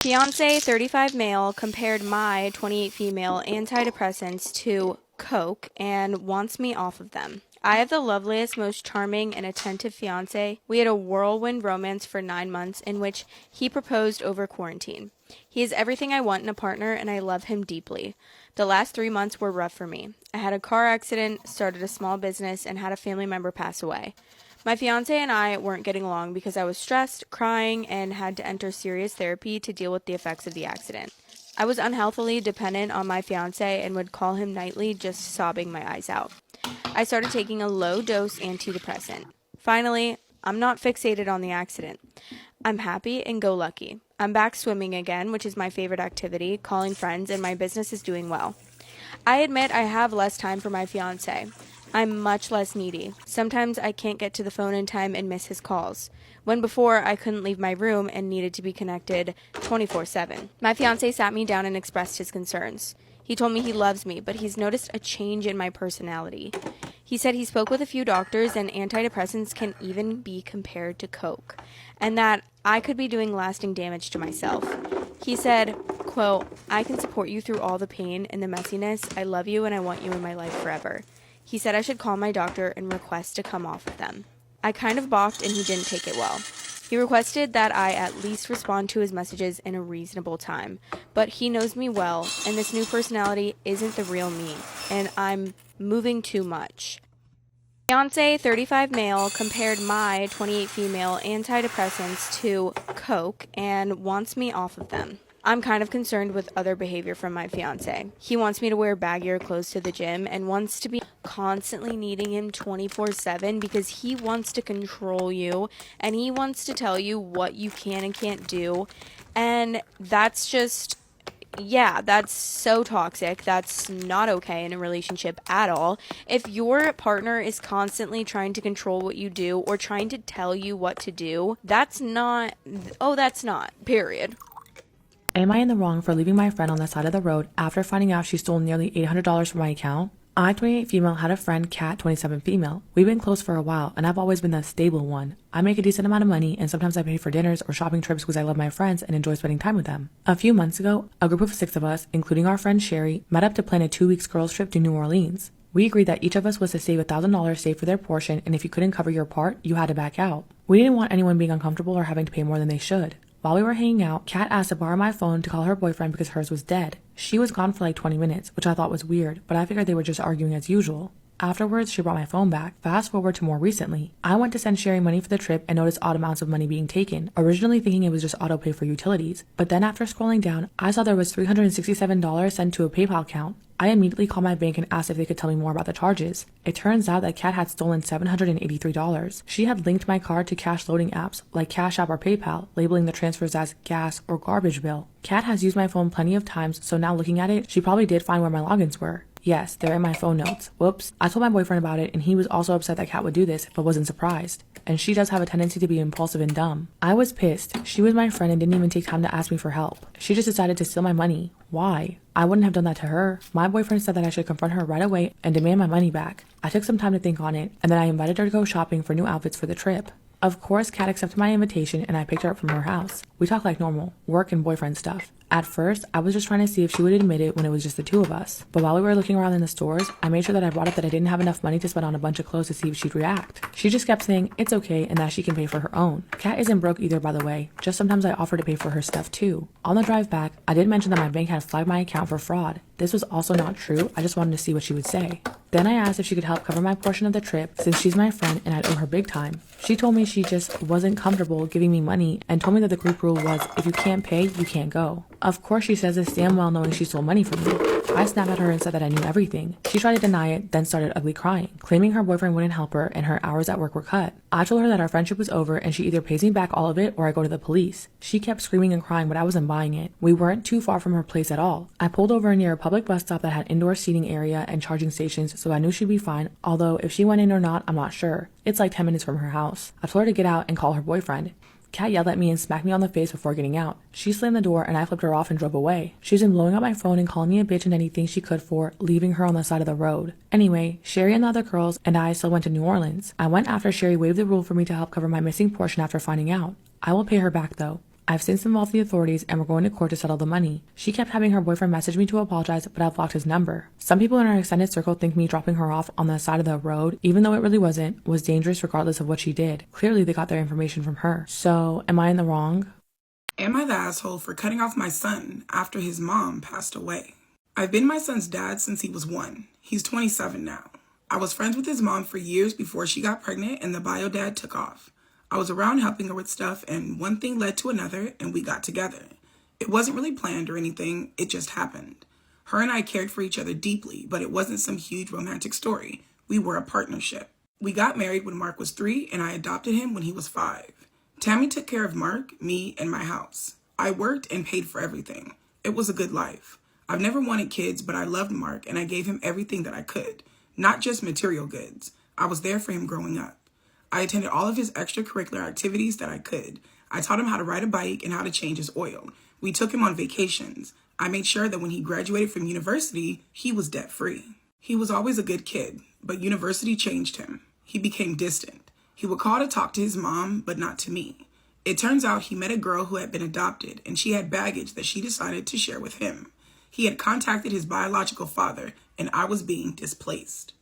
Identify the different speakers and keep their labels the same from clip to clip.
Speaker 1: Fiance 35 male compared my 28 female antidepressants to Coke and wants me off of them. I have the loveliest, most charming, and attentive fiance. We had a whirlwind romance for 9 months in which he proposed over quarantine. He is everything I want in a partner, and I love him deeply. The last 3 months were rough for me. I had a car accident, started a small business, and had a family member pass away. My fiance and I weren't getting along because I was stressed, crying, and had to enter serious therapy to deal with the effects of the accident. I was unhealthily dependent on my fiance and would call him nightly just sobbing my eyes out. I started taking a low-dose antidepressant. Finally, I'm not fixated on the accident. I'm happy and go lucky. I'm back swimming again, which is my favorite activity, calling friends, and my business is doing well. I admit I have less time for my fiance. I'm much less needy. Sometimes I can't get to the phone in time and miss his calls. When before, I couldn't leave my room and needed to be connected 24/7. My fiance sat me down and expressed his concerns. He told me he loves me, but he's noticed a change in my personality. He said he spoke with a few doctors and antidepressants can even be compared to Coke, and that I could be doing lasting damage to myself. He said, quote, "I can support you through all the pain and the messiness. I love you and I want you in my life forever." He said I should call my doctor and request to come off of them. I kind of balked and he didn't take it well. He requested that I at least respond to his messages in a reasonable time, but he knows me well, and this new personality isn't the real me, and I'm moving too much. Fiance 35 male compared my 28 female antidepressants to Coke and wants me off of them. I'm kind of concerned with other behavior from my fiance. He wants me to wear baggier clothes to the gym and wants to be constantly needing him 24/7 because he wants to control you and he wants to tell you what you can and can't do. And that's just, yeah, that's so toxic. That's not okay in a relationship at all. If your partner is constantly trying to control what you do or trying to tell you what to do, that's not, period.
Speaker 2: Am I in the wrong for leaving my friend on the side of the road after finding out she stole nearly $800 from my account? I, 28 female, had a friend, Kat, 27 female. We've been close for a while, and I've always been the stable one. I make a decent amount of money, and sometimes I pay for dinners or shopping trips because I love my friends and enjoy spending time with them. A few months ago, a group of 6 of us, including our friend Sherry, met up to plan a 2-week girls trip to New Orleans. We agreed that each of us was to save $1,000 saved for their portion, and if you couldn't cover your part, you had to back out. We didn't want anyone being uncomfortable or having to pay more than they should. While we were hanging out, Kat asked to borrow my phone to call her boyfriend because hers was dead. She was gone for like 20 minutes, which I thought was weird, but I figured they were just arguing as usual. Afterwards, she brought my phone back. Fast forward to more recently. I went to send Sherry money for the trip and noticed odd amounts of money being taken, originally thinking it was just auto pay for utilities. But then after scrolling down, I saw there was $367 sent to a PayPal account. I immediately called my bank and asked if they could tell me more about the charges. It turns out that Kat had stolen $783. She had linked my card to cash loading apps like Cash App or PayPal, labeling the transfers as gas or garbage bill. Kat has used my phone plenty of times, so now looking at it, she probably did find where my logins were. Yes, they're in my phone notes. Whoops. I told my boyfriend about it and he was also upset that Kat would do this, but wasn't surprised. And she does have a tendency to be impulsive and dumb. I was pissed. She was my friend and didn't even take time to ask me for help. She just decided to steal my money. Why? I wouldn't have done that to her. My boyfriend said that I should confront her right away and demand my money back. I took some time to think on it, and then I invited her to go shopping for new outfits for the trip. Of course, Kat accepted my invitation and I picked her up from her house. We talked like normal, work and boyfriend stuff. At first, I was just trying to see if she would admit it when it was just the 2 of us. But while we were looking around in the stores, I made sure that I brought up that I didn't have enough money to spend on a bunch of clothes to see if she'd react. She just kept saying it's okay and that she can pay for her own. Kat isn't broke either, by the way. Just sometimes I offer to pay for her stuff too. On the drive back, I did mention that my bank had flagged my account for fraud. This was also not true. I just wanted to see what she would say. Then I asked if she could help cover my portion of the trip since she's my friend and I'd owe her big time. She told me she just wasn't comfortable giving me money and told me that the group rule was if you can't pay, you can't go. Of course she says this damn well knowing she stole money from me. I snapped at her and said that I knew everything. She tried to deny it, then started ugly crying, claiming her boyfriend wouldn't help her and her hours at work were cut. I told her that our friendship was over and she either pays me back all of it or I go to the police. She kept screaming and crying, but I wasn't buying it. We weren't too far from her place at all. I pulled over near a public bus stop that had indoor seating area and charging stations, so I knew she'd be fine, although if she went in or not, I'm not sure. It's like 10 minutes from her house. I told her to get out and call her boyfriend. Kat yelled at me and smacked me on the face before getting out. She slammed the door and I flipped her off and drove away. She's been blowing up my phone and calling me a bitch and anything she could for leaving her on the side of the road. Anyway, Sherry and the other girls and I still went to New Orleans. I went after Sherry waived the rule for me to help cover my missing portion after finding out. I will pay her back though. I've since involved the authorities and we're going to court to settle the money. She kept having her boyfriend message me to apologize, but I've blocked his number. Some people in our extended circle think me dropping her off on the side of the road, even though it really wasn't, was dangerous regardless of what she did. Clearly they got their information from her. So, am I in the wrong?
Speaker 3: Am I the asshole for cutting off my son after his mom passed away? I've been my son's dad since he was 1. He's 27 now. I was friends with his mom for years before she got pregnant and the bio dad took off. I was around helping her with stuff and one thing led to another and we got together. It wasn't really planned or anything, it just happened. Her and I cared for each other deeply, but it wasn't some huge romantic story. We were a partnership. We got married when Mark was 3 and I adopted him when he was 5. Tammy took care of Mark, me, and my house. I worked and paid for everything. It was a good life. I've never wanted kids, but I loved Mark and I gave him everything that I could. Not just material goods. I was there for him growing up. I attended all of his extracurricular activities that I could. I taught him how to ride a bike and how to change his oil. We took him on vacations. I made sure that when he graduated from university, he was debt-free. He was always a good kid, but university changed him. He became distant. He would call to talk to his mom, but not to me. It turns out he met a girl who had been adopted, and she had baggage that she decided to share with him. He had contacted his biological father, and I was being displaced.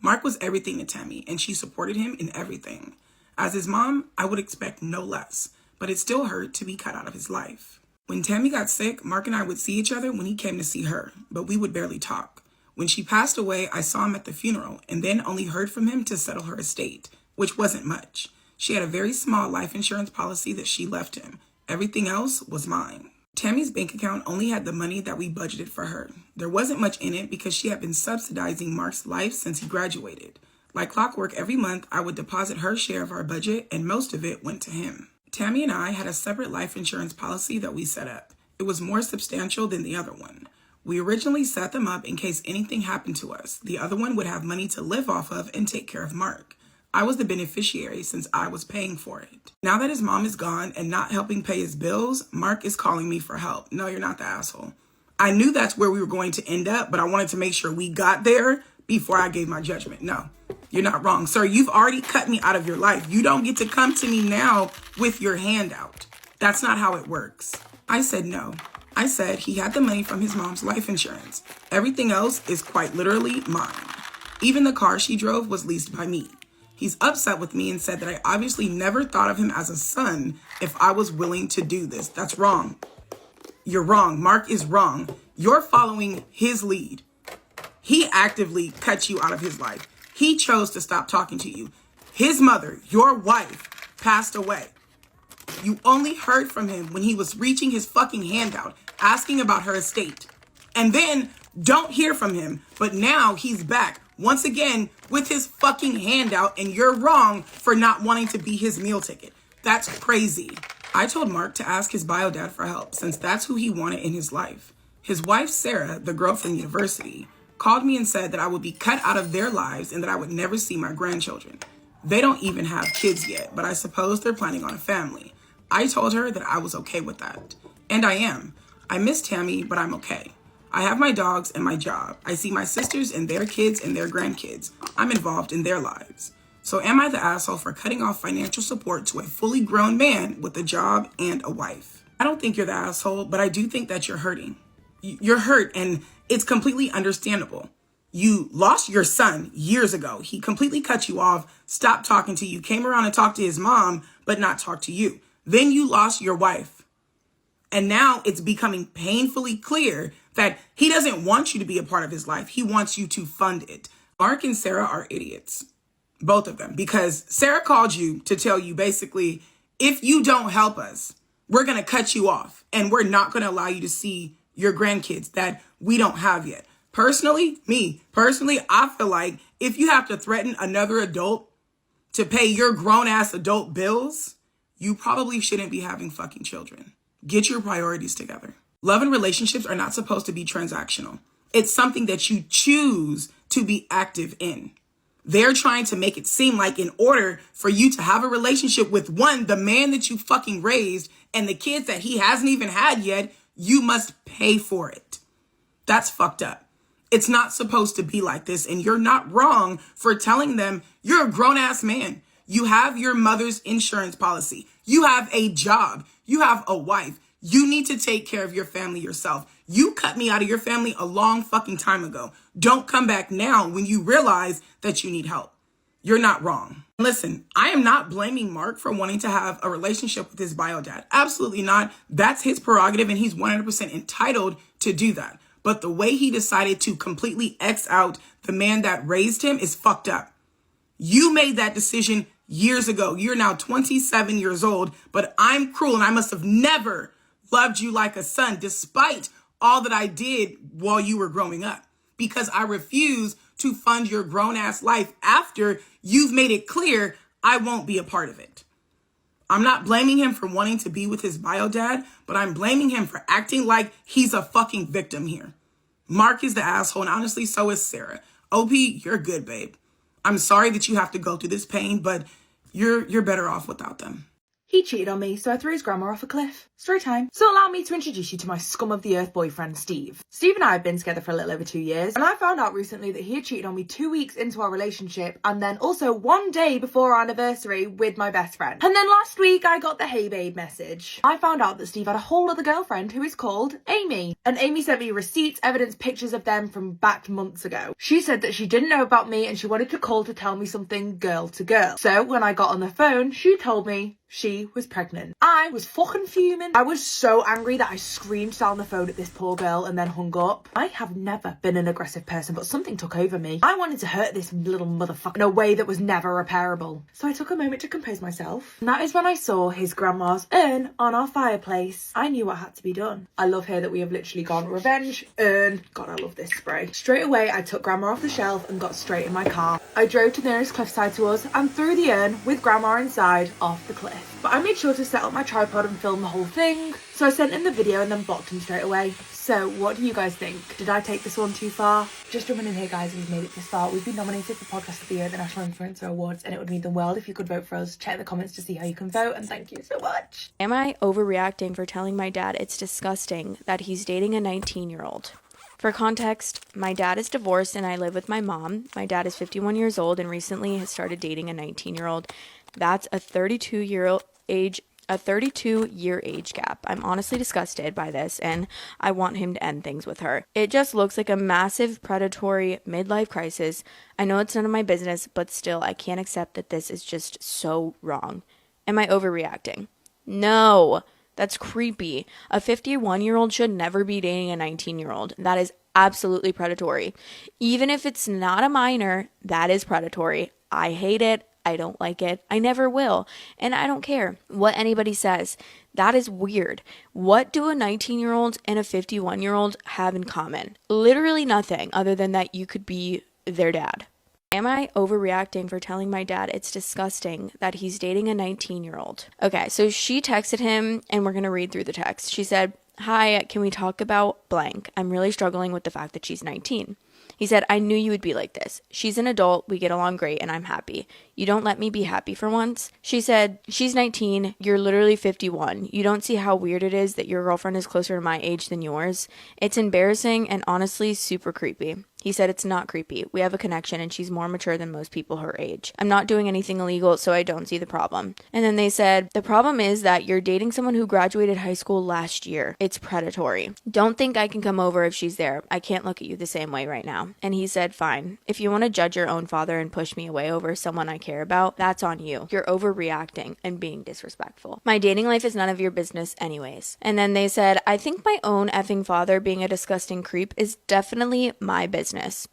Speaker 3: Mark was everything to Tammy, and she supported him in everything. As his mom, I would expect no less, but it still hurt to be cut out of his life. When Tammy got sick, Mark and I would see each other when he came to see her, but we would barely talk. When she passed away, I saw him at the funeral, and then only heard from him to settle her estate, which wasn't much. She had a very small life insurance policy that she left him. Everything else was mine. Tammy's bank account only had the money that we budgeted for her. There wasn't much in it because she had been subsidizing Mark's life since he graduated. Like clockwork, every month I would deposit her share of our budget and most of it went to him. Tammy and I had a separate life insurance policy that we set up. It was more substantial than the other one. We originally set them up in case anything happened to us. The other one would have money to live off of and take care of Mark. I was the beneficiary since I was paying for it. Now that his mom is gone and not helping pay his bills, Mark is calling me for help. No, you're not the asshole. I knew that's where we were going to end up, but I wanted to make sure we got there before I gave my judgment. No, you're not wrong. Sir, you've already cut me out of your life. You don't get to come to me now with your hand out. That's not how it works. I said no. I said he had the money from his mom's life insurance. Everything else is quite literally mine. Even the car she drove was leased by me. He's upset with me and said that I obviously never thought of him as a son if I was willing to do this. That's wrong. You're wrong. Mark is wrong. You're following his lead. He actively cut you out of his life. He chose to stop talking to you. His mother, your wife, passed away. You only heard from him when he was reaching his fucking hand out, asking about her estate. And then don't hear from him, but now he's back once again with his fucking handout and you're wrong for not wanting to be his meal ticket. That's crazy. I told Mark to ask his bio dad for help since that's who he wanted in his life. His wife, Sarah, the girl from university, called me and said that I would be cut out of their lives and that I would never see my grandchildren. They don't even have kids yet, but I suppose they're planning on a family. I told her that I was okay with that. And I am. I miss Tammy, but I'm okay. I have my dogs and my job. I see my sisters and their kids and their grandkids. I'm involved in their lives. So am I the asshole for cutting off financial support to a fully grown man with a job and a wife? I don't think you're the asshole, but I do think that you're hurting. You're hurt and it's completely understandable. You lost your son years ago. He completely cut you off, stopped talking to you, came around and talked to his mom, but not talked to you. Then you lost your wife. And now it's becoming painfully clear that he doesn't want you to be a part of his life. He wants you to fund it. Mark and Sarah are idiots, both of them, because Sarah called you to tell you basically, if you don't help us, we're going to cut you off and we're not going to allow you to see your grandkids that we don't have yet. Personally, I feel like if you have to threaten another adult to pay your grown-ass adult bills, you probably shouldn't be having fucking children. Get your priorities together. Love and relationships are not supposed to be transactional. It's something that you choose to be active in. They're trying to make it seem like in order for you to have a relationship with the man that you fucking raised and the kids that he hasn't even had yet, you must pay for it. That's fucked up. It's not supposed to be like this, and you're not wrong for telling them you're a grown-ass man. You have your mother's insurance policy. You have a job. You have a wife. You need to take care of your family yourself. You cut me out of your family a long fucking time ago. Don't come back now when you realize that you need help. You're not wrong. Listen, I am not blaming Mark for wanting to have a relationship with his bio dad. Absolutely not. That's his prerogative and he's 100% entitled to do that. But the way he decided to completely X out the man that raised him is fucked up. You made that decision years ago. You're now 27 years old, but I'm cruel and I must have never loved you like a son despite all that I did while you were growing up, because I refuse to fund your grown-ass life after you've made it clear I won't be a part of it. I'm not blaming him for wanting to be with his bio dad, but I'm blaming him for acting like he's a fucking victim here. Mark is the asshole, and honestly, so is Sarah. OP, you're good, babe. I'm sorry that you have to go through this pain, but you're better off without them.
Speaker 4: He cheated on me, so I threw his grandma off a cliff. Storytime. So allow me to introduce you to my scum of the earth boyfriend, Steve. Steve and I have been together for a little over 2 years, and I found out recently that he had cheated on me 2 weeks into our relationship, and then also 1 day before our anniversary with my best friend. And then last week, I got the hey babe message. I found out that Steve had a whole other girlfriend who is called Amy. And Amy sent me receipts, evidence, pictures of them from back months ago. She said that she didn't know about me and she wanted to call to tell me something girl to girl. So when I got on the phone, she told me she was pregnant. I was fucking fuming. I was so angry that I screamed down the phone at this poor girl and then hung up. I have never been an aggressive person, but something took over me. I wanted to hurt this little motherfucker in a way that was never repairable. So I took a moment to compose myself. And that is when I saw his grandma's urn on our fireplace. I knew what had to be done. I love here that we have literally gone revenge, urn. God, I love this spray. Straight away, I took grandma off the shelf and got straight in my car. I drove to the nearest cliffside to us and threw the urn with grandma inside off the cliff. But I made sure to set up my tripod and film the whole thing. So I sent him the video and then blocked him straight away. So what do you guys think? Did I take this one too far? Just jumping in here, guys, we've made it this far. We've been nominated for Podcast of the Year at the National Influencer Awards, and it would mean the world if you could vote for us. Check the comments to see how you can vote, and thank you so much.
Speaker 1: Am I overreacting for telling my dad it's disgusting that he's dating a 19-year-old? For context, my dad is divorced and I live with my mom. My dad is 51 years old and recently has started dating a 19-year-old. That's a 32-year age gap. I'm honestly disgusted by this and I want him to end things with her. It just looks like a massive predatory midlife crisis. I know it's none of my business, but still I can't accept that this is just so wrong. Am I overreacting? No. That's creepy. A 51-year-old should never be dating a 19-year-old. That is absolutely predatory. Even if it's not a minor, that is predatory. I hate it. I don't like it. I never will. And I don't care what anybody says. That is weird. What do a 19-year-old and a 51-year-old have in common? Literally nothing other than that you could be their dad. Am I overreacting for telling my dad it's disgusting that he's dating a 19-year-old? Okay, so she texted him and we're going to read through the text. She said, "Hi, can we talk about blank? I'm really struggling with the fact that she's 19. He said, I knew you would be like this. She's an adult, we get along great, and I'm happy. You don't let me be happy for once. She said, she's 19, you're literally 51. You don't see how weird it is that your girlfriend is closer to my age than yours? It's embarrassing and honestly super creepy. He said it's not creepy. We have a connection and she's more mature than most people her age. I'm not doing anything illegal, so I don't see the problem. And then they said, the problem is that you're dating someone who graduated high school last year. It's predatory. Don't think I can come over if she's there. I can't look at you the same way right now. And he said, fine. If you want to judge your own father and push me away over someone I care about, that's on you. You're overreacting and being disrespectful. My dating life is none of your business anyways. And then they said, I think my own effing father being a disgusting creep is definitely my business.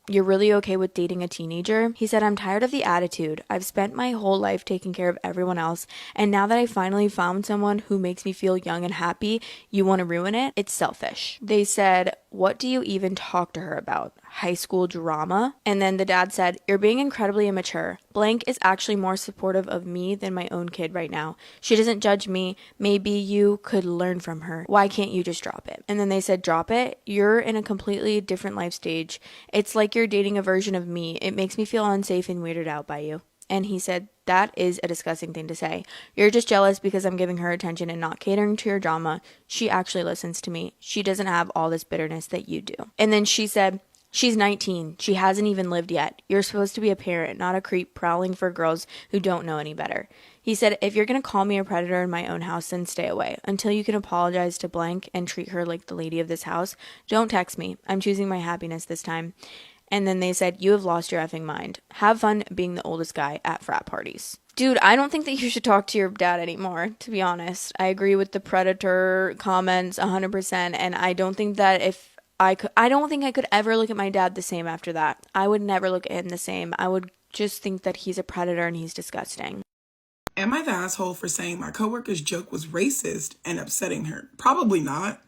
Speaker 1: You're really okay with dating a teenager? He said, I'm tired of the attitude. I've spent my whole life taking care of everyone else, and now that I finally found someone who makes me feel young and happy, you want to ruin it? It's selfish. They said, what do you even talk to her about? High school drama? And then the dad said, you're being incredibly immature. Blank is actually more supportive of me than my own kid right now. She doesn't judge me. Maybe you could learn from her. Why can't you just drop it? And then they said, drop it? You're in a completely different life stage. It's like you're dating a version of me. It makes me feel unsafe and weirded out by you. And he said, that is a disgusting thing to say. You're just jealous because I'm giving her attention and not catering to your drama. She actually listens to me. She doesn't have all this bitterness that you do. And then she said, She's 19. She hasn't even lived yet. You're supposed to be a parent, not a creep prowling for girls who don't know any better. He said, if you're going to call me a predator in my own house, then stay away. Until you can apologize to blank and treat her like the lady of this house, don't text me. I'm choosing my happiness this time. And then they said, you have lost your effing mind. Have fun being the oldest guy at frat parties. Dude, I don't think that you should talk to your dad anymore, to be honest. I agree with the predator comments 100%, and I don't think that I don't think I could ever look at my dad the same after that. I would never look at him the same. I would just think that he's a predator and he's disgusting.
Speaker 3: Am I the asshole for saying my coworker's joke was racist and upsetting her? Probably not.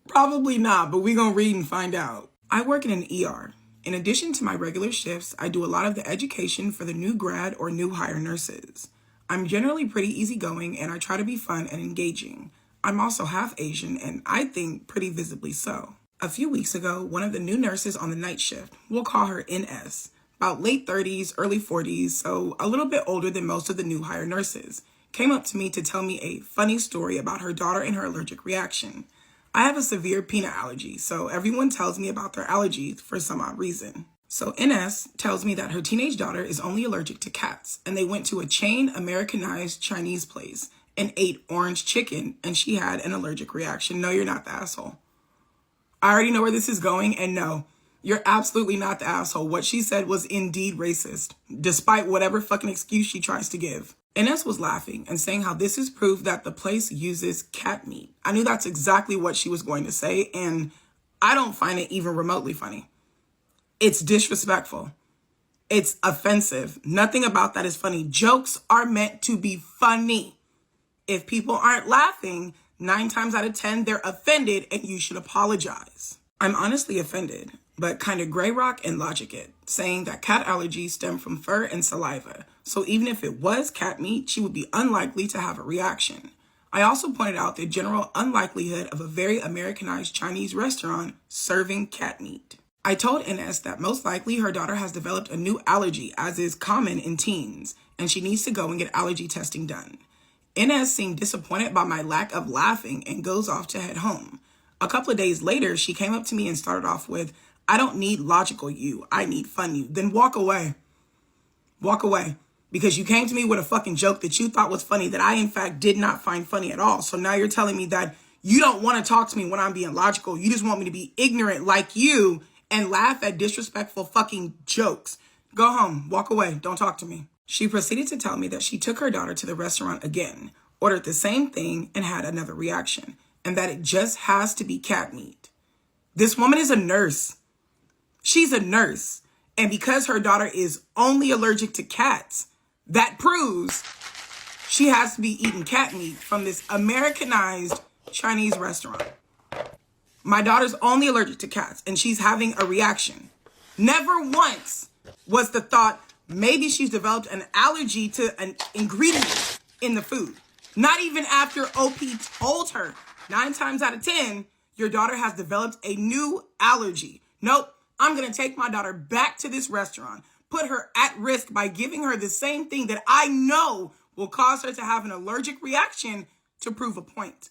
Speaker 3: Probably not, but we gonna read and find out. I work in an ER. In addition to my regular shifts, I do a lot of the education for the new grad or new hire nurses. I'm generally pretty easygoing and I try to be fun and engaging. I'm also half Asian and I think pretty visibly so. A few weeks ago, one of the new nurses on the night shift, we'll call her NS, about late 30s, early 40s, so a little bit older than most of the new hire nurses, came up to me to tell me a funny story about her daughter and her allergic reaction. I have a severe peanut allergy, so everyone tells me about their allergies for some odd reason. So NS tells me that her teenage daughter is only allergic to cats, and they went to a chain Americanized Chinese place and ate orange chicken, and she had an allergic reaction. No, you're not the asshole. I already know where this is going, and no, you're absolutely not the asshole. What she said was indeed racist, despite whatever fucking excuse she tries to give. NS was laughing and saying how this is proof that the place uses cat meat. I knew that's exactly what she was going to say, and I don't find it even remotely funny. It's disrespectful. It's offensive. Nothing about that is funny. Jokes are meant to be funny. If people aren't laughing, 9 times out of 10, they're offended and you should apologize. I'm honestly offended, but kind of gray rock and logic it, saying that cat allergies stem from fur and saliva. So even if it was cat meat, she would be unlikely to have a reaction. I also pointed out the general unlikelihood of a very Americanized Chinese restaurant serving cat meat. I told NS that most likely her daughter has developed a new allergy, as is common in teens, and she needs to go and get allergy testing done. NS seemed disappointed by my lack of laughing and goes off to head home. A couple of days later, she came up to me and started off with, I don't need logical you, I need fun you. Then walk away. Walk away. Because you came to me with a fucking joke that you thought was funny that I, in fact, did not find funny at all. So now you're telling me that you don't want to talk to me when I'm being logical. You just want me to be ignorant like you and laugh at disrespectful fucking jokes. Go home. Walk away. Don't talk to me. She proceeded to tell me that she took her daughter to the restaurant again, ordered the same thing, and had another reaction, and that it just has to be cat meat. This woman is a nurse. She's a nurse. And because her daughter is only allergic to cats, that proves she has to be eating cat meat from this Americanized Chinese restaurant. My daughter's only allergic to cats, and she's having a reaction. Never once was the thought, maybe she's developed an allergy to an ingredient in the food. Not even after OP told her 9 times out of 10, your daughter has developed a new allergy. Nope, I'm going to take my daughter back to this restaurant, put her at risk by giving her the same thing that I know will cause her to have an allergic reaction to prove a point.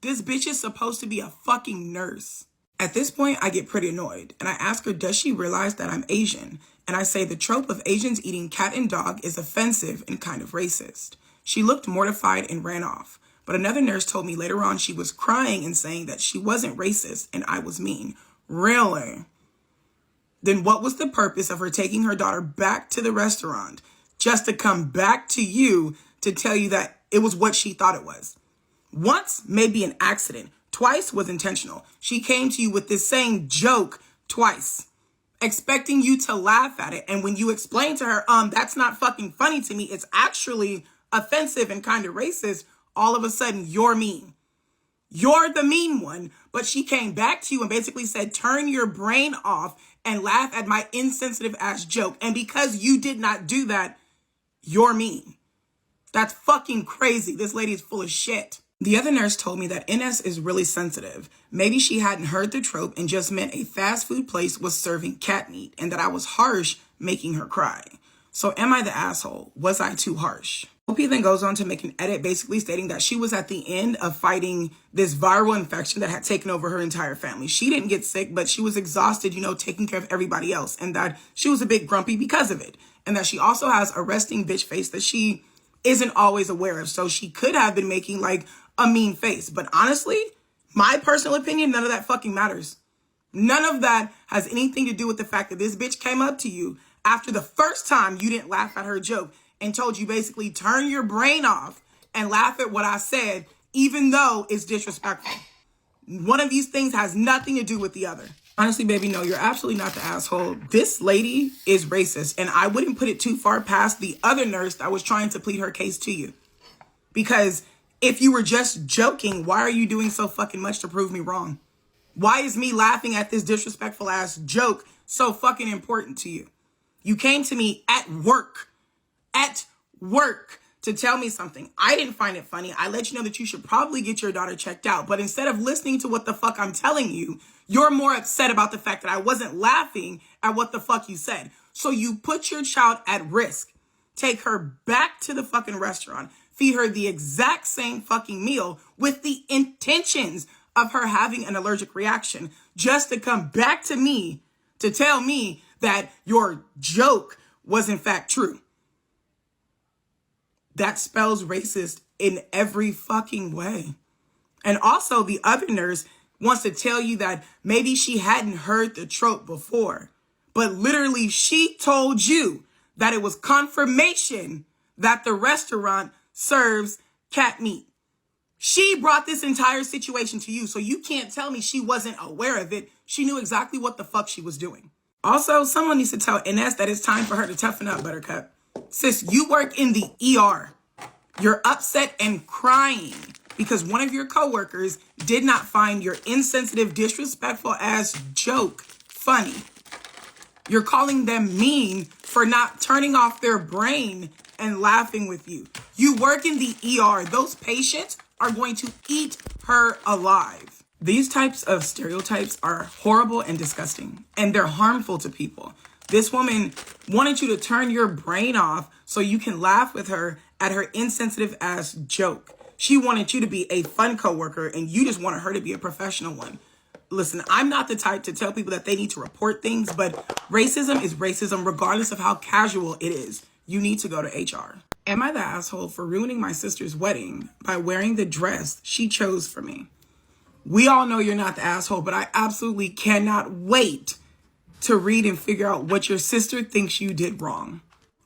Speaker 3: This bitch is supposed to be a fucking nurse. At this point, I get pretty annoyed, and I ask her, does she realize that I'm Asian? And I say the trope of Asians eating cat and dog is offensive and kind of racist. She looked mortified and ran off. But another nurse told me later on she was crying and saying that she wasn't racist and I was mean. Really? Then what was the purpose of her taking her daughter back to the restaurant just to come back to you to tell you that it was what she thought it was? Once, maybe an accident. Twice was intentional. She came to you with this same joke twice, expecting you to laugh at it. And when you explain to her, that's not fucking funny to me, it's actually offensive and kind of racist, all of a sudden you're mean. You're the mean one, but she came back to you and basically said, turn your brain off and laugh at my insensitive ass joke. And because you did not do that, you're mean. That's fucking crazy. This lady is full of shit. The other nurse told me that NS is really sensitive. Maybe she hadn't heard the trope and just meant a fast food place was serving cat meat and that I was harsh, making her cry. So am I the asshole? Was I too harsh? Opie then goes on to make an edit basically stating that she was at the end of fighting this viral infection that had taken over her entire family. She didn't get sick, but she was exhausted, taking care of everybody else, and that she was a bit grumpy because of it, and that she also has a resting bitch face that she isn't always aware of. So she could have been making like a mean face. But honestly, my personal opinion, none of that fucking matters. None of that has anything to do with the fact that this bitch came up to you after the first time you didn't laugh at her joke and told you basically turn your brain off and laugh at what I said, even though it's disrespectful. One of these things has nothing to do with the other. Honestly, baby, no, you're absolutely not the asshole. This lady is racist, and I wouldn't put it too far past the other nurse that was trying to plead her case to you. Because if you were just joking, why are you doing so fucking much to prove me wrong? Why is me laughing at this disrespectful ass joke so fucking important to you? You came to me at work to tell me something. I didn't find it funny. I let you know that you should probably get your daughter checked out. But instead of listening to what the fuck I'm telling you, you're more upset about the fact that I wasn't laughing at what the fuck you said. So you put your child at risk. Take her back to the fucking restaurant. Feed her the exact same fucking meal with the intentions of her having an allergic reaction, just to come back to me to tell me that your joke was in fact true. That spells racist in every fucking way. And also the other nurse wants to tell you that maybe she hadn't heard the trope before, but literally she told you that it was confirmation that the restaurant serves cat meat. She brought this entire situation to you, so you can't tell me she wasn't aware of it. She knew exactly what the fuck she was doing. Also, someone needs to tell Ines that it's time for her to toughen up, Buttercup. Sis, you work in the ER. You're upset and crying because one of your coworkers did not find your insensitive, disrespectful ass joke funny. You're calling them mean for not turning off their brain and laughing with you. You work in the ER. Those patients are going to eat her alive. These types of stereotypes are horrible and disgusting, and they're harmful to people. This woman wanted you to turn your brain off so you can laugh with her at her insensitive ass joke. She wanted you to be a fun coworker, and you just wanted her to be a professional one. Listen, I'm not the type to tell people that they need to report things, but racism is racism regardless of how casual it is. You need to go to HR. Am I the asshole for ruining my sister's wedding by wearing the dress she chose for me? We all know you're not the asshole, but I absolutely cannot wait to read and figure out what your sister thinks you did wrong.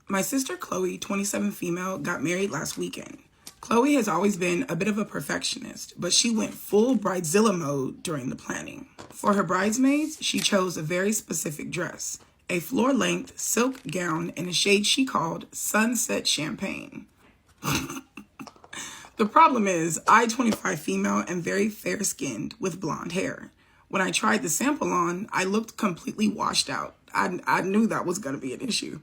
Speaker 3: My sister Chloe, 27 female, got married last weekend. Chloe has always been a bit of a perfectionist, but she went full bridezilla mode during the planning. For her bridesmaids, she chose a very specific dress, a floor-length silk gown in a shade she called Sunset Champagne. The problem is, I, 25 female, am very fair-skinned with blonde hair. When I tried the sample on, I looked completely washed out. I knew that was going to be an issue.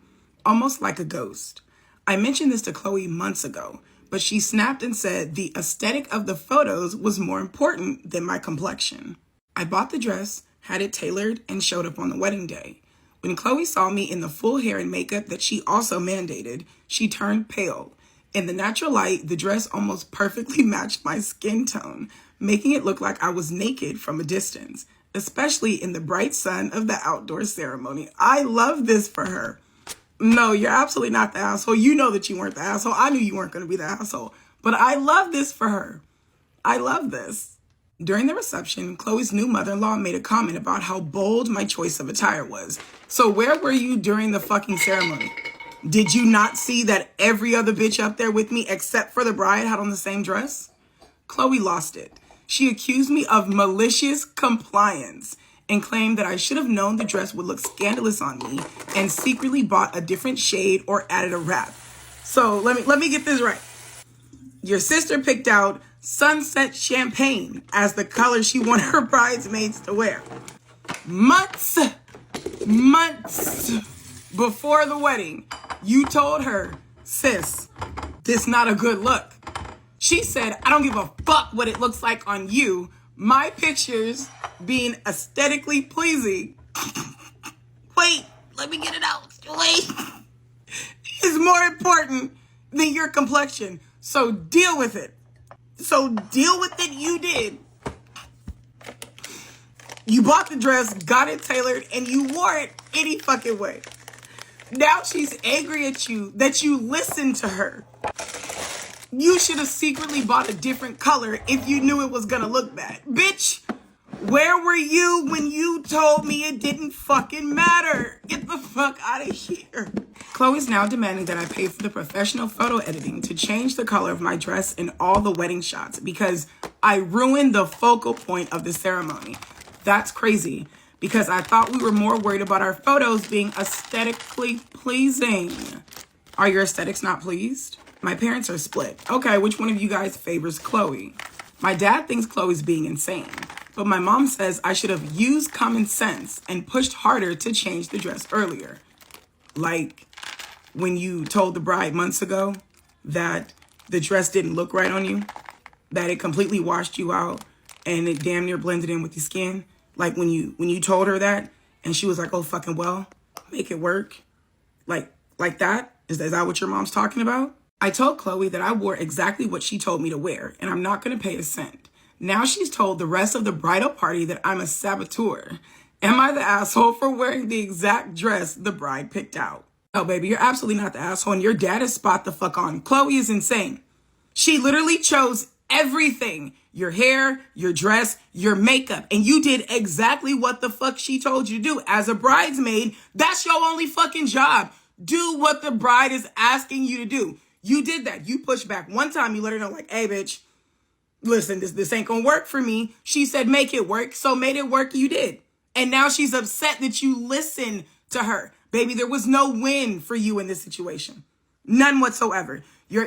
Speaker 3: Almost like a ghost. I mentioned this to Chloe months ago, but she snapped and said the aesthetic of the photos was more important than my complexion. I bought the dress, had it tailored, and showed up on the wedding day. When Chloe saw me in the full hair and makeup that she also mandated, she turned pale. In the natural light, the dress almost perfectly matched my skin tone, making it look like I was naked from a distance, especially in the bright sun of the outdoor ceremony. I love this for her. No, you're absolutely not the asshole. You know that you weren't the asshole. I knew you weren't going to be the asshole. But I love this for her. I love this. During the reception, Chloe's new mother-in-law made a comment about how bold my choice of attire was. So where were you during the fucking ceremony? Did you not see that every other bitch up there with me except for the bride had on the same dress? Chloe lost it. She accused me of malicious compliance and claimed that I should have known the dress would look scandalous on me and secretly bought a different shade or added a wrap. So let me get this right. Your sister picked out Sunset Champagne as the color she wanted her bridesmaids to wear. Months before the wedding, you told her, sis, this not a good look. She said, I don't give a fuck what it looks like on you. My pictures being aesthetically pleasing. Wait, let me get it out. Wait. Is more important than your complexion. So deal with it. You did. You bought the dress, got it tailored, and you wore it any fucking way. Now she's angry at you that you listened to her. You should have secretly bought a different color if you knew it was gonna look bad. Bitch, where were you when you told me it didn't fucking matter? Get the fuck out of here. Chloe's now demanding that I pay for the professional photo editing to change the color of my dress in all the wedding shots because I ruined the focal point of the ceremony. That's crazy because I thought we were more worried about our photos being aesthetically pleasing. Are your aesthetics not pleased? My parents are split. Okay, which one of you guys favors Chloe? My dad thinks Chloe's being insane, but my mom says I should have used common sense and pushed harder to change the dress earlier. Like when you told the bride months ago that the dress didn't look right on you, that it completely washed you out and it damn near blended in with your skin. Like when you told her that and she was like, oh fucking well, make it work. Like that? Is that what your mom's talking about? I told Chloe that I wore exactly what she told me to wear and I'm not gonna pay a cent. Now she's told the rest of the bridal party that I'm a saboteur. Am I the asshole for wearing the exact dress the bride picked out? Oh baby, you're absolutely not the asshole and your dad is spot the fuck on. Chloe is insane. She literally chose everything. Your hair, your dress, your makeup. And you did exactly what the fuck she told you to do. As a bridesmaid, that's your only fucking job. Do what the bride is asking you to do. You did that. You pushed back one time. You let her know like, hey, bitch, listen, this ain't gonna work for me. She said, make it work. So made it work. You did. And now she's upset that you listened to her. Baby, there was no win for you in this situation. None whatsoever.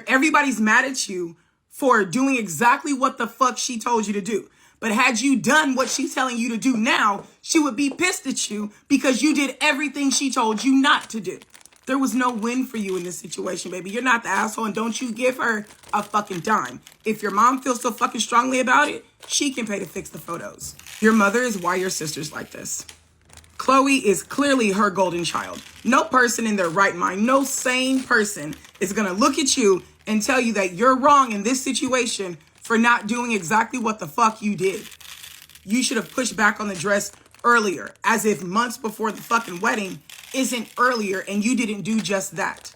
Speaker 3: Everybody's mad at you for doing exactly what the fuck she told you to do. But had you done what she's telling you to do now, she would be pissed at you because you did everything she told you not to do. There was no win for you in this situation, baby. You're not the asshole and don't you give her a fucking dime. If your mom feels so fucking strongly about it, she can pay to fix the photos. Your mother is why your sister's like this. Chloe is clearly her golden child. No person in their right mind, no sane person is gonna look at you and tell you that you're wrong in this situation for not doing exactly what the fuck you did. You should have pushed back on the dress earlier, as if months before the fucking wedding isn't earlier and you didn't do just that.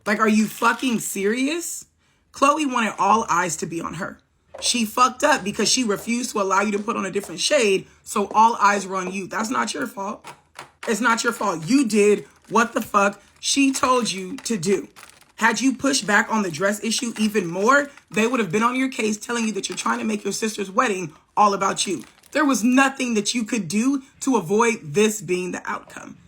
Speaker 3: Like, are you fucking serious? Chloe wanted all eyes to be on her. She fucked up because she refused to allow you to put on a different shade, so all eyes were on you. That's not your fault. It's not your fault. You did what the fuck she told you to do. Had you pushed back on the dress issue even more, they would have been on your case telling you that you're trying to make your sister's wedding all about you. There was nothing that you could do to avoid this being the outcome.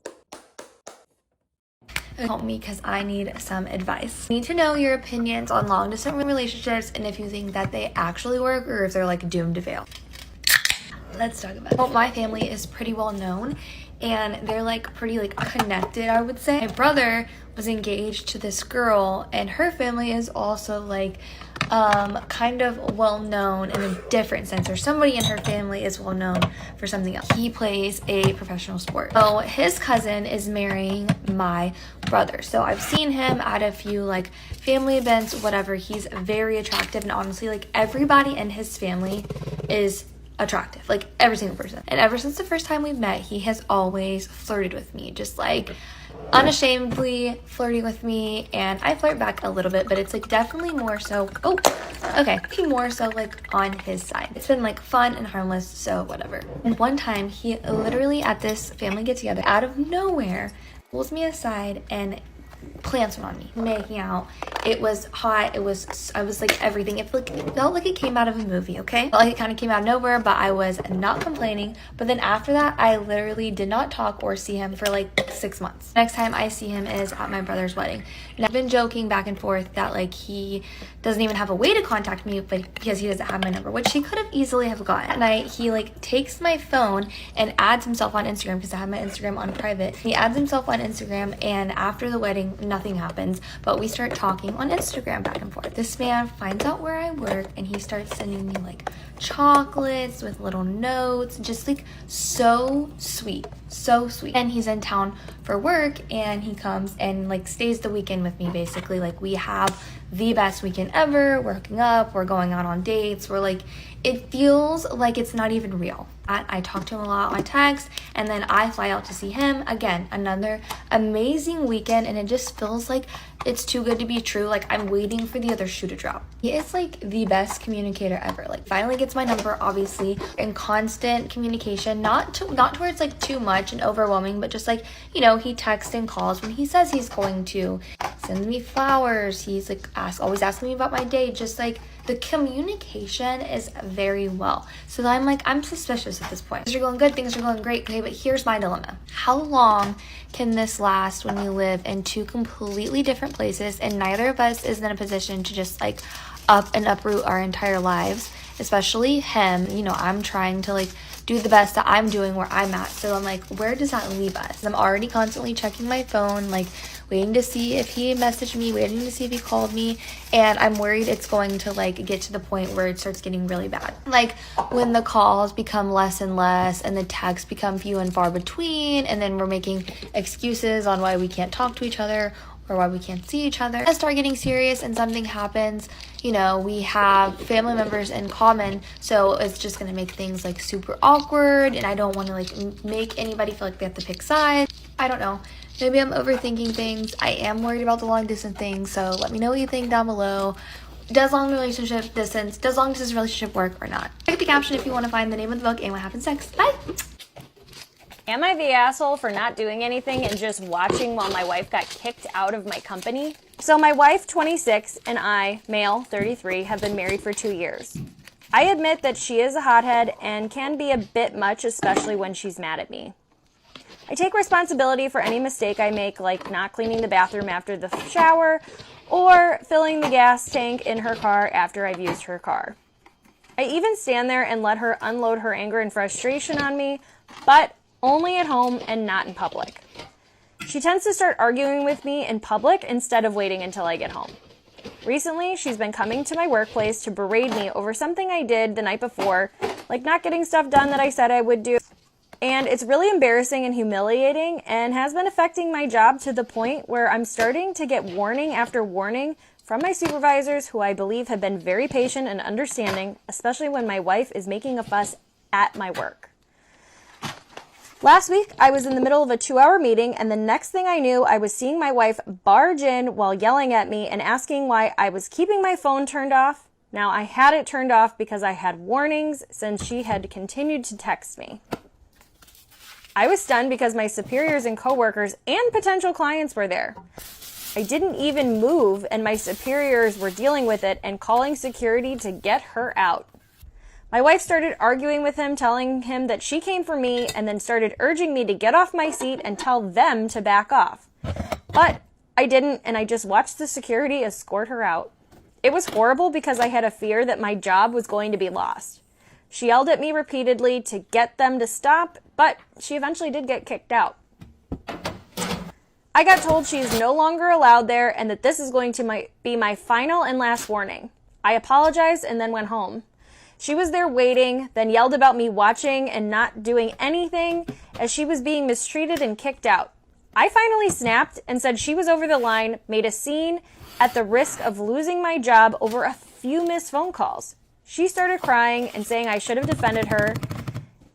Speaker 5: Help me because I need some advice. I need to know your opinions on long distance relationships and if you think that they actually work or if they're like doomed to fail. Let's talk about it. Well, my family is pretty well known and they're like pretty like connected, I would say. My brother was engaged to this girl and her family is also like kind of well known in a different sense, or somebody in her family is well known for something else. He plays a professional sport. So his cousin is marrying my brother. So I've seen him at a few like family events, whatever. He's very attractive and honestly like everybody in his family is attractive, like every single person. And ever since the first time we've met, he has always flirted with me, just like unashamedly flirting with me, and I flirt back a little bit, but it's like definitely more so more so like on his side. It's been like fun and harmless, so whatever. And one time he literally at this family get together out of nowhere pulls me aside and plants one on me, making out. It was hot. I was like everything. It felt like it came out of a movie, okay? Felt like it kind of came out of nowhere, but I was not complaining. But then after that, I literally did not talk or see him for like 6 months. Next time I see him is at my brother's wedding. And I've been joking back and forth that like he doesn't even have a way to contact me, but because he doesn't have my number, which he could have easily have gotten. At night, he like takes my phone and adds himself on Instagram because I have my Instagram on private. He adds himself on Instagram, and after the wedding, nothing happens, but we start talking on Instagram back and forth. This man finds out where I work and he starts sending me like chocolates with little notes, just like so sweet, so sweet. And he's in town for work and he comes and like stays the weekend with me basically. Like we have the best weekend ever. We're hooking up, we're going out on dates, we're like, it feels like it's not even real. I talk to him a lot on text, and then I fly out to see him. Again, another amazing weekend, and it just feels like it's too good to be true. Like I'm waiting for the other shoe to drop. He is like the best communicator ever. Like finally gets my number, obviously, in constant communication, not towards like too much and overwhelming, but just like, you know, he texts and calls when he says he's going to. Sends me flowers. He's like always asking me about my day. Just like the communication is very well. So then I'm like, I'm suspicious at this point. Things are going good, things are going great. Okay, but here's my dilemma. How long can this last when we live in two completely different places and neither of us is in a position to just like up and uproot our entire lives, especially him? You know, I'm trying to like do the best that I'm doing where I'm at. So I'm like, where does that leave us? I'm already constantly checking my phone, like waiting to see if he messaged me, waiting to see if he called me, and I'm worried it's going to like get to the point where it starts getting really bad. Like when the calls become less and less and the texts become few and far between, and then we're making excuses on why we can't talk to each other or why we can't see each other. I start getting serious and something happens. You know, we have family members in common, so it's just gonna make things like super awkward, and I don't want to like make anybody feel like they have to pick sides. I don't know. Maybe I'm overthinking things. I am worried about the long distance thing, so let me know what you think down below. Does long distance relationship work or not? Check the caption if you want to find the name of the book and what happens next. Bye!
Speaker 6: Am I the asshole for not doing anything and just watching while my wife got kicked out of my company? So my wife, 26, and I, male, 33, have been married for 2 years. I admit that she is a hothead and can be a bit much, especially when she's mad at me. I take responsibility for any mistake I make, like not cleaning the bathroom after the shower or filling the gas tank in her car after I've used her car. I even stand there and let her unload her anger and frustration on me, but only at home and not in public. She tends to start arguing with me in public instead of waiting until I get home. Recently, she's been coming to my workplace to berate me over something I did the night before, like not getting stuff done that I said I would do. And it's really embarrassing and humiliating and has been affecting my job to the point where I'm starting to get warning after warning from my supervisors, who I believe have been very patient and understanding, especially when my wife is making a fuss at my work. Last week, I was in the middle of a 2-hour meeting, and the next thing I knew, I was seeing my wife barge in while yelling at me and asking why I was keeping my phone turned off. Now, I had it turned off because I had warnings since she had continued to text me. I was stunned because my superiors and coworkers and potential clients were there. I didn't even move, and my superiors were dealing with it and calling security to get her out. My wife started arguing with him, telling him that she came for me, and then started urging me to get off my seat and tell them to back off. But I didn't, and I just watched the security escort her out. It was horrible because I had a fear that my job was going to be lost. She yelled at me repeatedly to get them to stop, but she eventually did get kicked out. I got told she is no longer allowed there and that this is going to be my final and last warning. I apologized and then went home. She was there waiting, then yelled about me watching and not doing anything as she was being mistreated and kicked out. I finally snapped and said she was over the line, made a scene at the risk of losing my job over a few missed phone calls. She started crying and saying I should have defended her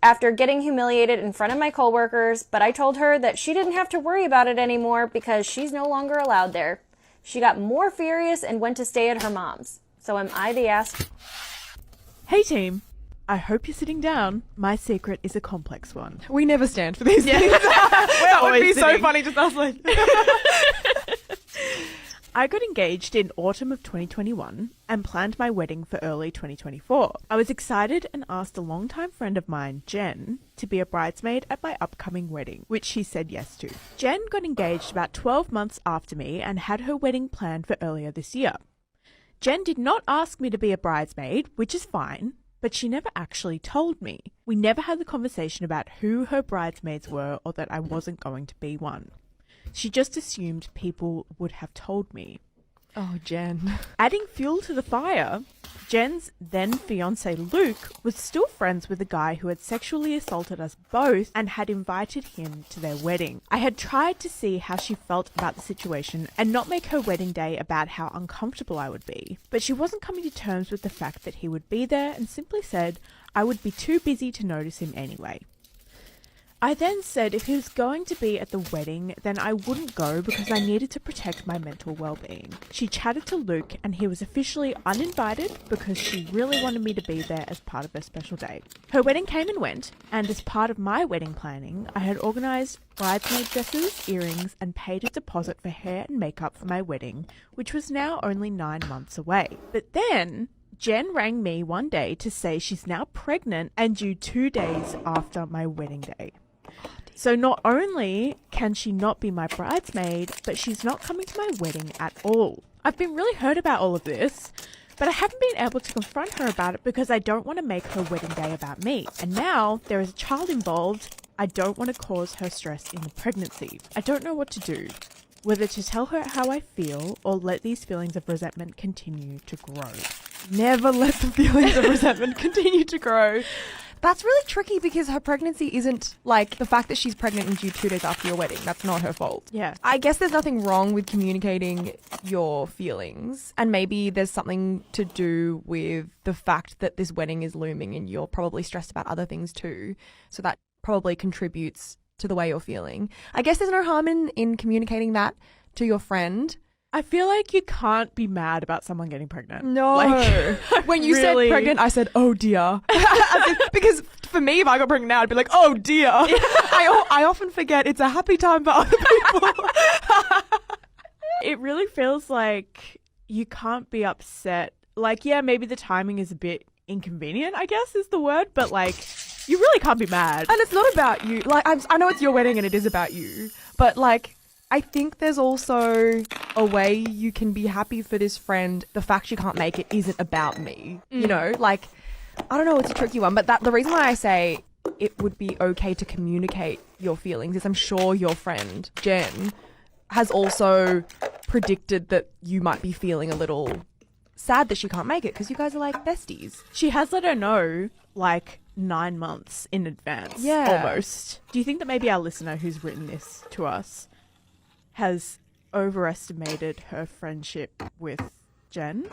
Speaker 6: after getting humiliated in front of my coworkers, but I told her that she didn't have to worry about it anymore because she's no longer allowed there. She got more furious and went to stay at her mom's. So am I the ass?
Speaker 7: Hey team, I hope you're sitting down. My secret is a complex one. We never stand for these things. That would be so funny just us like... I got engaged in autumn of 2021 and planned my wedding for early 2024. I was excited and asked a longtime friend of mine, Jen, to be a bridesmaid at my upcoming wedding, which she said yes to. Jen got engaged about 12 months after me and had her wedding planned for earlier this year. Jen did not ask me to be a bridesmaid, which is fine, but she never actually told me. We never had the conversation about who her bridesmaids were or that I wasn't going to be one. She just assumed people would have told me.
Speaker 8: Oh, Jen.
Speaker 7: Adding fuel to the fire, Jen's then fiance Luke was still friends with the guy who had sexually assaulted us both and had invited him to their wedding. I had tried to see how she felt about the situation and not make her wedding day about how uncomfortable I would be, but she wasn't coming to terms with the fact that he would be there and simply said I would be too busy to notice him anyway. I then said if he was going to be at the wedding, then I wouldn't go because I needed to protect my mental well-being. She chatted to Luke and he was officially uninvited because she really wanted me to be there as part of her special day. Her wedding came and went, and as part of my wedding planning, I had organised bridesmaid dresses, earrings, and paid a deposit for hair and makeup for my wedding, which was now only 9 months away. But then Jen rang me one day to say she's now pregnant and due 2 days after my wedding day. So not only can she not be my bridesmaid, but she's not coming to my wedding at all. I've been really hurt about all of this, but I haven't been able to confront her about it because I don't want to make her wedding day about me. And now there is a child involved. I don't want to cause her stress in the pregnancy. I don't know what to do, whether to tell her how I feel or let these feelings of resentment continue to grow.
Speaker 8: Never let the feelings of resentment continue to grow. That's really tricky because her pregnancy isn't like the fact that she's pregnant and due 2 days after your wedding. That's not her fault.
Speaker 7: Yeah.
Speaker 8: I guess there's nothing wrong with communicating your feelings, and maybe there's something to do with the fact that this wedding is looming and you're probably stressed about other things too. So that probably contributes to the way you're feeling. I guess there's no harm in communicating that to your friend.
Speaker 7: I feel like you can't be mad about someone getting pregnant.
Speaker 8: No.
Speaker 7: Like,
Speaker 8: when you
Speaker 7: really?
Speaker 8: said pregnant, I said, oh dear. Because for me, if I got pregnant now, I'd be like, oh dear. I often forget it's a happy time for other people.
Speaker 7: It really feels like you can't be upset. Like, yeah, maybe the timing is a bit inconvenient, I guess is the word, but like, you really can't be mad.
Speaker 8: And it's not about you. Like, I know it's your wedding and it is about you, but like, I think there's also a way you can be happy for this friend. The fact she can't make it isn't about me. You know, like, I don't know, it's a tricky one. But the reason why I say it would be okay to communicate your feelings is I'm sure your friend, Jen, has also predicted that you might be feeling a little sad that she can't make it because you guys are like besties.
Speaker 7: She has let her know like 9 months in advance.
Speaker 8: Yeah.
Speaker 7: Almost. Do you think that maybe our listener who's written this to us has overestimated her friendship with Jen?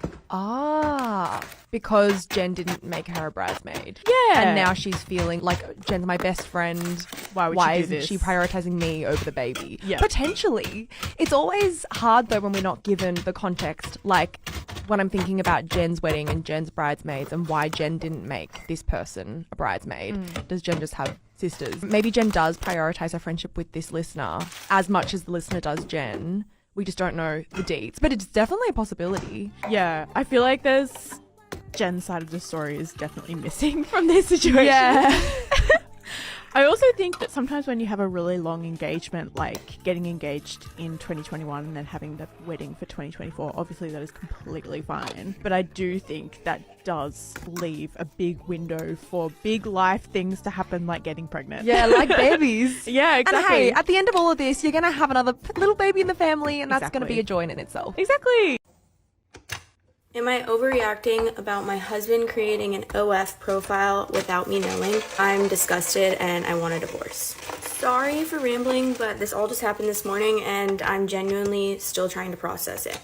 Speaker 8: Because Jen didn't make her a bridesmaid.
Speaker 7: Yeah.
Speaker 8: And now she's feeling like Jen's my best friend.
Speaker 7: Why would she do
Speaker 8: isn't
Speaker 7: this?
Speaker 8: she prioritizing me over the baby?
Speaker 7: Yeah.
Speaker 8: Potentially. It's always hard though when we're not given the context. Like when I'm thinking about Jen's wedding and Jen's bridesmaids and why Jen didn't make this person a bridesmaid. Does Jen just have sisters? Maybe Jen does prioritize her friendship with this listener as much as the listener does Jen. We just don't know the deets, but it's definitely a possibility.
Speaker 7: Yeah, I feel like there's Jen's side of the story is definitely missing from this situation.
Speaker 8: Yeah.
Speaker 7: I also think that sometimes when you have a really long engagement, like getting engaged in 2021 and then having the wedding for 2024, obviously that is completely fine. But I do think that does leave a big window for big life things to happen, like getting pregnant.
Speaker 8: Yeah, like babies.
Speaker 7: Yeah, exactly.
Speaker 8: And hey, at the end of all of this, you're going to have another little baby in the family, and that's going to
Speaker 7: Exactly.
Speaker 8: be a joy in itself.
Speaker 7: Exactly.
Speaker 1: Am I overreacting about my husband creating an OF profile without me knowing? I'm disgusted and I want a divorce. Sorry for rambling, but this all just happened this morning and I'm genuinely still trying to process it.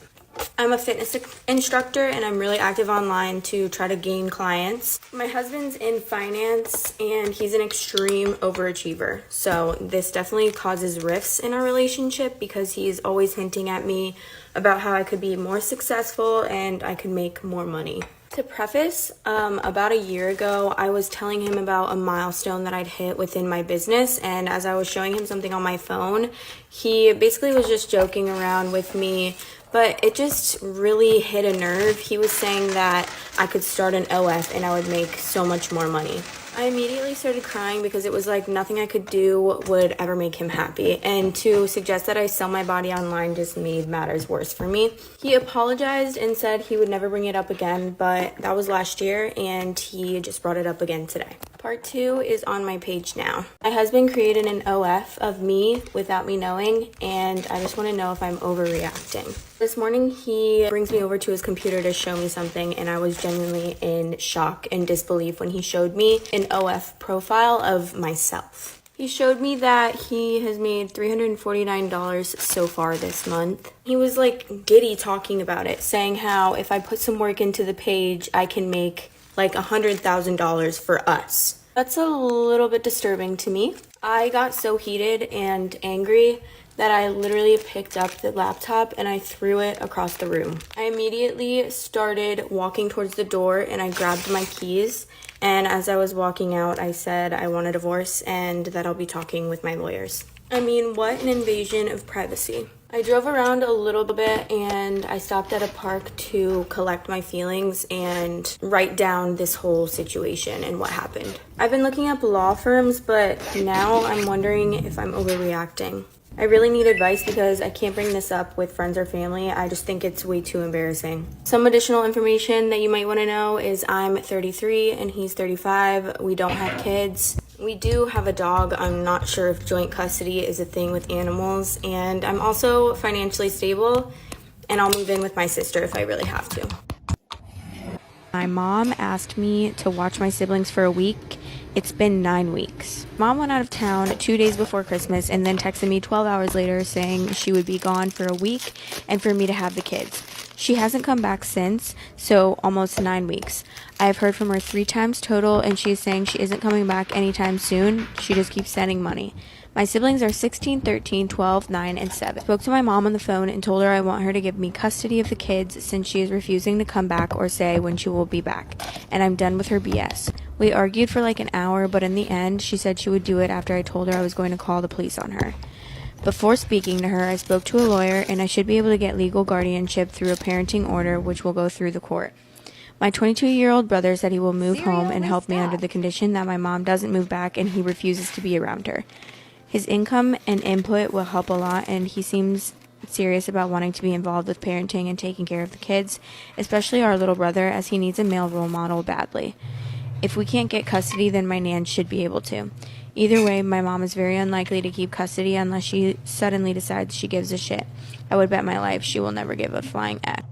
Speaker 1: I'm a fitness instructor and I'm really active online to try to gain clients. My husband's in finance and he's an extreme overachiever. So this definitely causes rifts in our relationship because he's always hinting at me about how I could be more successful and I could make more money. To preface, about a year ago, I was telling him about a milestone that I'd hit within my business, and as I was showing him something on my phone, he basically was just joking around with me, but it just really hit a nerve. He was saying that I could start an OF and I would make so much more money. I immediately started crying because it was like nothing I could do would ever make him happy, and to suggest that I sell my body online just made matters worse for me. He apologized and said he would never bring it up again, but that was last year and he just brought it up again today. Part 2 is on my page now. My husband created an OF of me without me knowing, and I just want to know if I'm overreacting. This morning, he brings me over to his computer to show me something, and I was genuinely in shock and disbelief when he showed me an OF profile of myself. He showed me that he has made $349 so far this month. He was like giddy talking about it, saying how if I put some work into the page, I can make like $100,000 for us. That's a little bit disturbing to me. I got so heated and angry that I literally picked up the laptop and I threw it across the room. I immediately started walking towards the door and I grabbed my keys. And as I was walking out, I said I want a divorce and that I'll be talking with my lawyers. I mean, what an invasion of privacy. I drove around a little bit and I stopped at a park to collect my feelings and write down this whole situation and what happened. I've been looking up law firms, but now I'm wondering if I'm overreacting. I really need advice because I can't bring this up with friends or family. I just think it's way too embarrassing. Some additional information that you might want to know is I'm 33 and he's 35. We don't have kids. We do have a dog. I'm not sure if joint custody is a thing with animals. And I'm also financially stable and I'll move in with my sister if I really have to. My mom asked me to watch my siblings for a week. It's been 9 weeks. Mom went out of town 2 days before Christmas and then texted me 12 hours later saying she would be gone for a week and for me to have the kids. She hasn't come back since, so almost 9 weeks. I've heard from her 3 times total and she's saying she isn't coming back anytime soon. She just keeps sending money. My siblings are 16, 13, 12, 9, and 7. Spoke to my mom on the phone and told her I want her to give me custody of the kids since she is refusing to come back or say when she will be back, and I'm done with her BS. We argued for like an hour, but in the end, she said she would do it after I told her I was going to call the police on her. Before speaking to her, I spoke to a lawyer, and I should be able to get legal guardianship through a parenting order, which will go through the court. My 22-year-old brother said he will move home and help me under the condition that my mom doesn't move back and he refuses to be around her. His income and input will help a lot, and he seems serious about wanting to be involved with parenting and taking care of the kids, especially our little brother, as he needs a male role model badly. If we can't get custody, then my nan should be able to. Either way, my mom is very unlikely to keep custody unless she suddenly decides she gives a shit. I would bet my life she will never give a flying F.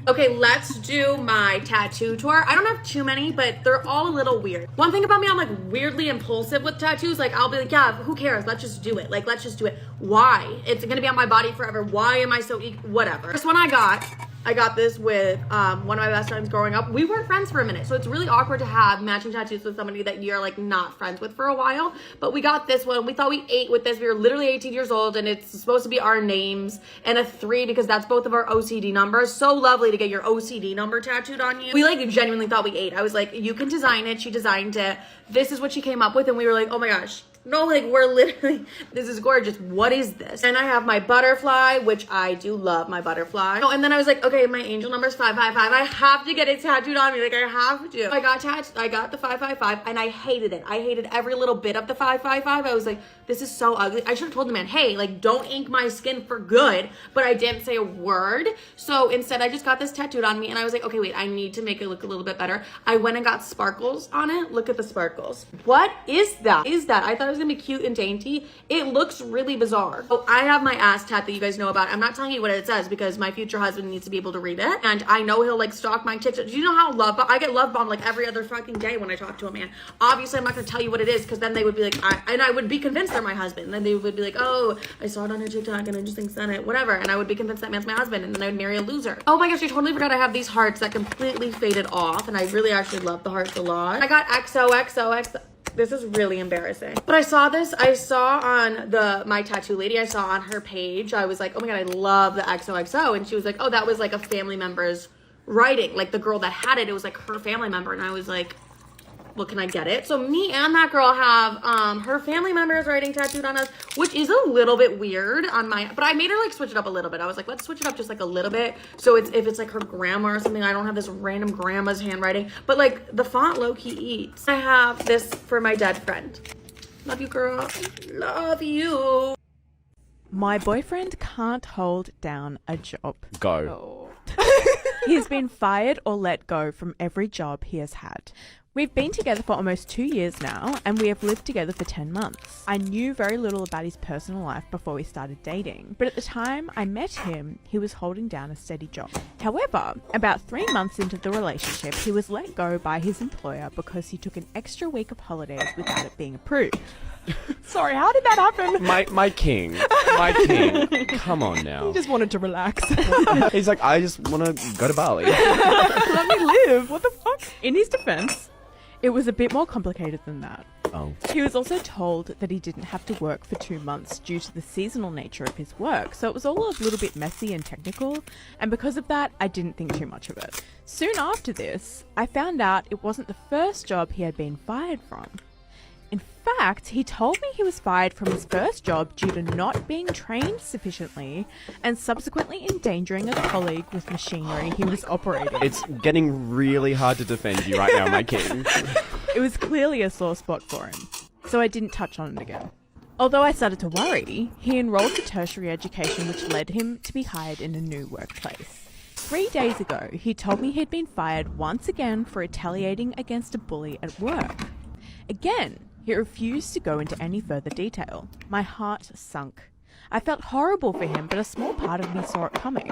Speaker 9: Okay, let's do my tattoo tour. I don't have too many, but they're all a little weird. One thing about me, I'm like weirdly impulsive with tattoos. Like I'll be like, yeah, who cares? Let's just do it. Like, let's just do it. Why? It's gonna be on my body forever. Why am I so whatever? First one I got this with one of my best friends growing up. We weren't friends for a minute, so it's really awkward to have matching tattoos with somebody that you're like not friends with for a while. But we got this one. We thought we ate with this. We were literally 18 years old, and it's supposed to be our names and a 3 because that's both of our OCD numbers. So lovely to get your OCD number tattooed on you. We like genuinely thought we ate. I was like, you can design it. She designed it. This is what she came up with, and we were like, oh my gosh. No, like we're literally, this is gorgeous. What is this? And I have my butterfly, which I do love my butterfly. Oh, and then I was like, okay, my angel number is 555. I have to get it tattooed on me. Like I have to. I got the 555 and I hated it. I hated every little bit of the 555. I was like, this is so ugly. I should have told the man, hey, like don't ink my skin for good. But I didn't say a word. So instead I just got this tattooed on me and I was like, okay, wait, I need to make it look a little bit better. I went and got sparkles on it. Look at the sparkles. What is that? I thought it was gonna be cute and dainty. It looks really bizarre. So I have my ass tat that you guys know about. I'm not telling you what it says because my future husband needs to be able to read it. And I know he'll like stalk my TikTok. Do you know how I get love bombed like every other fucking day when I talk to a man. Obviously I'm not gonna tell you what it is because then they would be like, I would be convinced they're my husband. And then they would be like, oh, I saw it on your TikTok and I just think sent it, whatever. And I would be convinced that man's my husband and then I would marry a loser. Oh my gosh, I totally forgot I have these hearts that completely faded off and I really actually love the hearts a lot. I got XOXOX. This is really embarrassing. But I saw on my tattoo lady, I saw on her page, I was like, oh my God, I love the XOXO. And she was like, oh, that was like a family member's writing. Like the girl that had it, it was like her family member. And I was like, well, can I get it? So me and that girl have her family member's writing tattooed on us, which is a little bit weird on my, but I made her like switch it up a little bit. I was like, let's switch it up just like a little bit. So if it's like her grandma or something, I don't have this random grandma's handwriting, but like the font low key eats. I have this for my dead friend. Love you, girl. Love you.
Speaker 7: My boyfriend can't hold down a job.
Speaker 10: Go.
Speaker 7: He's been fired or let go from every job he has had. We've been together for almost 2 years now, and we have lived together for 10 months. I knew very little about his personal life before we started dating, but at the time I met him, he was holding down a steady job. However, about 3 months into the relationship, he was let go by his employer because he took an extra week of holidays without it being approved.
Speaker 8: Sorry, how did that happen?
Speaker 10: My king. Come on now.
Speaker 8: He just wanted to relax.
Speaker 10: He's like, I just want to go to Bali.
Speaker 8: Let me live. What the fuck? In his defense, it was a bit more complicated than that.
Speaker 10: Oh.
Speaker 8: He was also told that he didn't have to work for 2 months due to the seasonal nature of his work, so it was all a little bit messy and technical, and because of that, I didn't think too much of it. Soon after this, I found out it wasn't the first job he had been fired from. In fact, he told me he was fired from his first job due to not being trained sufficiently and subsequently endangering a colleague with machinery he was operating.
Speaker 10: It's getting really hard to defend you right now, my king.
Speaker 8: It was clearly a sore spot for him, so I didn't touch on it again. Although I started to worry, he enrolled for tertiary education, which led him to be hired in a new workplace. 3 days ago, he told me he'd been fired once again for retaliating against a bully at work. Again, he refused to go into any further detail. My heart sunk. I felt horrible for him, but a small part of me saw it coming.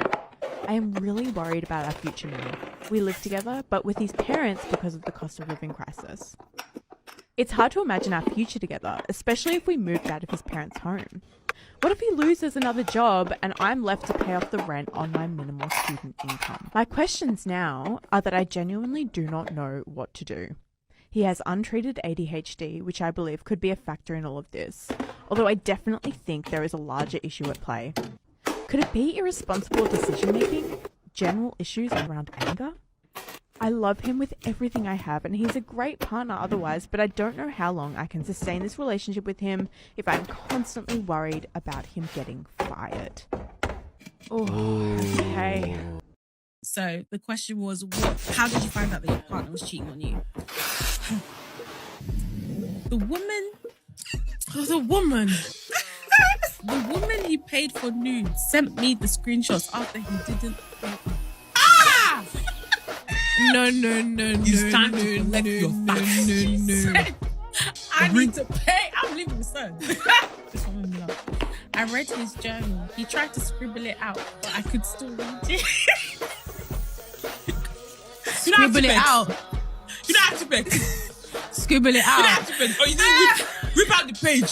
Speaker 8: I am really worried about our future now. We live together, but with his parents because of the cost of living crisis. It's hard to imagine our future together, especially if we moved out of his parents' home. What if he loses another job and I'm left to pay off the rent on my minimal student income? My questions now are that I genuinely do not know what to do. He has untreated ADHD, which I believe could be a factor in all of this, although I definitely think there is a larger issue at play. Could it be irresponsible decision-making? General issues around anger? I love him with everything I have, and he's a great partner otherwise, but I don't know how long I can sustain this relationship with him if I'm constantly worried about him getting fired. Oh, okay.
Speaker 11: So the question was, how did you find out that your partner was cheating on you? The woman he paid for nudes sent me the screenshots after he didn't pay me. Ah! No.
Speaker 12: It's time to collect your facts.
Speaker 11: I need to pay. I'm leaving the sun. This one made me laugh. I read his journal. He tried to scribble it out, but I could still read it.
Speaker 12: Scribble it out.
Speaker 11: You don't have to beg.
Speaker 12: Scribble it out.
Speaker 11: You don't have to beg. Oh, you didn't rip out the page.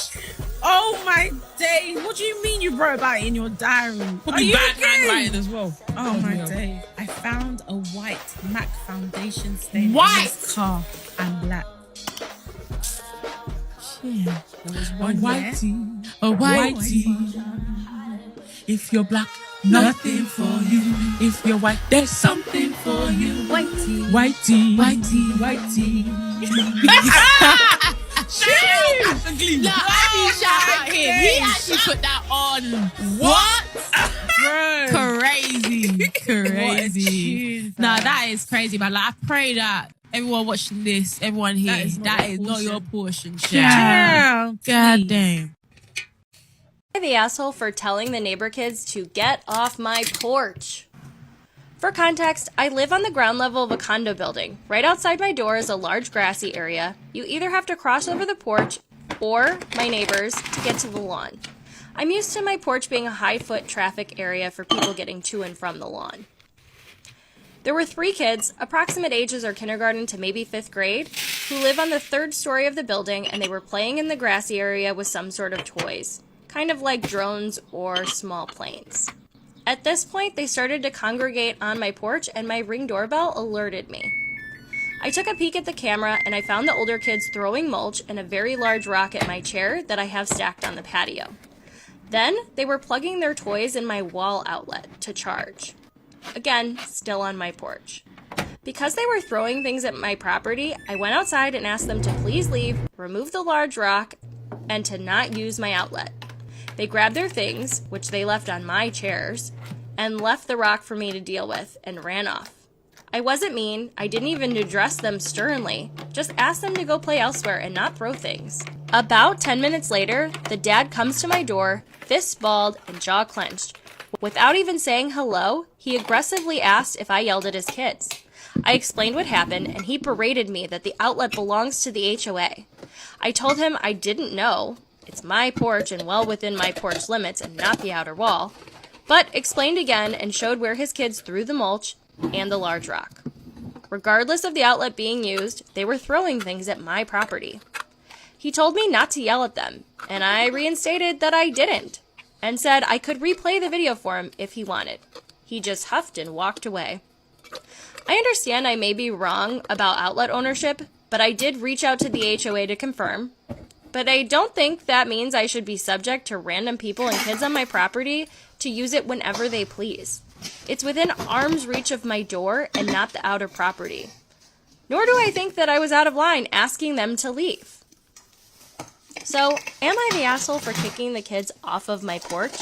Speaker 11: Oh my days. What do you mean you wrote about it in your diary?
Speaker 12: Probably bad handwriting as well.
Speaker 11: Oh my days. I found a white MAC foundation stain
Speaker 12: White?
Speaker 11: on his car and black. Yeah. There was one
Speaker 12: A whitey. If you're black, nothing for you. If you're white, there's something for you. Whitey.
Speaker 11: No,
Speaker 12: Shout out him. He actually put that on. What?
Speaker 11: Bro.
Speaker 12: Crazy. Nah, that is crazy, man. Like, I pray that everyone watching this, everyone here, that is not your portion.
Speaker 11: Yeah.
Speaker 12: God damn.
Speaker 6: Am I the asshole for telling the neighbor kids to get off my porch? For context, I live on the ground level of a condo building. Right outside my door is a large grassy area. You either have to cross over the porch or my neighbors to get to the lawn. I'm used to my porch being a high-foot traffic area for people getting to and from the lawn. There were 3 kids, approximate ages are kindergarten to maybe 5th grade, who live on the 3rd story of the building, and they were playing in the grassy area with some sort of toys, kind of like drones or small planes. At this point, they started to congregate on my porch, and my Ring doorbell alerted me. I took a peek at the camera, and I found the older kids throwing mulch and a very large rock at my chair that I have stacked on the patio. Then, they were plugging their toys in my wall outlet to charge. Again, still on my porch. Because they were throwing things at my property, I went outside and asked them to please leave, remove the large rock, and to not use my outlet. They grabbed their things, which they left on my chairs, and left the rock for me to deal with, and ran off. I wasn't mean, I didn't even address them sternly, just asked them to go play elsewhere and not throw things. About 10 minutes later, the dad comes to my door, fists balled and jaw clenched. Without even saying hello, he aggressively asked if I yelled at his kids. I explained what happened, and he berated me that the outlet belongs to the HOA. I told him I didn't know. It's my porch and well within my porch limits and not the outer wall, but explained again and showed where his kids threw the mulch and the large rock. Regardless of the outlet being used, they were throwing things at my property. He told me not to yell at them, and I reinstated that I didn't, and said I could replay the video for him if he wanted. He just huffed and walked away. I understand I may be wrong about outlet ownership, but I did reach out to the HOA to confirm. But I don't think that means I should be subject to random people and kids on my property to use it whenever they please. It's within arm's reach of my door and not the outer property. Nor do I think that I was out of line asking them to leave. So, am I the asshole for kicking the kids off of my porch?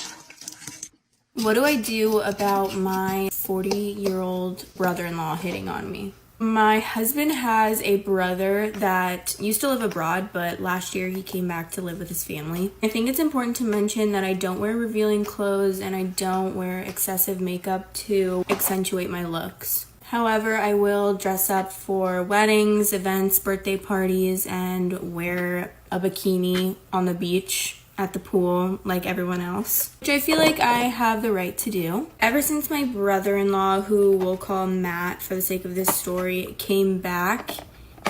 Speaker 1: What do I do about my 40-year-old brother-in-law hitting on me? My husband has a brother that used to live abroad, but last year he came back to live with his family. I think it's important to mention that I don't wear revealing clothes and I don't wear excessive makeup to accentuate my looks. However, I will dress up for weddings, events, birthday parties, and wear a bikini on the beach at the pool like everyone else, which I feel like I have the right to do. Ever since my brother-in-law, who we'll call Matt for the sake of this story, came back,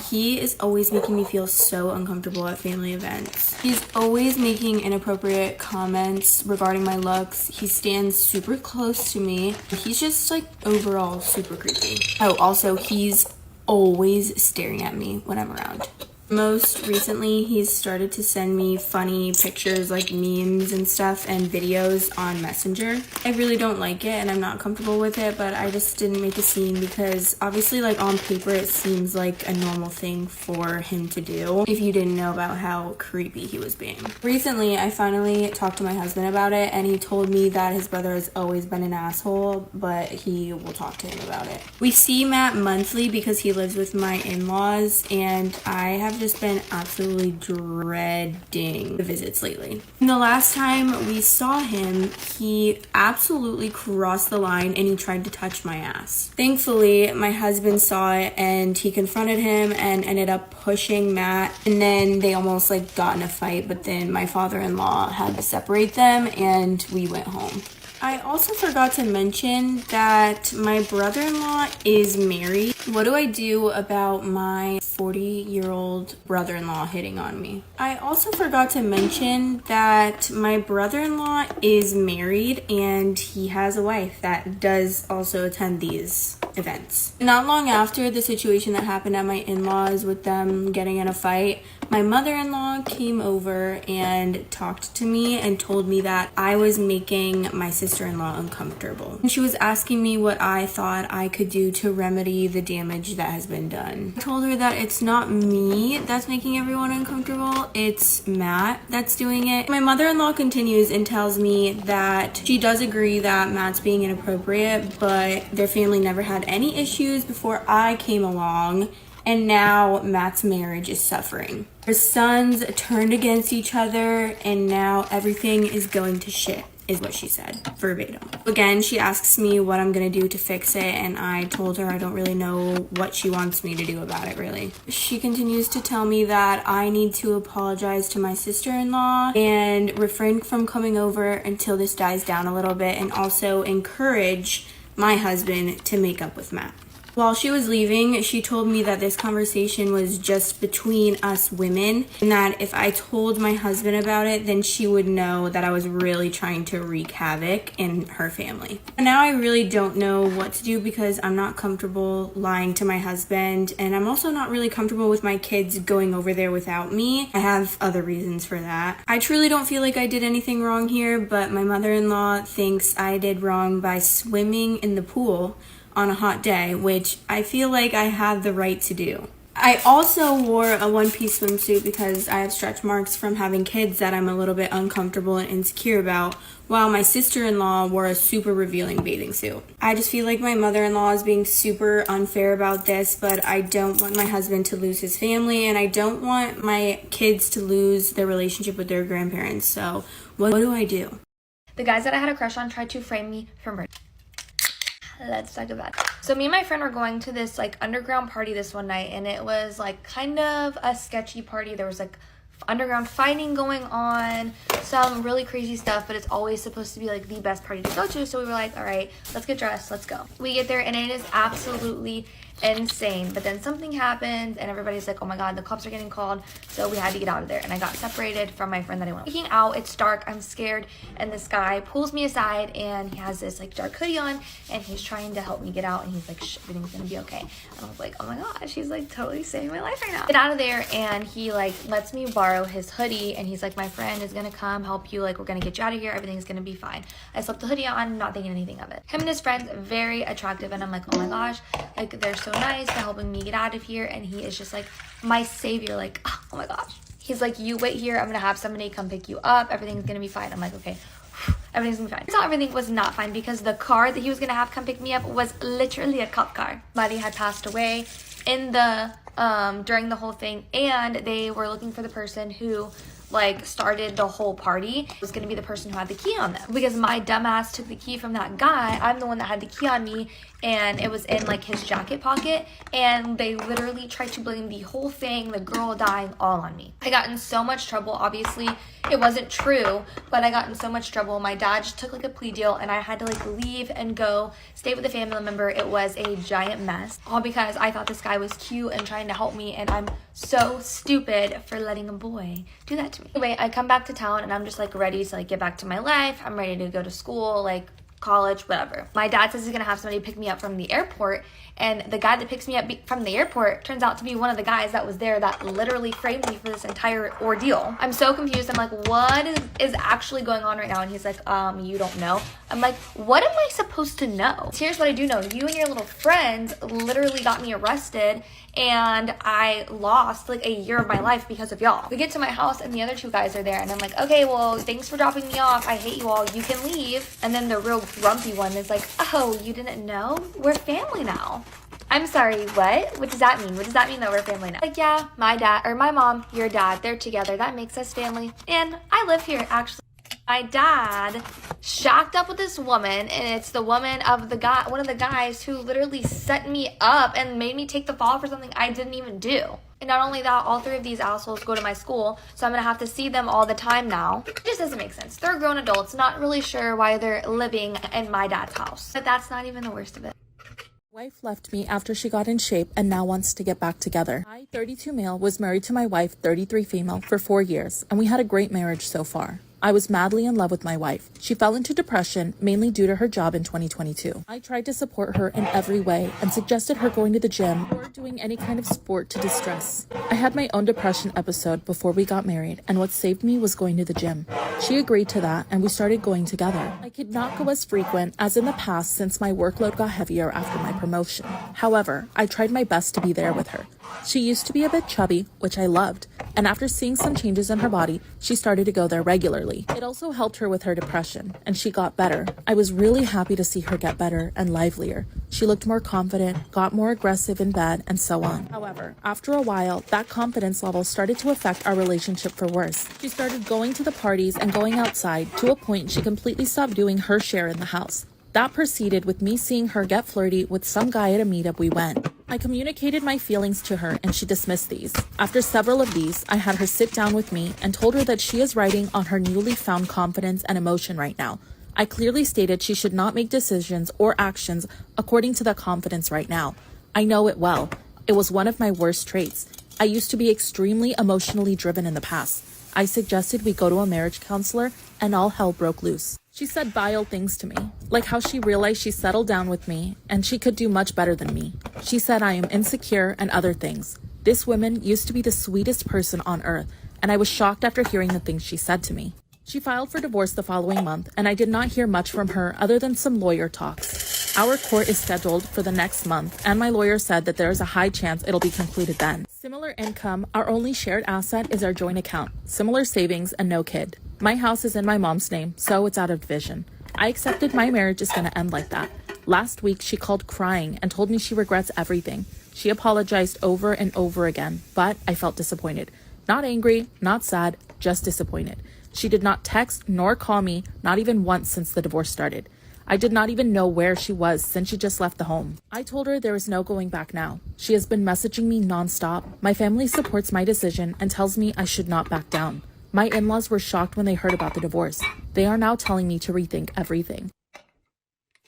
Speaker 1: he is always making me feel so uncomfortable at family events. He's always making inappropriate comments regarding my looks. He stands super close to me. He's just like overall super creepy. Oh, also he's always staring at me when I'm around. Most recently, he's started to send me funny pictures like memes and stuff and videos on Messenger. I really don't like it and I'm not comfortable with it, but I just didn't make a scene because obviously like on paper it seems like a normal thing for him to do if you didn't know about how creepy he was being. Recently, I finally talked to my husband about it and he told me that his brother has always been an asshole, but he will talk to him about it. We see Matt monthly because he lives with my in-laws and I have just been absolutely dreading the visits lately. The last time we saw him, he absolutely crossed the line and he tried to touch my ass. Thankfully, my husband saw it and he confronted him and ended up pushing Matt, and then they almost like got in a fight, but then my father-in-law had to separate them and we went home. I also forgot to mention that my brother-in-law is married. What do I do about my 40-year-old brother-in-law hitting on me? I also forgot to mention that my brother-in-law is married and he has a wife that does also attend these events. Not long after the situation that happened at my in-laws with them getting in a fight, my mother-in-law came over and talked to me and told me that I was making my sister-in-law uncomfortable. And she was asking me what I thought I could do to remedy the damage that has been done. I told her that it's not me that's making everyone uncomfortable, it's Matt that's doing it. My mother-in-law continues and tells me that she does agree that Matt's being inappropriate, but their family never had any issues before I came along. And now Matt's marriage is suffering. Their sons turned against each other and now everything is going to shit, is what she said, verbatim. Again, she asks me what I'm gonna do to fix it and I told her I don't really know what she wants me to do about it, really. She continues to tell me that I need to apologize to my sister-in-law and refrain from coming over until this dies down a little bit, and also encourage my husband to make up with Matt. While she was leaving, she told me that this conversation was just between us women and that if I told my husband about it, then she would know that I was really trying to wreak havoc in her family. And now I really don't know what to do because I'm not comfortable lying to my husband, and I'm also not really comfortable with my kids going over there without me. I have other reasons for that. I truly don't feel like I did anything wrong here, but my mother-in-law thinks I did wrong by swimming in the pool on a hot day, which I feel like I have the right to do. I also wore a one-piece swimsuit because I have stretch marks from having kids that I'm a little bit uncomfortable and insecure about, while my sister-in-law wore a super revealing bathing suit. I just feel like my mother-in-law is being super unfair about this, but I don't want my husband to lose his family and I don't want my kids to lose their relationship with their grandparents. So what do I do?
Speaker 5: The guys that I had a crush on tried to frame me for murder. Let's talk about it. So me and my friend were going to this like underground party this one night, and it was like kind of a sketchy party. There was like underground fighting going on, some really crazy stuff, but it's always supposed to be like the best party to go to. So we were like, all right, let's get dressed, let's go. We get there and it is absolutely insane. But then something happened and everybody's like, oh my god, the cops are getting called. So we had to get out of there, and I got separated from my friend that I went walking out. It's dark, I'm scared, and this guy pulls me aside and he has this like dark hoodie on and he's trying to help me get out, and he's like, shh, everything's gonna be okay. And I was like, oh my gosh, he's like totally saving my life right now. Get out of there, and he like lets me borrow his hoodie, and he's like, my friend is gonna come help you, like we're gonna get you out of here, everything's gonna be fine. I slipped the hoodie on, not thinking anything of it. Him and his friends, very attractive, and I'm like, oh my gosh, like they're so nice, they're helping me get out of here. And he is just like my savior, like, oh my gosh. He's like, you wait here, I'm gonna have somebody come pick you up, everything's gonna be fine. I'm like, okay, everything's gonna be fine. So everything was not fine, because the car that he was gonna have come pick me up was literally a cop car. Somebody had passed away in the during the whole thing, and they were looking for the person who like started the whole party. It was gonna be the person who had the key on them, because my dumbass took the key from that guy. I'm the one that had the key on me, and it was in like his jacket pocket, and they literally tried to blame the whole thing, the girl dying, all on me. I got in so much trouble. Obviously it wasn't true, but I got in so much trouble. My dad just took like a plea deal, and I had to like leave and go stay with a family member. It was a giant mess, all because I thought this guy was cute and trying to help me, and I'm so stupid for letting a boy do that to me. Anyway, I come back to town, and I'm just like ready to like get back to my life. I'm ready to go to school, like college, whatever. My dad says he's gonna have somebody pick me up from the airport, and the guy that picks me up from the airport turns out to be one of the guys that was there that literally framed me for this entire ordeal. I'm so confused. I'm like, what is actually going on right now? And he's like, you don't know. I'm like, what am I supposed to know? So here's what I do know. You and your little friends literally got me arrested, and I lost like a year of my life because of y'all. We get to my house, and the other two guys are there, and I'm like, okay, well, thanks for dropping me off. I hate you all. You can leave. And then the real grumpy one is like, oh, you didn't know? We're family now. I'm sorry, what? What does that mean? What does that mean that we're family now? Like, yeah, my dad, or my mom, your dad, they're together. That makes us family. And I live here, actually. My dad shacked up with this woman, and it's the woman of the guy, one of the guys who literally set me up and made me take the fall for something I didn't even do. And not only that, all three of these assholes go to my school, so I'm gonna have to see them all the time now. It just doesn't make sense. They're grown adults, not really sure why they're living in my dad's house. But that's not even the worst of it.
Speaker 2: Wife left me after she got in shape and now wants to get back together. I, 32 male, was married to my wife, 33 female, for 4 years, and we had a great marriage so far. I was madly in love with my wife. She fell into depression, mainly due to her job in 2022. I tried to support her in every way and suggested her going to the gym or doing any kind of sport to distress. I had my own depression episode before we got married, and what saved me was going to the gym. She agreed to that, and we started going together. I could not go as frequent as in the past since my workload got heavier after my promotion. However, I tried my best to be there with her. She used to be a bit chubby, which I loved, and after seeing some changes in her body, she started to go there regularly. It also helped her with her depression, and she got better. I was really happy to see her get better and livelier. She looked more confident, got more aggressive in bed, and so on. However, after a while, that confidence level started to affect our relationship for worse. She started going to the parties and going outside to a point she completely stopped doing her share in the house. That proceeded with me seeing her get flirty with some guy at a meetup we went. I communicated my feelings to her, and she dismissed these. After several of these, I had her sit down with me and told her that she is riding on her newly found confidence and emotion right now. I clearly stated she should not make decisions or actions according to that confidence right now. I know it well. It was one of my worst traits. I used to be extremely emotionally driven in the past. I suggested we go to a marriage counselor, and all hell broke loose. She said vile things to me, like how she realized she settled down with me and she could do much better than me. She said I am insecure and other things. This woman used to be the sweetest person on earth, and I was shocked after hearing the things she said to me. She filed for divorce the following month, and I did not hear much from her other than some lawyer talks. Our court is scheduled for the next month, and my lawyer said that there is a high chance it'll be concluded then. Similar income, our only shared asset is our joint account, similar savings, and no kid. My house is in my mom's name, so it's out of division. I accepted my marriage is going to end like that. Last week, she called crying and told me she regrets everything. She apologized over and over again, but I felt disappointed. Not angry, not sad, just disappointed. She did not text nor call me, not even once since the divorce started.
Speaker 13: I did not even know where she was since she just left the home. I told her there is no going back now. She has been messaging me nonstop. My family supports my decision and tells me I should not back down. My in-laws were shocked when they heard about the divorce. They are now telling me to rethink everything.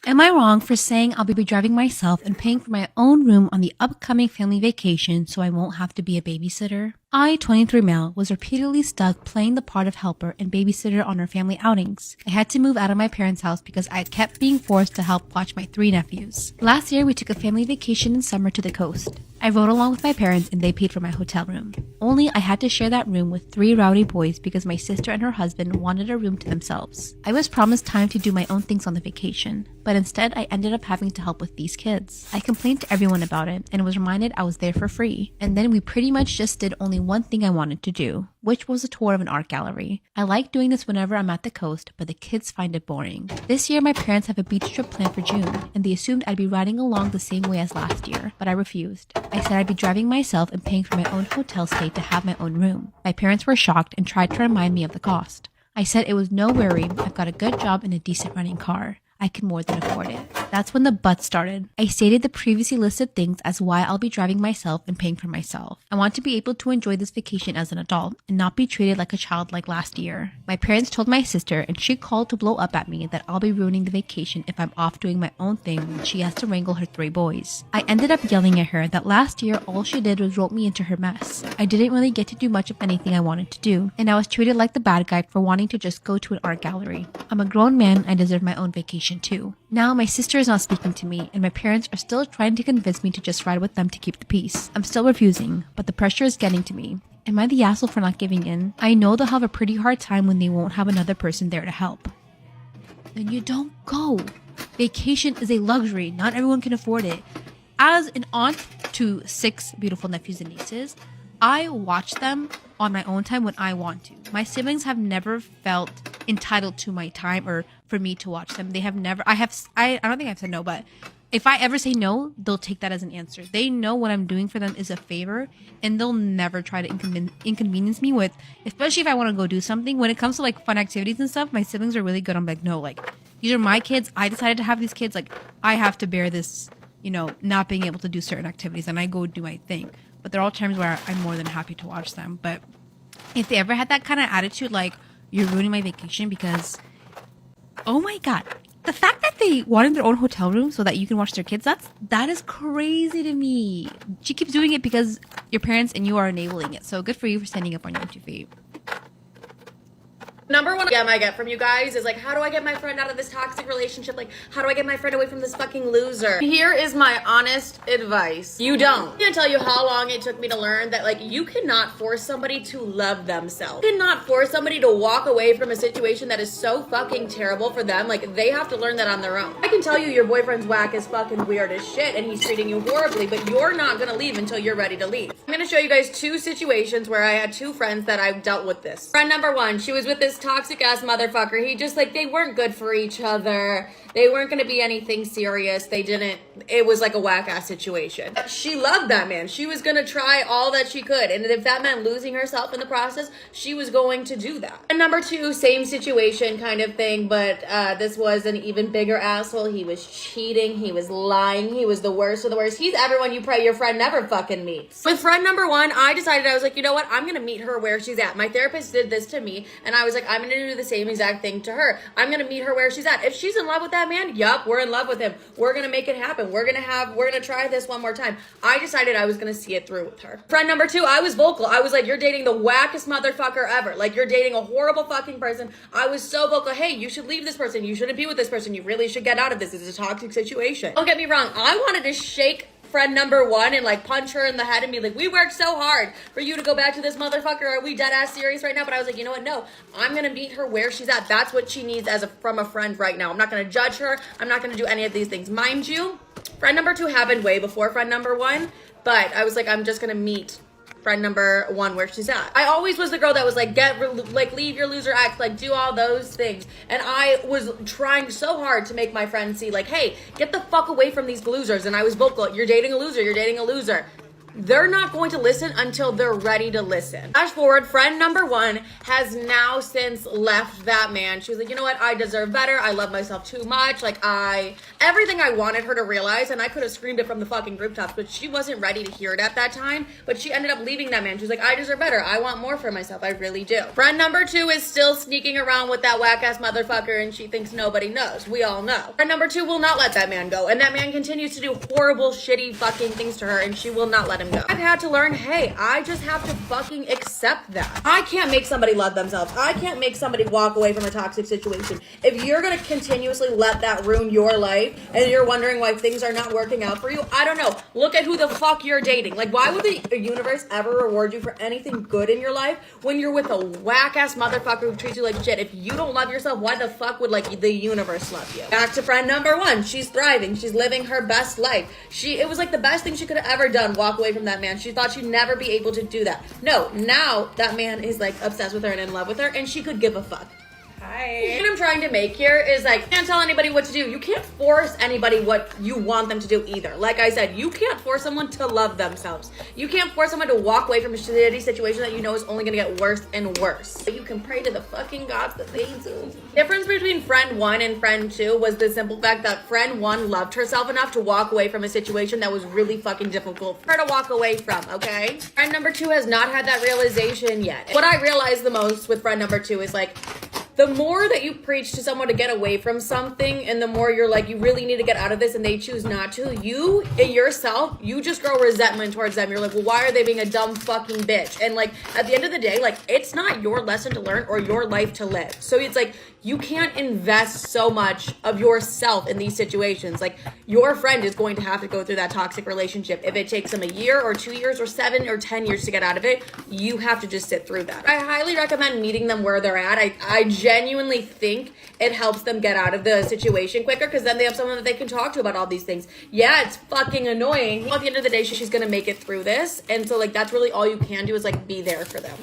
Speaker 14: Am I wrong for saying I'll be driving myself and paying for my own room on the upcoming family vacation so I won't have to be a babysitter? I, 23 male, was repeatedly stuck playing the part of helper and babysitter on our family outings. I had to move out of my parents' house because I kept being forced to help watch my 3 nephews. Last year, we took a family vacation in summer to the coast. I rode along with my parents and they paid for my hotel room. Only I had to share that room with 3 rowdy boys because my sister and her husband wanted a room to themselves. I was promised time to do my own things on the vacation, but instead I ended up having to help with these kids. I complained to everyone about it and was reminded I was there for free. And then we pretty much just did only one thing I wanted to do, which was a tour of an art gallery. I like doing this whenever I'm at the coast, but the kids find it boring. This year my parents have a beach trip planned for June, and they assumed I'd be riding along the same way as last year, but I refused. I said I'd be driving myself and paying for my own hotel stay to have my own room. My parents were shocked and tried to remind me of the cost. I said it was no worry, I've got a good job and a decent running car. I can more than afford it. That's when the but started. I stated the previously listed things as why I'll be driving myself and paying for myself. I want to be able to enjoy this vacation as an adult and not be treated like a child like last year. My parents told my sister and she called to blow up at me that I'll be ruining the vacation if I'm off doing my own thing when she has to wrangle her 3 boys. I ended up yelling at her that last year all she did was rope me into her mess. I didn't really get to do much of anything I wanted to do, and I was treated like the bad guy for wanting to just go to an art gallery. I'm a grown man, I deserve my own vacation too. Now my sister is not speaking to me and my parents are still trying to convince me to just ride with them to keep the peace. I'm still refusing, but the pressure is getting to me. Am I the asshole for not giving in? I know they'll have a pretty hard time when they won't have another person there to help. Then you don't go. Vacation is a luxury. Not everyone can afford it. As an aunt to 6 beautiful nephews and nieces, I watch them on my own time when I want to. My siblings have never felt entitled to my time or for me to watch them. They have never, I don't think I've said no, but if I ever say no, they'll take that as an answer. They know what I'm doing for them is a favor and they'll never try to inconvenience me with, especially if I want to go do something. When it comes to like fun activities and stuff, my siblings are really good. I'm like, no, like these are my kids. I decided to have these kids. Like I have to bear this, you know, not being able to do certain activities and I go do my thing. But there are all times where I'm more than happy to watch them. But if they ever had that kind of attitude, like, you're ruining my vacation because, oh my God, the fact that they wanted their own hotel room so that you can watch their kids, that is crazy to me. She keeps doing it because your parents and you are enabling it. So good for you for standing up on your own 2 feet.
Speaker 9: Number one DM I get from you guys is like, how do I get my friend out of this toxic relationship? Like, how do I get my friend away from this fucking loser? Here is my honest advice. You don't. I'm gonna tell you how long it took me to learn that, like, you cannot force somebody to love themselves. You cannot force somebody to walk away from a situation that is so fucking terrible for them. Like, they have to learn that on their own. I can tell you your boyfriend's whack is fucking weird as shit and he's treating you horribly, but you're not gonna leave until you're ready to leave. I'm gonna show you guys 2 situations where I had 2 friends that I've dealt with this. Friend number 1, she was with this toxic ass motherfucker. He just, like, they weren't good for each other. They weren't gonna be anything serious. It was like a whack ass situation. She loved that man. She was gonna try all that she could. And if that meant losing herself in the process, she was going to do that. And number 2, same situation kind of thing, but this was an even bigger asshole. He was cheating. He was lying. He was the worst of the worst. He's everyone you pray your friend never fucking meets. With friend number 1, I decided, I was like, you know what? I'm gonna meet her where she's at. My therapist did this to me, and I was like, I'm gonna do the same exact thing to her. I'm gonna meet her where she's at. If she's in love with that man, yup, we're in love with him. We're gonna make it happen. We're gonna try this one more time. I decided I was gonna see it through with her. Friend number 2, I was vocal. I was like, you're dating the wackest motherfucker ever. Like, you're dating a horrible fucking person. I was so vocal. Hey, you should leave this person. You shouldn't be with this person. You really should get out of this. This is a toxic situation. Don't get me wrong. I wanted to shake friend number 1 and like punch her in the head and be like, we worked so hard for you to go back to this motherfucker. Are we dead ass serious right now? But I was like, you know what? No, I'm gonna meet her where she's at. That's what she needs from a friend right now. I'm not gonna judge her. I'm not gonna do any of these things. Mind you, friend number 2 happened way before friend number 1, but I was like, I'm just gonna meet friend number 1 where she's at. I always was the girl that was like, leave your loser act, like do all those things. And I was trying so hard to make my friends see like, hey, get the fuck away from these losers. And I was vocal. You're dating a loser. You're dating a loser. they're not going to listen until they're ready to listen. Flash forward, friend number one has now since left that man. She was like, you know what? I deserve better. I love myself too much. Like everything I wanted her to realize, and I could have screamed it from the fucking rooftops, but she wasn't ready to hear it at that time. But she ended up leaving that man. She was like, I deserve better. I want more for myself. I really do. Friend number two is still sneaking around with that whack ass motherfucker, and she thinks nobody knows. We all know. Friend number two will not let that man go, and that man continues to do horrible, shitty fucking things to her, and she will not let him go. I've had to learn, hey, I just have to fucking accept that. I can't make somebody love themselves. I can't make somebody walk away from a toxic situation. If you're gonna continuously let that ruin your life, and you're wondering why things are not working out for you, I don't know. Look at who the fuck you're dating. Like, why would the universe ever reward you for anything good in your life when you're with a whack ass motherfucker who treats you like shit? If you don't love yourself, why the fuck would like the universe love you? Back to friend number one. She's thriving. She's living her best life. It was like the best thing she could have ever done, walk away from that man. She thought she'd never be able to do that. No, now that man is like obsessed with her and in love with her, and she could give a fuck. What I'm trying to make here is like, you can't tell anybody what to do. You can't force anybody what you want them to do either. Like I said, you can't force someone to love themselves. You can't force someone to walk away from a shitty situation that you know is only gonna get worse and worse. But you can pray to the fucking gods that they do. Difference between friend one and friend two was the simple fact that friend one loved herself enough to walk away from a situation that was really fucking difficult for her to walk away from, okay? Friend number two has not had that realization yet. What I realized the most with friend number two is like, the more that you preach to someone to get away from something, and the more you're like, you really need to get out of this, and they choose not to, you, in yourself, you just grow resentment towards them. You're like, well, why are they being a dumb fucking bitch? And like, at the end of the day, like, it's not your lesson to learn or your life to live. So it's like, you can't invest so much of yourself in these situations. Like, your friend is going to have to go through that toxic relationship. If it takes them a year or 2 years or 7 or 10 years to get out of it, you have to just sit through that. I highly recommend meeting them where they're at. I genuinely think it helps them get out of the situation quicker, because then they have someone that they can talk to about all these things. Yeah, it's fucking annoying. Well, at the end of the day, she's gonna make it through this. And so like, that's really all you can do is like be there for them.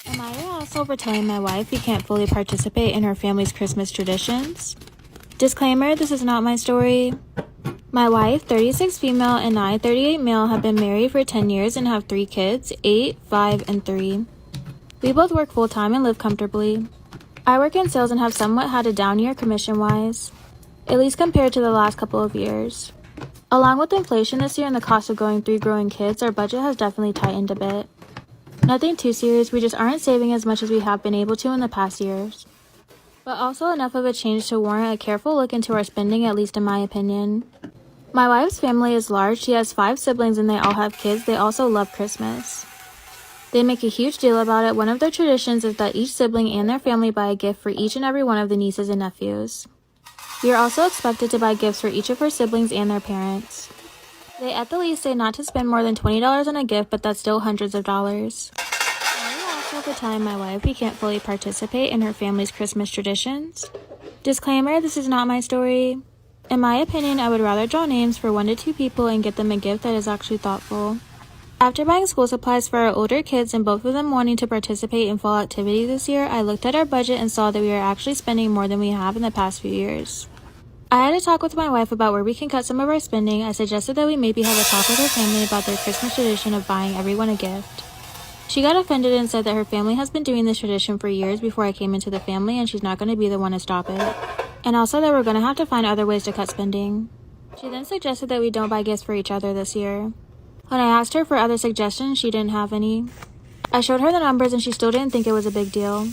Speaker 1: Am I also for telling my wife we can't fully participate in her family's Christmas traditions? Disclaimer, this is not my story. My wife, 36 female, and I, 38 male, have been married for 10 years and have 3 kids, 8, 5, and 3. We both work full-time and live comfortably. I work in sales and have somewhat had a down year commission-wise, at least compared to the last couple of years. Along with inflation this year and the cost of growing 3 growing kids, our budget has definitely tightened a bit. Nothing too serious, we just aren't saving as much as we have been able to in the past years. But also enough of a change to warrant a careful look into our spending, at least in my opinion. My wife's family is large. She has 5 siblings and they all have kids. They also love Christmas. They make a huge deal about it. One of their traditions is that each sibling and their family buy a gift for each and every one of the nieces and nephews. We are also expected to buy gifts for each of her siblings and their parents. They at the least say not to spend more than $20 on a gift, but that's still hundreds of dollars. I also for telling my wife we can't fully participate in her family's Christmas traditions. Disclaimer, this is not my story. In my opinion, I would rather draw names for 1 to 2 people and get them a gift that is actually thoughtful. After buying school supplies for our older kids and both of them wanting to participate in fall activities this year, I looked at our budget and saw that we are actually spending more than we have in the past few years. I had a talk with my wife about where we can cut some of our spending. I suggested that we maybe have a talk with her family about their Christmas tradition of buying everyone a gift. She got offended and said that her family has been doing this tradition for years before I came into the family and she's not going to be the one to stop it. And also that we're going to have to find other ways to cut spending. She then suggested that we don't buy gifts for each other this year. When I asked her for other suggestions, she didn't have any. I showed her the numbers and she still didn't think it was a big deal.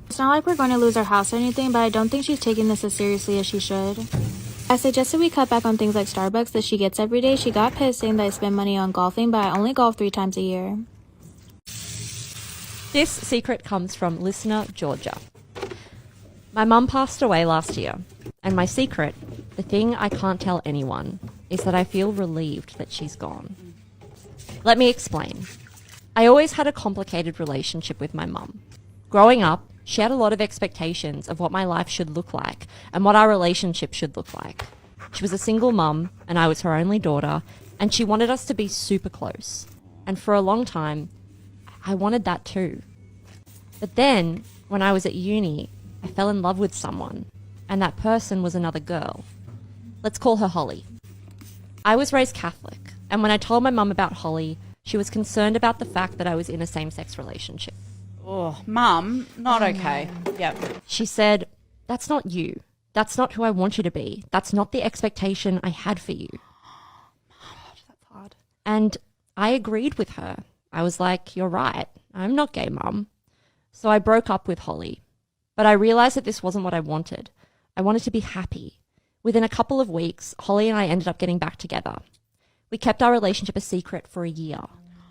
Speaker 1: It's not like we're going to lose our house or anything, but I don't think she's taking this as seriously as she should. I suggested we cut back on things like Starbucks that she gets every day. She got pissed saying that I spend money on golfing, but I only golf 3 times a year.
Speaker 15: This secret comes from listener Georgia. My mum passed away last year, and my secret, the thing I can't tell anyone, is that I feel relieved that she's gone. Let me explain. I always had a complicated relationship with my mum. Growing up, she had a lot of expectations of what my life should look like and what our relationship should look like. She was a single mum, and I was her only daughter, and she wanted us to be super close. And for a long time, I wanted that too. But then, when I was at uni, I fell in love with someone, and that person was another girl. Let's call her Holly. I was raised Catholic, And when I told my mum about Holly, she was concerned about the fact that I was in a same-sex relationship.
Speaker 16: Oh, Mum, not okay. Yep.
Speaker 15: She said, "That's not you. That's not who I want you to be. That's not the expectation I had for you."
Speaker 16: That's hard.
Speaker 15: And I agreed with her. I was like, "You're right. I'm not gay, Mum." So I broke up with Holly. But I realized that this wasn't what I wanted. I wanted to be happy. Within a couple of weeks, Holly and I ended up getting back together. We kept our relationship a secret for a year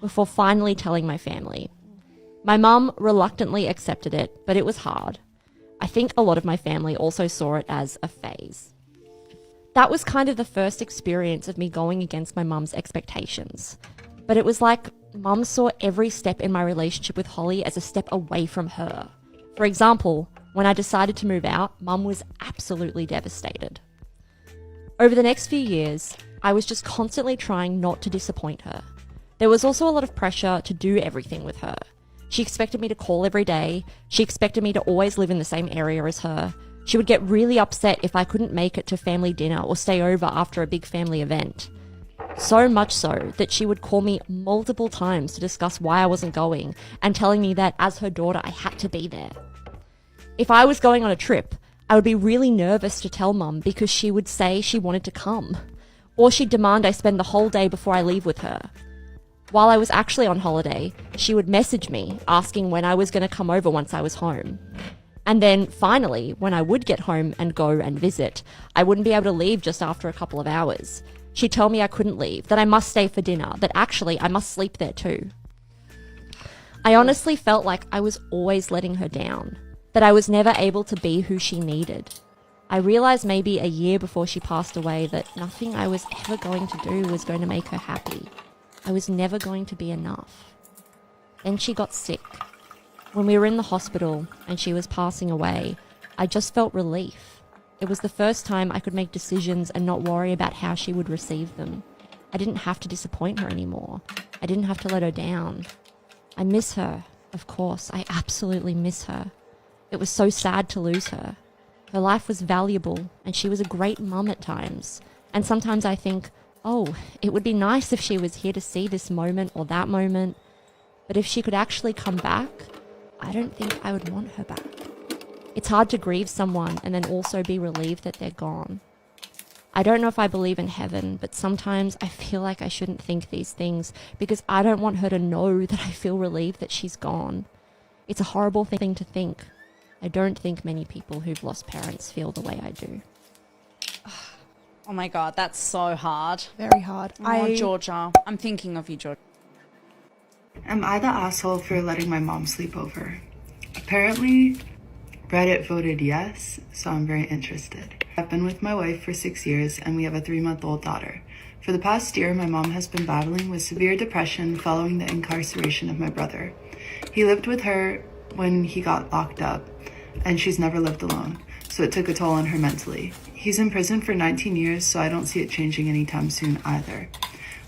Speaker 15: before finally telling my family. My mum reluctantly accepted it, but it was hard. I think a lot of my family also saw it as a phase. That was kind of the first experience of me going against my mum's expectations. But it was like Mum saw every step in my relationship with Holly as a step away from her. For example, when I decided to move out, Mum was absolutely devastated. Over the next few years, I was just constantly trying not to disappoint her. There was also a lot of pressure to do everything with her. She expected me to call every day. She expected me to always live in the same area as her. She would get really upset if I couldn't make it to family dinner or stay over after a big family event. So much so that she would call me multiple times to discuss why I wasn't going and telling me that as her daughter, I had to be there. If I was going on a trip, I would be really nervous to tell Mum because she would say she wanted to come. Or she'd demand I spend the whole day before I leave with her. While I was actually on holiday, she would message me asking when I was going to come over once I was home. And then finally, when I would get home and go and visit, I wouldn't be able to leave just after a couple of hours. She'd tell me I couldn't leave, that I must stay for dinner, that actually I must sleep there too. I honestly felt like I was always letting her down, that I was never able to be who she needed. I realized maybe a year before she passed away that nothing I was ever going to do was going to make her happy. I was never going to be enough. Then she got sick. When we were in the hospital and she was passing away, I just felt relief. It was the first time I could make decisions and not worry about how she would receive them. I didn't have to disappoint her anymore. I didn't have to let her down. I miss her, of course. I absolutely miss her. It was so sad to lose her. Her life was valuable and she was a great mum at times. And sometimes I think, oh, it would be nice if she was here to see this moment or that moment. But if she could actually come back, I don't think I would want her back. It's hard to grieve someone and then also be relieved that they're gone. I don't know if I believe in heaven, but sometimes I feel like I shouldn't think these things because I don't want her to know that I feel relieved that she's gone. It's a horrible thing to think. I don't think many people who've lost parents feel the way I do.
Speaker 16: Oh my God, that's so hard.
Speaker 8: Very hard.
Speaker 16: Georgia, I'm thinking of you, Georgia.
Speaker 17: Am I the asshole for letting my mom sleep over? Apparently, Reddit voted yes, so I'm very interested. I've been with my wife for 6 years and we have a 3-month-old daughter. For the past year, my mom has been battling with severe depression following the incarceration of my brother. He lived with her when he got locked up, and she's never lived alone, so it took a toll on her mentally. He's in prison for 19 years, so I don't see it changing anytime soon either.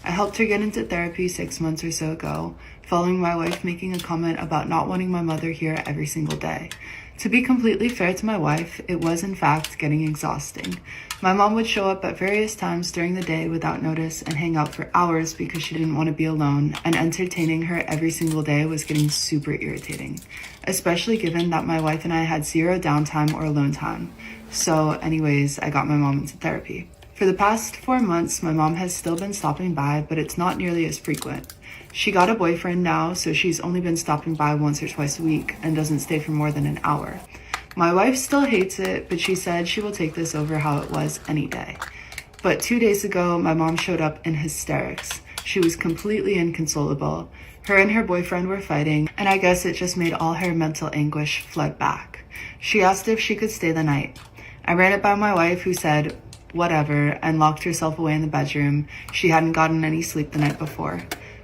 Speaker 17: I helped her get into therapy 6 months or so ago, following my wife making a comment about not wanting my mother here every single day. To be completely fair to my wife, it was in fact getting exhausting. My mom would show up at various times during the day without notice and hang out for hours because she didn't want to be alone, and entertaining her every single day was getting super irritating, especially given that my wife and I had zero downtime or alone time. So anyways, I got my mom into therapy. For the past 4 months, my mom has still been stopping by, but it's not nearly as frequent. She got a boyfriend now, so she's only been stopping by once or twice a week and doesn't stay for more than an hour. My wife still hates it, but she said she will take this over how it was any day. But 2 days ago, my mom showed up in hysterics. She was completely inconsolable. Her and her boyfriend were fighting, and I guess it just made all her mental anguish flood back. She asked if she could stay the night. I ran it by my wife, who said, whatever, and locked herself away in the bedroom. She hadn't gotten any sleep the night before.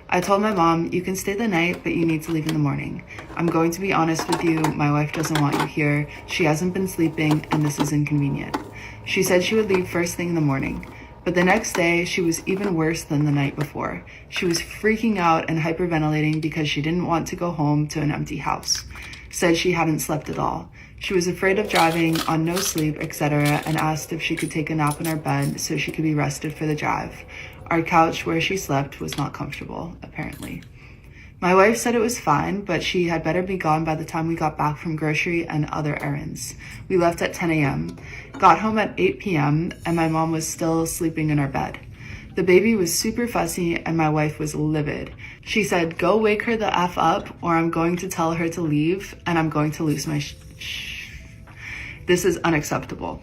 Speaker 17: I told my mom, you can stay the night, but you need to leave in the morning. I'm going to be honest with you, my wife doesn't want you here. She hasn't been sleeping, and this is inconvenient. She said she would leave first thing in the morning. But the next day, she was even worse than the night before. She was freaking out and hyperventilating because she didn't want to go home to an empty house. Said she hadn't slept at all. She was afraid of driving, on no sleep, etc., and asked if she could take a nap in our bed so she could be rested for the drive. Our couch where she slept was not comfortable, apparently. My wife said it was fine, but she had better be gone by the time we got back from grocery and other errands. We left at 10 a.m., got home at 8 p.m., and my mom was still sleeping in our bed. The baby was super fussy and my wife was livid. She said, "Go wake her the F up or I'm going to tell her to leave and I'm going to lose my This is unacceptable."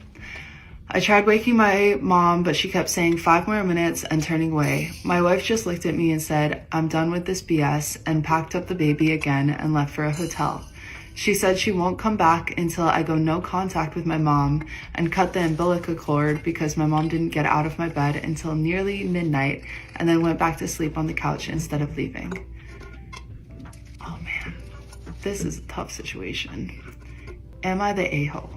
Speaker 17: I tried waking my mom, but she kept saying 5 more minutes and turning away. My wife just looked at me and said, "I'm done with this BS," and packed up the baby again and left for a hotel. She said she won't come back until I go no contact with my mom and cut the umbilical cord because my mom didn't get out of my bed until nearly midnight and then went back to sleep on the couch instead of leaving. Oh man, this is a tough situation. Am I the a-hole?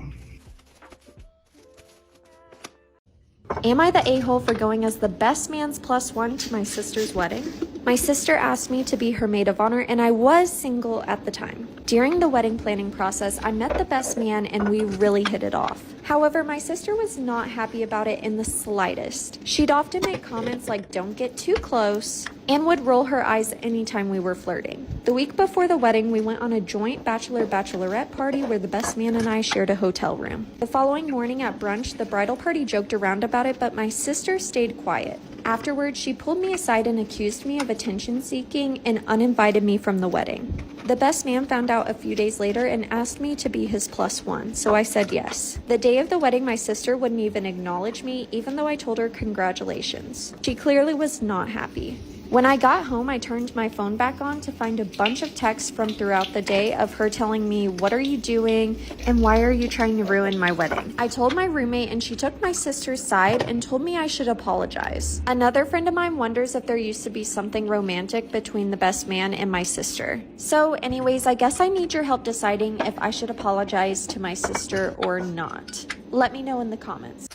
Speaker 1: Am I the a-hole for going as the best man's +1 to my sister's wedding? My sister asked me to be her maid of honor, and I was single at the time. During the wedding planning process, I met the best man and we really hit it off. However, my sister was not happy about it in the slightest. She'd often make comments like, "Don't get too close," and would roll her eyes anytime we were flirting. The week before the wedding, we went on a joint bachelorette party where the best man and I shared a hotel room. The following morning at brunch, the bridal party joked around about it, but my sister stayed quiet. Afterwards, she pulled me aside and accused me of attention seeking and uninvited me from the wedding. The best man found out a few days later and asked me to be his +1, so I said yes. The day of the wedding, my sister wouldn't even acknowledge me, even though I told her congratulations. She clearly was not happy. When I got home, I turned my phone back on to find a bunch of texts from throughout the day of her telling me, "What are you doing? And why are you trying to ruin my wedding?" I told my roommate and she took my sister's side and told me I should apologize. Another friend of mine wonders if there used to be something romantic between the best man and my sister. So anyways, I guess I need your help deciding if I should apologize to my sister or not. Let me know in the comments.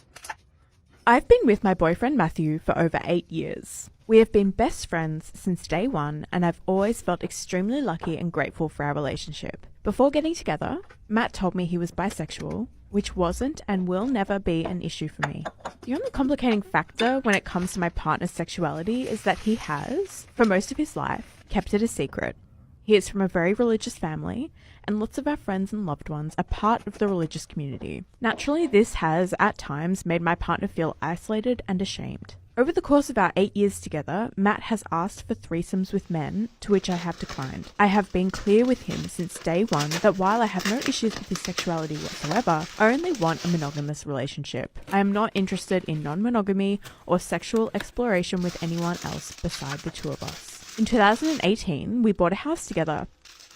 Speaker 7: I've been with my boyfriend Matthew for over 8 years. We have been best friends since day one, and I've always felt extremely lucky and grateful for our relationship. Before getting together, Matt told me he was bisexual, which wasn't and will never be an issue for me. The only complicating factor when it comes to my partner's sexuality is that he has, for most of his life, kept it a secret. He is from a very religious family, and lots of our friends and loved ones are part of the religious community. Naturally, this has, at times, made my partner feel isolated and ashamed. Over the course of our 8 years together, Matt has asked for threesomes with men, to which I have declined. I have been clear with him since day one that while I have no issues with his sexuality whatsoever, I only want a monogamous relationship. I am not interested in non-monogamy or sexual exploration with anyone else beside the two of us. In 2018, we bought a house together.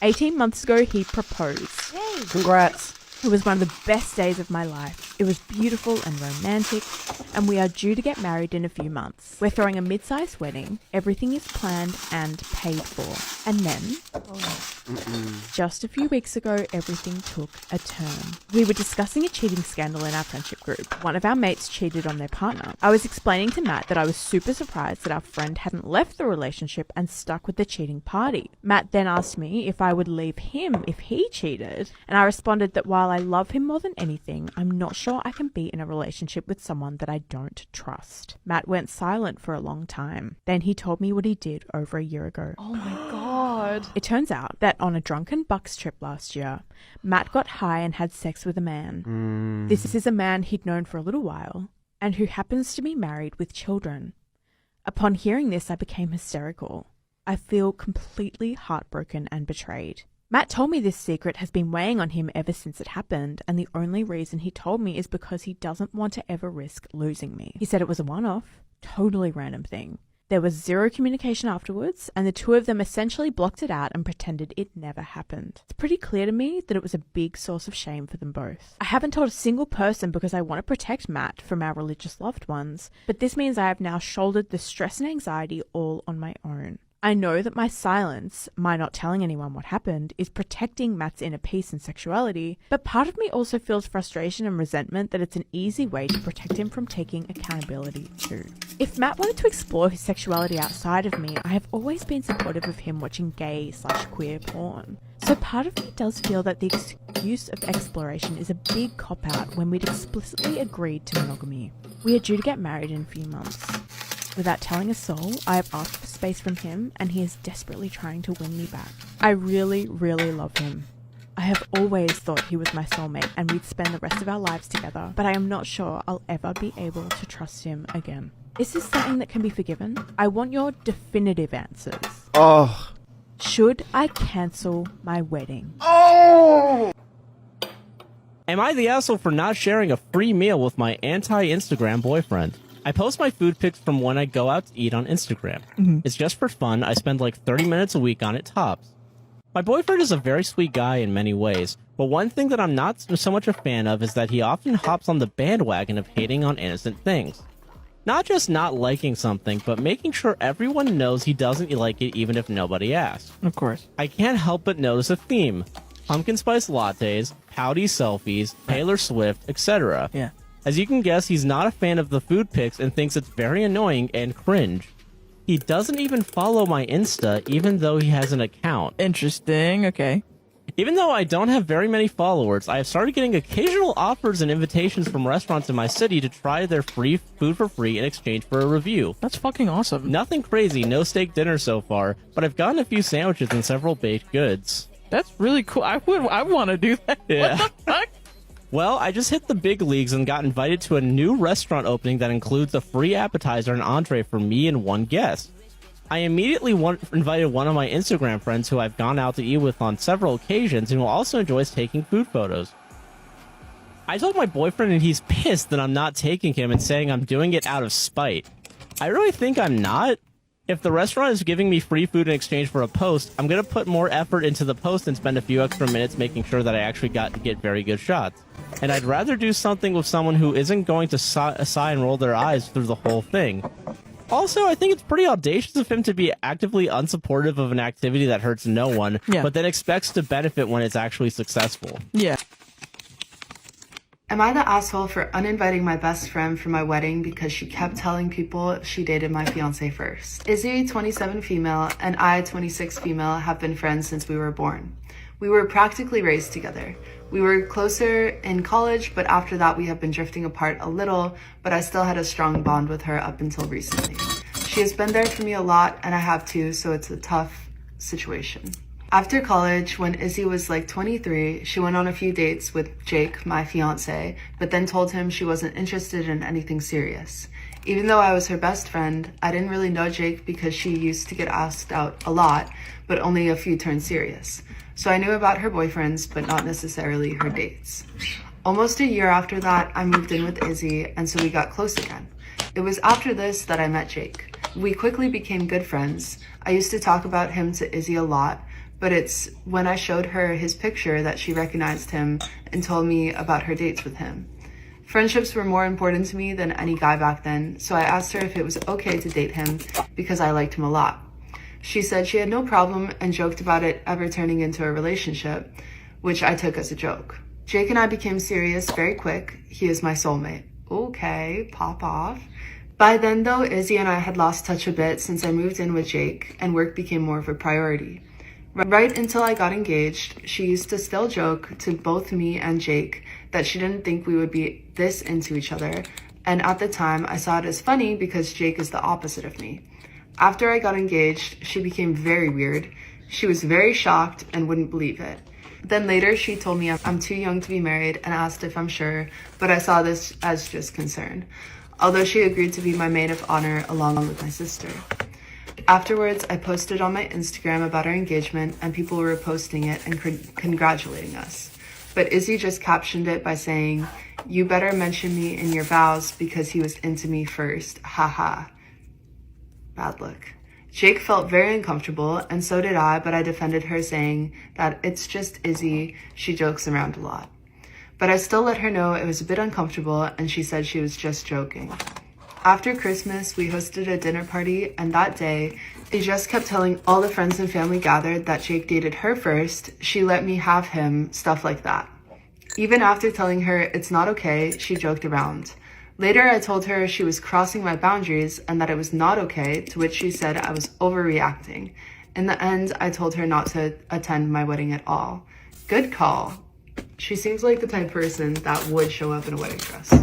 Speaker 7: 18 months ago, he proposed.
Speaker 18: Yay! Congrats.
Speaker 7: It was one of the best days of my life. It was beautiful and romantic, and we are due to get married in a few months. We're throwing a mid-sized wedding. Everything is planned and paid for. And then, just a few weeks ago, everything took a turn. We were discussing a cheating scandal in our friendship group. One of our mates cheated on their partner. I was explaining to Matt that I was super surprised that our friend hadn't left the relationship and stuck with the cheating party. Matt then asked me if I would leave him if he cheated, and I responded that while I love him more than anything, I'm not sure I can be in a relationship with someone that I don't trust. Matt went silent for a long time. Then he told me what he did over a year ago.
Speaker 8: Oh my god.
Speaker 7: It turns out that on a drunken Bucks trip last year, Matt got high and had sex with a man. This is a man he'd known for a little while and who happens to be married with children. Upon hearing this, I became hysterical. I feel completely heartbroken and betrayed. Matt told me this secret has been weighing on him ever since it happened, and the only reason he told me is because he doesn't want to ever risk losing me. He said it was a one-off, totally random thing. There was zero communication afterwards, and the two of them essentially blocked it out and pretended it never happened. It's pretty clear to me that it was a big source of shame for them both. I haven't told a single person because I want to protect Matt from our religious loved ones, but this means I have now shouldered the stress and anxiety all on my own. I know that my silence, my not telling anyone what happened, is protecting Matt's inner peace and sexuality, but part of me also feels frustration and resentment that it's an easy way to protect him from taking accountability too. If Matt wanted to explore his sexuality outside of me, I have always been supportive of him watching gay/queer porn. So part of me does feel that the excuse of exploration is a big cop-out when we'd explicitly agreed to monogamy. We are due to get married in a few months. Without telling a soul, I have asked for space from him, and he is desperately trying to win me back. I really, really love him. I have always thought he was my soulmate and we'd spend the rest of our lives together, but I am not sure I'll ever be able to trust him again. Is this something that can be forgiven? I want your definitive answers.
Speaker 10: Oh.
Speaker 7: Should I cancel my wedding?
Speaker 10: Oh! Am I the asshole for not sharing a free meal with my anti-Instagram boyfriend? I post my food pics from when I go out to eat on Instagram. It's just for fun. I spend like 30 minutes a week on it tops. My boyfriend is a very sweet guy in many ways, but one thing that I'm not so much a fan of is that he often hops on the bandwagon of hating on innocent things. Not just not liking something, but making sure everyone knows he doesn't like it even if nobody asks.
Speaker 8: Of course.
Speaker 10: I can't help but notice a theme. Pumpkin spice lattes, pouty selfies, Taylor Swift, etc.
Speaker 8: Yeah.
Speaker 10: As you can guess, he's not a fan of the food pics and thinks it's very annoying and cringe. He doesn't even follow my Insta, even though he has an account.
Speaker 8: Interesting, okay.
Speaker 10: Even though I don't have very many followers, I have started getting occasional offers and invitations from restaurants in my city to try their free food for free in exchange for a review.
Speaker 8: That's fucking awesome.
Speaker 10: Nothing crazy, no steak dinner so far, but I've gotten a few sandwiches and several baked goods.
Speaker 8: That's really cool. I want to do that.
Speaker 10: Yeah.
Speaker 8: What the fuck?
Speaker 10: Well, I just hit the big leagues and got invited to a new restaurant opening that includes a free appetizer and entree for me and one guest. I immediately invited one of my Instagram friends who I've gone out to eat with on several occasions and who also enjoys taking food photos. I told my boyfriend and he's pissed that I'm not taking him and saying I'm doing it out of spite. I really think I'm not. If the restaurant is giving me free food in exchange for a post, I'm going to put more effort into the post and spend a few extra minutes making sure that I actually get very good shots. And I'd rather do something with someone who isn't going to sigh and roll their eyes through the whole thing. Also, I think it's pretty audacious of him to be actively unsupportive of an activity that hurts no one, but then expects to benefit when it's actually successful.
Speaker 8: Yeah.
Speaker 17: Am I the asshole for uninviting my best friend for my wedding because she kept telling people she dated my fiance first? Izzy, 27 female, and I, 26 female, have been friends since we were born. We were practically raised together. We were closer in college, but after that we have been drifting apart a little, but I still had a strong bond with her up until recently. She has been there for me a lot, and I have too, so it's a tough situation. After college, when Izzy was like 23, she went on a few dates with Jake, my fiance, but then told him she wasn't interested in anything serious. Even though I was her best friend, I didn't really know Jake because she used to get asked out a lot, but only a few turned serious. So I knew about her boyfriends, but not necessarily her dates. Almost a year after that, I moved in with Izzy, and so we got close again. It was after this that I met Jake. We quickly became good friends. I used to talk about him to Izzy a lot, but it's when I showed her his picture that she recognized him and told me about her dates with him. Friendships were more important to me than any guy back then, so I asked her if it was okay to date him because I liked him a lot. She said she had no problem and joked about it ever turning into a relationship, which I took as a joke. Jake and I became serious very quick. He is my soulmate. Okay, pop off. By then though, Izzy and I had lost touch a bit since I moved in with Jake and work became more of a priority. Right until I got engaged, she used to still joke to both me and Jake that she didn't think we would be this into each other, and at the time I saw it as funny because Jake is the opposite of me. After I got engaged, she became very weird. She was very shocked and wouldn't believe it. Then later she told me I'm too young to be married and asked if I'm sure, but I saw this as just concern, although she agreed to be my maid of honor along with my sister. Afterwards, I posted on my Instagram about our engagement and people were posting it and congratulating us. But Izzy just captioned it by saying, "You better mention me in your vows because he was into me first, haha." Bad look. Jake felt very uncomfortable and so did I, but I defended her saying that it's just Izzy, she jokes around a lot. But I still let her know it was a bit uncomfortable and she said she was just joking. After Christmas, we hosted a dinner party, and that day, they just kept telling all the friends and family gathered that Jake dated her first, she let me have him, stuff like that. Even after telling her it's not okay, she joked around. Later, I told her she was crossing my boundaries and that it was not okay, to which she said I was overreacting. In the end, I told her not to attend my wedding at all. Good call. She seems like the type of person that would show up in a wedding dress.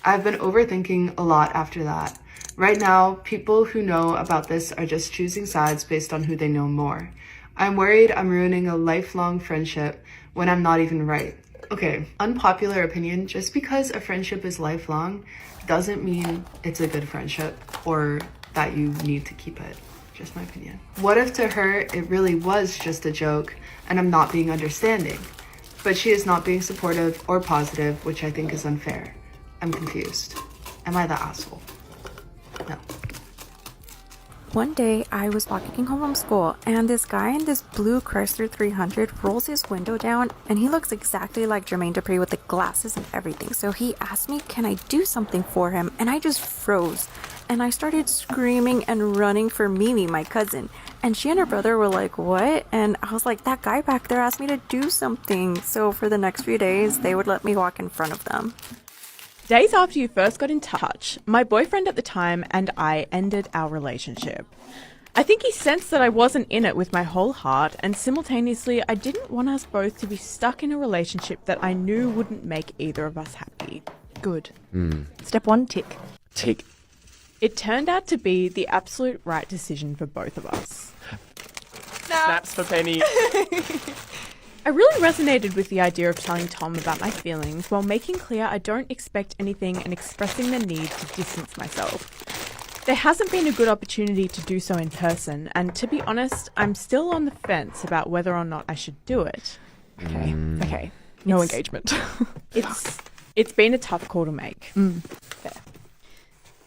Speaker 17: I've been overthinking a lot after that. Right now, people who know about this are just choosing sides based on who they know more. I'm worried I'm ruining a lifelong friendship when I'm not even right. Okay, unpopular opinion, just because a friendship is lifelong doesn't mean it's a good friendship or that you need to keep it. Just my opinion. What if to her it really was just a joke and I'm not being understanding? But she is not being supportive or positive, which I think is unfair. I'm confused. Am I the asshole? No.
Speaker 1: One day, I was walking home from school, and this guy in this blue Chrysler 300 rolls his window down, and he looks exactly like Jermaine Dupri with the glasses and everything. So he asked me, can I do something for him? And I just froze. And I started screaming and running for Mimi, my cousin. And she and her brother were like, what? And I was like, that guy back there asked me to do something. So for the next few days, they would let me walk in front of them.
Speaker 7: Days after you first got in touch, my boyfriend at the time and I ended our relationship. I think he sensed that I wasn't in it with my whole heart, and simultaneously I didn't want us both to be stuck in a relationship that I knew wouldn't make either of us happy. Good. Step 1, tick.
Speaker 18: Tick.
Speaker 7: It turned out to be the absolute right decision for both of us.
Speaker 18: Snaps for Penny.
Speaker 7: I really resonated with the idea of telling Tom about my feelings while making clear I don't expect anything and expressing the need to distance myself. There hasn't been a good opportunity to do so in person, and to be honest, I'm still on the fence about whether or not I should do it. Okay.
Speaker 8: No engagement.
Speaker 7: It's been a tough call to make. Fair.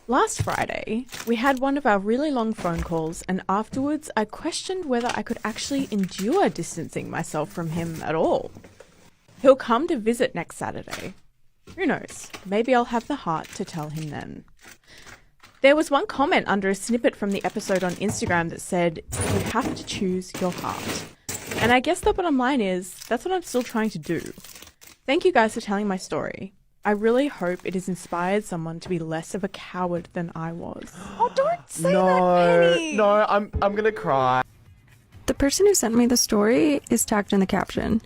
Speaker 7: Last Friday, we had one of our really long phone calls, and afterwards I questioned whether I could actually endure distancing myself from him at all. He'll come to visit next Saturday. Who knows? Maybe I'll have the heart to tell him then. There was one comment under a snippet from the episode on Instagram that said, you have to choose your heart. And I guess the bottom line is, that's what I'm still trying to do. Thank you guys for telling my story. I really hope it has inspired someone to be less of a coward than I was.
Speaker 8: Oh, don't say that, Penny!
Speaker 18: No, I'm gonna cry.
Speaker 1: The person who sent me the story is tagged in the caption.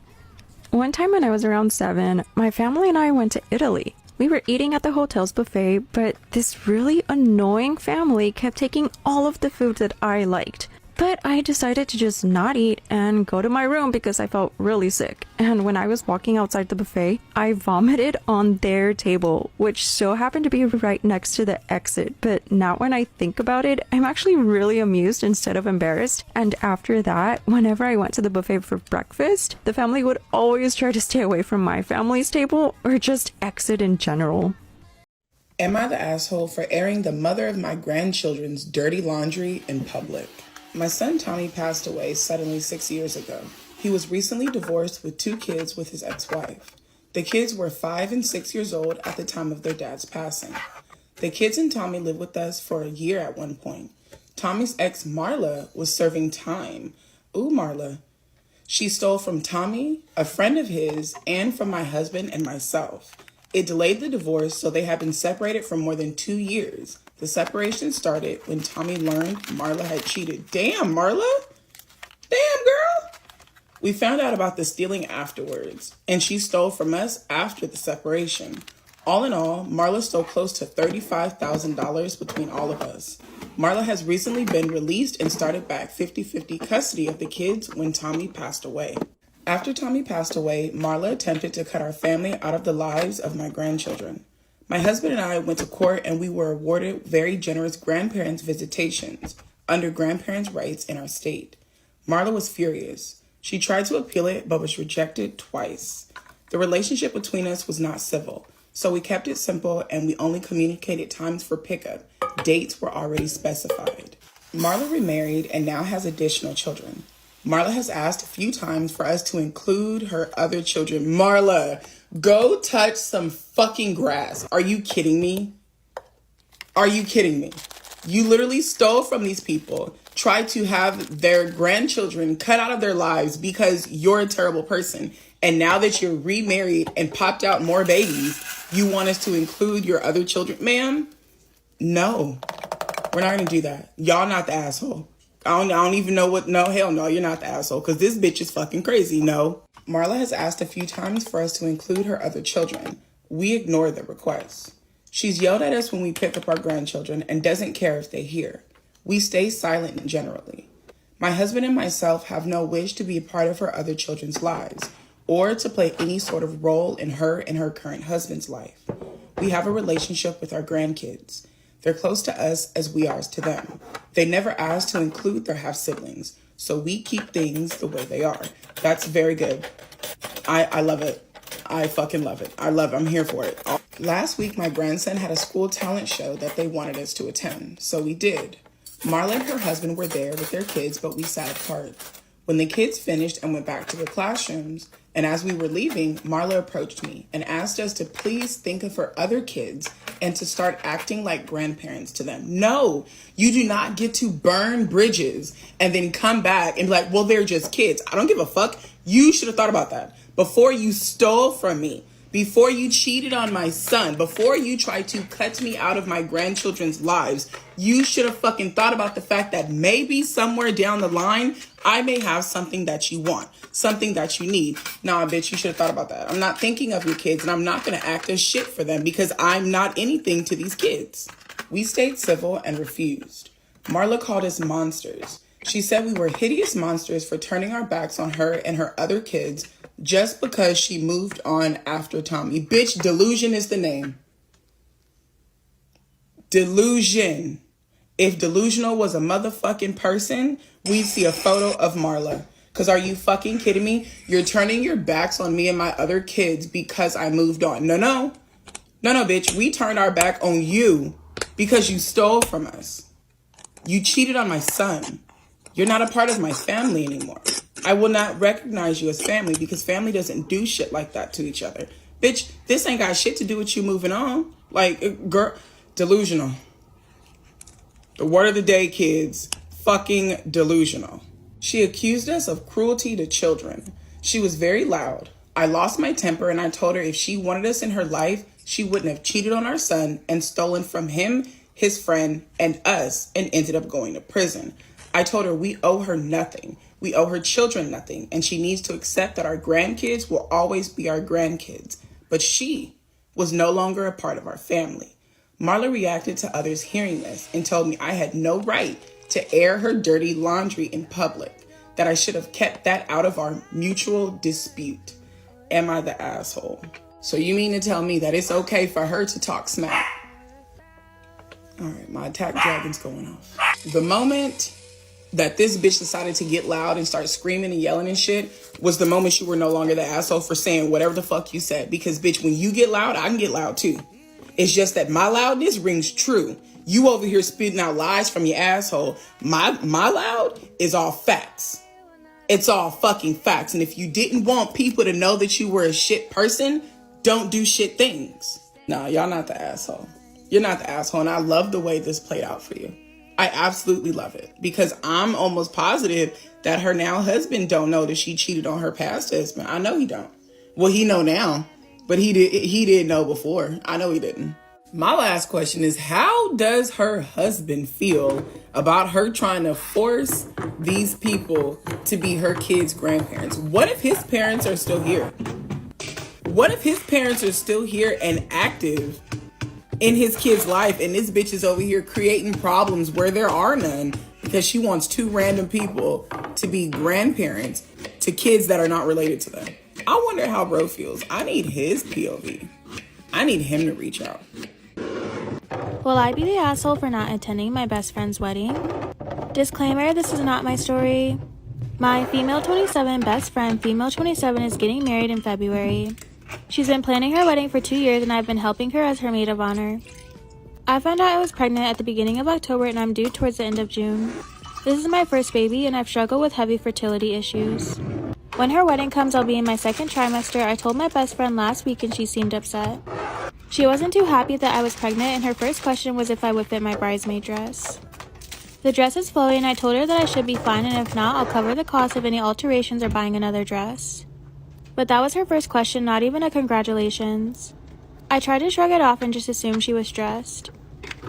Speaker 1: One time when I was around 7, my family and I went to Italy. We were eating at the hotel's buffet, but this really annoying family kept taking all of the food that I liked. But I decided to just not eat and go to my room because I felt really sick. And when I was walking outside the buffet, I vomited on their table, which so happened to be right next to the exit. But now when I think about it, I'm actually really amused instead of embarrassed. And after that, whenever I went to the buffet for breakfast, the family would always try to stay away from my family's table or just exit in general.
Speaker 3: Am I the asshole for airing the mother of my grandchildren's dirty laundry in public? My son Tommy passed away suddenly 6 years ago. He was recently divorced with 2 kids with his ex-wife. The kids were 5 and 6 years old at the time of their dad's passing. The kids and Tommy lived with us for a year at one point. Tommy's ex, Marla, was serving time. Ooh, Marla. She stole from Tommy, a friend of his, and from my husband and myself. It delayed the divorce, so they have been separated for more than 2 years. The separation started when Tommy learned Marla had cheated. Damn, Marla? Damn, girl. We found out about the stealing afterwards, and she stole from us after the separation. All in all, Marla stole close to $35,000 between all of us. Marla has recently been released and started back 50-50 custody of the kids when Tommy passed away. After Tommy passed away, Marla attempted to cut our family out of the lives of my grandchildren. My husband and I went to court and we were awarded very generous grandparents' visitations under grandparents' rights in our state. Marla was furious. She tried to appeal it but was rejected twice. The relationship between us was not civil, so we kept it simple and we only communicated times for pickup. Dates were already specified. Marla remarried and now has additional children. Marla has asked a few times for us to include her other children. Marla, go touch some fucking grass. Are you kidding me? Are you kidding me? You literally stole from these people, tried to have their grandchildren cut out of their lives because you're a terrible person. And now that you're remarried and popped out more babies, you want us to include your other children? Ma'am, no, we're not going to do that. Y'all not the asshole. I don't even know what. No, hell no, you're not the asshole because this bitch is fucking crazy. No. Marla has asked a few times for us to include her other children. We ignored the request. She's yelled at us when we pick up our grandchildren and doesn't care if they hear. We stay silent generally. My husband and myself have no wish to be a part of her other children's lives or to play any sort of role in her and her current husband's life. We have a relationship with our grandkids. They're close to us as we are to them. They never asked to include their half-siblings, so we keep things the way they are. That's very good. I love it. I fucking love it. I'm here for it. Last week, my grandson had a school talent show that they wanted us to attend, so we did. Marla and her husband were there with their kids, but we sat apart. When the kids finished and went back to their classrooms, and as we were leaving, Marla approached me and asked us to please think of her other kids and to start acting like grandparents to them. No, you do not get to burn bridges and then come back and be like, well, they're just kids. I don't give a fuck. You should have thought about that before you stole from me, before you cheated on my son, before you tried to cut me out of my grandchildren's lives. You should have fucking thought about the fact that maybe somewhere down the line, I may have something that you want, something that you need. Nah, bitch, you should have thought about that. I'm not thinking of your kids, and I'm not going to act as shit for them because I'm not anything to these kids. We stayed civil and refused. Marla called us monsters. She said we were hideous monsters for turning our backs on her and her other kids just because she moved on after Tommy. Bitch, delusion is the name. Delusion. If delusional was a motherfucking person, we'd see a photo of Marla. Because are you fucking kidding me? You're turning your backs on me and my other kids because I moved on. No, bitch. We turned our back on you because you stole from us. You cheated on my son. You're not a part of my family anymore. I will not recognize you as family because family doesn't do shit like that to each other. Bitch, this ain't got shit to do with you moving on. Like, girl, delusional. The word of the day, kids, fucking delusional. She accused us of cruelty to children. She was very loud. I lost my temper and I told her if she wanted us in her life, she wouldn't have cheated on our son and stolen from him, his friend, and us and ended up going to prison. I told her we owe her nothing. We owe her children nothing, and she needs to accept that our grandkids will always be our grandkids. But she was no longer a part of our family. Marla reacted to others hearing this and told me I had no right to air her dirty laundry in public, that I should have kept that out of our mutual dispute. Am I the asshole? So you mean to tell me that it's okay for her to talk smack? All right, my attack dragon's going off. The moment that this bitch decided to get loud and start screaming and yelling and shit was the moment you were no longer the asshole for saying whatever the fuck you said. Because bitch, when you get loud, I can get loud too. It's just that my loudness rings true. You over here spitting out lies from your asshole. My loud is all facts. It's all fucking facts. And if you didn't want people to know that you were a shit person, don't do shit things. Nah, y'all not the asshole. You're not the asshole. And I love the way this played out for you. I absolutely love it because I'm almost positive that her now husband don't know that she cheated on her past husband. I know he don't. Well, he know now, but he didn't know before. I know he didn't. My last question is, how does her husband feel about her trying to force these people to be her kids' grandparents? What if his parents are still here? What if his parents are still here and active in his kid's life, and this bitch is over here creating problems where there are none because she wants two random people to be grandparents to kids that are not related to them? I wonder how bro feels. I need his POV. I need him to reach out.
Speaker 1: Will I be the asshole for not attending my best friend's wedding? Disclaimer, this is not my story. My female 27 best friend, female 27, is getting married in February. She's been planning her wedding for 2 years and I've been helping her as her maid of honor. I found out I was pregnant at the beginning of October and I'm due towards the end of June. This is my first baby and I've struggled with heavy fertility issues. When her wedding comes, I'll be in my second trimester. I told my best friend last week and she seemed upset. She wasn't too happy that I was pregnant and her first question was if I would fit my bridesmaid dress. The dress is flowy and I told her that I should be fine and if not, I'll cover the cost of any alterations or buying another dress. But that was her first question, not even a congratulations. I tried to shrug it off and just assumed she was stressed.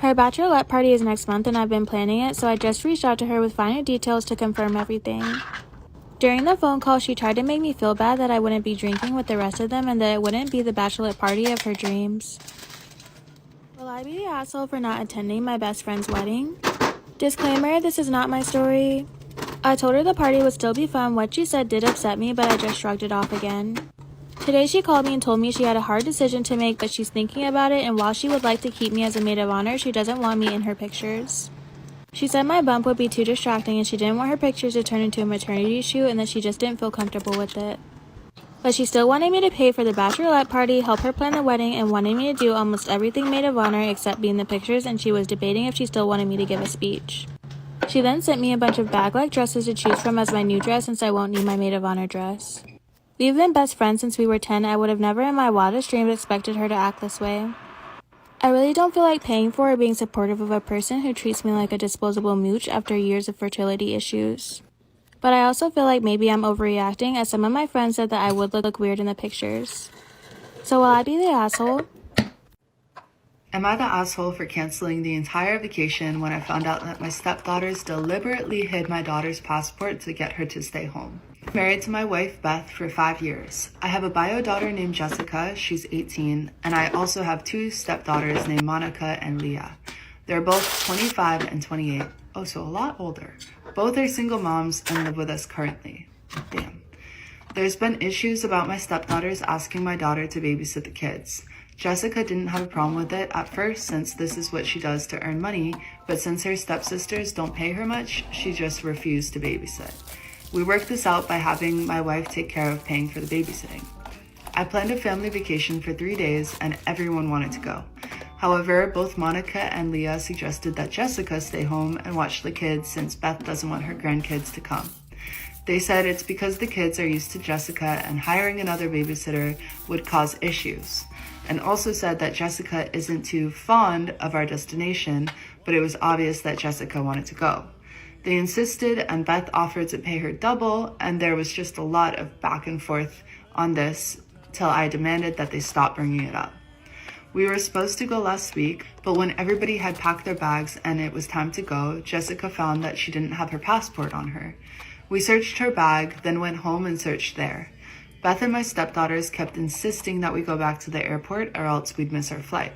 Speaker 1: Her bachelorette party is next month and I've been planning it, so I just reached out to her with finer details to confirm everything. During the phone call, she tried to make me feel bad that I wouldn't be drinking with the rest of them and that it wouldn't be the bachelorette party of her dreams. I be the asshole for not attending my best friend's wedding? Disclaimer, this is not my story. I told her the party would still be fun. What she said did upset me, but I just shrugged it off again. Today she called me and told me she had a hard decision to make, but she's thinking about it, and while she would like to keep me as a maid of honor, she doesn't want me in her pictures. She said my bump would be too distracting and she didn't want her pictures to turn into a maternity shoot and that she just didn't feel comfortable with it. But she still wanted me to pay for the bachelorette party, help her plan the wedding, and wanted me to do almost everything maid of honor except be in the pictures, and she was debating if she still wanted me to give a speech. She then sent me a bunch of bag-like dresses to choose from as my new dress since I won't need my maid of honor dress. We've been best friends since we were 10. I would have never in my wildest dreams expected her to act this way. I really don't feel like paying for or being supportive of a person who treats me like a disposable mooch after years of fertility issues. But I also feel like maybe I'm overreacting, as some of my friends said that I would look weird in the pictures. So will I be the asshole?
Speaker 17: Am I the asshole for canceling the entire vacation when I found out that my stepdaughters deliberately hid my daughter's passport to get her to stay home? I'm married to my wife, Beth, for 5 years. I have a bio daughter named Jessica, she's 18, and I also have 2 stepdaughters named Monica and Leah. They're both 25 and 28, oh, so a lot older. Both are single moms and live with us currently. Damn. There's been issues about my stepdaughters asking my daughter to babysit the kids. Jessica didn't have a problem with it at first since this is what she does to earn money, but since her stepsisters don't pay her much, she just refused to babysit. We worked this out by having my wife take care of paying for the babysitting. I planned a family vacation for 3 days and everyone wanted to go. However, both Monica and Leah suggested that Jessica stay home and watch the kids since Beth doesn't want her grandkids to come. They said it's because the kids are used to Jessica and hiring another babysitter would cause issues, and also said that Jessica isn't too fond of our destination, but it was obvious that Jessica wanted to go. They insisted and Beth offered to pay her double, and there was just a lot of back and forth on this till I demanded that they stop bringing it up. We were supposed to go last week, but when everybody had packed their bags and it was time to go, Jessica found that she didn't have her passport on her. We searched her bag, then went home and searched there. Beth and my stepdaughters kept insisting that we go back to the airport or else we'd miss our flight.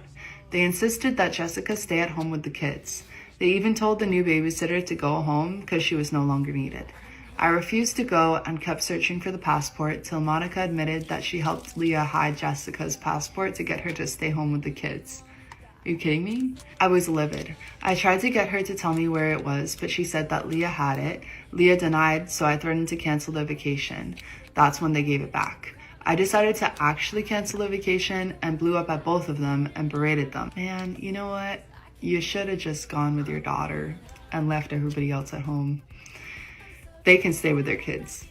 Speaker 17: They insisted that Jessica stay at home with the kids. They even told the new babysitter to go home because she was no longer needed. I refused to go and kept searching for the passport till Monica admitted that she helped Leah hide Jessica's passport to get her to stay home with the kids. Are you kidding me? I was livid. I tried to get her to tell me where it was, but she said that Leah had it. Leah denied, so I threatened to cancel the vacation. That's when they gave it back. I decided to actually cancel the vacation and blew up at both of them and berated them. Man, you know what? You should have just gone with your daughter and left everybody else at home. They can stay with their kids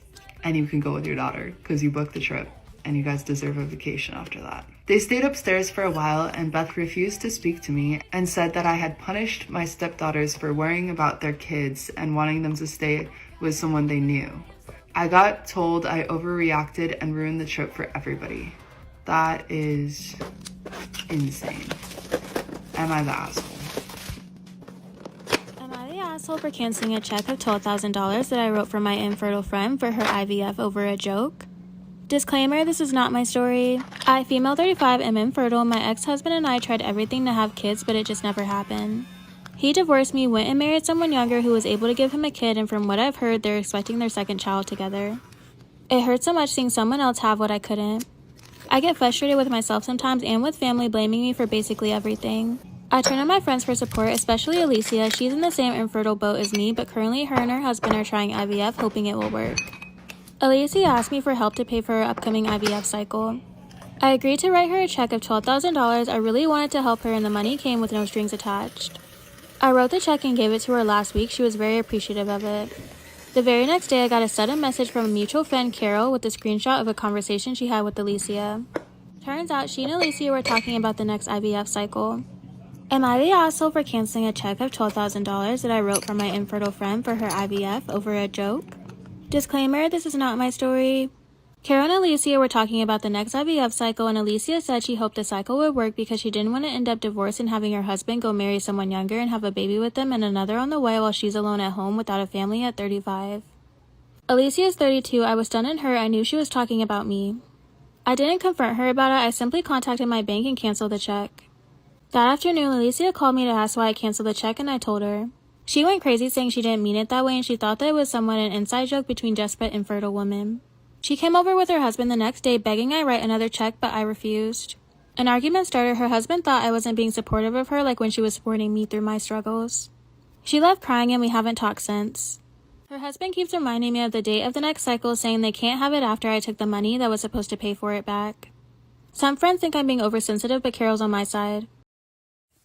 Speaker 17: and you can go with your daughter because you booked the trip and you guys deserve a vacation after that. They stayed upstairs for a while and Beth refused to speak to me and said that I had punished my stepdaughters for worrying about their kids and wanting them to stay with someone they knew. I got told I overreacted and ruined the trip for everybody. That is insane. Am I the asshole?
Speaker 1: Asshole for canceling a check of $12,000 that I wrote for my infertile friend for her IVF over a joke. Disclaimer, this is not my story. I, female 35, am infertile. My ex-husband and I tried everything to have kids, but it just never happened. He divorced me, went and married someone younger who was able to give him a kid, and from what I've heard, they're expecting their second child together. It hurts so much seeing someone else have what I couldn't. I get frustrated with myself sometimes and with family blaming me for basically everything. I turn to my friends for support, especially Alicia. She's in the same infertile boat as me, but currently her and her husband are trying IVF, hoping it will work. Alicia asked me for help to pay for her upcoming IVF cycle. I agreed to write her a check of $12,000. I really wanted to help her and the money came with no strings attached. I wrote the check and gave it to her last week. She was very appreciative of it. The very next day, I got a sudden message from a mutual friend, Carol, with a screenshot of a conversation she had with Alicia. Turns out she and Alicia were talking about the next IVF cycle. Am I the asshole for canceling a check of $12,000 that I wrote for my infertile friend for her IVF over a joke? Disclaimer, this is not my story. Carol and Alicia were talking about the next IVF cycle, and Alicia said she hoped the cycle would work because she didn't want to end up divorced and having her husband go marry someone younger and have a baby with them and another on the way while she's alone at home without a family at 35. Alicia is 32. I was stunned and hurt. I knew she was talking about me. I didn't confront her about it. I simply contacted my bank and canceled the check.
Speaker 19: That afternoon, Alicia called me to ask why I canceled the check, and I told her. She went crazy saying she didn't mean it that way and she thought that it was somewhat an inside joke between desperate and fertile women. She came over with her husband the next day begging I write another check, but I refused. An argument started. Her husband thought I wasn't being supportive of her like when she was supporting me through my struggles. She left crying and we haven't talked since. Her husband keeps reminding me of the date of the next cycle, saying they can't have it after I took the money that was supposed to pay for it back. Some friends think I'm being oversensitive, but Carol's on my side.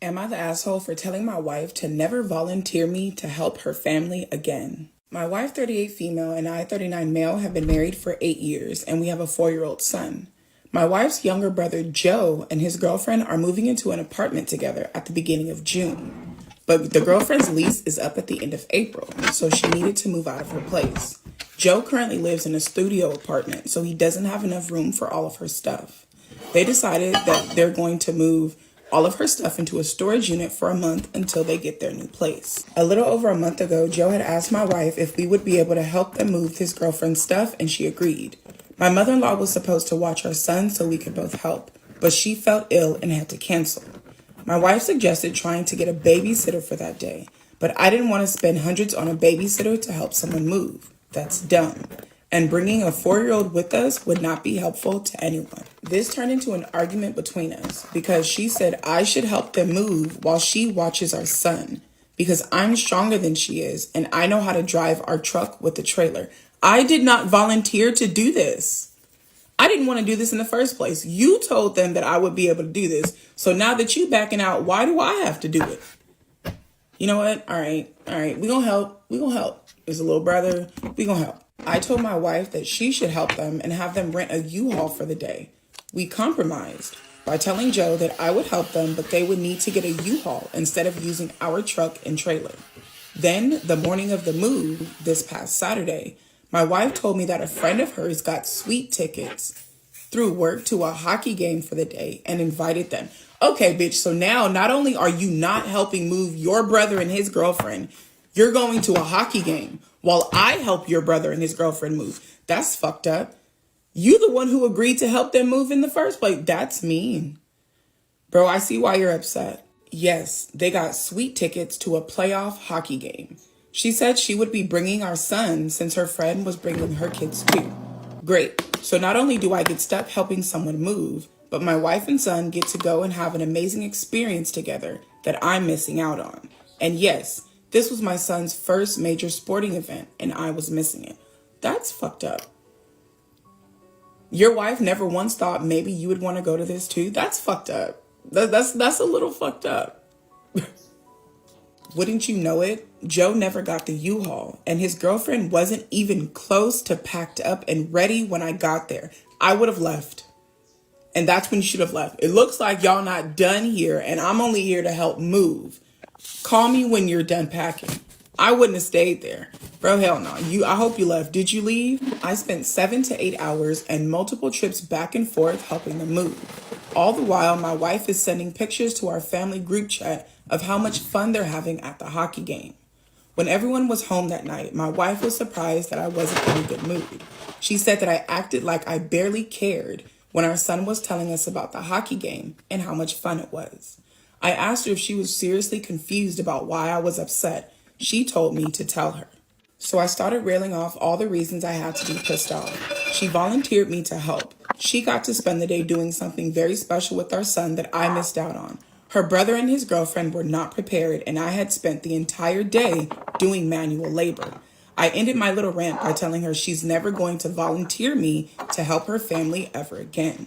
Speaker 3: Am I the asshole for telling my wife to never volunteer me to help her family again? My wife, 38 female, and I, 39 male, have been married for 8 years, and we have a 4-year-old son. My wife's younger brother, Joe, and his girlfriend are moving into an apartment together at the beginning of June. But the girlfriend's lease is up at the end of April, so she needed to move out of her place. Joe currently lives in a studio apartment, so he doesn't have enough room for all of her stuff. They decided that they're going to move all of her stuff into a storage unit for a month until they get their new place. A little over a month ago, Joe had asked my wife if we would be able to help them move his girlfriend's stuff, and she agreed. My mother-in-law was supposed to watch our son so we could both help, but she felt ill and had to cancel. My wife suggested trying to get a babysitter for that day, but I didn't want to spend hundreds on a babysitter to help someone move. That's dumb. And bringing a 4-year-old with us would not be helpful to anyone. This turned into an argument between us because she said I should help them move while she watches our son because I'm stronger than she is and I know how to drive our truck with the trailer. I did not volunteer to do this. I didn't want to do this in the first place. You told them that I would be able to do this. So now that you backing out, why do I have to do it? You know what? All right. We gonna help. There's a little brother. We gonna help. I told my wife that she should help them and have them rent a U-Haul for the day. We compromised by telling Joe that I would help them, but they would need to get a U-Haul instead of using our truck and trailer. Then, the morning of the move, this past Saturday, my wife told me that a friend of hers got sweet tickets through work to a hockey game for the day and invited them. Okay, bitch, so now not only are you not helping move your brother and his girlfriend, you're going to a hockey game while I help your brother and his girlfriend move. That's fucked up. You the one who agreed to help them move in the first place. That's mean. Bro, I see why you're upset. Yes, they got sweet tickets to a playoff hockey game. She said she would be bringing our son since her friend was bringing her kids too. Great. So not only do I get stuck helping someone move, but my wife and son get to go and have an amazing experience together that I'm missing out on. And yes, this was my son's first major sporting event and I was missing it. That's fucked up. Your wife never once thought maybe you would want to go to this too? That's fucked up. That's a little fucked up. Wouldn't you know it? Joe never got the U-Haul and his girlfriend wasn't even close to packed up and ready when I got there. I would have left. And that's when you should have left. It looks like y'all not done here and I'm only here to help move. Call me when you're done packing. I wouldn't have stayed there. Bro, hell no. I hope you left. Did you leave? I spent 7 to 8 hours and multiple trips back and forth helping them move. All the while, my wife is sending pictures to our family group chat of how much fun they're having at the hockey game. When everyone was home that night, my wife was surprised that I wasn't in a good mood. She said that I acted like I barely cared when our son was telling us about the hockey game and how much fun it was. I asked her if she was seriously confused about why I was upset. She told me to tell her. So I started railing off all the reasons I had to be pissed off. She volunteered me to help. She got to spend the day doing something very special with our son that I missed out on. Her brother and his girlfriend were not prepared, and I had spent the entire day doing manual labor. I ended my little rant by telling her she's never going to volunteer me to help her family ever again.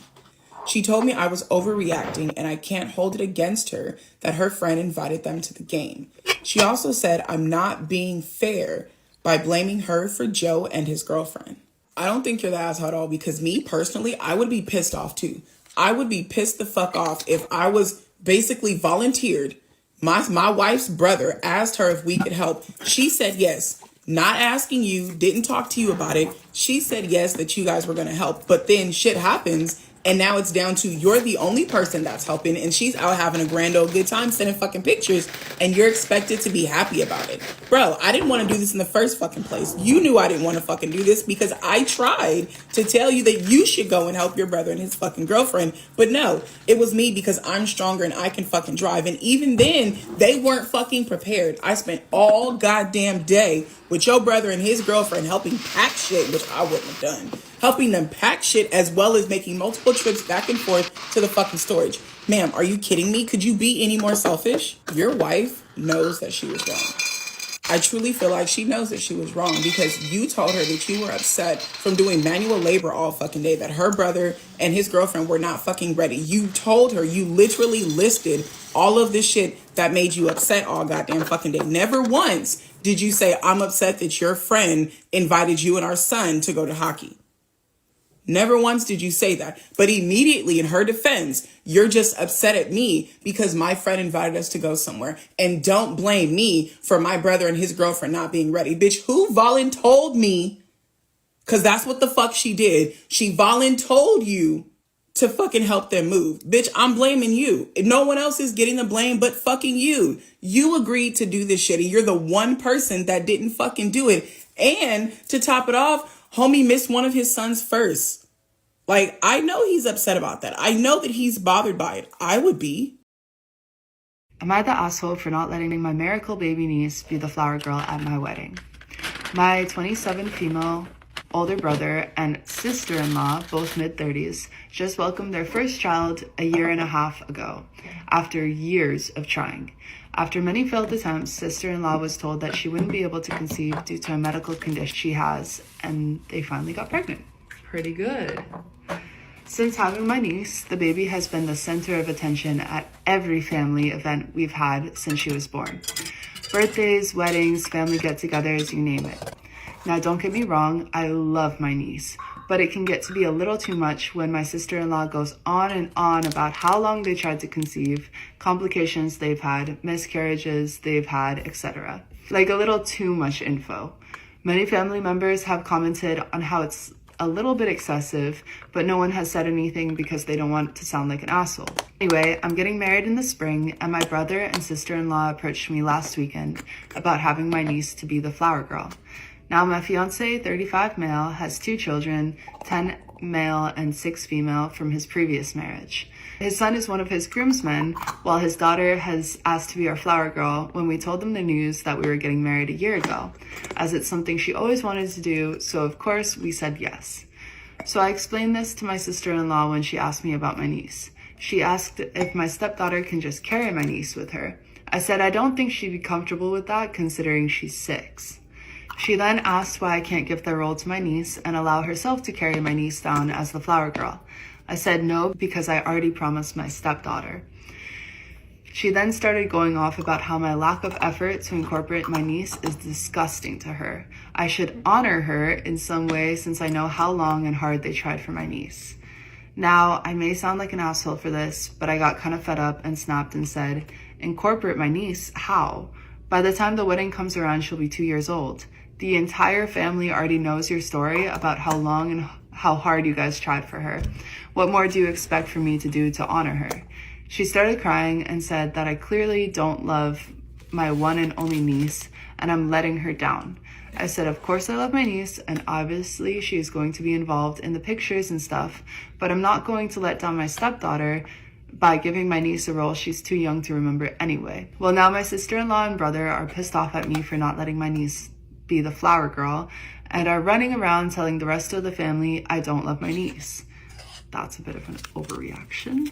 Speaker 3: She told me I was overreacting and I can't hold it against her that her friend invited them to the game. She also said I'm not being fair by blaming her for Joe and his girlfriend. I don't think you're the asshole at all because me personally, I would be pissed off too. I would be pissed the fuck off if I was basically volunteered. My wife's brother asked her if we could help. She said yes. Not asking you, didn't talk to you about it. She said yes, that you guys were going to help. But then shit happens And now it's down to you're the only person that's helping, and she's out having a grand old good time sending fucking pictures, and you're expected to be happy about it. Bro, I didn't want to do this in the first fucking place. You knew I didn't want to fucking do this because I tried to tell you that you should go and help your brother and his fucking girlfriend. But no, it was me because I'm stronger and I can fucking drive. And even then, they weren't fucking prepared. I spent all goddamn day with your brother and his girlfriend helping pack shit, which I wouldn't have done. Helping them pack shit as well as making multiple trips back and forth to the fucking storage. Ma'am, are you kidding me? Could you be any more selfish? Your wife knows that she was wrong. I truly feel like she knows that she was wrong because you told her that you were upset from doing manual labor all fucking day, that her brother and his girlfriend were not fucking ready. You told her, you literally listed all of this shit that made you upset all goddamn fucking day. Never once did you say, I'm upset that your friend invited you and our son to go to hockey. Never once did you say that. But immediately in her defense, you're just upset at me because my friend invited us to go somewhere. And don't blame me for my brother and his girlfriend not being ready. Bitch, who voluntold me? Because that's what the fuck she did. She voluntold you to fucking help them move. Bitch, I'm blaming you. No one else is getting the blame but fucking you. You agreed to do this shit and you're the one person that didn't fucking do it. And to top it off, homie missed one of his sons first. Like, I know he's upset about that. I know that he's bothered by it. I would be.
Speaker 17: Am I the asshole for not letting my miracle baby niece be the flower girl at my wedding? My 27 female older brother and sister-in-law, both mid-30s, just welcomed their first child a year and a half ago, after years of trying. After many failed attempts, sister-in-law was told that she wouldn't be able to conceive due to a medical condition she has, and they finally got pregnant. Pretty good. Since having my niece, the baby has been the center of attention at every family event we've had since she was born. Birthdays, weddings, family get-togethers, you name it. Now, don't get me wrong, I love my niece, but it can get to be a little too much when my sister-in-law goes on and on about how long they tried to conceive, complications they've had, miscarriages they've had, etc. Like a little too much info. Many family members have commented on how it's a little bit excessive, but no one has said anything because they don't want to sound like an asshole. Anyway, I'm getting married in the spring, and my brother and sister-in-law approached me last weekend about having my niece to be the flower girl. Now, my fiance, 35 male, has 2 children, 10 male and 6 female from his previous marriage. His son is one of his groomsmen, while his daughter has asked to be our flower girl when we told them the news that we were getting married a year ago, as it's something she always wanted to do, so of course we said yes. So I explained this to my sister-in-law when she asked me about my niece. She asked if my stepdaughter can just carry my niece with her. I said I don't think she'd be comfortable with that considering she's 6. She then asked why I can't give the role to my niece and allow herself to carry my niece down as the flower girl. I said no because I already promised my stepdaughter. She then started going off about how my lack of effort to incorporate my niece is disgusting to her. I should honor her in some way since I know how long and hard they tried for my niece. Now, I may sound like an asshole for this, but I got kind of fed up and snapped and said, incorporate my niece? How? By the time the wedding comes around, she'll be 2 years old. The entire family already knows your story about how long and how hard you guys tried for her. What more do you expect for me to do to honor her? She started crying and said that I clearly don't love my one and only niece and I'm letting her down. I said, of course I love my niece and obviously she is going to be involved in the pictures and stuff, but I'm not going to let down my stepdaughter by giving my niece a role she's too young to remember anyway. Well, now my sister-in-law and brother are pissed off at me for not letting my niece be the flower girl and are running around telling the rest of the family I don't love my niece. That's a bit of an overreaction.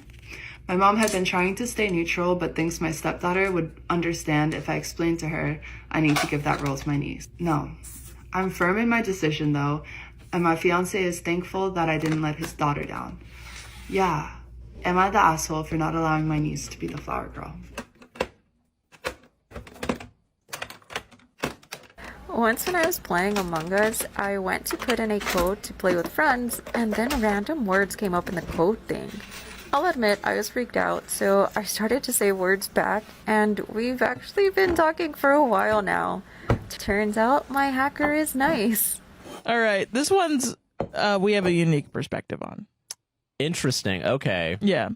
Speaker 17: My mom had been trying to stay neutral, but thinks my stepdaughter would understand if I explained to her I need to give that role to my niece. No. I'm firm in my decision though, and my fiance is thankful that I didn't let his daughter down. Yeah. Am I the asshole for not allowing my niece to be the flower girl?
Speaker 20: Once when I was playing Among Us, I went to put in a code to play with friends, and then random words came up in the code thing. I'll admit I was freaked out, so I started to say words back, and we've actually been talking for a while now. Turns out my hacker is nice.
Speaker 21: All right, this one's we have a unique perspective on.
Speaker 10: Interesting. Okay.
Speaker 19: Yeah.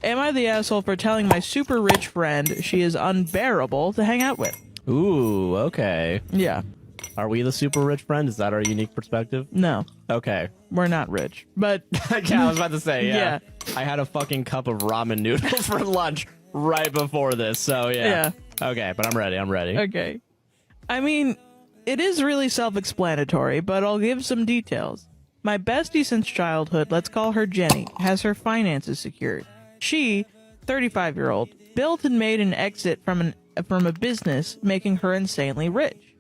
Speaker 19: Am I the asshole for telling my super rich friend she is unbearable to hang out with?
Speaker 10: Ooh, okay.
Speaker 19: Yeah.
Speaker 10: Are we the super rich friend? Is that our unique perspective?
Speaker 19: No.
Speaker 10: Okay.
Speaker 19: We're not rich. But
Speaker 10: yeah, I was about to say,
Speaker 19: Yeah.
Speaker 10: I had a fucking cup of ramen noodles for lunch right before this, so yeah. Okay, but I'm ready.
Speaker 19: Okay. I mean, it is really self-explanatory, but I'll give some details. My bestie since childhood, let's call her Jenny, has her finances secured. She, 35-year-old, built and made an exit from a business, making her insanely rich.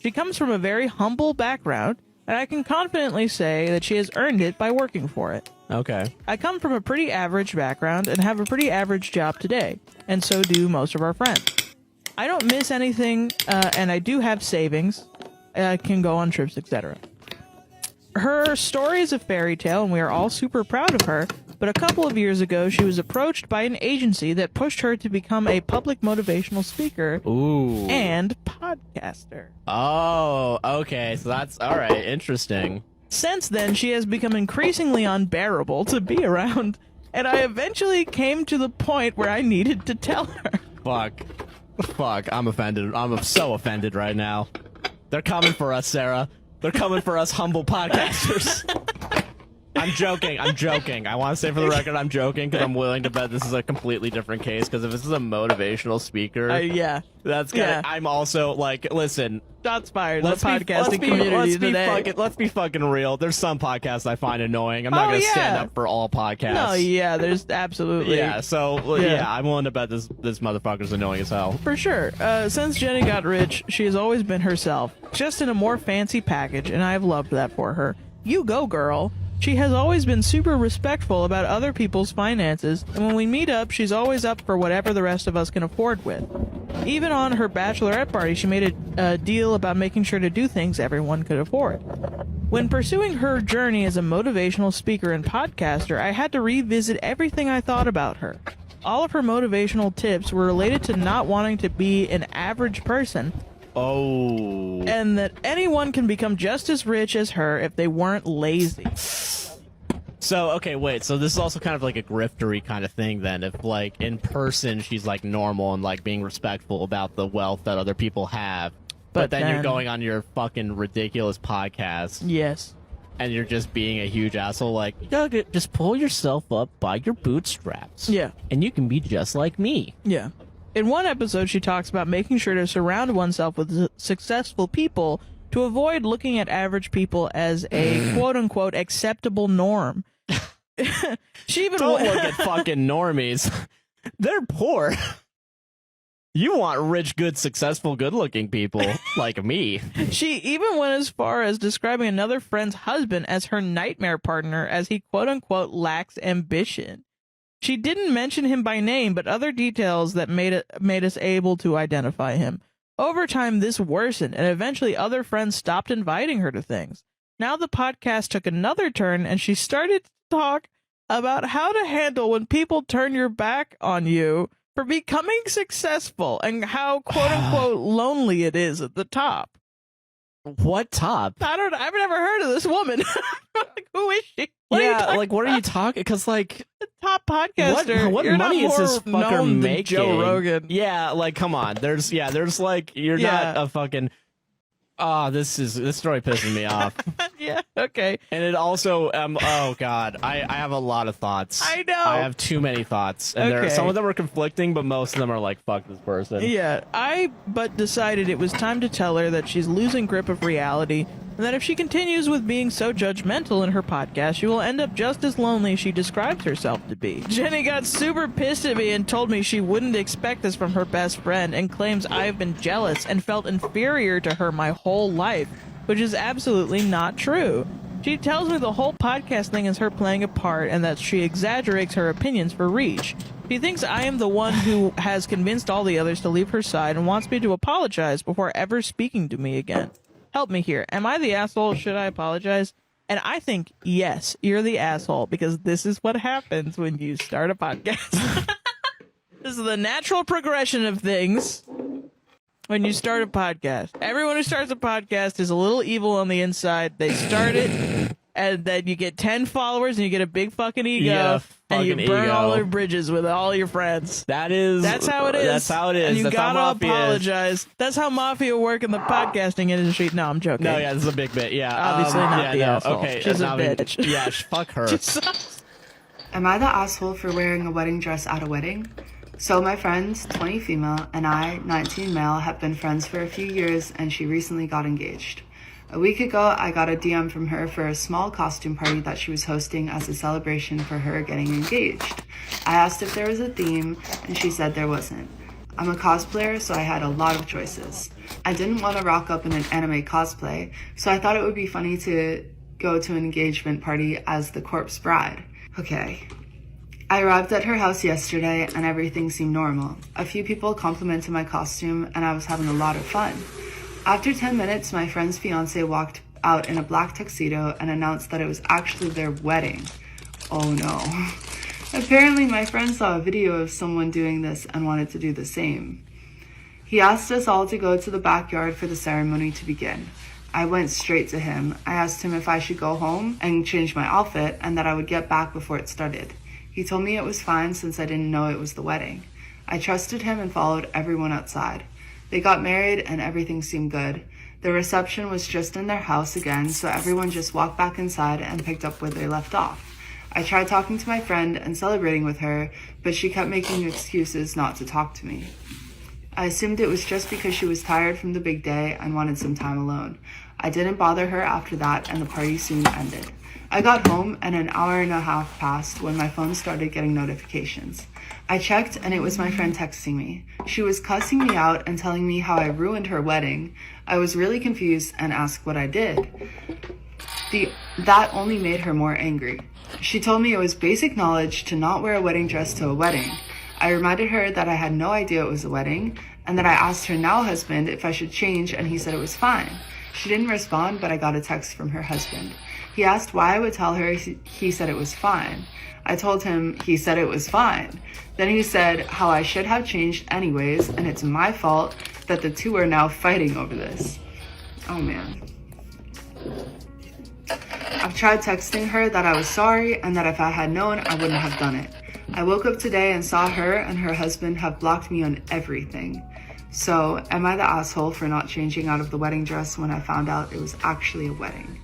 Speaker 19: She comes from a very humble background, and I can confidently say that she has earned it by working for it.
Speaker 10: Okay.
Speaker 19: I come from a pretty average background and have a pretty average job today, and so do most of our friends. I don't miss anything, and I do have savings. I can go on trips, etc. Her story is a fairy tale, and we are all super proud of her, but a couple of years ago, she was approached by an agency that pushed her to become a public motivational speaker and podcaster.
Speaker 10: Oh, okay. So that's all right. Interesting.
Speaker 19: Since then, she has become increasingly unbearable to be around, and I eventually came to the point where I needed to tell her.
Speaker 10: Fuck. I'm offended. I'm so offended right now. They're coming for us, Sarah. They're coming for us humble podcasters. I'm joking. I want to say for the record, I'm joking because I'm willing to bet this is a completely different case. Because if this is a motivational speaker, that's gonna. I'm also like, listen.
Speaker 19: Shots fired. The podcasting community today.
Speaker 10: Let's be fucking real. There's some podcasts I find annoying. I'm not gonna stand up for all podcasts.
Speaker 19: No, yeah, there's absolutely.
Speaker 10: Yeah, so yeah, I'm willing to bet this motherfucker's annoying as hell.
Speaker 19: For sure. Since Jenny got rich, she has always been herself, just in a more fancy package, and I've loved that for her. You go, girl. She has always been super respectful about other people's finances, and when we meet up, she's always up for whatever the rest of us can afford with. Even on her bachelorette party, she made a deal about making sure to do things everyone could afford. When pursuing her journey as a motivational speaker and podcaster, I had to revisit everything I thought about her. All of her motivational tips were related to not wanting to be an average person, and that anyone can become just as rich as her if they weren't lazy.
Speaker 10: So, okay, wait, so this is also kind of like a griftery kind of thing then, if like in person she's like normal and like being respectful about the wealth that other people have, but then you're going on your fucking ridiculous podcast.
Speaker 19: Yes.
Speaker 10: And you're just being a huge asshole, like, just pull yourself up by your bootstraps.
Speaker 19: Yeah.
Speaker 10: And you can be just like me.
Speaker 19: Yeah. In one episode, she talks about making sure to surround oneself with successful people to avoid looking at average people as a quote-unquote acceptable norm. She even
Speaker 10: Don't look at fucking normies. They're poor. You want rich, good, successful, good-looking people like me.
Speaker 19: She even went as far as describing another friend's husband as her nightmare partner, as he quote-unquote lacks ambition. She didn't mention him by name, but other details that made us able to identify him. Over time, this worsened, and eventually other friends stopped inviting her to things. Now the podcast took another turn, and she started to talk about how to handle when people turn your back on you for becoming successful, and how quote-unquote lonely it is at the top.
Speaker 10: What top?
Speaker 19: I've never heard of this woman. Like, who is she?
Speaker 10: What are you talking? Because, like,
Speaker 19: top podcaster.
Speaker 10: What
Speaker 19: You're
Speaker 10: money
Speaker 19: not
Speaker 10: is this
Speaker 19: more
Speaker 10: fucker
Speaker 19: known than
Speaker 10: making?
Speaker 19: Joe Rogan.
Speaker 10: Yeah, like, come on. There's like, you're not a fucking. This story pisses me off.
Speaker 19: Yeah, okay.
Speaker 10: And it also, oh god, I have a lot of thoughts.
Speaker 19: I know.
Speaker 10: I have too many thoughts, and some of them are conflicting, but most of them are like, fuck this person.
Speaker 19: Yeah, I decided it was time to tell her that she's losing grip of reality, and that if she continues with being so judgmental in her podcast, she will end up just as lonely as she describes herself to be. Jenny got super pissed at me and told me she wouldn't expect this from her best friend, and claims I've been jealous and felt inferior to her my whole life, which is absolutely not true. She tells me the whole podcast thing is her playing a part, and that she exaggerates her opinions for reach. She thinks I am the one who has convinced all the others to leave her side, and wants me to apologize before ever speaking to me again. Help me here. Am I the asshole? Should I apologize? And I think, yes, you're the asshole, because this is what happens when you start a podcast. This is the natural progression of things when you start a podcast. Everyone who starts a podcast is a little evil on the inside. They start it, and then you get 10 followers and you get a big fucking ego,
Speaker 10: Yeah,
Speaker 19: and you
Speaker 10: fucking
Speaker 19: burn
Speaker 10: ego.
Speaker 19: all their bridges with all your friends.
Speaker 10: That's
Speaker 19: how it is.
Speaker 10: That's how it is.
Speaker 19: And you
Speaker 10: That's how
Speaker 19: gotta
Speaker 10: Mafia is.
Speaker 19: apologize. That's how Mafia work in the podcasting industry. No, I'm joking.
Speaker 10: No, yeah, this is a big bit. Yeah,
Speaker 19: Obviously not the asshole.
Speaker 10: Okay,
Speaker 19: She's a
Speaker 10: I mean,
Speaker 19: bitch.
Speaker 10: Yeah, fuck her.
Speaker 17: Am I the asshole for wearing a wedding dress at a wedding? So my friends, 20 female, and I, 19 male, have been friends for a few years, and she recently got engaged. A week ago, I got a DM from her for a small costume party that she was hosting as a celebration for her getting engaged. I asked if there was a theme, and she said there wasn't. I'm a cosplayer, so I had a lot of choices. I didn't want to rock up in an anime cosplay, so I thought it would be funny to go to an engagement party as the corpse bride. Okay. I arrived at her house yesterday and everything seemed normal. A few people complimented my costume and I was having a lot of fun. After 10 minutes, my friend's fiance walked out in a black tuxedo and announced that it was actually their wedding. Oh no. Apparently my friend saw a video of someone doing this and wanted to do the same. He asked us all to go to the backyard for the ceremony to begin. I went straight to him. I asked him if I should go home and change my outfit and that I would get back before it started. He told me it was fine since I didn't know it was the wedding. I trusted him and followed everyone outside. They got married and everything seemed good. The reception was just in their house again, so everyone just walked back inside and picked up where they left off. I tried talking to my friend and celebrating with her, but she kept making excuses not to talk to me. I assumed it was just because she was tired from the big day and wanted some time alone. I didn't bother her after that and the party soon ended. I got home and an hour and a half passed when my phone started getting notifications. I checked and it was my friend texting me. She was cussing me out and telling me how I ruined her wedding. I was really confused and asked what I did. That only made her more angry. She told me it was basic knowledge to not wear a wedding dress to a wedding. I reminded her that I had no idea it was a wedding and that I asked her now husband if I should change and he said it was fine. She didn't respond, but I got a text from her husband. He asked why I would tell her he said it was fine. I told him he said it was fine. Then he said how I should have changed anyways and it's my fault that the two are now fighting over this. Oh man. I've tried texting her that I was sorry and that if I had known, I wouldn't have done it. I woke up today and saw her and her husband have blocked me on everything. So, am I the asshole for not changing out of the wedding dress when I found out it was actually a wedding?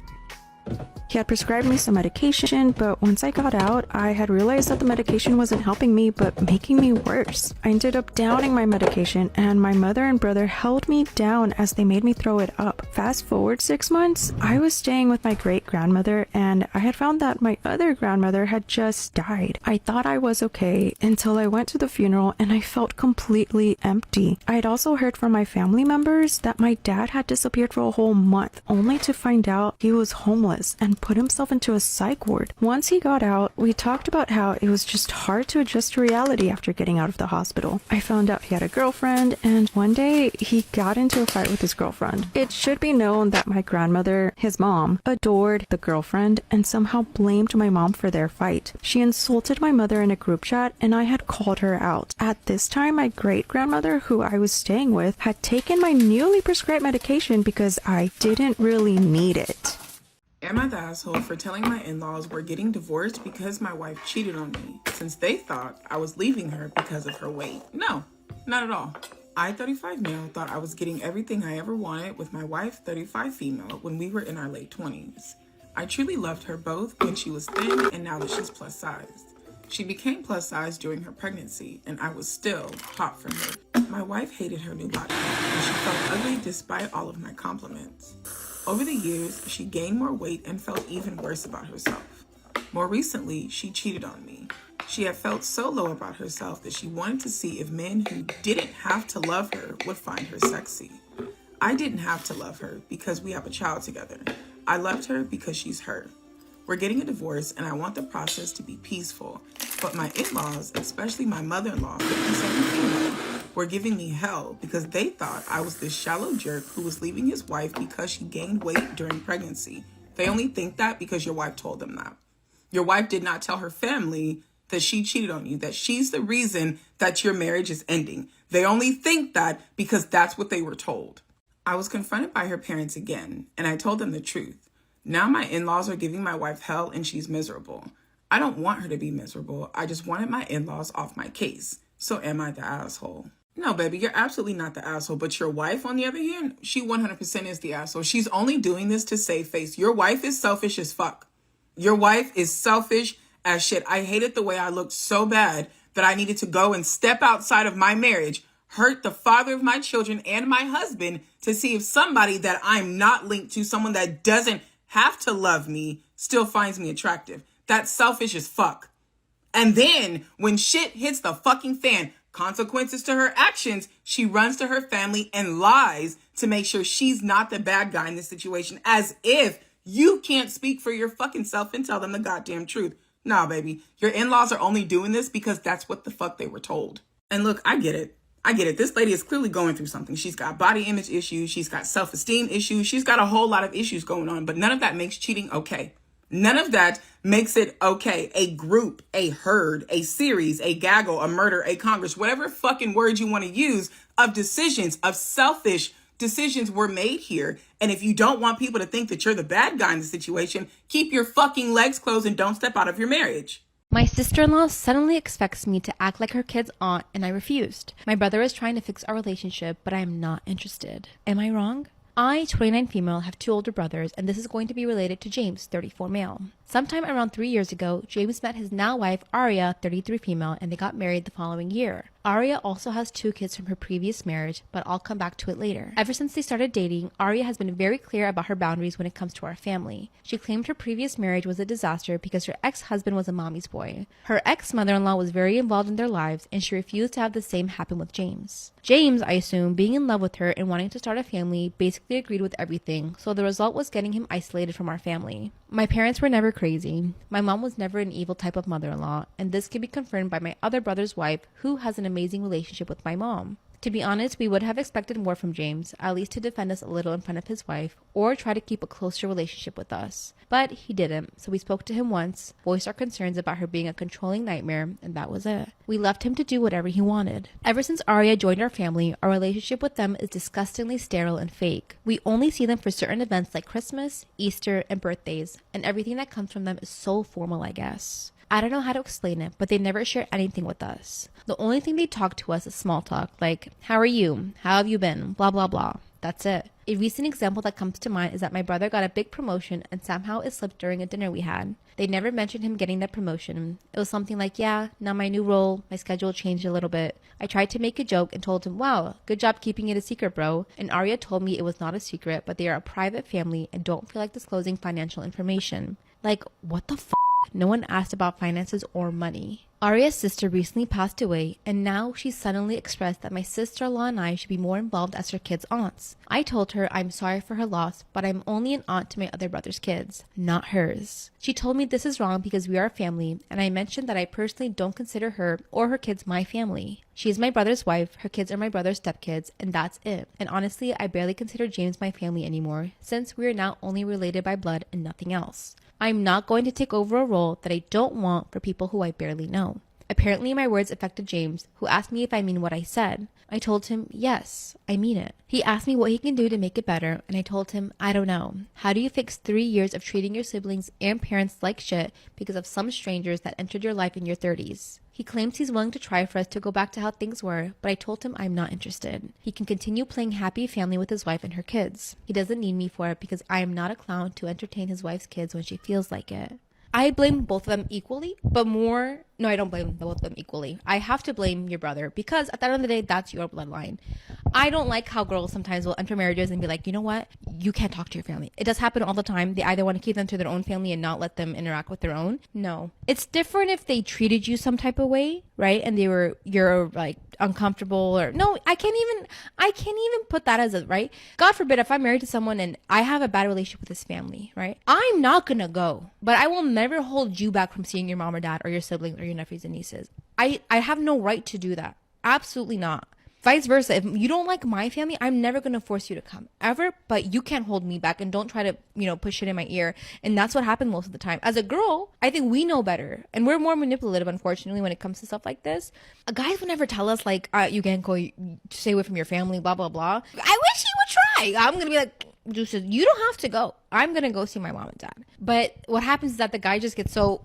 Speaker 1: He had prescribed me some medication, but once I got out, I had realized that the medication wasn't helping me, but making me worse. I ended up downing my medication, and my mother and brother held me down as they made me throw it up. Fast forward 6 months, I was staying with my great-grandmother, and I had found that my other grandmother had just died. I thought I was okay until I went to the funeral, and I felt completely empty. I had also heard from my family members that my dad had disappeared for a whole month, only to find out he was homeless and put himself into a psych ward. Once he got out, we talked about how it was just hard to adjust to reality after getting out of the hospital. I found out he had a girlfriend, and one day he got into a fight with his girlfriend. It should be known that my grandmother, his mom, adored the girlfriend and somehow blamed my mom for their fight. She insulted my mother in a group chat, and I had called her out. At this time, my great-grandmother, who I was staying with, had taken my newly prescribed medication because I didn't really need it.
Speaker 3: Am I the asshole for telling my in-laws we're getting divorced because my wife cheated on me, since they thought I was leaving her because of her weight? No, not at all. I, 35 male, thought I was getting everything I ever wanted with my wife, 35 female, when we were in our late 20s. I truly loved her both when she was thin and now that she's plus size. She became plus size during her pregnancy, and I was still hot for her. My wife hated her new body, and she felt ugly despite all of my compliments. Over the years, she gained more weight and felt even worse about herself. More recently, she cheated on me. She had felt so low about herself that she wanted to see if men who didn't have to love her would find her sexy. I didn't have to love her because we have a child together. I loved her because she's her. We're getting a divorce and I want the process to be peaceful, but my in-laws, especially my mother-in-law, 57 female, were giving me hell because they thought I was this shallow jerk who was leaving his wife because she gained weight during pregnancy. They only think that because your wife told them that. Your wife did not tell her family that she cheated on you, that she's the reason that your marriage is ending. They only think that because that's what they were told. I was confronted by her parents again, and I told them the truth. Now my in-laws are giving my wife hell and she's miserable. I don't want her to be miserable. I just wanted my in-laws off my case. So am I the asshole? No, baby, you're absolutely not the asshole. But your wife, on the other hand, she 100% is the asshole. She's only doing this to save face. Your wife is selfish as fuck. Your wife is selfish as shit. I hated the way I looked so bad that I needed to go and step outside of my marriage, hurt the father of my children and my husband to see if somebody that I'm not linked to, someone that doesn't have to love me, still finds me attractive. That's selfish as fuck. And then when shit hits the fucking fan, consequences to her actions, she runs to her family and lies to make sure she's not the bad guy in this situation, as if you can't speak for your fucking self and tell them the goddamn truth. Nah, baby, your in-laws are only doing this because that's what the fuck they were told. And look, I get it. This lady is clearly going through something. She's got body image issues. She's got self-esteem issues. She's got a whole lot of issues going on, but none of that makes cheating okay. None of that makes it okay. A group, a herd, a series, a gaggle, a murder, a Congress, whatever fucking word you want to use, of decisions, of selfish decisions were made here. And if you don't want people to think that you're the bad guy in the situation, keep your fucking legs closed and don't step out of your marriage.
Speaker 14: My sister-in-law suddenly expects me to act like her kid's aunt, and I refused. My brother is trying to fix our relationship, but I am not interested. Am I wrong? I, 29 female, have 2 older brothers, and this is going to be related to James, 34 male. Sometime around 3 years ago, James met his now wife, Aria, 33 female, and they got married the following year. Aria also has 2 kids from her previous marriage, but I'll come back to it later. Ever since they started dating, Aria has been very clear about her boundaries when it comes to our family. She claimed her previous marriage was a disaster because her ex-husband was a mommy's boy. Her ex-mother-in-law was very involved in their lives, and she refused to have the same happen with James. James, I assume, being in love with her and wanting to start a family, basically agreed with everything, so the result was getting him isolated from our family. My parents were never crazy. My mom was never an evil type of mother-in-law, and this can be confirmed by my other brother's wife, who has an amazing relationship with my mom. To be honest, we would have expected more from James, at least to defend us a little in front of his wife, or try to keep a closer relationship with us. But he didn't, so we spoke to him once, voiced our concerns about her being a controlling nightmare, and that was it. We left him to do whatever he wanted. Ever since Aria joined our family, our relationship with them is disgustingly sterile and fake. We only see them for certain events like Christmas, Easter, and birthdays, and everything that comes from them is so formal, I guess. I don't know how to explain it, but they never share anything with us. The only thing they talk to us is small talk, like, how are you? How have you been? Blah, blah, blah. That's it. A recent example that comes to mind is that my brother got a big promotion and somehow it slipped during a dinner we had. They never mentioned him getting that promotion. It was something like, yeah, now my new role, my schedule changed a little bit. I tried to make a joke and told him, wow, good job keeping it a secret, bro. And Arya told me it was not a secret, but they are a private family and don't feel like disclosing financial information. Like, what the f***? No one asked about finances or money. Arya's sister recently passed away, and now she's suddenly expressed that my sister-in-law and I should be more involved as her kids' aunts. I told her I'm sorry for her loss, but I'm only an aunt to my other brother's kids, not hers. She told me this is wrong because we are a family, and I mentioned that I personally don't consider her or her kids my family. She is my brother's wife, her kids are my brother's stepkids, and that's it. And honestly, I barely consider James my family anymore, since we are now only related by blood and nothing else. I'm not going to take over a role that I don't want for people who I barely know. Apparently my words affected James, who asked me if I mean what I said. I told him, yes, I mean it. He asked me what he can do to make it better, and I told him, I don't know. How do you fix 3 years of treating your siblings and parents like shit because of some strangers that entered your life in your 30s? He claims he's willing to try for us to go back to how things were, but I told him I'm not interested. He can continue playing happy family with his wife and her kids. He doesn't need me for it because I am not a clown to entertain his wife's kids when she feels like it. I blame both of them equally, but more... No, I don't blame both of them equally. I have to blame your brother because at the end of the day, that's your bloodline. I don't like how girls sometimes will enter marriages and be like, you know what? You can't talk to your family. It does happen all the time. They either want to keep them to their own family and not let them interact with their own. No. It's different if they treated you some type of way, right? And you're like uncomfortable or... No, I can't even put that as a... Right? God forbid if I'm married to someone and I have a bad relationship with his family, right? I'm not gonna go, but I will never hold you back from seeing your mom or dad or your siblings or your nephews and nieces. I have no right to do that. Absolutely not. Vice versa. If you don't like my family, I'm never going to force you to come ever, but you can't hold me back and don't try to, push it in my ear. And that's what happened most of the time. As a girl, I think we know better and we're more manipulative, unfortunately, when it comes to stuff like this. Guys would never tell us like, you can't go, stay away from your family, blah, blah, blah. I wish he would try. I'm going to be like,
Speaker 19: just says, you don't have to go. I'm going to go see my mom and dad. But what happens is that the guy just gets so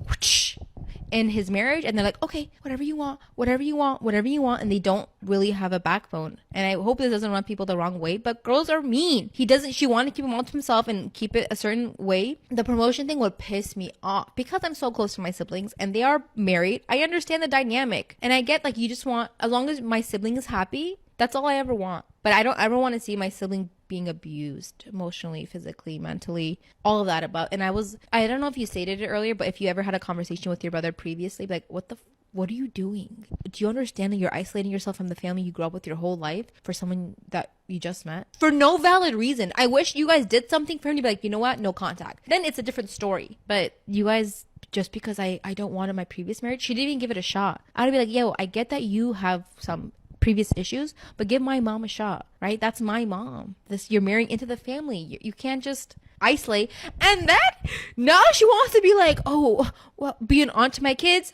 Speaker 19: in his marriage, and they're like, okay, whatever you want, whatever you want, whatever you want. And they don't really have a backbone. And I hope this doesn't run people the wrong way, but girls are mean. She wanted to keep him all to himself and keep it a certain way. The promotion thing would piss me off because I'm so close to my siblings and they are married. I understand the dynamic, and I get like, you just want, as long as my sibling is happy, that's all I ever want. But I don't ever want to see my sibling being abused emotionally, physically, mentally, all of that about. And I don't know if you stated it earlier, but if you ever had a conversation with your brother previously, like, what are you doing? Do you understand that you're isolating yourself from the family you grew up with your whole life for someone that you just met? For no valid reason. I wish you guys did something for him to be like, you know what? No contact. Then it's a different story. But you guys, just because I don't want in my previous marriage, she didn't even give it a shot. I'd be like, yo, I get that you have some previous issues, but give my mom a shot, right? That's my mom. You're marrying into the family. You can't just isolate. And then now she wants to be like, oh, well, be an aunt to my kids.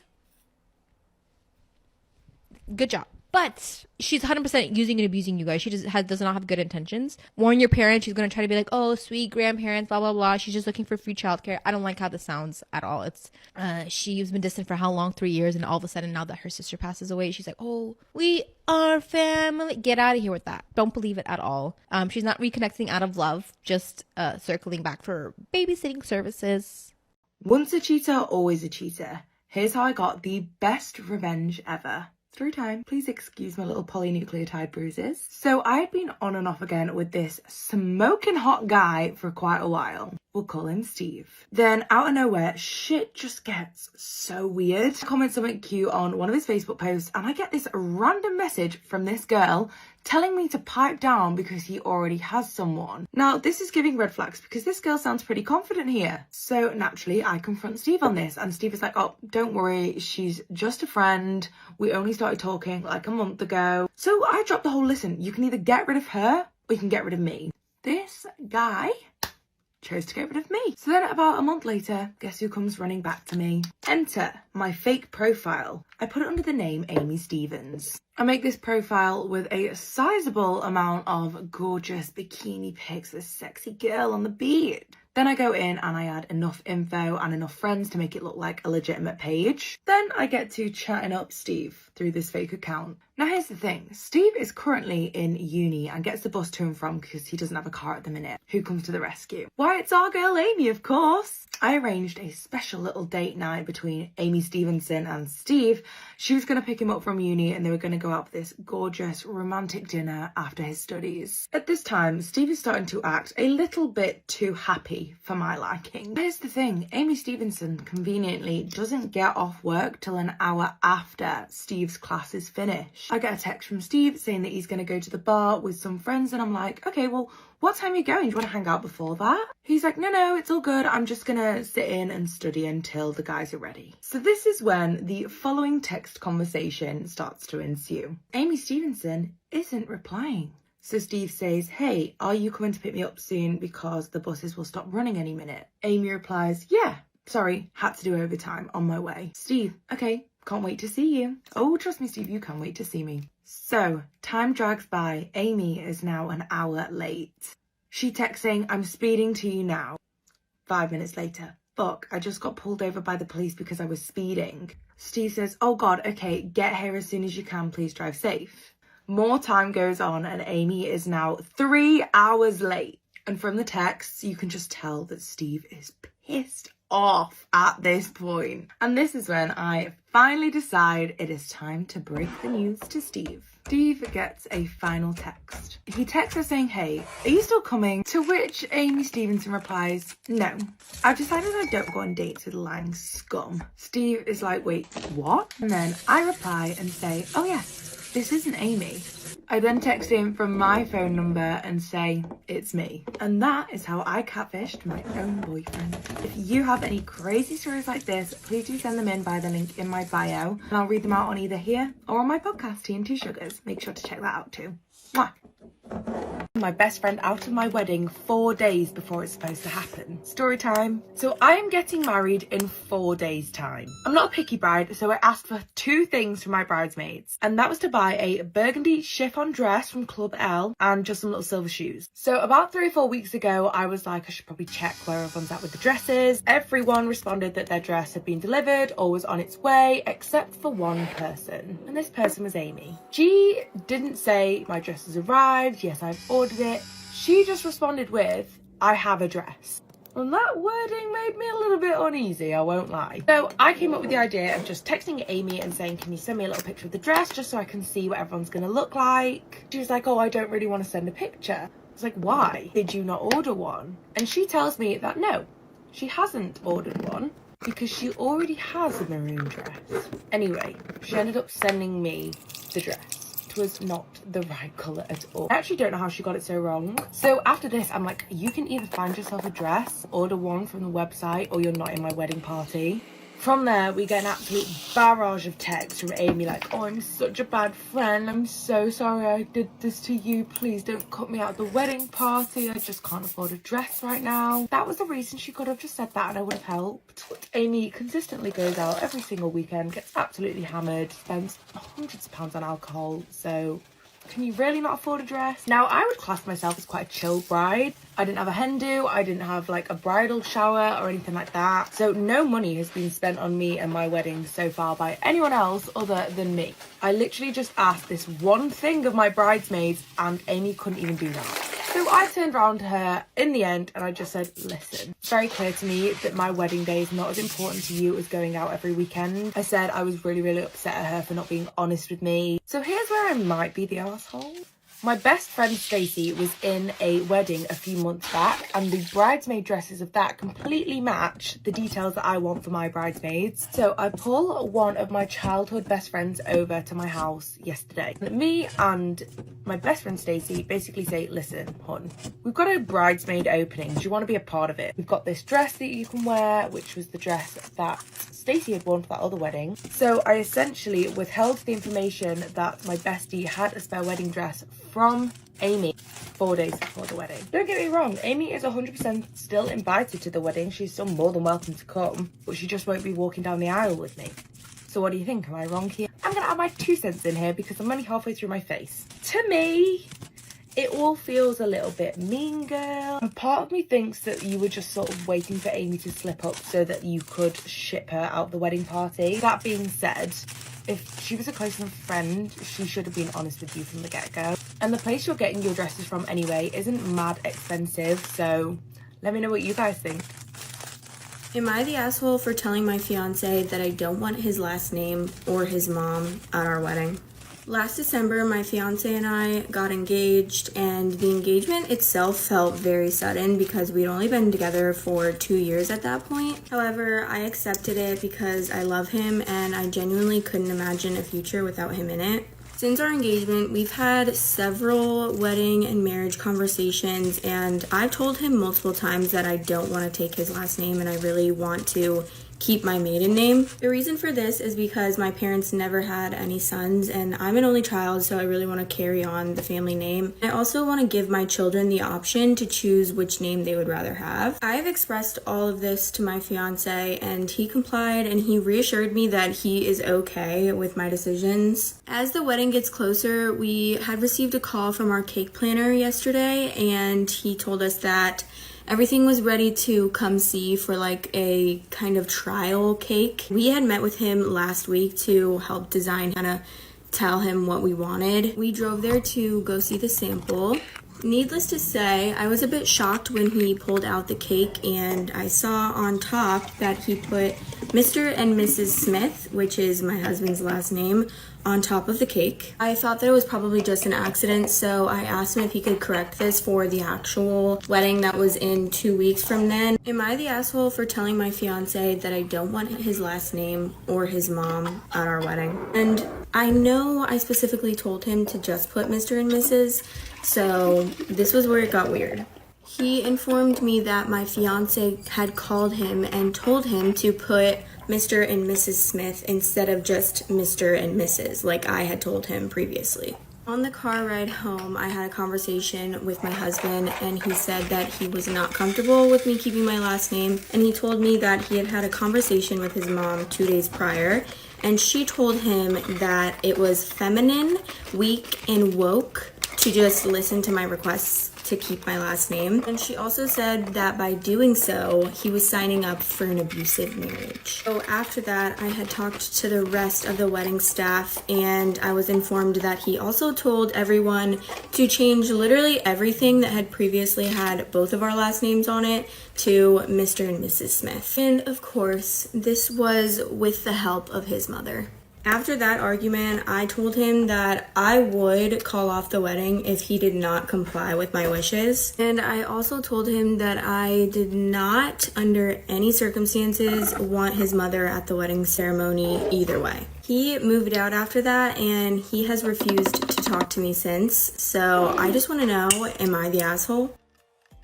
Speaker 19: Good job. But she's 100% using and abusing you guys. She does not have good intentions. Warn your parents. She's going to try to be like, oh, sweet grandparents, blah, blah, blah. She's just looking for free childcare. I don't like how this sounds at all. It's she's been distant for how long? 3 years. And all of a sudden, now that her sister passes away, she's like, oh, we are family. Get out of here with that. Don't believe it at all. She's not reconnecting out of love, just circling back for babysitting services.
Speaker 4: Once a cheater, always a cheater. Here's how I got the best revenge ever. Storytime. Please excuse my little polynucleotide bruises. So I had been on and off again with this smoking hot guy for quite a while. We'll call him Steve. Then out of nowhere, shit just gets so weird. I comment something cute on one of his Facebook posts and I get this random message from this girl telling me to pipe down because he already has someone. Now, this is giving red flags because this girl sounds pretty confident here. So naturally, I confront Steve on this and Steve is like, oh, don't worry, she's just a friend. We only started talking like a month ago. So I dropped the whole, listen, you can either get rid of her or you can get rid of me. This guy chose to get rid of me. So then about a month later, guess who comes running back to me? Enter my fake profile. I put it under the name Amy Stevens. I make this profile with a sizable amount of gorgeous bikini pics of this sexy girl on the beach. Then I go in and I add enough info and enough friends to make it look like a legitimate page. Then I get to chatting up Steve through this fake account. Now here's the thing, Steve is currently in uni and gets the bus to and from because he doesn't have a car at the minute. Who comes to the rescue? Why, it's our girl Amy, of course. I arranged a special little date night between Amy Stevenson and Steve. She was going to pick him up from uni and they were going to go out for this gorgeous romantic dinner after his studies. At this time, Steve is starting to act a little bit too happy for my liking. Here's the thing, Amy Stevenson conveniently doesn't get off work till an hour after Steve's class is finished. I get a text from Steve saying that he's going to go to the bar with some friends and I'm like, okay, well, what time are you going? Do you want to hang out before that? He's like, no, it's all good. I'm just going to sit in and study until the guys are ready. So this is when the following text conversation starts to ensue. Amy Stevenson isn't replying. So Steve says, hey, are you coming to pick me up soon because the buses will stop running any minute? Amy replies, yeah, sorry, had to do overtime, on my way. Steve, okay, can't wait to see you. Oh, trust me, Steve, you can't wait to see me. So time drags by. Amy is now an hour late. She texts saying, I'm speeding to you now. 5 minutes later, fuck, I just got pulled over by the police because I was speeding. Steve says, oh God, okay, get here as soon as you can, please drive safe. More time goes on and Amy is now 3 hours late. And from the texts, you can just tell that Steve is pissed off at this point. And this is when I finally decide it is time to break the news to Steve. Steve gets a final text. He texts her saying, hey, are you still coming? To which Amy Stevenson replies, no. I've decided I don't go on dates with lying scum. Steve is like, wait, what? And then I reply and say, oh yes, this isn't Amy. I then text him from my phone number and say, it's me. And that is how I catfished my own boyfriend. If you have any crazy stories like this, please do send them in by the link in my bio. And I'll read them out on either here or on my podcast, Tea and Two Sugars. Make sure to check that out too. Mwah. My best friend out of my wedding 4 days before it's supposed to happen. Story time. So I am getting married in 4 days time. I'm not a picky bride, so I asked for 2 things from my bridesmaids, and that was to buy a burgundy chiffon dress from Club L and just some little silver shoes. So about 3 or 4 weeks ago, I was like, I should probably check where everyone's at with the dresses. Everyone responded that their dress had been delivered or was on its way, except for one person, and this person was Amy. She didn't say my dress has arrived, yes I've ordered it. She just responded with, I have a dress. And that wording made me a little bit uneasy, I won't lie. So I came up with the idea of just texting Amy and saying, can you send me a little picture of the dress just so I can see what everyone's gonna look like? She was like, oh, I don't really want to send a picture. I was like, why? Did you not order one? And she tells me that no, she hasn't ordered one because she already has a maroon dress. Anyway, she ended up sending me the dress. Was not the right colour at all. I actually don't know how she got it so wrong. So after this, I'm like, you can either find yourself a dress, order one from the website, or you're not in my wedding party. From there, we get an absolute barrage of texts from Amy like, oh, I'm such a bad friend. I'm so sorry I did this to you. Please don't cut me out of the wedding party. I just can't afford a dress right now. That was the reason she could have just said that and I would have helped. But Amy consistently goes out every single weekend, gets absolutely hammered, spends hundreds of pounds on alcohol. So can you really not afford a dress? Now, I would class myself as quite a chill bride. I didn't have a hen do, I didn't have like a bridal shower or anything like that. So no money has been spent on me and my wedding so far by anyone else other than me. I literally just asked this one thing of my bridesmaids and Amy couldn't even do that. So I turned around to her in the end and I just said, listen, it's very clear to me that my wedding day is not as important to you as going out every weekend. I said I was really upset at her for not being honest with me. So here's where I might be the arsehole. My best friend Stacey was in a wedding a few months back and the bridesmaid dresses of that completely match the details that I want for my bridesmaids. So I pull one of my childhood best friends over to my house yesterday. Me and my best friend Stacey basically say, listen, hon, we've got a bridesmaid opening. Do you want to be a part of it? We've got this dress that you can wear, which was the dress that Stacey had worn for that other wedding. So I essentially withheld the information that my bestie had a spare wedding dress from Amy 4 days before the wedding. Don't get me wrong, Amy is 100% still invited to the wedding. She's still more than welcome to come, but she just won't be walking down the aisle with me. So what do you think? Am I wrong here? I'm gonna add my 2 cents in here because I'm only halfway through my face. To me, it all feels a little bit mean girl. A part of me thinks that you were just sort of waiting for Amy to slip up so that you could ship her out of the wedding party. That being said, if she was a close enough friend, she should have been honest with you from the get-go. And the place you're getting your dresses from anyway isn't mad expensive, so let me know what you guys think.
Speaker 1: Am I the asshole for telling my fiance that I don't want his last name or his mom at our wedding? Last December, my fiance and I got engaged, and the engagement itself felt very sudden because we'd only been together for 2 years at that point. However, I accepted it because I love him and I genuinely couldn't imagine a future without him in it. Since our engagement, we've had several wedding and marriage conversations, and I've told him multiple times that I don't want to take his last name and I really want to keep my maiden name. The reason for this is because my parents never had any sons and I'm an only child, so I really want to carry on the family name. I also want to give my children the option to choose which name they would rather have. I've expressed all of this to my fiance and he complied, and he reassured me that he is okay with my decisions. As the wedding gets closer, we had received a call from our cake planner yesterday, and he told us that everything was ready to come see for like a kind of trial cake. We had met with him last week to help design, kind of tell him what we wanted. We drove there to go see the sample. Needless to say, I was a bit shocked when he pulled out the cake and I saw on top that he put Mr. and Mrs. Smith, which is my husband's last name, on top of the cake. I thought that it was probably just an accident, so I asked him if he could correct this for the actual wedding that was in 2 weeks from then. Am I the asshole for telling my fiance that I don't want his last name or his mom at our wedding? And I know I specifically told him to just put Mr. and Mrs., so this was where it got weird. He informed me that my fiance had called him and told him to put Mr. and Mrs. Smith instead of just Mr. and Mrs., like I had told him previously. On the car ride home, I had a conversation with my husband, and he said that he was not comfortable with me keeping my last name, and he told me that he had had a conversation with his mom 2 days prior, and she told him that it was feminine, weak, and woke to just listen to my requests to keep my last name. And she also said that by doing so, he was signing up for an abusive marriage. So after that, I had talked to the rest of the wedding staff, and I was informed that he also told everyone to change literally everything that had previously had both of our last names on it to Mr. and Mrs. Smith. And of course, this was with the help of his mother. After that argument, I told him that I would call off the wedding if he did not comply with my wishes. And I also told him that I did not, under any circumstances, want his mother at the wedding ceremony either way. He moved out after that, and he has refused to talk to me since. So I just want to know, am I the asshole?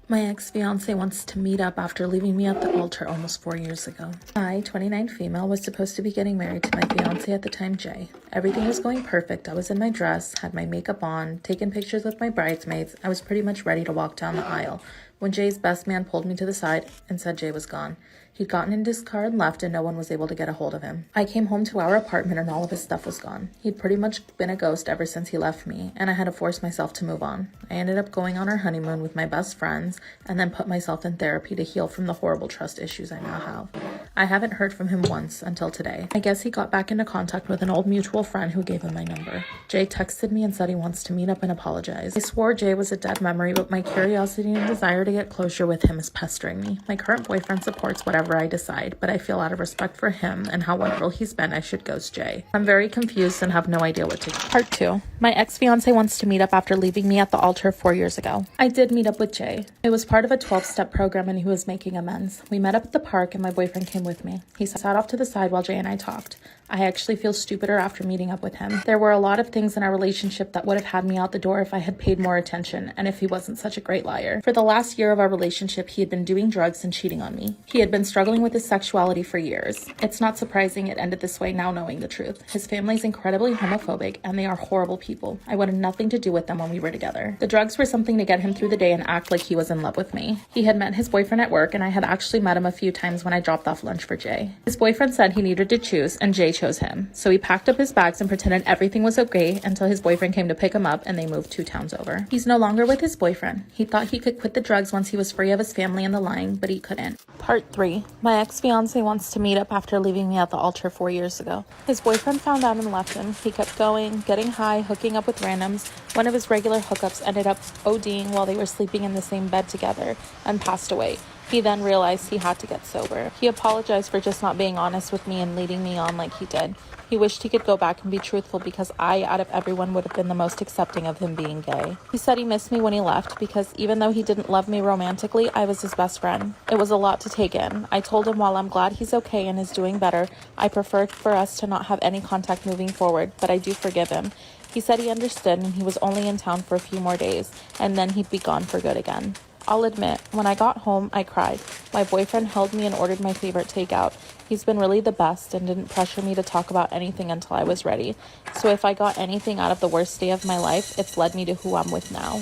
Speaker 13: My ex-fiance wants to meet up after leaving me at the altar almost 4 years ago. I, 29 female, was supposed to be getting married to my fiance at the time, Jay. Everything was going perfect. I was in my dress, had my makeup on, taking pictures with my bridesmaids. I was pretty much ready to walk down the aisle when Jay's best man pulled me to the side and said Jay was gone. He'd gotten into his car and left, and no one was able to get a hold of him. I came home to our apartment and all of his stuff was gone. He'd pretty much been a ghost ever since he left me, and I had to force myself to move on. I ended up going on our honeymoon with my best friends, and then put myself in therapy to heal from the horrible trust issues I now have. I haven't heard from him once until today. I guess he got back into contact with an old mutual friend who gave him my number. Jay texted me and said he wants to meet up and apologize. I swore Jay was a dead memory, but my curiosity and desire to get closure with him is pestering me. My current boyfriend supports whatever I decide, but I feel out of respect for him and how wonderful he's been, I should ghost Jay. I'm very confused and have no idea what to do. Part 2. My ex-fiance wants to meet up after leaving me at the altar 4 years ago. I did meet up with Jay. It was part of a 12-step program and he was making amends. We met up at the park and my boyfriend came with me. He sat off to the side while Jay and I talked. I actually feel stupider after meeting up with him. There were a lot of things in our relationship that would have had me out the door if I had paid more attention and if he wasn't such a great liar. For the last year of our relationship, he had been doing drugs and cheating on me. He had been struggling with his sexuality for years. It's not surprising it ended this way now knowing the truth. His family's incredibly homophobic and they are horrible people. I wanted nothing to do with them when we were together. The drugs were something to get him through the day and act like he was in love with me. He had met his boyfriend at work and I had actually met him a few times when I dropped off lunch for Jay. His boyfriend said he needed to choose and Jay chose him. So he packed up his bags and pretended everything was okay until his boyfriend came to pick him up and they moved 2 towns over. He's no longer with his boyfriend. He thought he could quit the drugs once he was free of his family and the lying, but he couldn't. Part 3. My ex-fiance wants to meet up after leaving me at the altar 4 years ago. His boyfriend found out and left him. He kept going, getting high, hooking up with randoms. One of his regular hookups ended up ODing while they were sleeping in the same bed together and passed away. He then realized he had to get sober. He apologized for just not being honest with me and leading me on like he did. He wished he could go back and be truthful because I, out of everyone, would have been the most accepting of him being gay. He said he missed me when he left because even though he didn't love me romantically, I was his best friend. It was a lot to take in. I told him while I'm glad he's okay and is doing better, I prefer for us to not have any contact moving forward, but I do forgive him. He said he understood and he was only in town for a few more days, and then he'd be gone for good again. I'll admit, when I got home, I cried. My boyfriend held me and ordered my favorite takeout. He's been really the best and didn't pressure me to talk about anything until I was ready. So if I got anything out of the worst day of my life, it's led me to who I'm with now.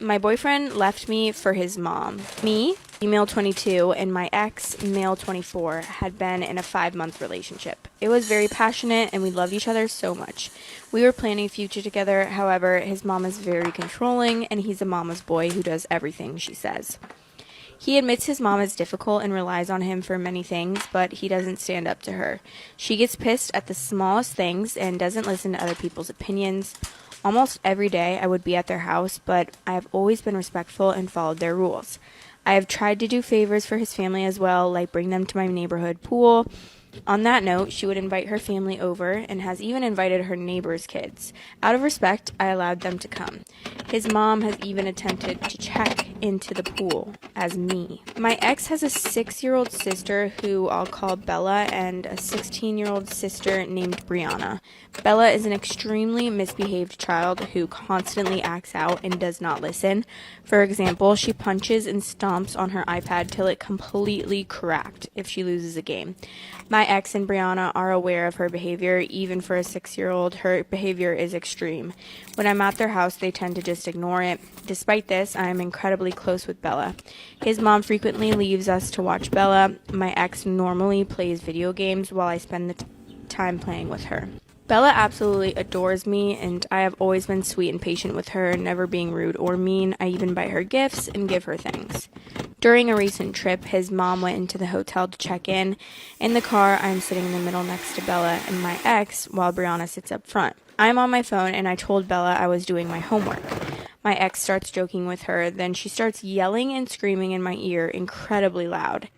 Speaker 1: My boyfriend left me for his mom. Me, female 22, and my ex, male 24, had been in a 5-month relationship. It was very passionate and we loved each other so much. We were planning a future together, however, his mom is very controlling and he's a mama's boy who does everything she says. He admits his mom is difficult and relies on him for many things, but he doesn't stand up to her. She gets pissed at the smallest things and doesn't listen to other people's opinions. Almost every day I would be at their house, but I have always been respectful and followed their rules. I have tried to do favors for his family as well, like bring them to my neighborhood pool. On that note, she would invite her family over and has even invited her neighbors' kids. Out of respect, I allowed them to come. His mom has even attempted to check into the pool as me. My ex has a 6-year-old sister who I'll call Bella and a 16-year-old sister named Brianna. Bella is an extremely misbehaved child who constantly acts out and does not listen. For example, she punches and stomps on her iPad till it completely cracked if she loses a game. My My ex and Brianna are aware of her behavior. Even for a 6-year-old, her behavior is extreme. When I'm at their house, they tend to just ignore it. Despite this, I am incredibly close with Bella. His mom frequently leaves us to watch Bella. My ex normally plays video games while I spend the time playing with her. Bella absolutely adores me, and I have always been sweet and patient with her, never being rude or mean. I even buy her gifts and give her things. During a recent trip, his mom went into the hotel to check in. In the car, I'm sitting in the middle next to Bella and my ex, while Brianna sits up front. I'm on my phone, and I told Bella I was doing my homework. My ex starts joking with her, then she starts yelling and screaming in my ear incredibly loud.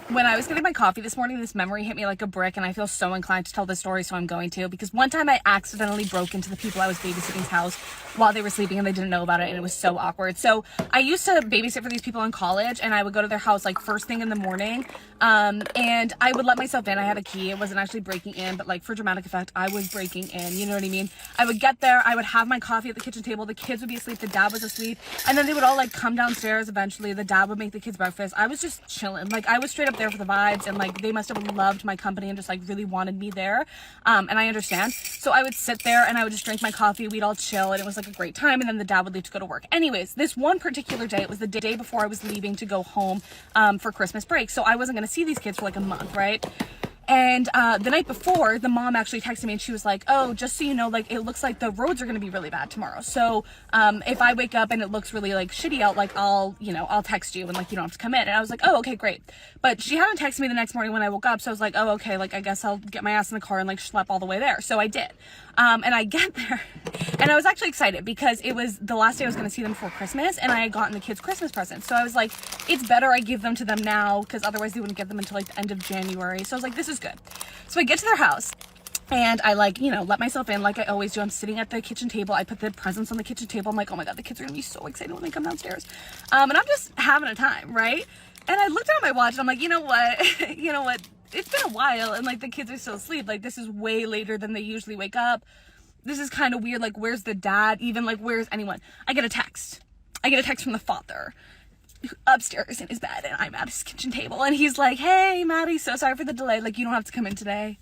Speaker 21: When I was getting my coffee this morning, this memory hit me like a brick, and I feel so inclined to tell this story, so I'm going to. Because one time I accidentally broke into the people I was babysitting's house while they were sleeping, and they didn't know about it, and it was so awkward. So I used to babysit for these people in college, and I would go to their house like first thing in the morning, and I would let myself in. I had a key. It wasn't actually breaking in, but like for dramatic effect, I was breaking in. You know what I mean? I would get there. I would have my coffee at the kitchen table. The kids would be asleep. The dad was asleep, and then they would all like come downstairs eventually. The dad would make the kids breakfast. I was just chilling. Like I was straight up there for the vibes, and like they must have loved my company and just like really wanted me there. And I understand. So I would sit there and I would just drink my coffee. We'd all chill, and it was like a great time. And then the dad would leave to go to work. Anyways, this one particular day, it was the day before I was leaving to go home for Christmas break. So I wasn't going to see these kids for like a month, right? And the night before, the mom actually texted me and she was like, oh, just so you know, like, it looks like the roads are going to be really bad tomorrow. So if I wake up and it looks really like shitty out, like I'll text you and like you don't have to come in. And I was like, oh, okay, great. But she hadn't texted me the next morning when I woke up. So I was like, oh, okay, like I guess I'll get my ass in the car and like schlep all the way there. So I did. And I get there and I was actually excited because it was the last day I was going to see them before Christmas, and I had gotten the kids Christmas presents. So I was like, it's better I give them to them now because otherwise they wouldn't get them until like the end of January. So I was like, this is good. So I get to their house and I like, let myself in like I always do. I'm sitting at the kitchen table. I put the presents on the kitchen table. I'm like, oh my God, the kids are gonna be so excited when they come downstairs. And I'm just having a time, right? And I looked at my watch and I'm like, you know what? It's been a while and like the kids are still asleep. Like this is way later than they usually wake up. This is kind of weird. Like where's the dad? Even like where's anyone? I get a text from the father upstairs in his bed, and I'm at his kitchen table, and he's like, hey Maddie, so sorry for the delay, like you don't have to come in today,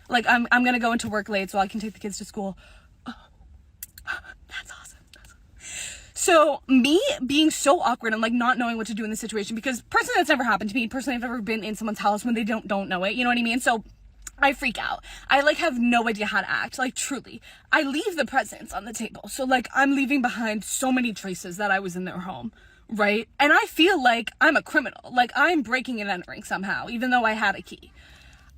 Speaker 21: like I'm gonna go into work late so I can take the kids to school. Oh, that's awesome. So me being so awkward and like not knowing what to do in this situation, because personally that's never happened to me. Personally, I've never been in someone's house when they don't know it, you know what I mean? So I freak out. I like have no idea how to act. Like truly, I leave the presents on the table, so like I'm leaving behind so many traces that I was in their home, right? And I feel like I'm a criminal. Like I'm breaking and entering somehow, even though I had a key.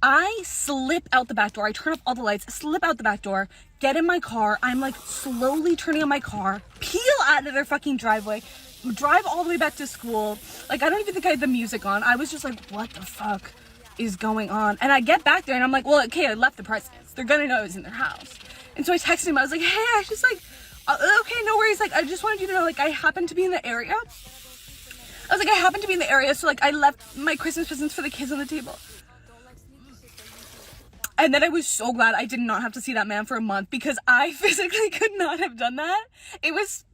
Speaker 21: I slip out the back door. I turn off all the lights, slip out the back door, get in my car. I'm like slowly turning on my car, peel out of their fucking driveway, drive all the way back to school. Like I don't even think I had the music on. I was just like, what the fuck is going on? And I get back there and I'm like, well, okay, I left the presents. They're gonna know I was in their house. And so I texted him. I was like, hey, I just like, okay, no worries. Like, I just wanted you to know, like, I happened to be in the area. So like I left my Christmas presents for the kids on the table. And then I was so glad I did not have to see that man for a month, because I physically could not have done that. It was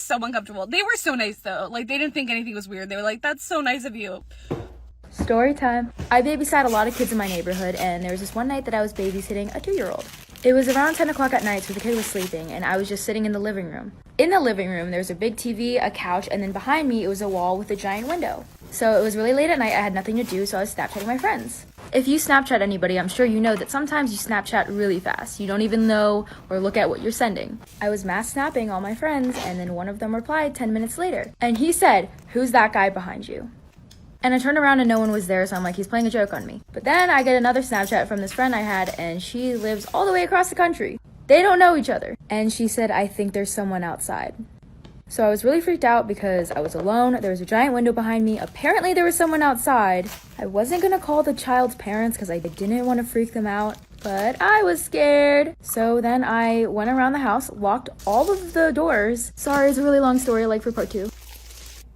Speaker 21: so uncomfortable. They were so nice though. Like they didn't think anything was weird. They were like, that's so nice of you.
Speaker 22: Story time. I babysat a lot of kids in my neighborhood, and there was this one night that I was babysitting a 2-year-old. It was around 10 o'clock at night, so the kid was sleeping, and I was just sitting in the living room. In the living room, there was a big TV, a couch, and then behind me, it was a wall with a giant window. So it was really late at night, I had nothing to do, so I was Snapchatting my friends. If you Snapchat anybody, I'm sure you know that sometimes you Snapchat really fast. You don't even know or look at what you're sending. I was mass snapping all my friends, and then one of them replied 10 minutes later. And he said, who's that guy behind you? And I turned around and no one was there, so I'm like, he's playing a joke on me. But then I get another Snapchat from this friend I had, and she lives all the way across the country. They don't know each other. And she said, I think there's someone outside. So I was really freaked out because I was alone. There was a giant window behind me. Apparently there was someone outside. I wasn't gonna call the child's parents because I didn't want to freak them out, but I was scared. So then I went around the house, locked all of the doors. Sorry, it's a really long story, like for part 2.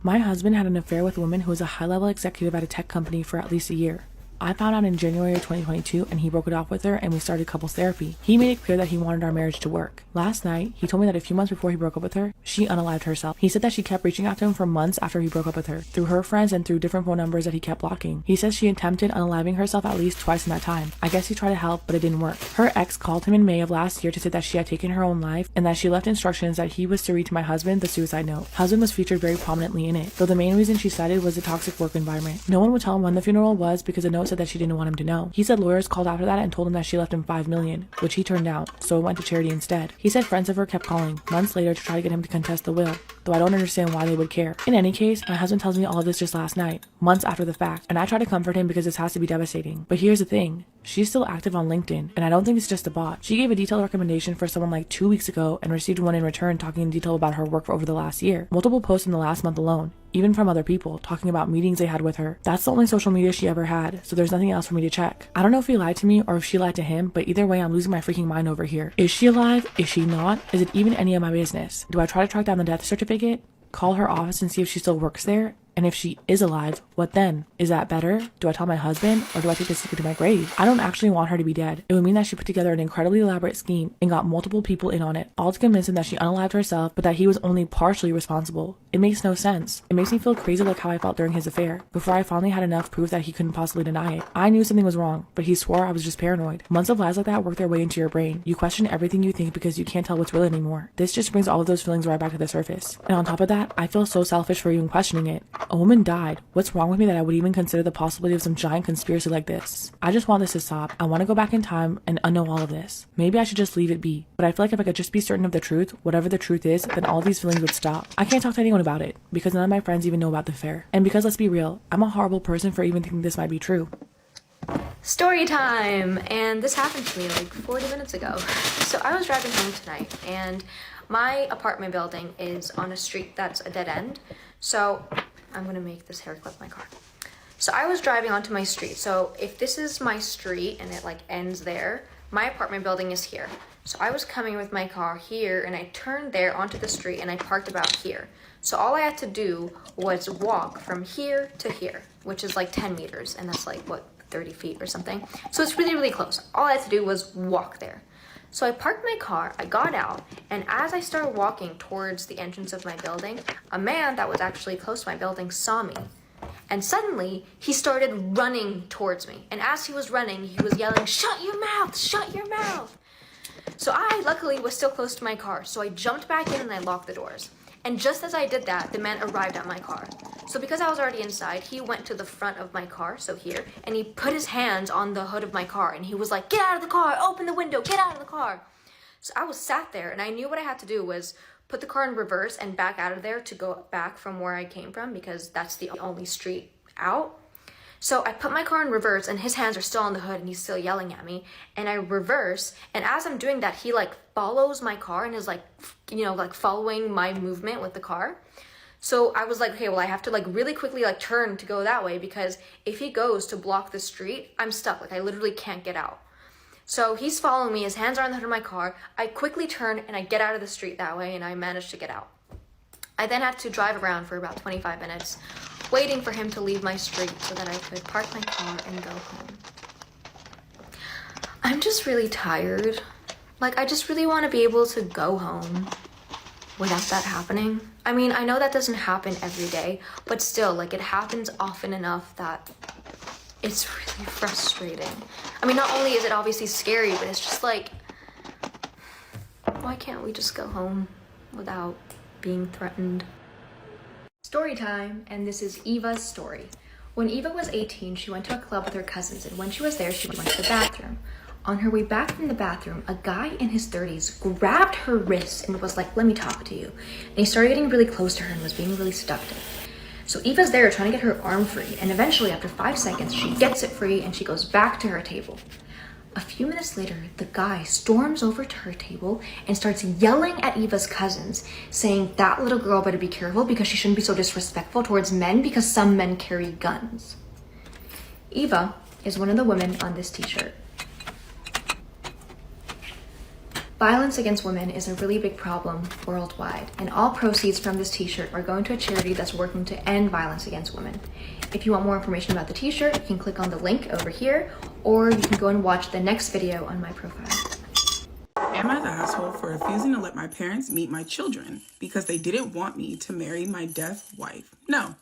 Speaker 2: My husband had an affair with a woman who was a high-level executive at a tech company for at least a year. I found out in January of 2022, and he broke it off with her, and we started couples therapy. He made it clear that he wanted our marriage to work. Last night, he told me that a few months before he broke up with her, She unalived herself. He said that she kept reaching out to him for months after he broke up with her, through her friends and through different phone numbers that he kept blocking. He says she attempted unaliving herself at least twice in that time. I guess he tried to help, but it didn't work. Her ex called him in May of last year to say that she had taken her own life and that she left instructions that he was to read to my husband the suicide note. Husband was featured very prominently in it, though the main reason she cited was the toxic work environment. No one would tell him when the funeral was because the note said that she didn't want him to know. He said lawyers called after that and told him that she left him $5 million, which he turned down, so it went to charity instead. He said friends of her kept calling months later to try to get him to contest the will, though I don't understand why they would care. In any case, my husband tells me all of this just last night, months after the fact, and I try to comfort him because this has to be devastating. But here's the thing. She's still active on LinkedIn, and I don't think it's just a bot. She gave a detailed recommendation for someone like 2 weeks ago and received one in return talking in detail about her work for over the last year. Multiple posts in the last month alone, even from other people, talking about meetings they had with her. That's the only social media she ever had, so there's nothing else for me to check. I don't know if he lied to me or if she lied to him, but either way, I'm losing my freaking mind over here. Is she alive? Is she not? Is it even any of my business? Do I try to track down the death certificate? Call her office and see if she still works there? And if she is alive, what then? Is that better? Do I tell my husband, or do I take the secret to my grave? I don't actually want her to be dead. It would mean that she put together an incredibly elaborate scheme and got multiple people in on it, all to convince him that she unalived herself, but that he was only partially responsible. It makes no sense. It makes me feel crazy like how I felt during his affair, before I finally had enough proof that he couldn't possibly deny it. I knew something was wrong, but he swore I was just paranoid. Months of lies like that work their way into your brain. You question everything you think because you can't tell what's real anymore. This just brings all of those feelings right back to the surface. And on top of that, I feel so selfish for even questioning it. A woman died. What's wrong with me that I would even consider the possibility of some giant conspiracy like this? I just want this to stop. I want to go back in time and unknow all of this. Maybe I should just leave it be. But I feel like if I could just be certain of the truth, whatever the truth is, then all these feelings would stop. I can't talk to anyone about it, because none of my friends even know about the affair. And because, let's be real, I'm a horrible person for even thinking this might be true.
Speaker 5: Story time! And this happened to me like 40 minutes ago. So I was driving home tonight, and my apartment building is on a street that's a dead end. So I'm gonna make this hair clip my car. So I was driving onto my street. So if this is my street and it like ends there, my apartment building is here. So I was coming with my car here and I turned there onto the street and I parked about here. So all I had to do was walk from here to here, which is like 10 meters. And that's like, what, 30 feet or something. So it's really, really close. All I had to do was walk there. So I parked my car, I got out, and as I started walking towards the entrance of my building, a man that was actually close to my building saw me. And suddenly, he started running towards me. And as he was running, he was yelling, "Shut your mouth! Shut your mouth!" So I, luckily, was still close to my car, so I jumped back in and I locked the doors. And just as I did that, the man arrived at my car. So because I was already inside, he went to the front of my car, so here, and he put his hands on the hood of my car, and he was like, "Get out of the car, open the window, get out of the car." So I was sat there, and I knew what I had to do was put the car in reverse and back out of there to go back from where I came from, because that's the only street out. So I put my car in reverse, and his hands are still on the hood, and he's still yelling at me. And I reverse, and as I'm doing that, he like follows my car and is like, you know, like following my movement with the car. So I was like, okay, well, I have to like really quickly like turn to go that way, because if he goes to block the street, I'm stuck. Like I literally can't get out. So he's following me, his hands are on the hood of my car. I quickly turn and I get out of the street that way, and I managed to get out. I then had to drive around for about 25 minutes, waiting for him to leave my street so that I could park my car and go home. I'm just really tired. Like, I just really want to be able to go home without that happening. I mean, I know that doesn't happen every day, but still, like, it happens often enough that it's really frustrating. I mean, not only is it obviously scary, but it's just like, why can't we just go home without being threatened? Story time, and this is Eva's story. When Eva was 18, she went to a club with her cousins, and when she was there, she went to the bathroom. On her way back from the bathroom, a guy in his 30s grabbed her wrist and was like, "Let me talk to you." And he started getting really close to her and was being really seductive. So Eva's there trying to get her arm free, and eventually, after 5 seconds, she gets it free and she goes back to her table. A few minutes later, the guy storms over to her table and starts yelling at Eva's cousins, saying that little girl better be careful because she shouldn't be so disrespectful towards men because some men carry guns. Eva is one of the women on this t-shirt. Violence against women is a really big problem worldwide, and all proceeds from this t-shirt are going to a charity that's working to end violence against women. If you want more information about the t-shirt, you can click on the link over here, or you can go and watch the next video on my profile.
Speaker 3: Am I the asshole for refusing to let my parents meet my children because they didn't want me to marry my deaf wife? No.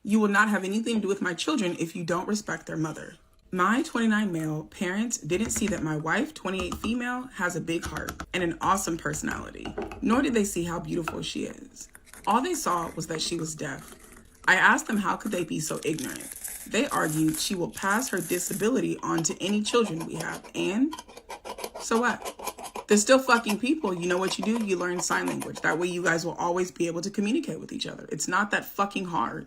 Speaker 3: You will not have anything to do with my children if you don't respect their mother. My 29 male parents didn't see that my wife, 28 female, has a big heart and an awesome personality, nor did they see how beautiful she is. All they saw was that she was deaf. I asked them how could they be so ignorant. They argued she will pass her disability on to any children we have, and so what? They're still fucking people. You know what you do? You learn sign language. That way you guys will always be able to communicate with each other. It's not that fucking hard.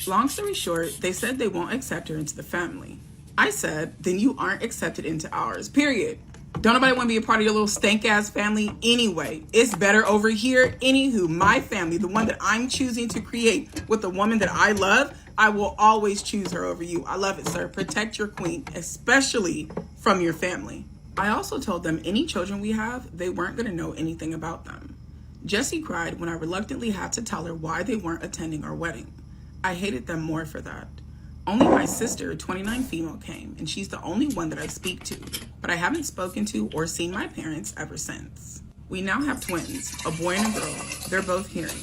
Speaker 3: Long story short, they said they won't accept her into the family. I said, then you aren't accepted into ours, period. Don't nobody want to be a part of your little stank-ass family anyway. It's better over here. Anywho, my family, the one that I'm choosing to create with the woman that I love, I will always choose her over you. I love it, sir. Protect your queen, especially from your family. I also told them any children we have, they weren't going to know anything about them. Jessie cried when I reluctantly had to tell her why they weren't attending our wedding. I hated them more for that. Only my sister, 29 female, came, and she's the only one that I speak to, but I haven't spoken to or seen my parents ever since. We now have twins, a boy and a girl. They're both hearing.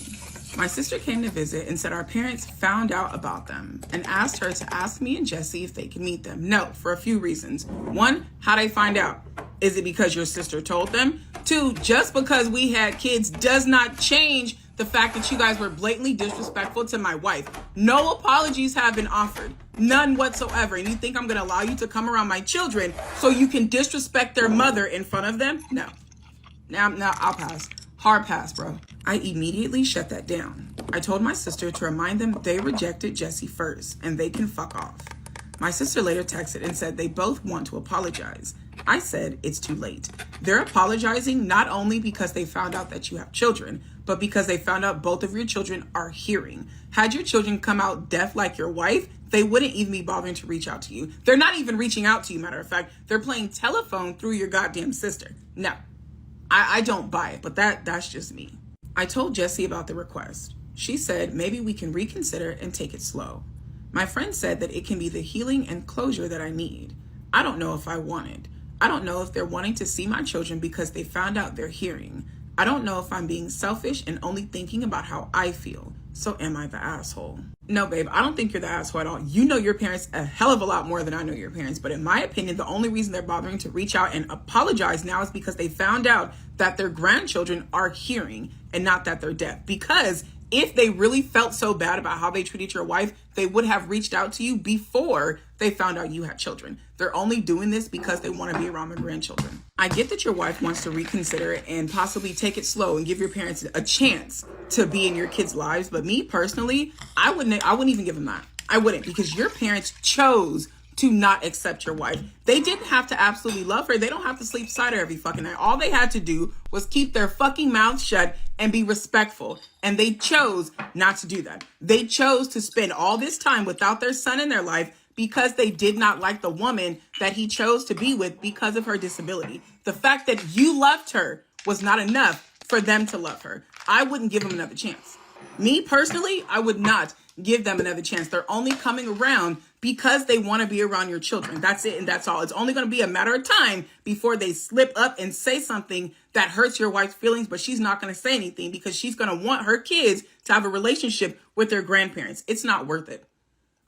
Speaker 3: My sister came to visit and said our parents found out about them and asked her to ask me and Jessie if they could meet them. No, for a few reasons. One, how'd they find out? Is it because your sister told them? Two, just because we had kids does not change the fact that you guys were blatantly disrespectful to my wife. No apologies have been offered. None whatsoever. And you think I'm going to allow you to come around my children so you can disrespect their mother in front of them? No. Now, I'll pass. Hard pass, bro. I immediately shut that down. I told my sister to remind them they rejected Jessie first and they can fuck off. My sister later texted and said they both want to apologize. I said it's too late. They're apologizing not only because they found out that you have children, but because they found out both of your children are hearing. Had your children come out deaf like your wife, they wouldn't even be bothering to reach out to you. They're not even reaching out to you, matter of fact. They're playing telephone through your goddamn sister. No, I don't buy it, but that's just me. I told Jessie about the request. She said maybe we can reconsider and take it slow. My friend said that it can be the healing and closure that I need. I don't know if I want it. I don't know if they're wanting to see my children because they found out they're hearing. I don't know if I'm being selfish and only thinking about how I feel. So am I the asshole? No, babe, I don't think you're the asshole at all. You know your parents a hell of a lot more than I know your parents. But in my opinion, the only reason they're bothering to reach out and apologize now is because they found out that their grandchildren are hearing and not that they're deaf. Because if they really felt so bad about how they treated your wife, they would have reached out to you before they found out you had children. They're only doing this because they want to be around their grandchildren. I get that your wife wants to reconsider and possibly take it slow and give your parents a chance to be in your kids' lives. But me personally, I wouldn't even give them that. I wouldn't, because your parents chose to not accept your wife. They didn't have to absolutely love her. They don't have to sleep beside her every fucking night. All they had to do was keep their fucking mouths shut and be respectful. And they chose not to do that. They chose to spend all this time without their son in their life because they did not like the woman that he chose to be with because of her disability. The fact that you loved her was not enough for them to love her. I wouldn't give them another chance. Me personally, I would not give them another chance. They're only coming around because they want to be around your children. That's it and that's all. It's only going to be a matter of time before they slip up and say something that hurts your wife's feelings, but she's not going to say anything because she's going to want her kids to have a relationship with their grandparents. It's not worth it.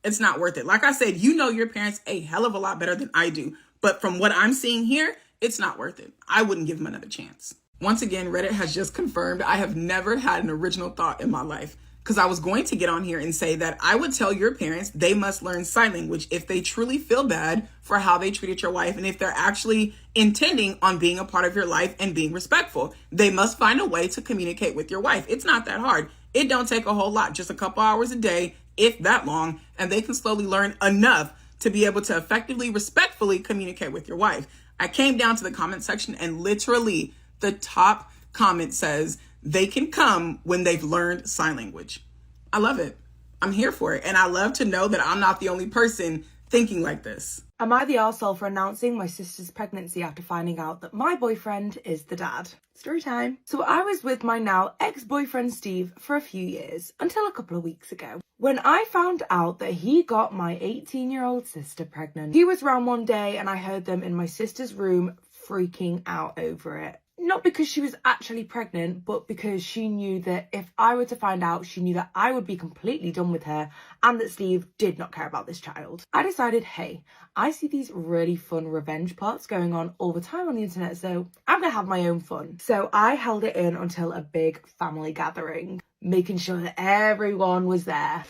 Speaker 3: It's not worth it. Like I said, you know your parents a hell of a lot better than I do. But from what I'm seeing here, it's not worth it. I wouldn't give them another chance. Once again, Reddit has just confirmed I have never had an original thought in my life. Because I was going to get on here and say that I would tell your parents they must learn sign language if they truly feel bad for how they treated your wife and if they're actually intending on being a part of your life and being respectful. They must find a way to communicate with your wife. It's not that hard. It don't take a whole lot, just a couple hours a day, if that long, and they can slowly learn enough to be able to effectively, respectfully communicate with your wife. I came down to the comment section and literally the top comment says, they can come when they've learned sign language. I love it. I'm here for it. And I love to know that I'm not the only person thinking like this.
Speaker 4: Am I the arsehole for announcing my sister's pregnancy after finding out that my boyfriend is the dad? Story time. So I was with my now ex-boyfriend Steve for a few years, until a couple of weeks ago, when I found out that he got my 18-year-old sister pregnant. He was around one day and I heard them in my sister's room freaking out over it. Not because she was actually pregnant, but because she knew that if I were to find out, she knew that I would be completely done with her and that Steve did not care about this child. I decided, hey, I see these really fun revenge plots going on all the time on the internet, so I'm gonna have my own fun. So I held it in until a big family gathering, making sure that everyone was there.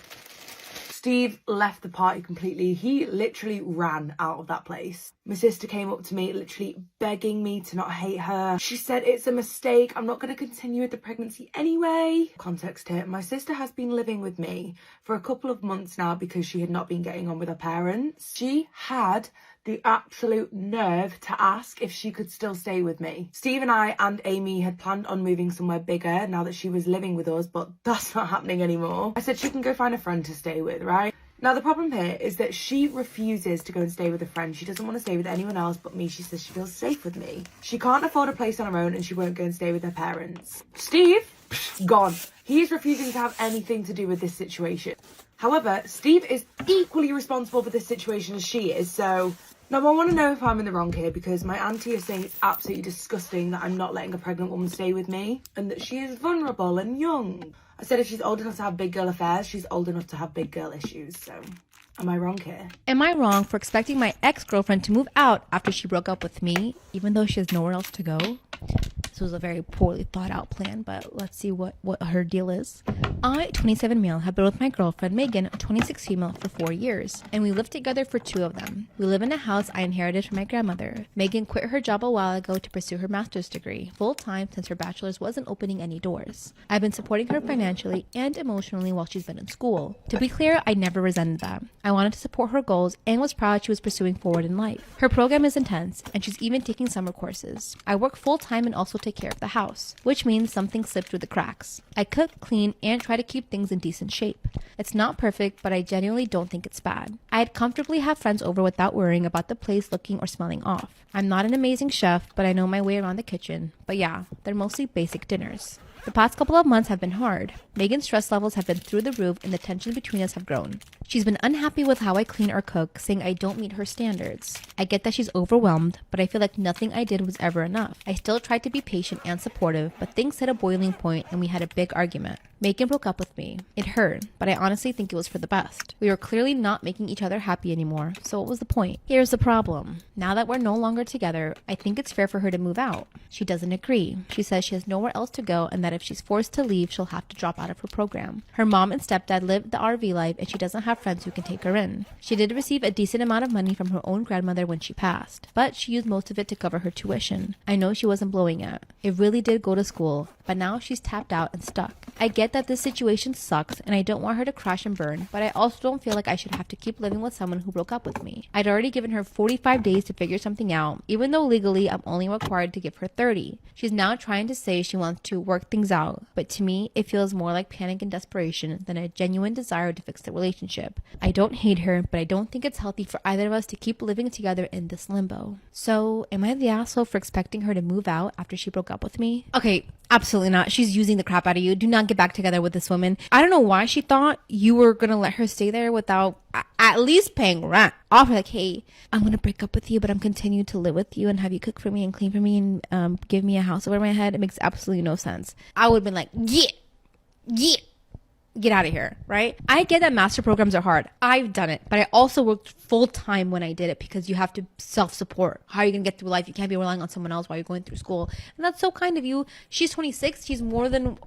Speaker 4: Steve left the party completely. He literally ran out of that place. My sister came up to me, literally begging me to not hate her. She said, it's a mistake. I'm not going to continue with the pregnancy anyway. Context here, my sister has been living with me for a couple of months now because she had not been getting on with her parents. She had the absolute nerve to ask if she could still stay with me. Steve and I and Amy had planned on moving somewhere bigger now that she was living with us, but that's not happening anymore. I said she can go find a friend to stay with, right? Now the problem here is that she refuses to go and stay with a friend. She doesn't want to stay with anyone else but me. She says she feels safe with me. She can't afford a place on her own and she won't go and stay with her parents. Steve, gone. He's refusing to have anything to do with this situation. However, Steve is equally responsible for this situation as she is, so now I want to know if I'm in the wrong here because my auntie is saying it's absolutely disgusting that I'm not letting a pregnant woman stay with me and that she is vulnerable and young. I said if she's old enough to have big girl affairs, she's old enough to have big girl issues, so am I wrong here?
Speaker 14: Am I wrong for expecting my ex-girlfriend to move out after she broke up with me, even though she has nowhere else to go? This was a very poorly thought out plan, but let's see what her deal is. I, 27 male, have been with my girlfriend Megan, 26 female, for 4 years, and we lived together for 2 of them. We live in a house I inherited from my grandmother. Megan quit her job a while ago to pursue her master's degree, full-time since her bachelor's wasn't opening any doors. I've been supporting her financially and emotionally while she's been in school. To be clear, I never resented that. I wanted to support her goals and was proud she was pursuing forward in life. Her program is intense, and she's even taking summer courses. I work full-time and also take care of the house, which means something slipped through the cracks. I cook, clean, and try to keep things in decent shape. It's not perfect, but I genuinely don't think it's bad. I'd comfortably have friends over without worrying about the place looking or smelling off. I'm not an amazing chef, but I know my way around the kitchen. But yeah, they're mostly basic dinners. The past couple of months have been hard. Megan's stress levels have been through the roof and the tension between us have grown. She's been unhappy with how I clean or cook, saying I don't meet her standards. I get that she's overwhelmed, but I feel like nothing I did was ever enough. I still tried to be patient and supportive, but things hit a boiling point and we had a big argument. Megan broke up with me. It hurt, but I honestly think it was for the best. We were clearly not making each other happy anymore, so what was the point? Here's the problem. Now that we're no longer together, I think it's fair for her to move out. She doesn't agree. She says she has nowhere else to go and that if she's forced to leave, she'll have to drop out of her program. Her mom and stepdad live the RV life and she doesn't have friends who can take her in. She did receive a decent amount of money from her own grandmother when she passed, but she used most of it to cover her tuition. I know she wasn't blowing it. It really did go to school, but now she's tapped out and stuck. I get that this situation sucks and I don't want her to crash and burn, but I also don't feel like I should have to keep living with someone who broke up with me. I'd already given her 45 days to figure something out, even though legally I'm only required to give her 30. She's now trying to say she wants to work things out, but to me, it feels more like panic and desperation than a genuine desire to fix the relationship. I don't hate her, but I don't think it's healthy for either of us to keep living together in this limbo. So, am I the asshole for expecting her to move out after she broke up with me? Okay, absolutely not. She's using the crap out of you. Do not get back together with this woman. I don't know why she thought you were gonna let her stay there without at least paying rent. Offer like, hey, I'm gonna break up with you, but I'm continuing to live with you and have you cook for me and clean for me and give me a house over my head. It makes absolutely no sense. I would have been like, yeah, get out of here, right? I get that master programs are hard. I've done it, but I also worked full time when I did it because you have to self-support. How are you gonna get through life? You can't be relying on someone else while you're going through school. And that's so kind of you. She's 26. She's more than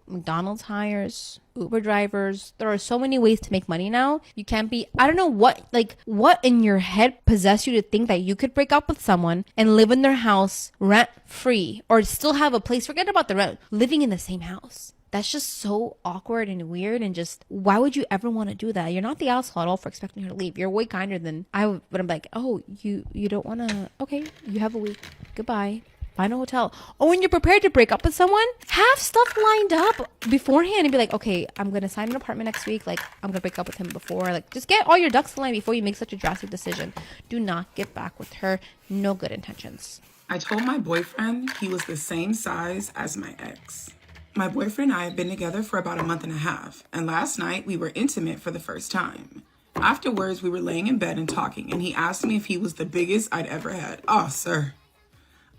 Speaker 14: McDonald's hires, Uber drivers. There are so many ways to make money now. You can't be, I don't know what in your head possessed you to think that you could break up with someone and live in their house rent free or still have a place. Forget about the rent, living in the same house. That's just so awkward and weird and just, why would you ever want to do that? You're not the asshole at all for expecting her to leave. You're way kinder than I would. But I'm like, oh, you don't want to, okay, you have a week. Goodbye. Find a hotel. Oh, when you're prepared to break up with someone, have stuff lined up beforehand and be like, okay, I'm going to sign an apartment next week. Like, I'm going to break up with him before. Like, just get all your ducks in line before you make such a drastic decision. Do not get back with her. No good intentions.
Speaker 3: I told my boyfriend he was the same size as my ex. My boyfriend and I have been together for about a month and a half, and last night we were intimate for the first time. Afterwards, we were laying in bed and talking, and he asked me if he was the biggest I'd ever had. Oh, sir.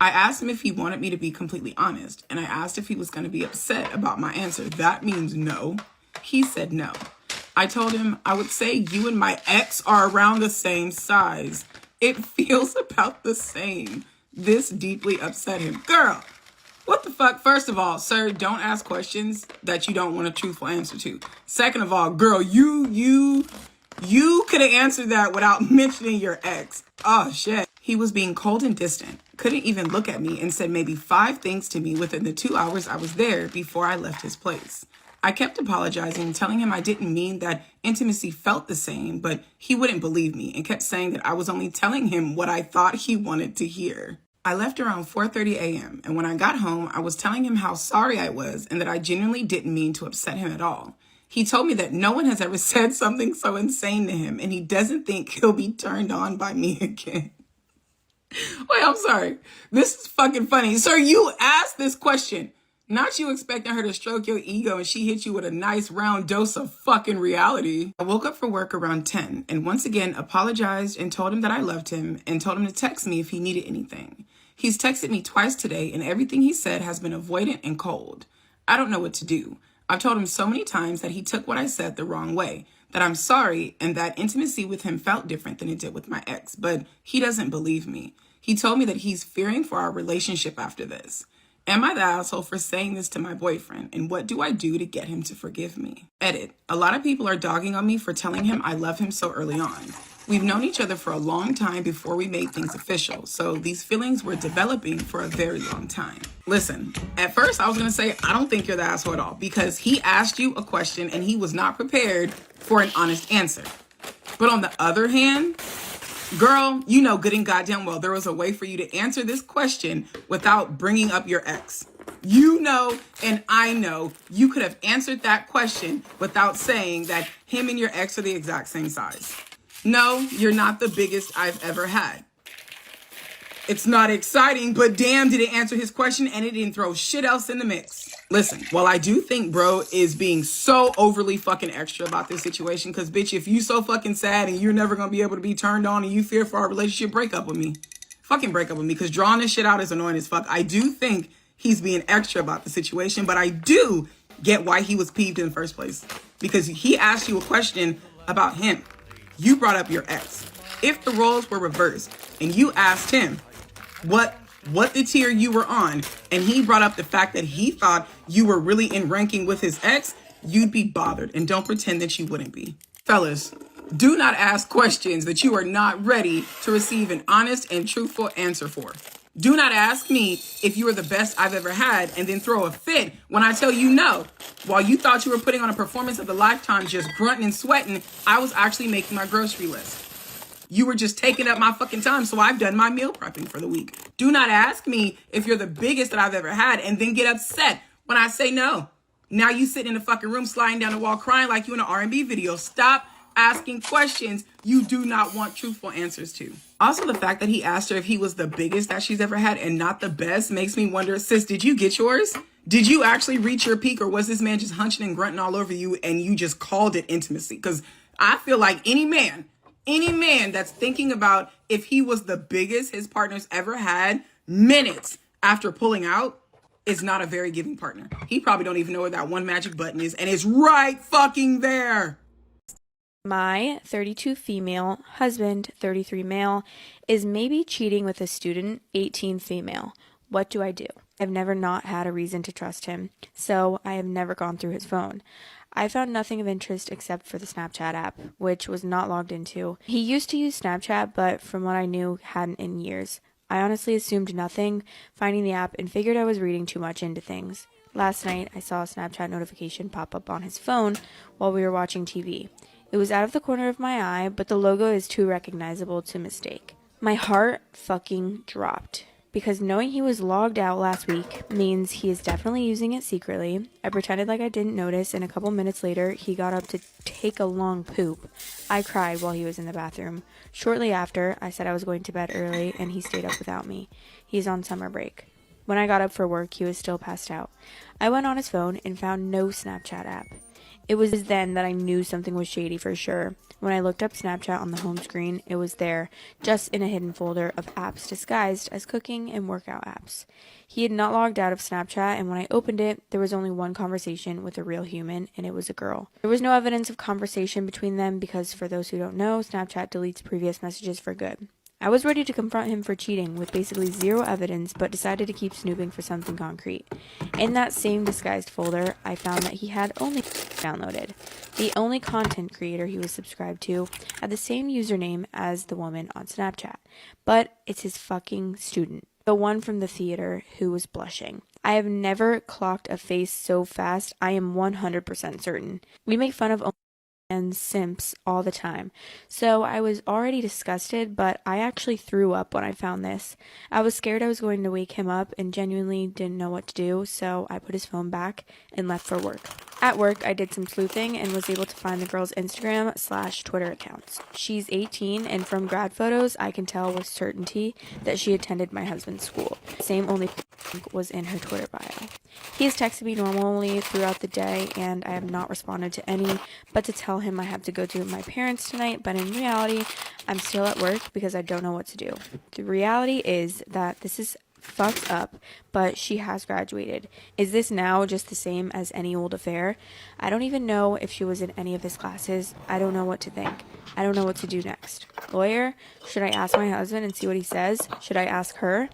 Speaker 3: I asked him if he wanted me to be completely honest, and I asked if he was going to be upset about my answer. That means no. He said no. I told him I would say you and my ex are around the same size. It feels about the same. This deeply upset him. Girl, what the fuck? First of all, sir, don't ask questions that you don't want a truthful answer to. Second of all, girl, you could have answered that without mentioning your ex. Oh, shit. He was being cold and distant, couldn't even look at me, and said maybe 5 things to me within the 2 hours I was there before I left his place. I kept apologizing, telling him I didn't mean that intimacy felt the same, but he wouldn't believe me and kept saying that I was only telling him what I thought he wanted to hear. I left around 4:30 a.m., and when I got home, I was telling him how sorry I was and that I genuinely didn't mean to upset him at all. He told me that no one has ever said something so insane to him, and he doesn't think he'll be turned on by me again. Wait, I'm sorry. This is fucking funny. Sir, you asked this question. Not you expecting her to stroke your ego and she hit you with a nice round dose of fucking reality. I woke up for work around 10 and once again apologized and told him that I loved him and told him to text me if he needed anything. He's texted me twice today and everything he said has been avoidant and cold. I don't know what to do. I've told him so many times that he took what I said the wrong way, that I'm sorry and that intimacy with him felt different than it did with my ex, but he doesn't believe me. He told me that he's fearing for our relationship after this. Am I the asshole for saying this to my boyfriend? And what do I do to get him to forgive me? Edit. A lot of people are dogging on me for telling him I love him so early on. We've known each other for a long time before we made things official, so these feelings were developing for a very long time. Listen, at first I was going to say I don't think you're the asshole at all because he asked you a question and he was not prepared for an honest answer. But on the other hand, girl, you know good and goddamn well there was a way for you to answer this question without bringing up your ex. You know, and I know, you could have answered that question without saying that him and your ex are the exact same size. No, you're not the biggest I've ever had. It's not exciting, but damn, did it answer his question and it didn't throw shit else in the mix. Listen, while I do think bro is being so overly fucking extra about this situation, because bitch, if you so fucking sad and you're never gonna be able to be turned on and you fear for our relationship, break up with me. Fucking break up with me, because drawing this shit out is annoying as fuck. I do think he's being extra about the situation, but I do get why he was peeved in the first place. Because he asked you a question about him. You brought up your ex. If the roles were reversed and you asked him what the tier you were on, and he brought up the fact that he thought you were really in ranking with his ex, you'd be bothered, and don't pretend that you wouldn't be. Fellas, do not ask questions that you are not ready to receive an honest and truthful answer for. Do not ask me if you are the best I've ever had and then throw a fit when I tell you no. While you thought you were putting on a performance of the lifetime just grunting and sweating, I was actually making my grocery list. You were just taking up my fucking time, so I've done my meal prepping for the week. Do not ask me if you're the biggest that I've ever had and then get upset when I say no. Now you sit in the fucking room sliding down the wall crying like you in an R&B video. Stop asking questions you do not want truthful answers to. Also, the fact that he asked her if he was the biggest that she's ever had and not the best makes me wonder, sis, did you get yours? Did you actually reach your peak, or was this man just hunching and grunting all over you and you just called it intimacy? Because I feel like any man that's thinking about if he was the biggest his partner's ever had minutes after pulling out is not a very giving partner. He probably don't even know where that one magic button is, and it's right fucking there.
Speaker 1: My 32 female husband, 33 male, is maybe cheating with a student, 18 female. What do I do? I've never not had a reason to trust him, so I have never gone through his phone. I found nothing of interest except for the Snapchat app, which was not logged into. He used to use Snapchat, but from what I knew, hadn't in years. I honestly assumed nothing, finding the app, and figured I was reading too much into things. Last night, I saw a Snapchat notification pop up on his phone while we were watching TV. It was out of the corner of my eye, but the logo is too recognizable to mistake. My heart fucking dropped, because knowing he was logged out last week means he is definitely using it secretly. I pretended like I didn't notice, and a couple minutes later, he got up to take a long poop. I cried while he was in the bathroom. Shortly after, I said I was going to bed early, and he stayed up without me. He's on summer break. When I got up for work, he was still passed out. I went on his phone and found no Snapchat app. It was then that I knew something was shady for sure. When I looked up Snapchat on the home screen, it was there, just in a hidden folder of apps disguised as cooking and workout apps. He had not logged out of Snapchat, and when I opened it, there was only one conversation with a real human, and it was a girl. There was no evidence of conversation between them because, for those who don't know, Snapchat deletes previous messages for good. I was ready to confront him for cheating with basically zero evidence, but decided to keep snooping for something concrete. In that same disguised folder, I found that he had only downloaded. The only content creator he was subscribed to had the same username as the woman on Snapchat, but it's his fucking student, the one from the theater who was blushing. I have never clocked a face so fast, I am 100% certain. We make fun of and simps all the time. So I was already disgusted, but I actually threw up when I found this. I was scared I was going to wake him up and genuinely didn't know what to do, so I put his phone back and left for work. At work, I did some sleuthing and was able to find the girl's Instagram/Twitter accounts. She's 18, and from grad photos, I can tell with certainty that she attended my husband's school. Same only was in her Twitter bio. He has texted me normally throughout the day, and I have not responded to any, but to tell him I have to go to my parents tonight, but in reality, I'm still at work because I don't know what to do. The reality is that this is fucked up, but she has graduated. Is this now just the same as any old affair? I don't even know if she was in any of his classes. I don't know what to think. I don't know what to do next. Lawyer? Should I ask my husband and see what he says? Should I ask her?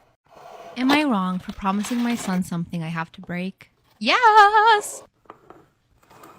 Speaker 14: Am I wrong for promising my son something I have to break? Yes!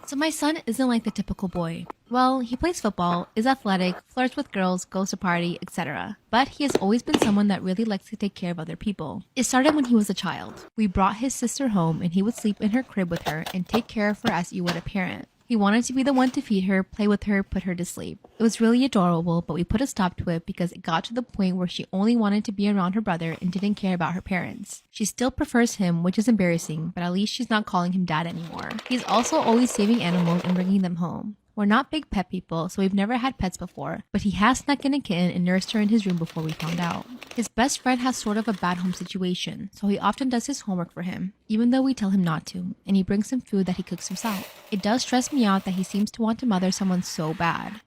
Speaker 14: So my son isn't like the typical boy. Well, he plays football, is athletic, flirts with girls, goes to party, etc. But he has always been someone that really likes to take care of other people. It started when he was a child. We brought his sister home and he would sleep in her crib with her and take care of her as you would a parent. He wanted to be the one to feed her, play with her, put her to sleep. It was really adorable, but we put a stop to it because it got to the point where she only wanted to be around her brother and didn't care about her parents. She still prefers him, which is embarrassing, but at least she's not calling him dad anymore. He's also always saving animals and bringing them home. We're not big pet people, so we've never had pets before, but he has snuck in a kitten and nursed her in his room before we found out. His best friend has sort of a bad home situation, so he often does his homework for him, even though we tell him not to, and he brings him food that he cooks himself. It does stress me out that he seems to want to mother someone so bad.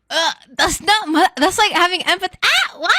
Speaker 14: That's like having empathy. What?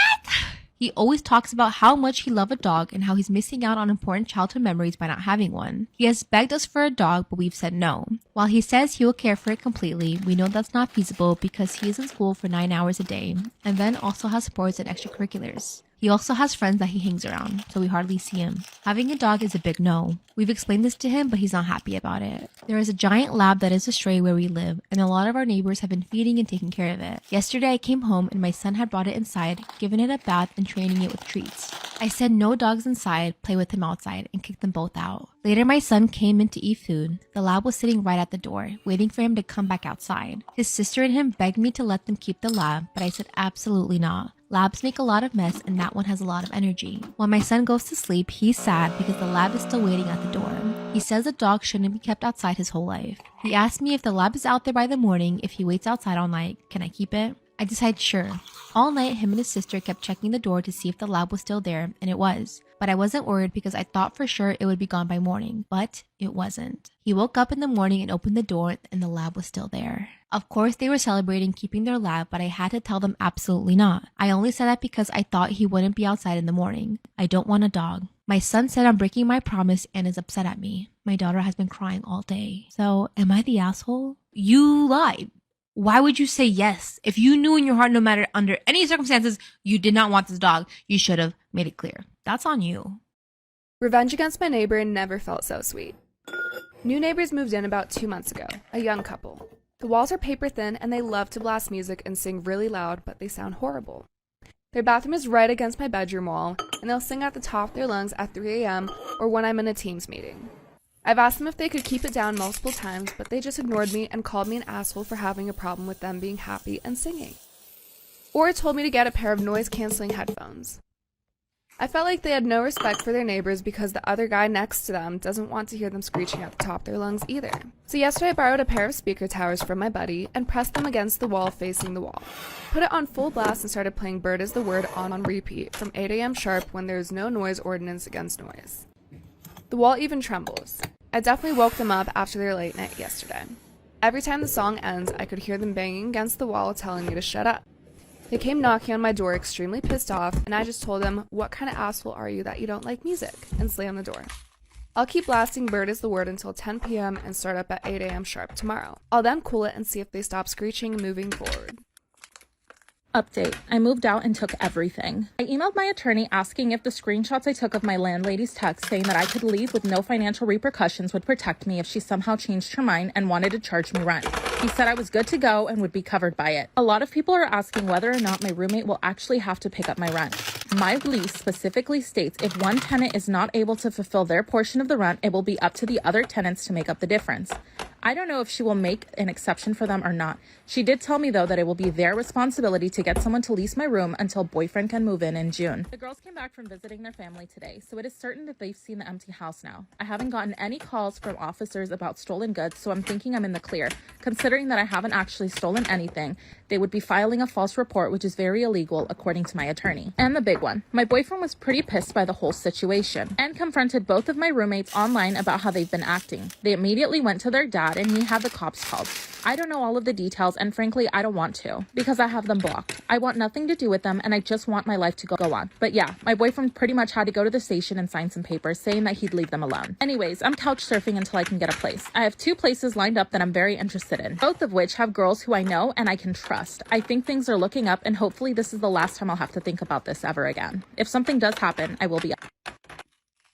Speaker 14: He always talks about how much he loves a dog and how he's missing out on important childhood memories by not having one. He has begged us for a dog, but we've said no. While he says he will care for it completely, we know that's not feasible because he is in school for 9 hours a day and then also has sports and extracurriculars. He also has friends that he hangs around, so we hardly see him. Having a dog is a big no. We've explained this to him, but he's not happy about it. There is a giant lab that is a stray where we live, and a lot of our neighbors have been feeding and taking care of it. Yesterday I came home and my son had brought it inside, given it a bath and training it with treats. I said no dogs inside, play with him outside, and kicked them both out. Later my son came in to eat food. The lab was sitting right at the door, waiting for him to come back outside. His sister and him begged me to let them keep the lab, but I said absolutely not. Labs make a lot of mess and that one has a lot of energy. When my son goes to sleep, he's sad because the lab is still waiting at the door. He says the dog shouldn't be kept outside his whole life. He asked me if the lab is out there by the morning, if he waits outside all night, can I keep it? I decided sure. All night, him and his sister kept checking the door to see if the lab was still there, and it was. But I wasn't worried because I thought for sure it would be gone by morning, but it wasn't. He woke up in the morning and opened the door, and the lab was still there. Of course, they were celebrating keeping their lab, but I had to tell them absolutely not. I only said that because I thought he wouldn't be outside in the morning. I don't want a dog. My son said I'm breaking my promise and is upset at me. My daughter has been crying all day. So, am I the asshole? You lied. Why would you say yes? If you knew in your heart, no matter under any circumstances, you did not want this dog, you should have made it clear. That's on you.
Speaker 11: Revenge against my neighbor never felt so sweet. New neighbors moved in about 2 months ago, a young couple. The walls are paper thin and they love to blast music and sing really loud, but they sound horrible. Their bathroom is right against my bedroom wall, and they'll sing at the top of their lungs at 3 a.m. or when I'm in a Teams meeting. I've asked them if they could keep it down multiple times, but they just ignored me and called me an asshole for having a problem with them being happy and singing. Or told me to get a pair of noise-canceling headphones. I felt like they had no respect for their neighbors because the other guy next to them doesn't want to hear them screeching at the top of their lungs either. So yesterday I borrowed a pair of speaker towers from my buddy and pressed them against the wall facing the wall. Put it on full blast and started playing Bird is the Word on repeat from 8 a.m. sharp when there's no noise ordinance against noise. The wall even trembles. I definitely woke them up after their late night yesterday. Every time the song ends, I could hear them banging against the wall telling me to shut up. They came knocking on my door extremely pissed off, and I just told them, "What kind of asshole are you that you don't like music?" and slammed the door. I'll keep blasting Bird is the Word until 10 p.m. and start up at 8 a.m. sharp tomorrow. I'll then cool it and see if they stop screeching moving forward.
Speaker 13: Update. I moved out and took everything. I emailed my attorney asking if the screenshots I took of my landlady's text saying that I could leave with no financial repercussions would protect me if she somehow changed her mind and wanted to charge me rent. He said I was good to go and would be covered by it. A lot of people are asking whether or not my roommate will actually have to pick up my rent. My lease specifically states if one tenant is not able to fulfill their portion of the rent, it will be up to the other tenants to make up the difference. I don't know if she will make an exception for them or not. She did tell me, though, that it will be their responsibility to get someone to lease my room until boyfriend can move in June. The girls came back from visiting their family today, so it is certain that they've seen the empty house now. I haven't gotten any calls from officers about stolen goods, so I'm thinking I'm in the clear. Considering that I haven't actually stolen anything, they would be filing a false report, which is very illegal, according to my attorney. And the big one. My boyfriend was pretty pissed by the whole situation and confronted both of my roommates online about how they've been acting. They immediately went to their dad and he had the cops called. I don't know all of the details, and frankly, I don't want to because I have them blocked. I want nothing to do with them, and I just want my life to go on. But yeah, my boyfriend pretty much had to go to the station and sign some papers saying that he'd leave them alone. Anyways, I'm couch surfing until I can get a place. I have 2 places lined up that I'm very interested in, both of which have girls who I know and I can trust. I think things are looking up, and hopefully this is the last time I'll have to think about this ever again. If something does happen, I will be up.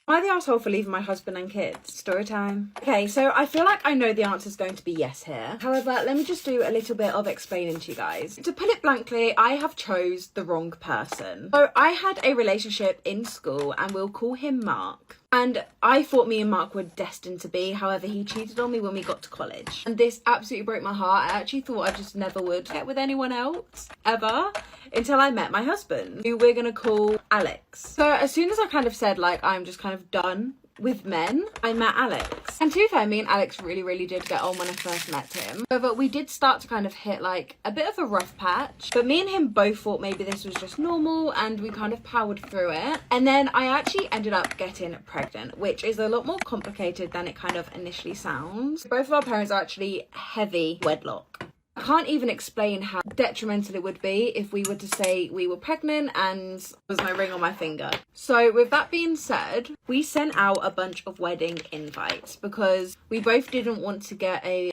Speaker 6: Am I the asshole for leaving my husband and kids? Story time. Okay, so I feel like I know the answer is going to be yes here. However, let me just do a little bit of explaining to you guys. To put it blankly, I have chose the wrong person. So I had a relationship in school, and we'll call him Mark. And I thought me and Mark were destined to be. However, he cheated on me when we got to college. And this absolutely broke my heart. I actually thought I just never would get with anyone else, ever, until I met my husband, who we're going to call Alex. So as soon as I kind of said, like, I'm just kind of done with men, I met Alex. And to be fair, me and Alex really did get on when I first met him. However, we did start to kind of hit like a bit of a rough patch, but me and him both thought maybe this was just normal, and we kind of powered through it. And then I actually ended up getting pregnant, which is a lot more complicated than it kind of initially sounds. Both of our parents are actually heavy wedlock. I can't even explain how detrimental it would be if we were to say we were pregnant and there was no ring on my finger. So with that being said, we sent out a bunch of wedding invites because we both didn't want to get a,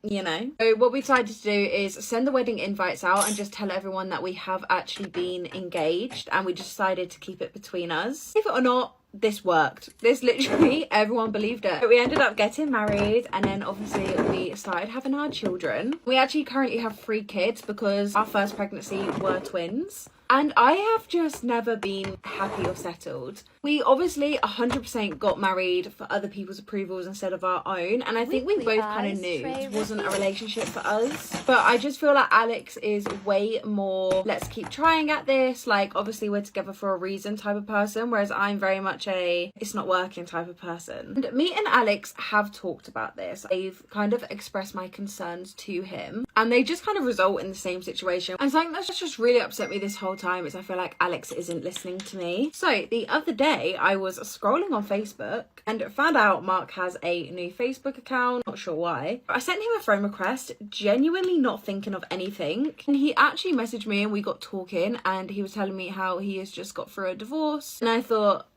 Speaker 6: So what we decided to do is send the wedding invites out and just tell everyone that we have actually been engaged, and we decided to keep it between us. Believe it or not, this worked. This literally, everyone believed it. But we ended up getting married, and then obviously we started having our children. We actually currently have 3 kids because our first pregnancy were twins. And I have just never been happy or settled. We obviously 100% got married for other people's approvals instead of our own. And I think we both kind of knew it wasn't a relationship for us. But I just feel like Alex is way more, let's keep trying at this. Like, obviously we're together for a reason type of person. Whereas I'm very much a, it's not working type of person. And me and Alex have talked about this. I've kind of expressed my concerns to him. And they just kind of result in the same situation. And something that's just really upset me this whole time is I feel like Alex isn't listening to me. So the other day I was scrolling on Facebook and found out Mark has a new Facebook account. Not sure why. I sent him a friend request, genuinely not thinking of anything. And he actually messaged me and we got talking, and he was telling me how he has just got through a divorce. And I thought,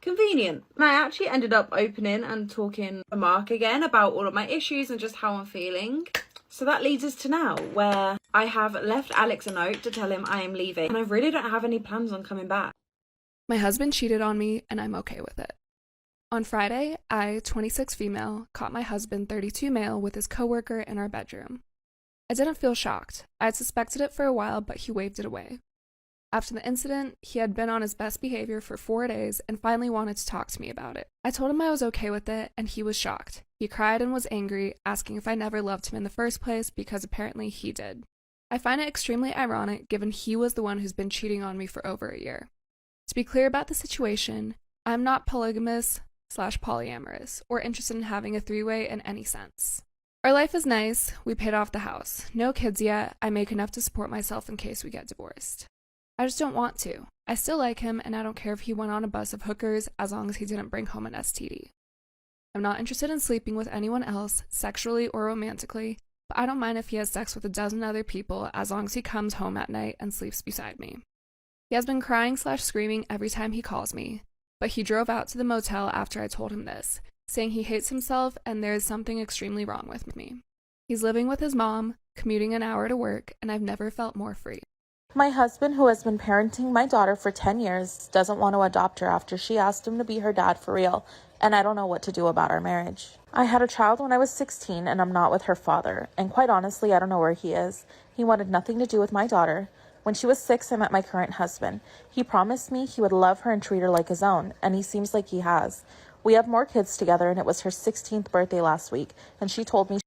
Speaker 6: convenient. And I actually ended up opening and talking to Mark again about all of my issues and just how I'm feeling. So that leads us to now, where I have left Alex a note to tell him I am leaving, and I really don't have any plans on coming back.
Speaker 11: My husband cheated on me, and I'm okay with it. On Friday, I, 26 female, caught my husband, 32 male, with his coworker in our bedroom. I didn't feel shocked. I had suspected it for a while, but he waved it away. After the incident, he had been on his best behavior for 4 days and finally wanted to talk to me about it. I told him I was okay with it, and he was shocked. He cried and was angry, asking if I never loved him in the first place, because apparently he did. I find it extremely ironic given he was the one who's been cheating on me for over a year. To be clear about the situation, I'm not polygamous/polyamorous or interested in having a 3-way in any sense. Our life is nice, we paid off the house. No kids yet, I make enough to support myself in case we get divorced. I just don't want to. I still like him, and I don't care if he went on a bus of hookers as long as he didn't bring home an STD. I'm not interested in sleeping with anyone else, sexually or romantically, but I don't mind if he has sex with a dozen other people as long as he comes home at night and sleeps beside me. He has been crying/screaming every time he calls me, but he drove out to the motel after I told him this, saying he hates himself and there is something extremely wrong with me. He's living with his mom, commuting an hour to work, and I've never felt more free.
Speaker 13: My husband, who has been parenting my daughter for 10 years, doesn't want to adopt her after she asked him to be her dad for real, and I don't know what to do about our marriage. I had a child when I was 16, and I'm not with her father, and quite honestly, I don't know where he is. He wanted nothing to do with my daughter. When she was 6, I met my current husband. He promised me he would love her and treat her like his own, and he seems like he has. We have more kids together, and it was her 16th birthday last week, and she told me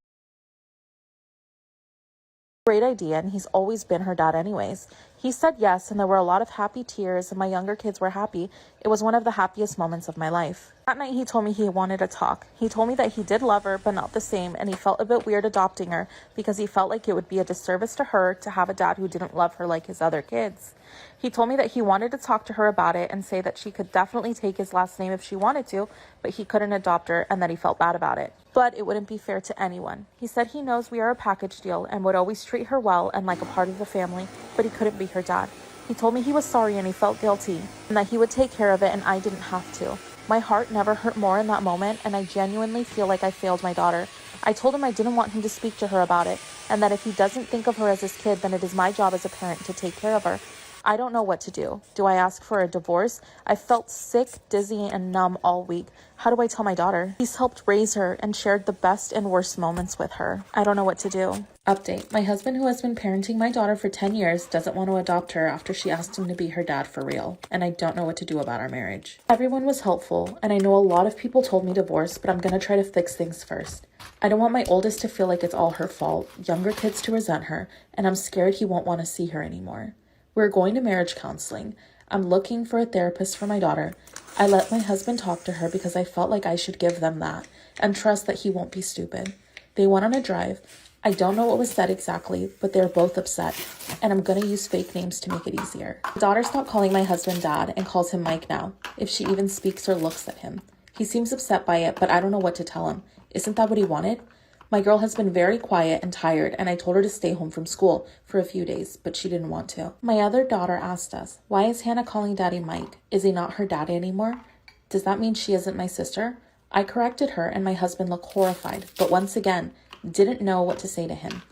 Speaker 13: great idea, and he's always been her dad anyways. He said yes, and there were a lot of happy tears, and my younger kids were happy. It was one of the happiest moments of my life. That night, he told me he wanted to talk. He told me that he did love her, but not the same, and he felt a bit weird adopting her because he felt like it would be a disservice to her to have a dad who didn't love her like his other kids. He told me that he wanted to talk to her about it and say that she could definitely take his last name if she wanted to, but he couldn't adopt her and that he felt bad about it. But it wouldn't be fair to anyone. He said he knows we are a package deal and would always treat her well and like a part of the family, but he couldn't be her dad. He told me he was sorry and he felt guilty and that he would take care of it and I didn't have to. My heart never hurt more in that moment, and I genuinely feel like I failed my daughter. I told him I didn't want him to speak to her about it, and that if he doesn't think of her as his kid, then it is my job as a parent to take care of her. I don't know what to do. Do I ask for a divorce? I felt sick, dizzy, and numb all week. How do I tell my daughter? He's helped raise her and shared the best and worst moments with her. I don't know what to do. Update. My husband, who has been parenting my daughter for 10 years, doesn't want to adopt her after she asked him to be her dad for real, and I don't know what to do about our marriage. Everyone was helpful, and I know a lot of people told me divorce, but I'm gonna try to fix things first. I don't want my oldest to feel like it's all her fault, younger kids to resent her, and I'm scared he won't want to see her anymore. We're going to marriage counseling. I'm looking for a therapist for my daughter. I let my husband talk to her because I felt like I should give them that and trust that he won't be stupid. They went on a drive. I don't know what was said exactly, but they're both upset, and I'm gonna use fake names to make it easier. My daughter stopped calling my husband dad and calls him Mike now, if she even speaks or looks at him. He seems upset by it, but I don't know what to tell him. Isn't that what he wanted? My girl has been very quiet and tired, and I told her to stay home from school for a few days, but she didn't want to. My other daughter asked us, why is Hannah calling Daddy Mike? Is he not her daddy anymore? Does that mean she isn't my sister? I corrected her, and my husband looked horrified, but once again, didn't know what to say to him.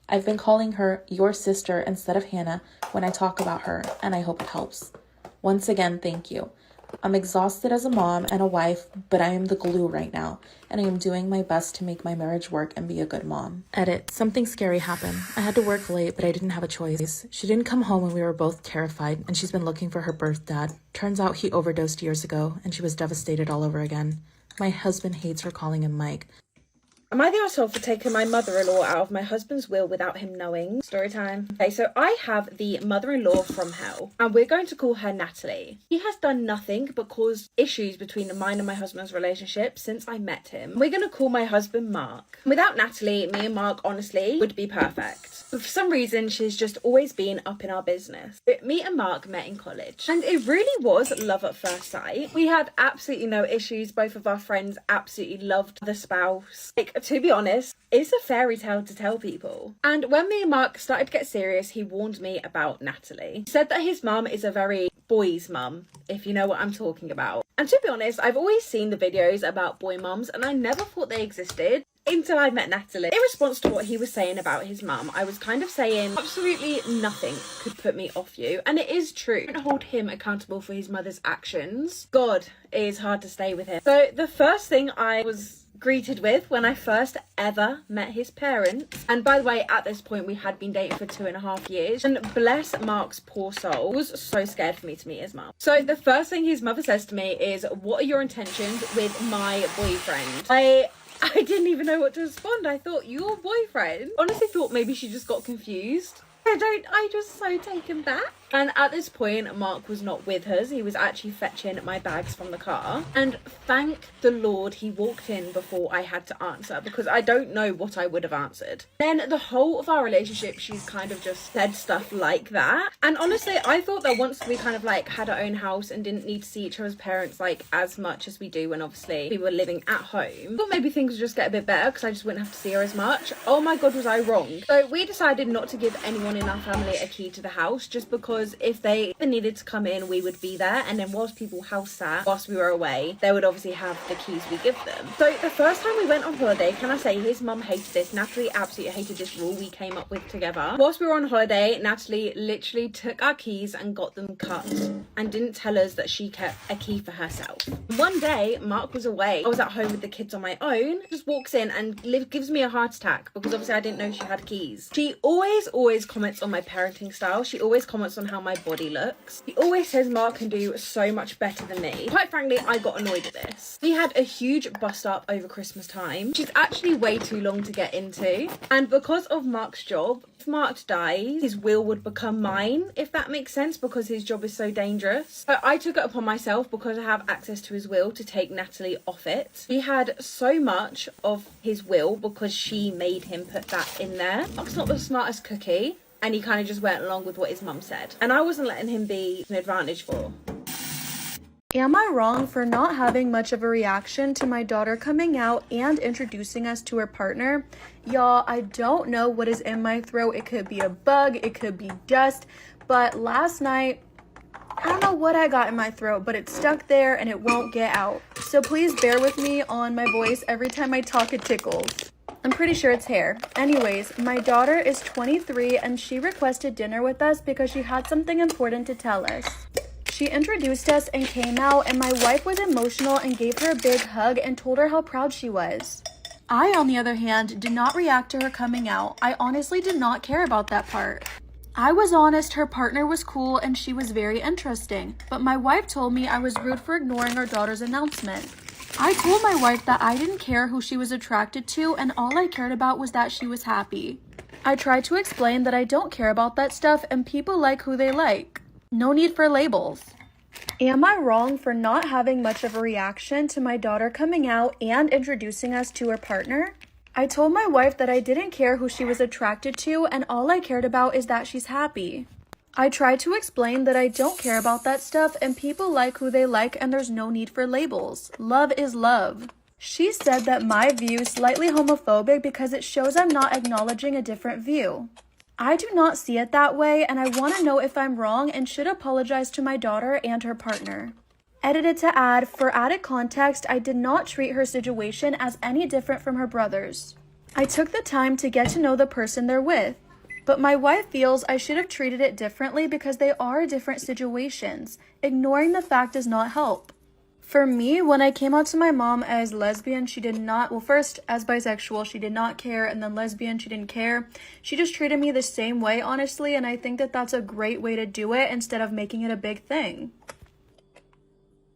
Speaker 13: I've been calling her your sister instead of Hannah when I talk about her, and I hope it helps. Once again, thank you. I'm exhausted as a mom and a wife, but I am the glue right now, and I am doing my best to make my marriage work and be a good mom. Edit. Something scary happened. I had to work late, but I didn't have a choice. She didn't come home and we were both terrified, and she's been looking for her birth dad. Turns out he overdosed years ago, and she was devastated all over again. My husband hates her calling him Mike.
Speaker 6: Am I the asshole for taking my mother-in-law out of my husband's will without him knowing? Story time. Okay, so I have the mother-in-law from hell, and we're going to call her Natalie. He has done nothing but cause issues between mine and my husband's relationship since I met him. We're going to call my husband Mark. Without Natalie, me and Mark, honestly, would be perfect. But for some reason, she's just always been up in our business. Me and Mark met in college, and it really was love at first sight. We had absolutely no issues. Both of our friends absolutely loved the spouse. Like, to be honest, it's a fairy tale to tell people. And when me and Mark started to get serious, he warned me about Natalie. He said that his mum is a very boy's mum, if you know what I'm talking about. And to be honest, I've always seen the videos about boy mums, and I never thought they existed until I met Natalie. In response to what he was saying about his mum, I was kind of saying absolutely nothing could put me off you, and it is true. Don't hold him accountable for his mother's actions. God, it is hard to stay with him. So the first thing I was greeted with when I first ever met his parents, and by the way, at this point we had been dating for 2.5 years, and bless Mark's poor soul, was so scared for me to meet his mum. So the first thing his mother says to me is, what are your intentions with my boyfriend? I didn't even know what to respond. I thought, your boyfriend? Honestly thought maybe she just got confused. I was so taken back. And at this point, Mark was not with us. He was actually fetching my bags from the car. And thank the Lord he walked in before I had to answer, because I don't know what I would have answered. Then the whole of our relationship, she's kind of just said stuff like that. And honestly, I thought that once we kind of like had our own house and didn't need to see each other's parents like as much as we do when obviously we were living at home, I thought maybe things would just get a bit better because I just wouldn't have to see her as much. Oh my god, was I wrong. So we decided not to give anyone in our family a key to the house, just because if they needed to come in, we would be there, and then whilst people house sat whilst we were away, they would obviously have the keys we give them. So the first time we went on holiday, can I say his mum hated this. Natalie absolutely hated this rule we came up with together. Whilst we were on holiday, Natalie literally took our keys and got them cut and didn't tell us that she kept a key for herself. One day, Mark was away. I was at home with the kids on my own, just walks in and gives me a heart attack because obviously I didn't know she had keys. She always comments on my parenting style. She always comments on how my body looks. She always says Mark can do so much better than me. Quite frankly, I got annoyed at this. We had a huge bust up over Christmas time, which is actually way too long to get into. And because of Mark's job, if Mark dies, his will would become mine, if that makes sense, because his job is so dangerous. So I took it upon myself, because I have access to his will, to take Natalie off it. He had so much of his will because she made him put that in there. Mark's not the smartest cookie, and he kind of just went along with what his mum said. And I wasn't letting him be an advantage for.
Speaker 1: Am I wrong for not having much of a reaction to my daughter coming out and introducing us to her partner? Y'all, I don't know what is in my throat. It could be a bug, it could be dust, but last night, I don't know what I got in my throat, but it's stuck there and it won't get out. So please bear with me on my voice. Every time I talk, it tickles. I'm pretty sure it's hair. Anyways, my daughter is 23 and she requested dinner with us because she had something important to tell us. She introduced us and came out, and my wife was emotional and gave her a big hug and told her how proud she was. I, on the other hand, did not react to her coming out. I honestly did not care about that part. I was honest, her partner was cool and she was very interesting, but my wife told me I was rude for ignoring our daughter's announcement. I told my wife that I didn't care who she was attracted to and all I cared about was that she was happy. I tried to explain that I don't care about that stuff and people like who they like. No need for labels. Am I wrong for not having much of a reaction to my daughter coming out and introducing us to her partner? I told my wife that I didn't care who she was attracted to and all I cared about is that she's happy. I tried to explain that I don't care about that stuff and people like who they like and there's no need for labels. Love is love. She said that my view is slightly homophobic because it shows I'm not acknowledging a different view. I do not see it that way, and I want to know if I'm wrong and should apologize to my daughter and her partner. Edited to add, for added context, I did not treat her situation as any different from her brother's. I took the time to get to know the person they're with, but my wife feels I should have treated it differently because they are different situations. Ignoring the fact does not help. For me, when I came out to my mom as lesbian, she did not, well, first as bisexual, she did not care, and then lesbian, she didn't care. She just treated me the same way, honestly, and I think that that's a great way to do it instead of making it a big thing.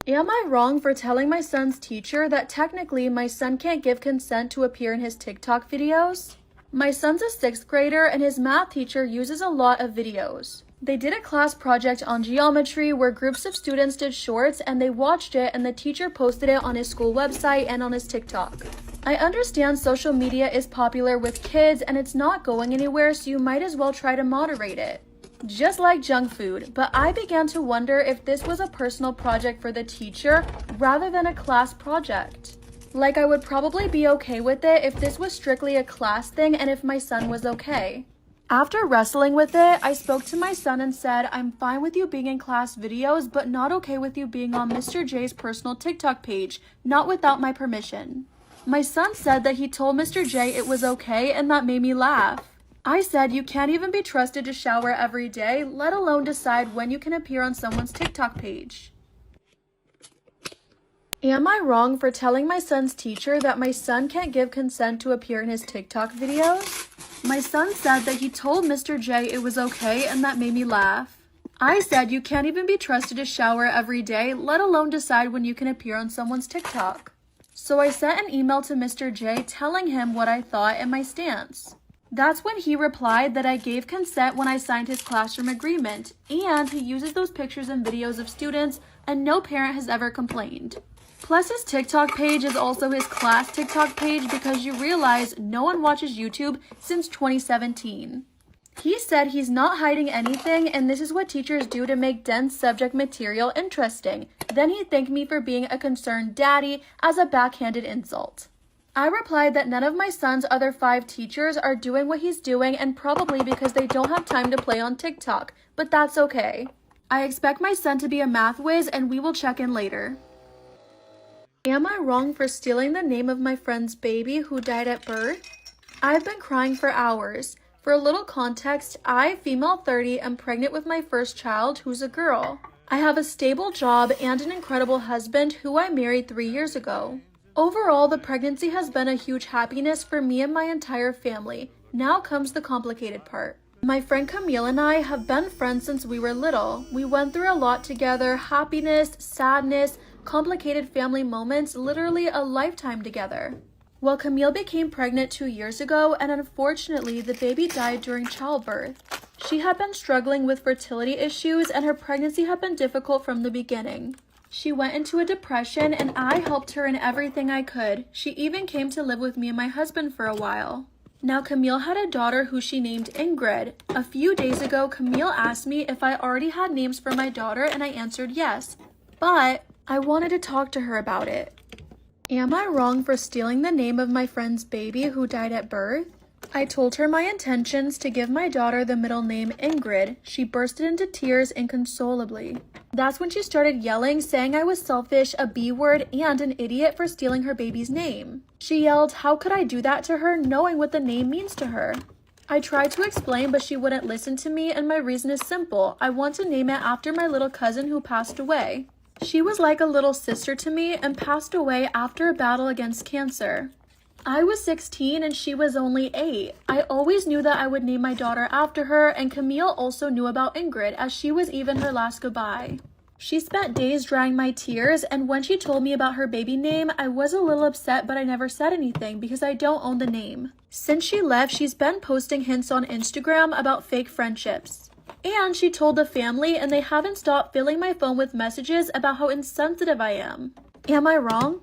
Speaker 1: Am I wrong for telling my son's teacher that technically my son can't give consent to appear in his TikTok videos? My son's a 6th grader and his math teacher uses a lot of videos. They did a class project on geometry where groups of students did shorts and they watched it and the teacher posted it on his school website and on his TikTok. I understand social media is popular with kids and it's not going anywhere, so you might as well try to moderate it. Just like junk food, but I began to wonder if this was a personal project for the teacher rather than a class project. Like, I would probably be okay with it if this was strictly a class thing and if my son was okay. After wrestling with it, I spoke to my son and said, I'm fine with you being in class videos, but not okay with you being on Mr. J's personal TikTok page, not without my permission. My son said that he told Mr. J it was okay, and that made me laugh. I said you can't even be trusted to shower every day, let alone decide when you can appear on someone's TikTok page. Am I wrong for telling my son's teacher that my son can't give consent to appear in his TikTok videos? My son said that he told Mr. J it was okay and that made me laugh. I said you can't even be trusted to shower every day, let alone decide when you can appear on someone's TikTok. So I sent an email to Mr. J telling him what I thought and my stance.
Speaker 22: That's when he replied that I gave consent when I signed his classroom agreement, and he uses those pictures and videos of students, and no parent has ever complained. Plus, his TikTok page is also his class TikTok page because you realize no one watches YouTube since 2017. He said he's not hiding anything, and this is what teachers do to make dense subject material interesting. Then he thanked me for being a concerned daddy as a backhanded insult. I replied that none of my son's other 5 teachers are doing what he's doing, and probably because they don't have time to play on TikTok, but that's okay. I expect my son to be a math whiz, and we will check in later. Am I wrong for stealing the name of my friend's baby who died at birth? I've been crying for hours. For a little context, I, female 30, am pregnant with my first child, who's a girl. I have a stable job and an incredible husband who I married 3 years ago. Overall, the pregnancy has been a huge happiness for me and my entire family. Now comes the complicated part. My friend Camille and I have been friends since we were little. We went through a lot together, happiness, sadness, complicated family moments, literally a lifetime together. Well, Camille became pregnant 2 years ago, and unfortunately, the baby died during childbirth. She had been struggling with fertility issues, and her pregnancy had been difficult from the beginning. She went into a depression, and I helped her in everything I could. She even came to live with me and my husband for a while. Now, Camille had a daughter who she named Ingrid. A few days ago, Camille asked me if I already had names for my daughter, and I answered yes. But I wanted to talk to her about it. Am I wrong for stealing the name of my friend's baby who died at birth? I told her my intentions to give my daughter the middle name Ingrid. She bursted into tears inconsolably. That's when she started yelling, saying I was selfish, a B word, and an idiot for stealing her baby's name. She yelled, how could I do that to her, knowing what the name means to her? I tried to explain, but she wouldn't listen to me, and my reason is simple. I want to name it after my little cousin who passed away. She was like a little sister to me and passed away after a battle against cancer. I was 16 and she was only 8. I always knew that I would name my daughter after her, and Camille also knew about Ingrid, as she was even her last goodbye. She spent days drying my tears, and when she told me about her baby name, I was a little upset, but I never said anything because I don't own the name. Since she left, she's been posting hints on Instagram about fake friendships. And she told the family, and they haven't stopped filling my phone with messages about how insensitive I am. Am I wrong?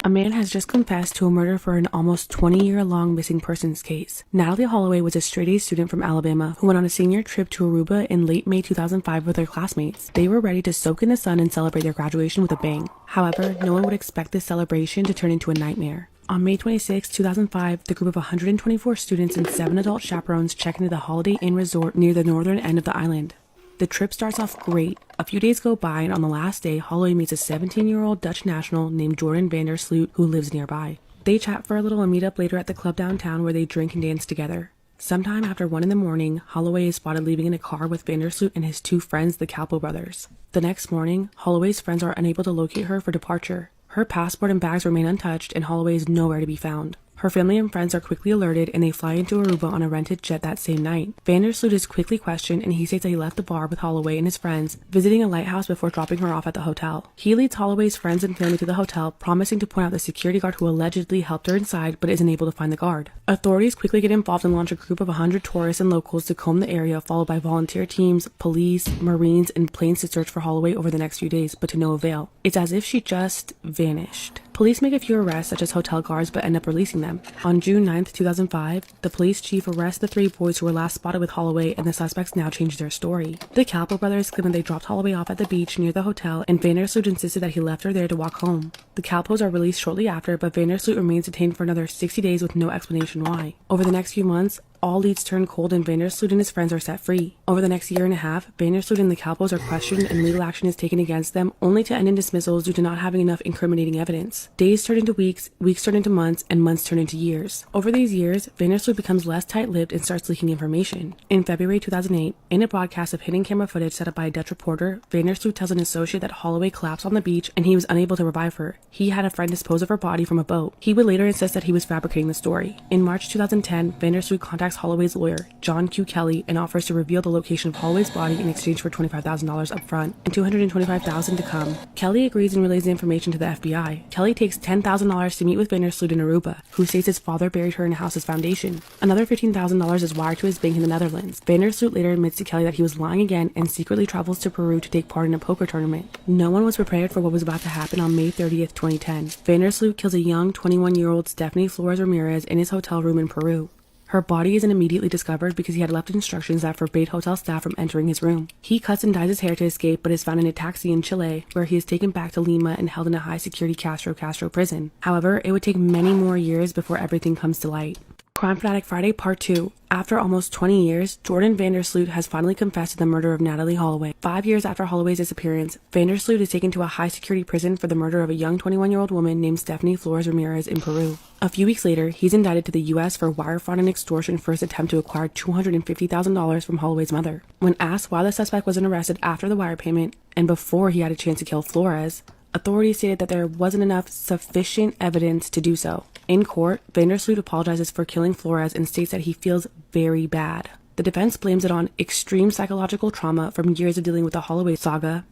Speaker 2: A man has just confessed to a murder for an almost 20-year-long missing persons case. Natalie Holloway was a straight-A student from Alabama who went on a senior trip to Aruba in late May 2005 with her classmates. They were ready to soak in the sun and celebrate their graduation with a bang. However, no one would expect this celebration to turn into a nightmare. On May 26, 2005, the group of 124 students and 7 adult chaperones check into the Holiday Inn Resort near the northern end of the island. The trip starts off great. A few days go by, and on the last day, Holloway meets a 17-year-old Dutch national named Jordan van der Sloot who lives nearby. They chat for a little and meet up later at the club downtown where they drink and dance together. Sometime after 1 in the morning, Holloway is spotted leaving in a car with van der Sloot and his 2 friends, the Calpo brothers. The next morning, Holloway's friends are unable to locate her for departure. Her passport and bags remain untouched, and Holloway is nowhere to be found. Her family and friends are quickly alerted, and they fly into Aruba on a rented jet that same night. Van der Sloot is quickly questioned, and he states that he left the bar with Holloway and his friends, visiting a lighthouse before dropping her off at the hotel. He leads Holloway's friends and family to the hotel, promising to point out the security guard who allegedly helped her inside but isn't able to find the guard. Authorities quickly get involved and launch a group of 100 tourists and locals to comb the area, followed by volunteer teams, police, Marines, and planes to search for Holloway over the next few days, but to no avail. It's as if she just vanished. Police make a few arrests, such as hotel guards, but end up releasing them. On June 9, 2005, the police chief arrests the 3 boys who were last spotted with Holloway, and the suspects now change their story. The Calpo brothers claim that they dropped Holloway off at the beach near the hotel, and Van der Sloot insisted that he left her there to walk home. The Calpos are released shortly after, but Van der Sloot remains detained for another 60 days with no explanation why. Over the next few months, all leads turn cold and Van der Sloot and his friends are set free. Over the next year and a half, Van der Sloot and the Calpos are questioned and legal action is taken against them, only to end in dismissals due to not having enough incriminating evidence. Days turn into weeks, weeks turn into months, and months turn into years. Over these years, Van der Sloot becomes less tight-lipped and starts leaking information. In February 2008, in a broadcast of hidden camera footage set up by a Dutch reporter, Van der Sloot tells an associate that Holloway collapsed on the beach and he was unable to revive her. He had a friend dispose of her body from a boat. He would later insist that he was fabricating the story. In March 2010, Van der Sloot contacts contacts Holloway's lawyer, John Q. Kelly, and offers to reveal the location of Holloway's body in exchange for $25,000 up front and $225,000 to come. Kelly agrees and relays the information to the FBI. Kelly takes $10,000 to meet with Vandersloot in Aruba, who states his father buried her in a house's foundation. Another $15,000 is wired to his bank in the Netherlands. Vandersloot later admits to Kelly that he was lying again and secretly travels to Peru to take part in a poker tournament. No one was prepared for what was about to happen on May 30th, 2010. Vandersloot kills a young 21-year-old Stephanie Flores Ramirez in his hotel room in Peru. Her body isn't immediately discovered because he had left instructions that forbade hotel staff from entering his room. He cuts and dyes his hair to escape, but is found in a taxi in Chile, where he is taken back to Lima and held in a high-security Castro prison. However, it would take many more years before everything comes to light. Crime Fanatic Friday Part 2. After almost 20 years, Jordan Vandersloot has finally confessed to the murder of Natalie Holloway. 5 years after Holloway's disappearance, Vandersloot is taken to a high-security prison for the murder of a young 21-year-old woman named Stephanie Flores Ramirez in Peru. A few weeks later, he's indicted to the U.S. for wire fraud and extortion for his attempt to acquire $250,000 from Holloway's mother. When asked why the suspect wasn't arrested after the wire payment and before he had a chance to kill Flores, authorities stated that there wasn't enough sufficient evidence to do so. In court, Vandersloot apologizes for killing Flores and states that he feels very bad. The defense blames it on extreme psychological trauma from years of dealing with the Holloway saga,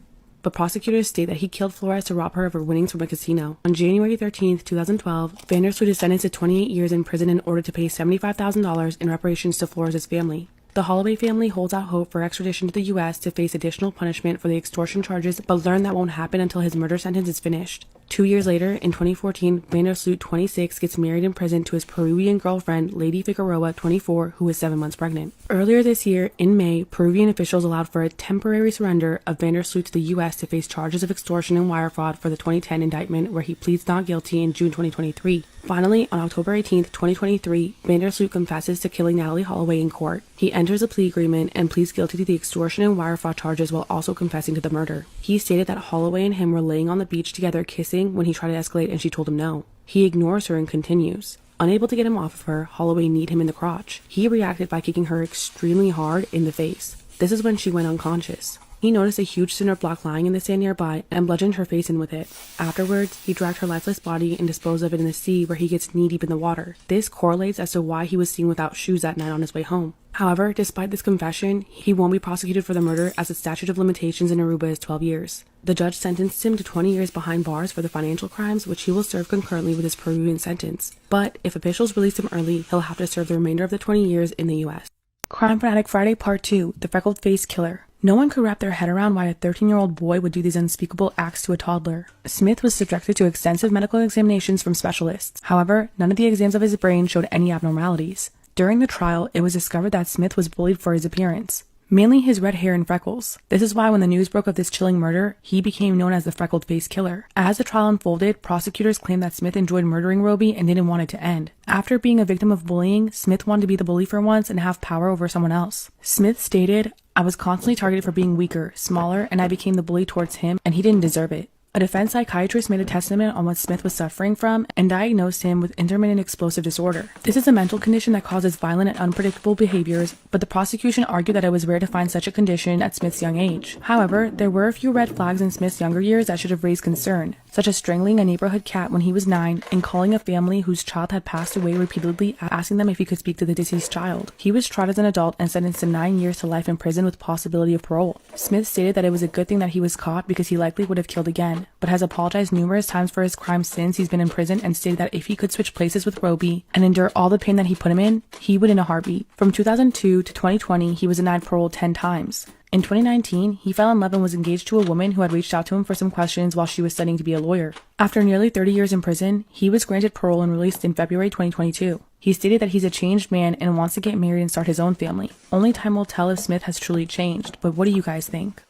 Speaker 2: but prosecutors state that he killed Flores to rob her of her winnings from a casino. On January 13, 2012, Vandersloot is sentenced to 28 years in prison in order to pay $75,000 in reparations to Flores' family. The Holloway family holds out hope for extradition to the U.S. to face additional punishment for the extortion charges, but learn that won't happen until his murder sentence is finished. 2 years later, in 2014, Vandersloot, 26, gets married in prison to his Peruvian girlfriend, Lady Figueroa, 24, who is 7 months pregnant. Earlier this year, in May, Peruvian officials allowed for a temporary surrender of Vandersloot to the U.S. to face charges of extortion and wire fraud for the 2010 indictment, where he pleads not guilty in June 2023. Finally, on October 18, 2023, Vandersloot confesses to killing Natalie Holloway in court. He enters a plea agreement and pleads guilty to the extortion and wire fraud charges while also confessing to the murder. He stated that Holloway and him were laying on the beach together kissing when he tried to escalate and she told him no. He ignores her and continues. Unable to get him off of her, Holloway kneed him in the crotch. He reacted by kicking her extremely hard in the face. This is when she went unconscious. He noticed a huge cinder block lying in the sand nearby and bludgeoned her face in with it. Afterwards, he dragged her lifeless body and disposed of it in the sea where he gets knee-deep in the water. This correlates as to why he was seen without shoes that night on his way home. However, despite this confession, he won't be prosecuted for the murder as the statute of limitations in Aruba is 12 years. The judge sentenced him to 20 years behind bars for the financial crimes, which he will serve concurrently with his Peruvian sentence. But if officials release him early, he'll have to serve the remainder of the 20 years in the U.S. Crime Fanatic Friday Part 2. The Freckled Face Killer. No one could wrap their head around why a 13-year-old boy would do these unspeakable acts to a toddler. Smith was subjected to extensive medical examinations from specialists. However, none of the exams of his brain showed any abnormalities. During the trial, it was discovered that Smith was bullied for his appearance, mainly his red hair and freckles. This is why when the news broke of this chilling murder, he became known as the Freckled Face Killer. As the trial unfolded, prosecutors claimed that Smith enjoyed murdering Roby and didn't want it to end. After being a victim of bullying, Smith wanted to be the bully for once and have power over someone else. Smith stated, "I was constantly targeted for being weaker, smaller, and I became the bully towards him, and he didn't deserve it." A defense psychiatrist made a testament on what Smith was suffering from and diagnosed him with intermittent explosive disorder. This is a mental condition that causes violent and unpredictable behaviors, but the prosecution argued that it was rare to find such a condition at Smith's young age. However, there were a few red flags in Smith's younger years that should have raised concern, such as strangling a neighborhood cat when he was 9 and calling a family whose child had passed away repeatedly, asking them if he could speak to the deceased child. He was tried as an adult and sentenced to 9 years to life in prison with possibility of parole. Smith stated that it was a good thing that he was caught because he likely would have killed again, but has apologized numerous times for his crimes since he's been in prison and stated that if he could switch places with Roby and endure all the pain that he put him in, he would in a heartbeat. From 2002 to 2020, he was denied parole 10 times. In 2019, he fell in love and was engaged to a woman who had reached out to him for some questions while she was studying to be a lawyer. After nearly 30 years in prison, he was granted parole and released in February 2022. He stated that he's a changed man and wants to get married and start his own family. Only time will tell if Smith has truly changed, but what do you guys think?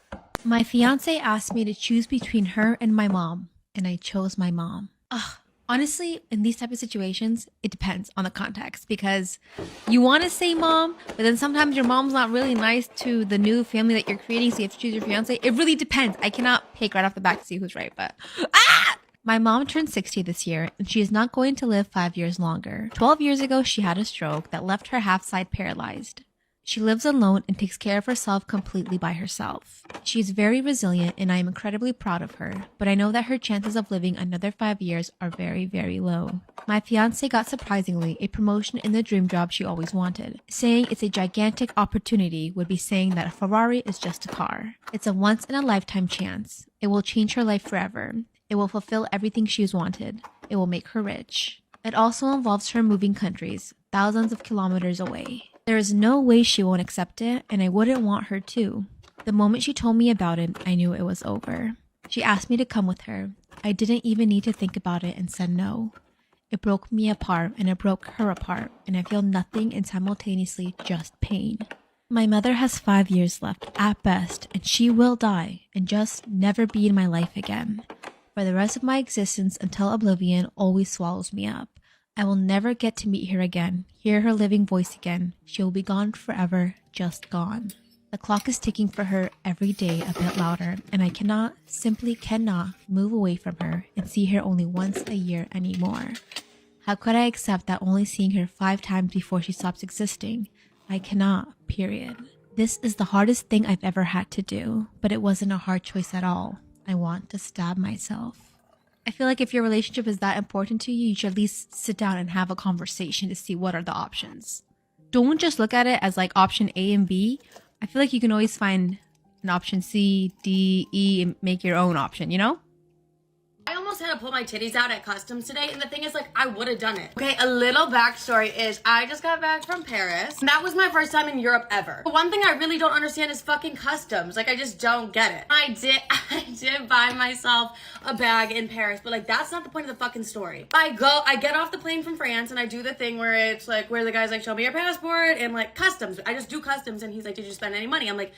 Speaker 14: My fiance asked me to choose between her and my mom, and I chose my mom. Ugh. Honestly, in these type of situations, it depends on the context because you want to say mom, but then sometimes your mom's not really nice to the new family that you're creating, so you have to choose your fiance. It really depends. I cannot pick right off the bat to see who's right, but My mom turned 60 this year, and she is not going to live 5 years longer. 12 years ago, she had a stroke that left her half side paralyzed. She lives alone and takes care of herself completely by herself. She is very resilient and I am incredibly proud of her, but I know that her chances of living another 5 years are very, very low. My fiance got surprisingly a promotion in the dream job she always wanted. Saying it's a gigantic opportunity would be saying that a Ferrari is just a car. It's a once-in-a-lifetime chance. It will change her life forever. It will fulfill everything she's wanted. It will make her rich. It also involves her moving countries, thousands of kilometers away. There is no way she won't accept it, and I wouldn't want her to. The moment she told me about it, I knew it was over. She asked me to come with her. I didn't even need to think about it and said no. It broke me apart, and it broke her apart, and I feel nothing and simultaneously just pain. My mother has 5 years left, at best, and she will die and just never be in my life again. For the rest of my existence until oblivion always swallows me up. I will never get to meet her again, hear her living voice again. She will be gone forever, just gone. The clock is ticking for her every day a bit louder, and I cannot, simply cannot, move away from her and see her only once a year anymore. How could I accept that only seeing her 5 times before she stops existing? I cannot, period. This is the hardest thing I've ever had to do, but it wasn't a hard choice at all. I want to stab myself. I feel like if your relationship is that important to you, you should at least sit down and have a conversation to see what are the options. Don't just look at it as like option A and B. I feel like you can always find an option C, D, E, and make your own option, you know?
Speaker 9: I almost had to pull my titties out at customs today, and the thing is, like, I would have done it. Okay, a little backstory is I just got back from Paris. That was my first time in Europe ever. But one thing I really don't understand is fucking customs. Like, I just don't get it. I did buy myself a bag in Paris, but like, that's not the point of the fucking story. I get off the plane from France, and I do the thing where it's like, where the guy's like, show me your passport, and like, customs. I just do customs, and he's like, did you spend any money? I'm like,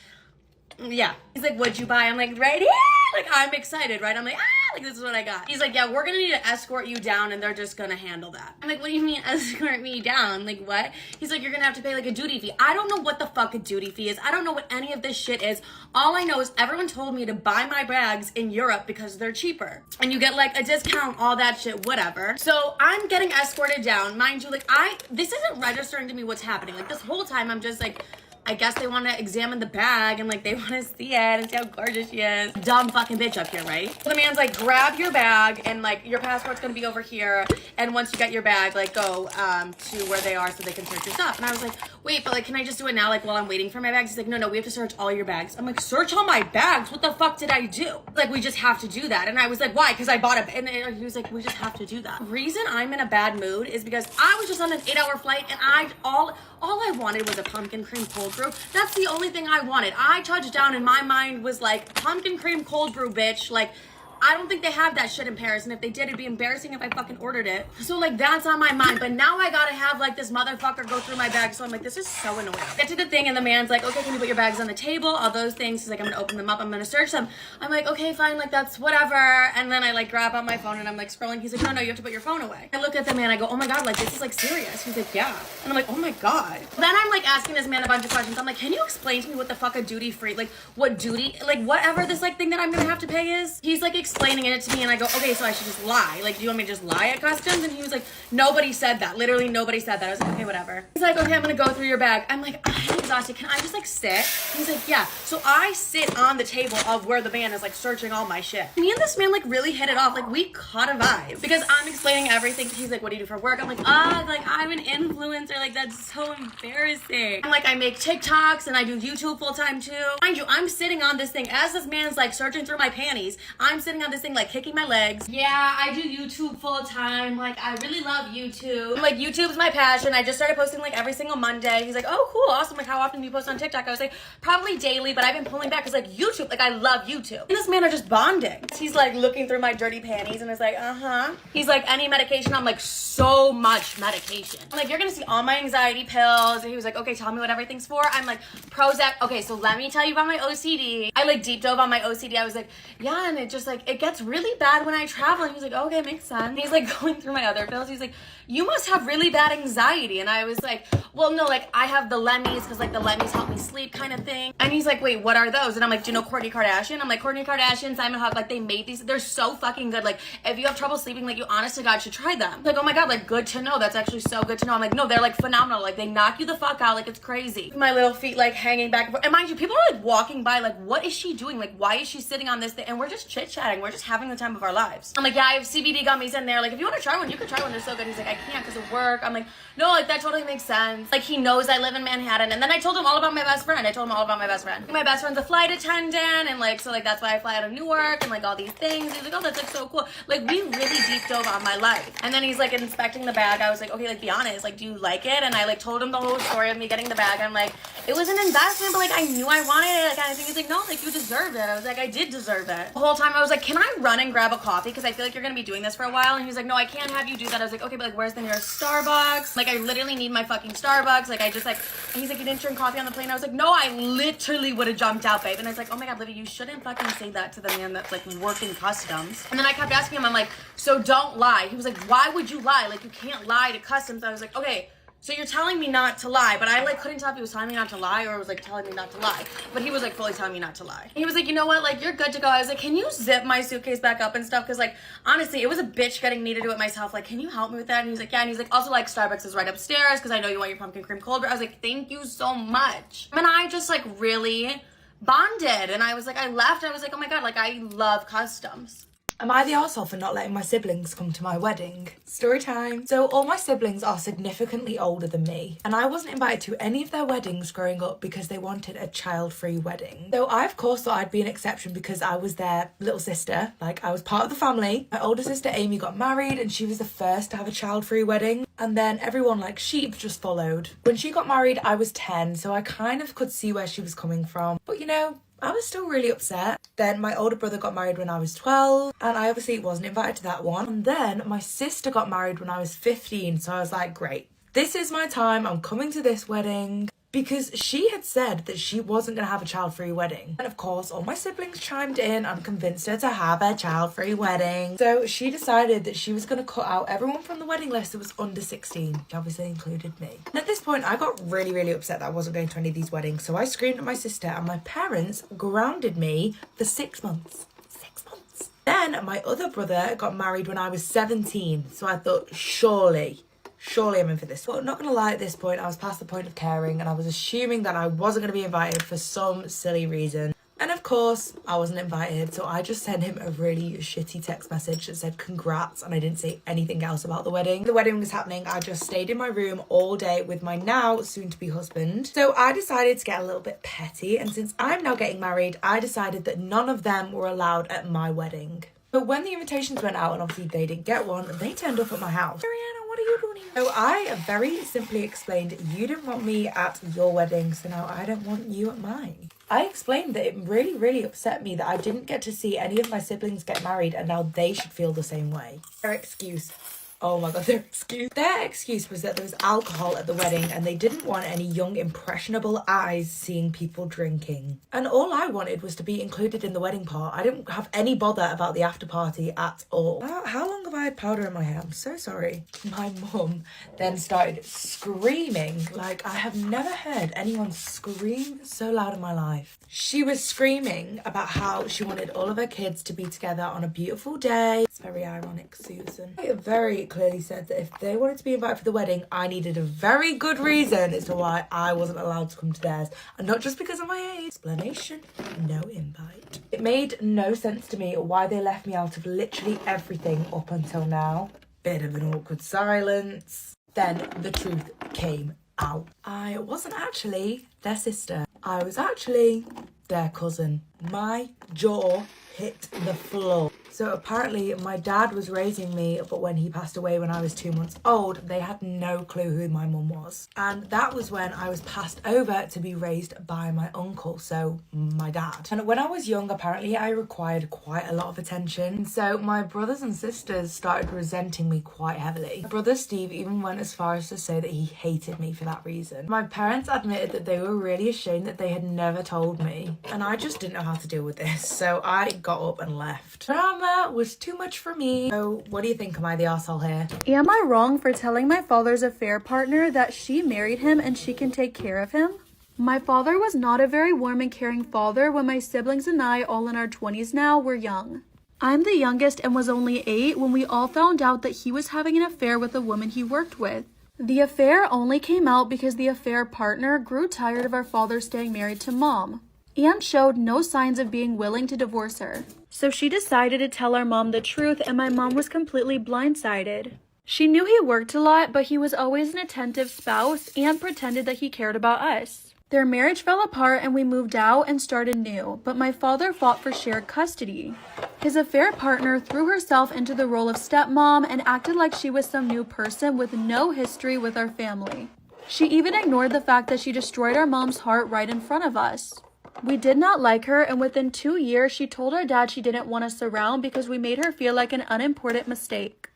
Speaker 9: yeah. He's like, what'd you buy? I'm like, right here. Like, I'm excited, right? I'm like, like, this is what I got. He's like, yeah, we're gonna need to escort you down and they're just gonna handle that. I'm like, what do you mean escort me down? Like, what? He's like, you're gonna have to pay like a duty fee. I don't know what the fuck a duty fee is. I don't know what any of this shit is. All I know is everyone told me to buy my bags in Europe because they're cheaper. And you get like a discount, all that shit, whatever. So I'm getting escorted down. Mind you, like, this isn't registering to me what's happening. Like, this whole time I'm just like, I guess they want to examine the bag and like they want to see it and see how gorgeous she is. Dumb fucking bitch up here, right? So the man's like, grab your bag and like your passport's gonna be over here. And once you get your bag, like go to where they are so they can search your stuff. And I was like, wait, but like, can I just do it now? Like while I'm waiting for my bags? He's like, no, we have to search all your bags. I'm like, search all my bags? What the fuck did I do? Like, we just have to do that. And I was like, why? Because I bought it. And he was like, we just have to do that. The reason I'm in a bad mood is because I was just on an 8-hour flight and all I wanted was a pumpkin cream cold brew. That's the only thing I wanted. I touched down and my mind was like, pumpkin cream cold brew, bitch. Like, I don't think they have that shit in Paris, and if they did, it'd be embarrassing if I fucking ordered it. So like, that's on my mind, but now I gotta have like this motherfucker go through my bag, so I'm like, this is so annoying. Get to the thing, and the man's like, okay, can you put your bags on the table? All those things. He's like, I'm gonna open them up, I'm gonna search them. I'm like, okay, fine, like that's whatever. And then I like grab on my phone and I'm like scrolling. He's like, no, you have to put your phone away. I look at the man, I go, oh my God, like this is like serious. He's like, yeah. And I'm like, oh my God. Then I'm like asking this man a bunch of questions. I'm like, can you explain to me what the fuck a duty free, like what duty, like whatever this like thing that I'm gonna have to pay is? He's like explaining it to me, and I go, okay, so I should just lie. Like, do you want me to just lie at customs? And he was like, nobody said that. Literally nobody said that. I was like, okay, whatever. He's like, okay, I'm gonna go through your bag. I'm like, I'm exhausted. Can I just like sit? He's like, yeah. So I sit on the table of where the man is like searching all my shit. Me and this man like really hit it off. Like, we caught a vibe because I'm explaining everything. He's like, what do you do for work? I'm like, like I'm an influencer. Like, that's so embarrassing. I'm like, I make TikToks and I do YouTube full time too. Mind you, I'm sitting on this thing as this man's like searching through my panties. I'm sitting on this thing like kicking my legs. Yeah, I do YouTube full time. Like, I really love YouTube. Like, YouTube's my passion. I just started posting like every single Monday. He's like, oh, cool, awesome. Like, how often do you post on TikTok? I was like, probably daily, but I've been pulling back because like YouTube, like I love YouTube. And this man are just bonding. He's like looking through my dirty panties and is like, He's like, any medication? I'm like, so much medication. I'm like, you're gonna see all my anxiety pills. And he was like, okay, tell me what everything's for. I'm like, Prozac. Okay, so let me tell you about my OCD. I like deep dove on my OCD. I was like, yeah, and it just like, it gets really bad when I travel. And he's like, okay, makes sense. And he's like going through my other pills. He's like, you must have really bad anxiety. And I was like, well, no, like I have the Lemmies because like like the let me help me sleep kind of thing. And he's like, wait, what are those? And I'm like, do you know Kourtney Kardashian? I'm like, Kourtney Kardashian, Simon Hogg, like they made these. They're so fucking good. Like if you have trouble sleeping, like you honest to God should try them. Like, oh my God, like good to know. That's actually so good to know. I'm like, no, they're like phenomenal. Like they knock you the fuck out. Like it's crazy. My little feet like hanging back and forth. And mind you, people are like walking by like, what is she doing? Like why is she sitting on this thing? And we're just chit-chatting. We're just having the time of our lives. I'm like, yeah, I have CBD gummies in there. Like if you want to try one, you can try one. They're so good. He's like, I can't because of work. I'm like, no, like that totally makes sense. Like he knows I live in Manhattan. And then I told him all about my best friend. My best friend's a flight attendant, and like so like that's why I fly out of Newark and like all these things. He's like, oh, that's like so cool. Like we really deep dove on my life. And then he's like inspecting the bag. I was like, okay, like be honest, like do you like it? And I like told him the whole story of me getting the bag. I'm like, it was an investment, but like I knew I wanted it, like kind of thing. He's like, no, like you deserve it. I was like, I did deserve it. The whole time I was like, can I run and grab a coffee? Because I feel like you're gonna be doing this for a while. And he was like, no, I can't have you do that. I was like, okay, but like where's the nearest Starbucks? Like I literally need my fucking Starbucks. Like I just like, and he's like, you didn't drink coffee on the plane. I was like, no, I literally would have jumped out, babe. And I was like, oh my God, Livy, you shouldn't fucking say that to the man that's like working customs. And then I kept asking him, I'm like, so don't lie. He was like, why would you lie? Like you can't lie to customs. I was like, okay, so you're telling me not to lie, but I like couldn't tell if he was telling me not to lie or was like telling me not to lie. But he was like fully telling me not to lie. He was like, you know what, like you're good to go. I was like, can you zip my suitcase back up and stuff? Cause like honestly, it was a bitch getting me to do it myself. Like, can you help me with that? And he's like, yeah. And he's like, also like Starbucks is right upstairs because I know you want your pumpkin cream cold brew. I was like, thank you so much. And I just like really bonded. And I was like, I left. I was like, oh my God, like I love customs.
Speaker 4: Am I the arsehole for not letting my siblings come to my wedding? Story time. So all my siblings are significantly older than me, and I wasn't invited to any of their weddings growing up because they wanted a child-free wedding. So I of course thought I'd be an exception because I was their little sister, like I was part of the family. My older sister Amy got married and she was the first to have a child-free wedding, and then everyone like sheep just followed. When she got married I was 10, so I kind of could see where she was coming from, but you know, I was still really upset. Then my older brother got married when I was 12, and I obviously wasn't invited to that one. And then my sister got married when I was 15, so I was like, great, this is my time, I'm coming to this wedding. Because she had said that she wasn't going to have a child-free wedding. And of course, all my siblings chimed in and convinced her to have a child-free wedding. So she decided that she was going to cut out everyone from the wedding list that was under 16, which obviously included me. And at this point, I got really, really upset that I wasn't going to any of these weddings. So I screamed at my sister and my parents grounded me for 6 months. 6 months. Then my other brother got married when I was 17. So I thought, surely I'm in for this. But not gonna lie, at this point I was past the point of caring and I was assuming that I wasn't gonna be invited for some silly reason. And of course I wasn't invited, so I just sent him a really shitty text message that said congrats, and I didn't say anything else about the wedding. The wedding was happening, I just stayed in my room all day with my now soon-to-be husband. So I decided to get a little bit petty, and since I'm now getting married, I decided that none of them were allowed at my wedding. But when the invitations went out and obviously they didn't get one, they turned up at my house. Ariana, what are you doing here? So I very simply explained, you didn't want me at your wedding, so now I don't want you at mine. I explained that it really, really upset me that I didn't get to see any of my siblings get married and now they should feel the same way. Their excuse. Oh my God, their excuse was that there was alcohol at the wedding and they didn't want any young, impressionable eyes seeing people drinking. And all I wanted was to be included in the wedding part. I didn't have any bother about the after party at all. How long have I had powder in my hair? I'm so sorry. My mum then started screaming like I have never heard anyone scream so loud in my life. She was screaming about how she wanted all of her kids to be together on a beautiful day. It's very ironic, Susan. I very clearly said that if they wanted to be invited for the wedding, I needed a very good reason as to why I wasn't allowed to come to theirs, and not just because of my age. Explanation, no invite. It made no sense to me why they left me out of literally everything up until now. Bit of an awkward silence. Then the truth came out. I wasn't actually their sister. I was actually their cousin. My jaw hit the floor. So apparently my dad was raising me, but when he passed away when I was 2 months old, they had no clue who my mum was. And that was when I was passed over to be raised by my uncle, so my dad. And when I was young, apparently I required quite a lot of attention. So my brothers and sisters started resenting me quite heavily. My brother Steve even went as far as to say that he hated me for that reason. My parents admitted that they were really ashamed that they had never told me. And I just didn't know how to deal with this, so I got up and left. Drama was too much for me. So what do you think? Am I the arsehole here?
Speaker 12: Am I wrong for telling my father's affair partner that she married him and she can take care of him? My father was not a very warm and caring father when my siblings and I, all in our 20s now, were young. I'm the youngest and was only 8 when we all found out that he was having an affair with a woman he worked with. The affair only came out because the affair partner grew tired of our father staying married to Mom and showed no signs of being willing to divorce her. So she decided to tell our mom the truth, and my mom was completely blindsided. She knew he worked a lot, but he was always an attentive spouse and pretended that he cared about us. Their marriage fell apart and we moved out and started new, but my father fought for shared custody. His affair partner threw herself into the role of stepmom and acted like she was some new person with no history with our family. She even ignored the fact that she destroyed our mom's heart right in front of us. We did not like her, and within 2 years she told our dad she didn't want us around because we made her feel like an unimportant mistake.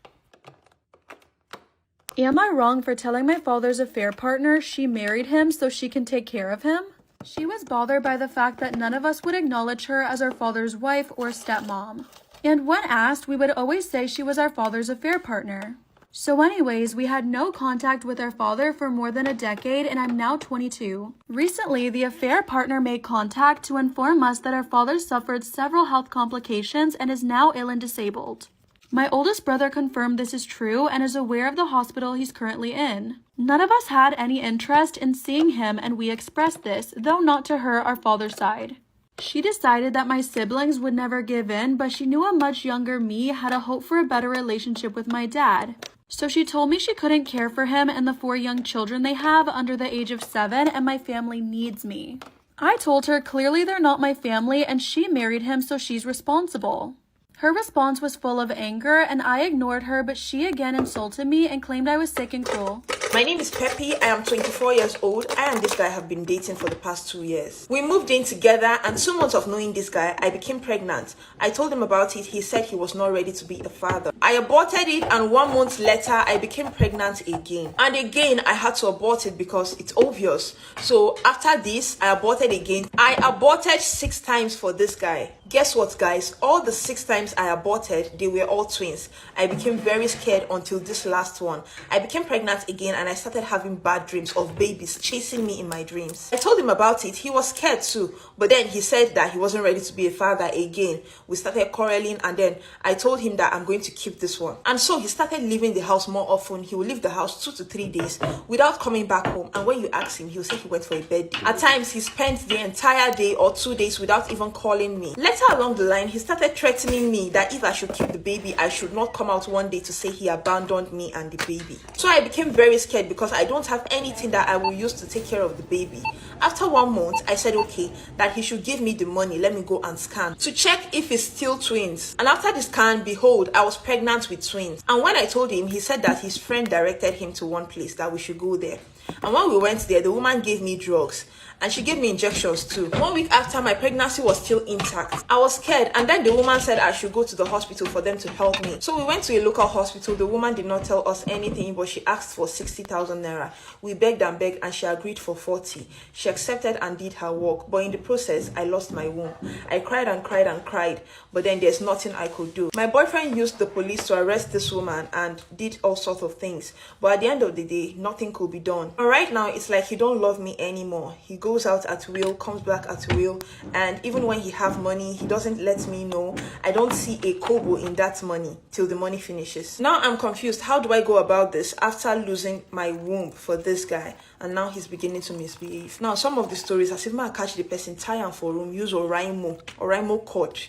Speaker 12: Am I wrong for telling my father's affair partner she married him so she can take care of him? She was bothered by the fact that none of us would acknowledge her as our father's wife or stepmom. And when asked, we would always say she was our father's affair partner. So anyways, we had no contact with our father for more than a decade, and I'm now 22. Recently, the affair partner made contact to inform us that our father suffered several health complications and is now ill and disabled. My oldest brother confirmed this is true and is aware of the hospital he's currently in. None of us had any interest in seeing him, and we expressed this, though not to her, our father's side. She decided that my siblings would never give in, but she knew a much younger me had a hope for a better relationship with my dad. So she told me she couldn't care for him and the 4 young children they have under the age of 7, and my family needs me. I told her clearly they're not my family and she married him, so she's responsible. Her response was full of anger, and I ignored her, but she again insulted me and claimed I was sick and cruel.
Speaker 15: My name is Peppy. I am 24 years old. I and this guy have been dating for the past 2 years. We moved in together, and 2 months of knowing this guy, I became pregnant. I told him about it. He said he was not ready to be a father. I aborted it, and 1 month later, I became pregnant again. And again, I had to abort it because it's obvious. So after this, I aborted again. I aborted 6 times for this guy. Guess what, guys? All the 6 times I aborted, they were all twins. I became very scared until this last one. I became pregnant again, and I started having bad dreams of babies chasing me in my dreams. I told him about it. He was scared too, but then he said that he wasn't ready to be a father again. We started quarreling, and then I told him that I'm going to keep this one. And so he started leaving the house more often. He would leave the house 2 to 3 days without coming back home, and when you ask him, he'll say he went for a birthday. At times, he spent the entire day or 2 days without even calling me. Later along the line, he started threatening me that if I should keep the baby, I should not come out one day to say he abandoned me and the baby. So I became very scared because I don't have anything that I will use to take care of the baby. After 1 month, I said okay, that he should give me the money. Let me go and scan to check if it's still twins. And after the scan, behold, I was pregnant with twins. And when I told him, he said that his friend directed him to one place that we should go there. And when we went there, the woman gave me drugs. And she gave me injections too. 1 week after, my pregnancy was still intact. I was scared, and then the woman said I should go to the hospital for them to help me. So we went to a local hospital. The woman did not tell us anything, but she asked for 60,000 naira. We begged and begged, and she agreed for 40. She accepted and did her work, but in the process, I lost my womb. I cried and cried and cried, but then there's nothing I could do. My boyfriend used the police to arrest this woman and did all sorts of things, but at the end of the day, nothing could be done. But right now, it's like he don't love me anymore. He goes out at will, comes back at will, and even when he have money, he doesn't let me know. I don't see a kobo in that money till the money finishes. Now I'm confused. How do I go about this after losing my womb for this guy? And now he's beginning to misbehave. Now some of the stories, as if I catch the person, tie am for room, use Oraimo cord.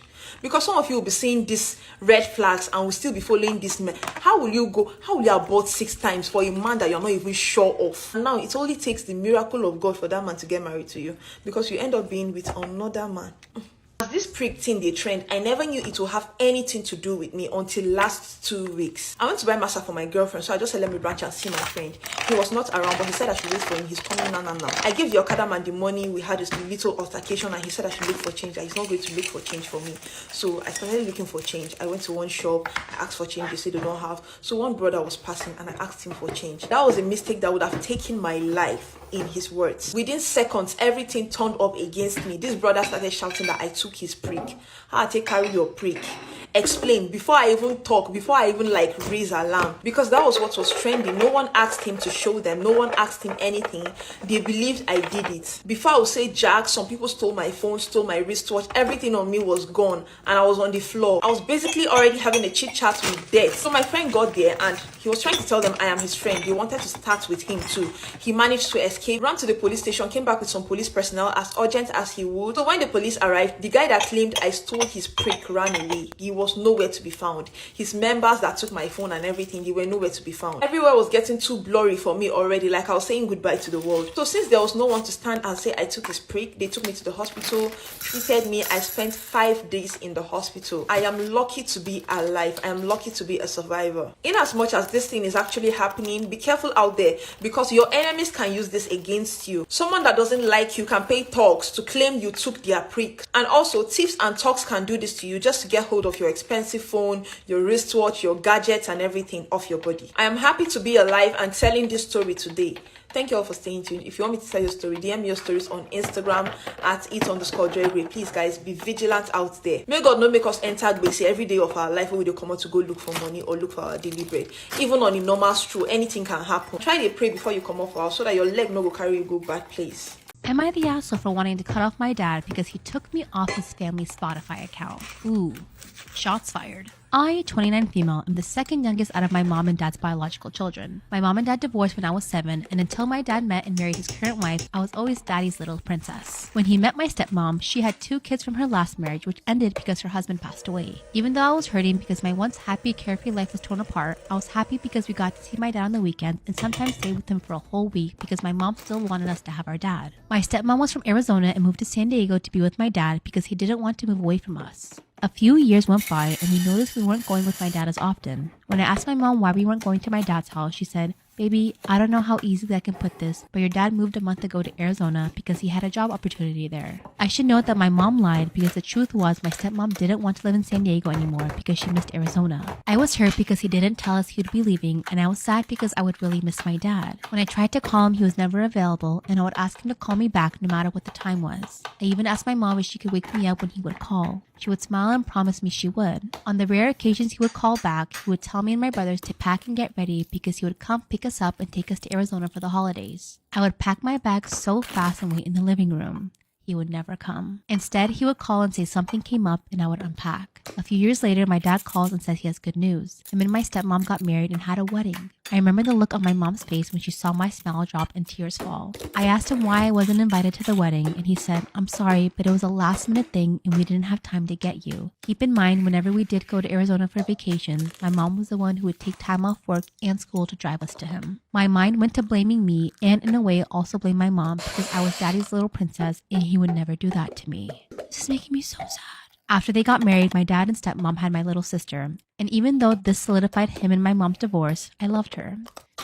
Speaker 15: Because some of you will be seeing these red flags and will still be following this man. How will you abort 6 times for a man that you're not even sure of? And now it only takes the miracle of God for that man to get married to you, because you end up being with another man. As this prick thing they trend, I never knew it will have anything to do with me until last 2 weeks. I went to buy masa for my girlfriend, so I just said let me branch and see my friend. He was not around, but he said I should wait for him. He's coming now. I gave the Okada man the money. We had this little altercation, and he said I should look for change. That he's not going to look for change for me. So I started looking for change. I went to one shop. I asked for change. They said they don't have. So one brother was passing, and I asked him for change. That was a mistake that would have taken my life, in his words. Within seconds, everything turned up against me. This brother started shouting that I took his prick. How I take carry your prick? explain before I even talk, before I even like raise alarm, because that was what was trending. No one asked him to show them, no one asked him anything. They believed I did it. Before I would say Jack, some people stole my phone, stole my wristwatch, everything on me was gone, and I was on the floor. I was basically already having a chit chat with death. So my friend got there and he was trying to tell them I am his friend. They wanted to start with him too. He managed to escape, ran to the police station, came back with some police personnel as urgent as he would. So when the police arrived, the guy that claimed I stole his prick ran away. He was nowhere to be found. His members that took my phone and everything, they were nowhere to be found. Everywhere was getting too blurry for me already, like I was saying goodbye to the world. So since there was no one to stand and say I took his prick, they took me to the hospital, treated me. I spent 5 days in the hospital. I am lucky to be alive. I am lucky to be a survivor. In as much as this thing is actually happening, be careful out there, because your enemies can use this against you. Someone that doesn't like you can pay thugs to claim you took their prick. And also, thieves and thugs can do this to you just to get hold of your expensive phone, your wristwatch, your gadgets and everything off your body. I am happy to be alive and telling this story today. Thank you all for staying tuned. If you want me to tell your story, DM me your stories on Instagram at @it_joyray. Please guys, be vigilant out there. May God not make us enter gbese every day of our life where we come out to go look for money or look for our daily bread. Even on a normal stroll, anything can happen. Try to pray before you come off house so that your leg no go carry you go bad place.
Speaker 14: Am I the asshole for wanting to cut off my dad because he took me off his family's Spotify account? Ooh, shots fired. I, 29 female, am the second youngest out of my mom and dad's biological children. My mom and dad divorced when I was 7, and until my dad met and married his current wife, I was always daddy's little princess. When he met my stepmom, she had 2 kids from her last marriage, which ended because her husband passed away. Even though I was hurting because my once happy, carefree life was torn apart, I was happy because we got to see my dad on the weekends and sometimes stay with him for a whole week because my mom still wanted us to have our dad. My stepmom was from Arizona and moved to San Diego to be with my dad because he didn't want to move away from us. A few years went by and we noticed we weren't going with my dad as often. When I asked my mom why we weren't going to my dad's house, she said, "Baby, I don't know how easily I can put this, but your dad moved a month ago to Arizona because he had a job opportunity there." I should note that my mom lied because the truth was my stepmom didn't want to live in San Diego anymore because she missed Arizona. I was hurt because he didn't tell us he would be leaving, and I was sad because I would really miss my dad. When I tried to call him, he was never available, and I would ask him to call me back no matter what the time was. I even asked my mom if she could wake me up when he would call. She would smile and promise me she would. On the rare occasions he would call back, he would tell me and my brothers to pack and get ready because he would come pick us up and take us to Arizona for the holidays. I would pack my bags so fast and wait in the living room. He would never come. Instead, he would call and say something came up and I would unpack. A few years later, my dad calls and says he has good news. Him and my stepmom got married and had a wedding. I remember the look on my mom's face when she saw my smile drop and tears fall. I asked him why I wasn't invited to the wedding and he said, "I'm sorry, but it was a last minute thing and we didn't have time to get you." Keep in mind, whenever we did go to Arizona for vacations, my mom was the one who would take time off work and school to drive us to him. My mind went to blaming me and in a way also blame my mom because I was daddy's little princess and he would never do that to me. This is making me so sad. After they got married, my dad and stepmom had my little sister. And even though this solidified him and my mom's divorce, I loved her.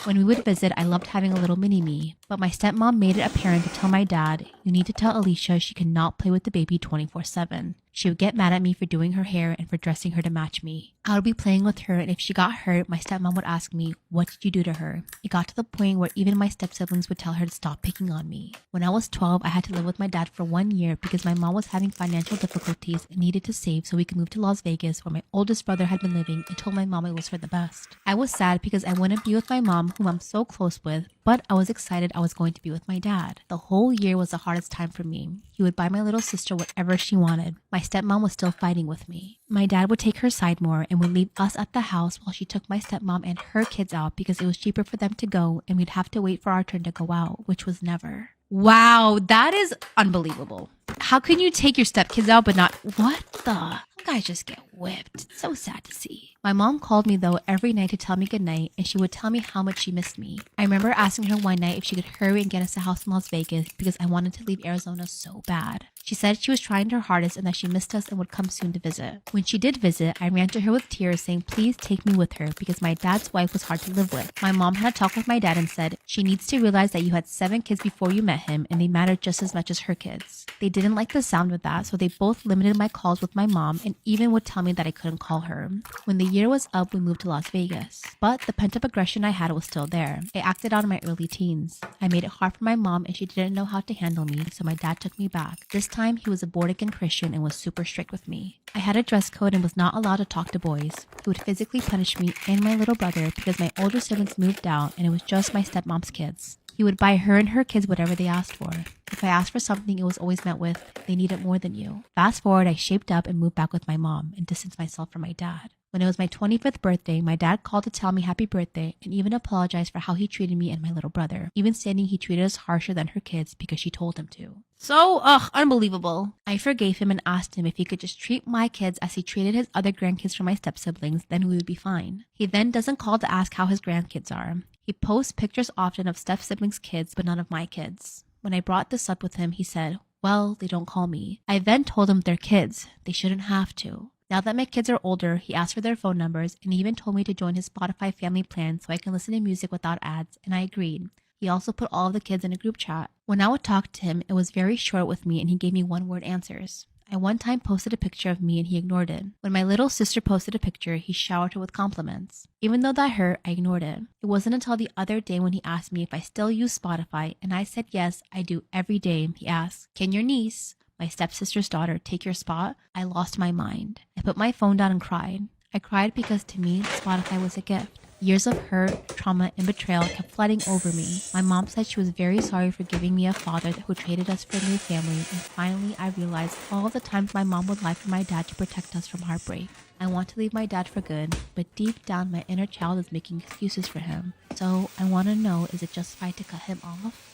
Speaker 14: When we would visit, I loved having a little mini-me. But my stepmom made it apparent to tell my dad, "You need to tell Alicia she cannot play with the baby 24/7. She would get mad at me for doing her hair and for dressing her to match me. I would be playing with her and if she got hurt, my stepmom would ask me, "What did you do to her?" It got to the point where even my step-siblings would tell her to stop picking on me. When I was 12, I had to live with my dad for 1 year because my mom was having financial difficulties and needed to save so we could move to Las Vegas where my oldest brother had been living and told my mom it was for the best. I was sad because I wouldn't be with my mom, whom I'm so close with, but I was excited I was going to be with my dad. The whole year was the hardest time for me. He would buy my little sister whatever she wanted. My stepmom was still fighting with me. My dad would take her side more and would leave us at the house while she took my stepmom and her kids out because it was cheaper for them to go and we'd have to wait for our turn to go out, which was never. Wow, that is unbelievable. How can you take your stepkids out but not... What the... Guys just get whipped. It's so sad to see. My mom called me though every night to tell me goodnight and she would tell me how much she missed me. I remember asking her one night if she could hurry and get us a house in Las Vegas because I wanted to leave Arizona so bad. She said she was trying her hardest and that she missed us and would come soon to visit. When she did visit, I ran to her with tears saying please take me with her because my dad's wife was hard to live with. My mom had a talk with my dad and said she needs to realize that you had 7 kids before you met him and they mattered just as much as her kids. They didn't like the sound of that, so they both limited my calls with my mom and even would tell me that I couldn't call her. When the year was up, we moved to Las Vegas. But the pent-up aggression I had was still there. I acted out in my early teens. I made it hard for my mom and she didn't know how to handle me, so my dad took me back. This time, he was a born-again Christian and was super strict with me. I had a dress code and was not allowed to talk to boys. He would physically punish me and my little brother because my older siblings moved out and it was just my stepmom's kids. He would buy her and her kids whatever they asked for. If I asked for something, it was always met with, they need it more than you. Fast forward, I shaped up and moved back with my mom and distanced myself from my dad. When it was my 25th birthday, my dad called to tell me happy birthday and even apologized for how he treated me and my little brother, even stating he treated us harsher than her kids because she told him to. So, unbelievable. I forgave him and asked him if he could just treat my kids as he treated his other grandkids from my step-siblings, then we would be fine. He then doesn't call to ask how his grandkids are. He posts pictures often of step-siblings' kids, but none of my kids. When I brought this up with him, he said, well, they don't call me. I then told him they're kids. They shouldn't have to. Now that my kids are older, he asked for their phone numbers and he even told me to join his Spotify family plan so I can listen to music without ads, and I agreed. He also put all of the kids in a group chat. When I would talk to him, it was very short with me and he gave me one-word answers. I one time posted a picture of me and he ignored it. When my little sister posted a picture, he showered her with compliments. Even though that hurt, I ignored it. It wasn't until the other day when he asked me if I still use Spotify and I said yes, I do every day. He asked, can your niece, my stepsister's daughter, take your spot? I lost my mind. I put my phone down and cried. I cried because to me, Spotify was a gift. Years of hurt, trauma, and betrayal kept flooding over me. My mom said she was very sorry for giving me a father who traded us for a new family, and finally I realized all of the times my mom would lie for my dad to protect us from heartbreak. I want to leave my dad for good, but deep down my inner child is making excuses for him. So I want to know, is it justified to cut him off?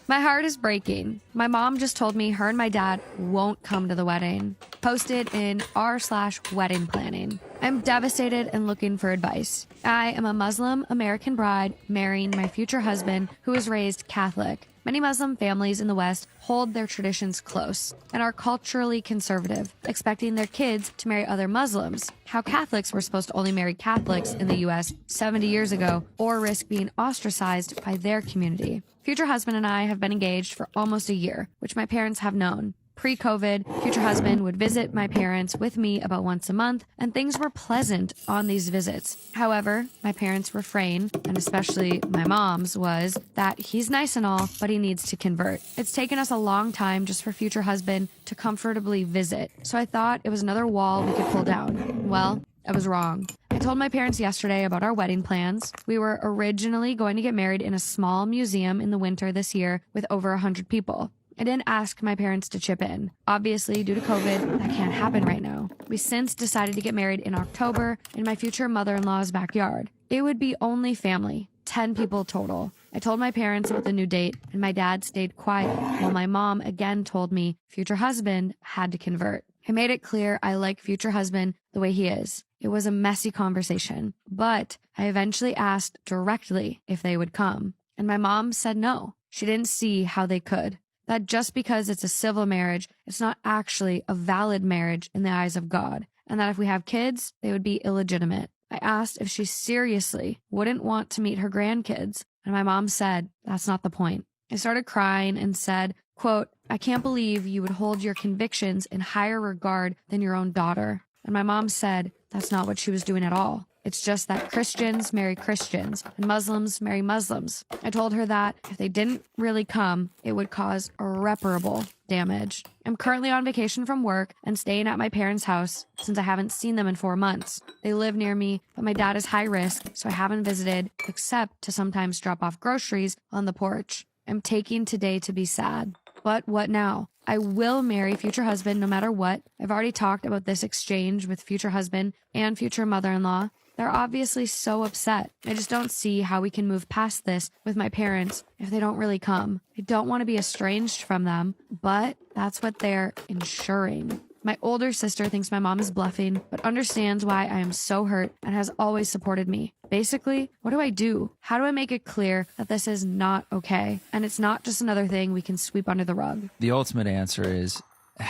Speaker 11: My heart is breaking. My mom just told me her and my dad won't come to the wedding. Posted in r/wedding planning. I'm devastated and looking for advice. I am a Muslim American bride marrying my future husband who is raised Catholic. Many Muslim families in the West hold their traditions close and are culturally conservative, expecting their kids to marry other Muslims. How Catholics were supposed to only marry Catholics in the US 70 years ago or risk being ostracized by their community. Future husband and I have been engaged for almost a year, which my parents have known. Pre-COVID, future husband would visit my parents with me about once a month, and things were pleasant on these visits. However, my parents' refrain, and especially my mom's, was that he's nice and all, but he needs to convert. It's taken us a long time just for future husband to comfortably visit, so I thought it was another wall we could pull down. Well, I was wrong. I told my parents yesterday about our wedding plans. We were originally going to get married in a small museum in the winter this year with over 100 people. I didn't ask my parents to chip in. Obviously, due to COVID, that can't happen right now. We since decided to get married in October in my future mother-in-law's backyard. It would be only family, 10 people total. I told my parents about the new date, and my dad stayed quiet, while my mom again told me future husband had to convert. I made it clear I like future husband the way he is. It was a messy conversation, but I eventually asked directly if they would come, and my mom said no. She didn't see how they could. That just because it's a civil marriage, it's not actually a valid marriage in the eyes of God, and that if we have kids, they would be illegitimate. I asked if she seriously wouldn't want to meet her grandkids, and my mom said, that's not the point. I started crying and said, quote, I can't believe you would hold your convictions in higher regard than your own daughter. And my mom said, that's not what she was doing at all. It's just that Christians marry Christians and Muslims marry Muslims. I told her that if they didn't really come, it would cause irreparable damage. I'm currently on vacation from work and staying at my parents' house since I haven't seen them in 4 months. They live near me, but my dad is high risk, so I haven't visited except to sometimes drop off groceries on the porch. I'm taking today to be sad. But what now? I will marry future husband no matter what. I've already talked about this exchange with future husband and future mother-in-law. They're obviously so upset. I just don't see how we can move past this with my parents if they don't really come. I don't want to be estranged from them, but that's what they're ensuring. My older sister thinks my mom is bluffing, but understands why I am so hurt and has always supported me. Basically, what do I do? How do I make it clear that this is not okay? And it's not just another thing we can sweep under the rug.
Speaker 7: The ultimate answer is, and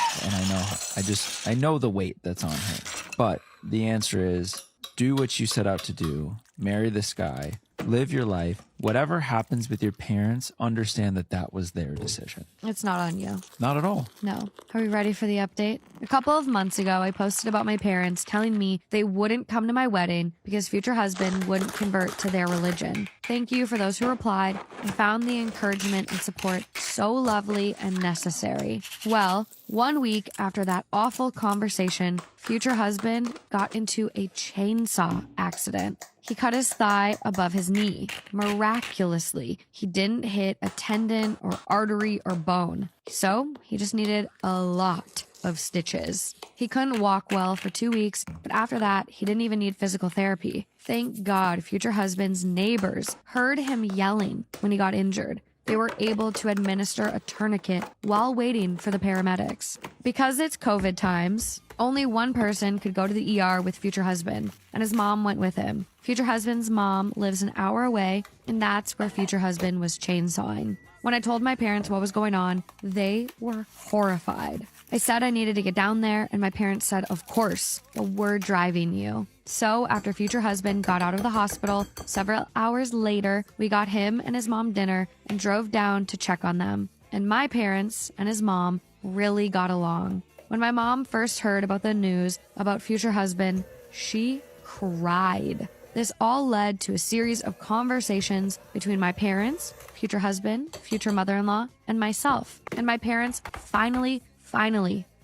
Speaker 7: I know the weight that's on her, but the answer is, do what you set out to do, marry this guy, live your life, Whatever happens with your parents, understand that that was their decision.
Speaker 14: It's not on you.
Speaker 7: Not at all.
Speaker 14: No. Are we ready for the update? A couple of months ago, I posted about my parents telling me they wouldn't come to my wedding because future husband wouldn't convert to their religion. Thank you for those who replied. I found the encouragement and support so lovely and necessary. Well, 1 week after that awful conversation, future husband got into a chainsaw accident. He cut his thigh above his knee. Miraculously, he didn't hit a tendon or artery or bone. So he just needed a lot of stitches. He couldn't walk well for 2 weeks, but after that, he didn't even need physical therapy. Thank God future husband's neighbors heard him yelling when he got injured. They were able to administer a tourniquet while waiting for the paramedics. Because it's COVID times, only one person could go to the ER with future husband, and his mom went with him. Future husband's mom lives an hour away, and that's where future husband was chainsawing. When I told my parents what was going on, they were horrified. I said I needed to get down there, and my parents said, of course, but we're driving you. So after future husband got out of the hospital, several hours later, we got him and his mom dinner and drove down to check on them. And my parents and his mom really got along. When my mom first heard about the news about future husband, she cried. This all led to a series of conversations between my parents, future husband, future mother-in-law, and myself. And my parents finally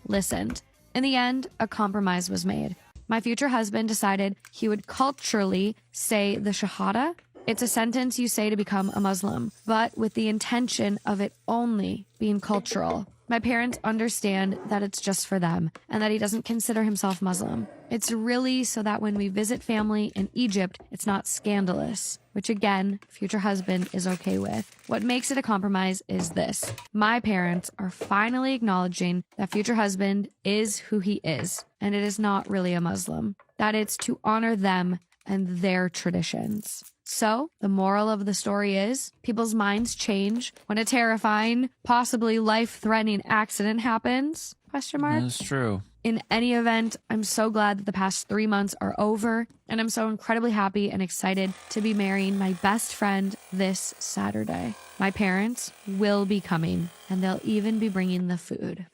Speaker 14: listened. In the end, a compromise was made. My future husband decided he would culturally say the Shahada. It's a sentence you say to become a Muslim, but with the intention of it only being cultural. My parents understand that it's just for them and that he doesn't consider himself Muslim. It's really so that when we visit family in Egypt, it's not scandalous, which again, future husband is okay with. What makes it a compromise is this. My parents are finally acknowledging that future husband is who he is, and it is not really a Muslim, that it's to honor them and their traditions. So, the moral of the story is, people's minds change when a terrifying, possibly life-threatening accident happens?
Speaker 7: That's true.
Speaker 14: In any event, I'm so glad that the past 3 months are over, and I'm so incredibly happy and excited to be marrying my best friend this Saturday. My parents will be coming, and they'll even be bringing the food.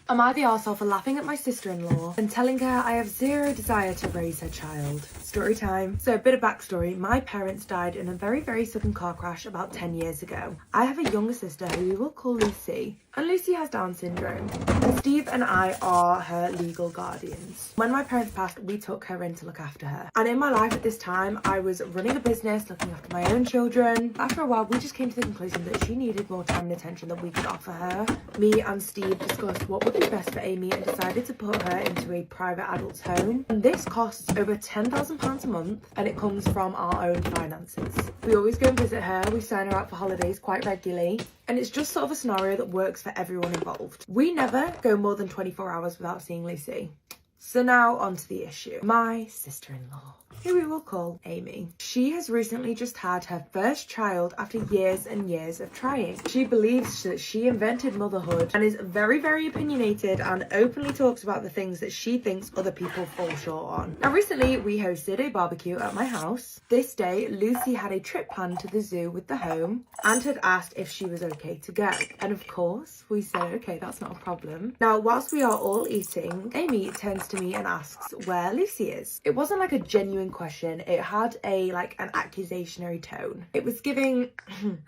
Speaker 4: Am I the arsehole for laughing at my sister-in-law and telling her I have zero desire to raise her child? Story time. So a bit of backstory. My parents died in a very sudden car crash about 10 years ago. I have a younger sister who we will call Lucy, and Lucy has Down syndrome. And Steve and I are her legal guardians. When my parents passed, we took her in to look after her. And in my life at this time, I was running a business, looking after my own children. After a while, we just came to the conclusion that she needed more time and attention than we could offer her. Me and Steve discussed what would be best for Amy and decided to put her into a private adult's home. And this costs over £10,000 a month, and it comes from our own finances. We always go and visit her, we sign her out for holidays quite regularly, and it's just sort of a scenario that works for everyone involved. We never go more than 24 hours without seeing Lucy. So now on to the issue. My sister-in-law, who we will call Amy. She has recently just had her first child after years and years of trying. She believes that she invented motherhood and is very opinionated and openly talks about the things that she thinks other people fall short on. Now recently we hosted a barbecue at my house. This day Lucy had a trip planned to the zoo with the home and had asked if she was okay to go. And of course we said okay, that's not a problem. Now whilst we are all eating, Amy turns to me and asks where Lucy is. It wasn't like a genuine question, it had an accusationary tone. It was giving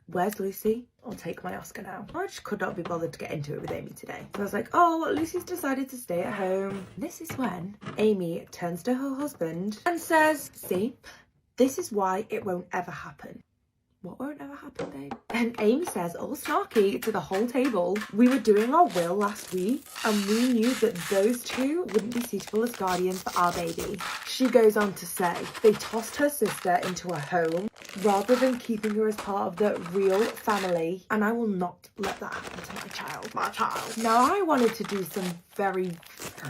Speaker 4: where's Lucy? I'll take my Oscar now. I just could not be bothered to get into it with Amy today. So I was like, oh, Lucy's decided to stay at home. This is when Amy turns to her husband and says, see, this is why it won't ever happen. What won't ever happen, babe? And Amy says, all snarky to the whole table, we were doing our will last week and we knew that those two wouldn't be suitable as guardians for our baby. She goes on to say, they tossed her sister into a home rather than keeping her as part of the real family, and I will not let that happen to my child. Now I wanted to do some very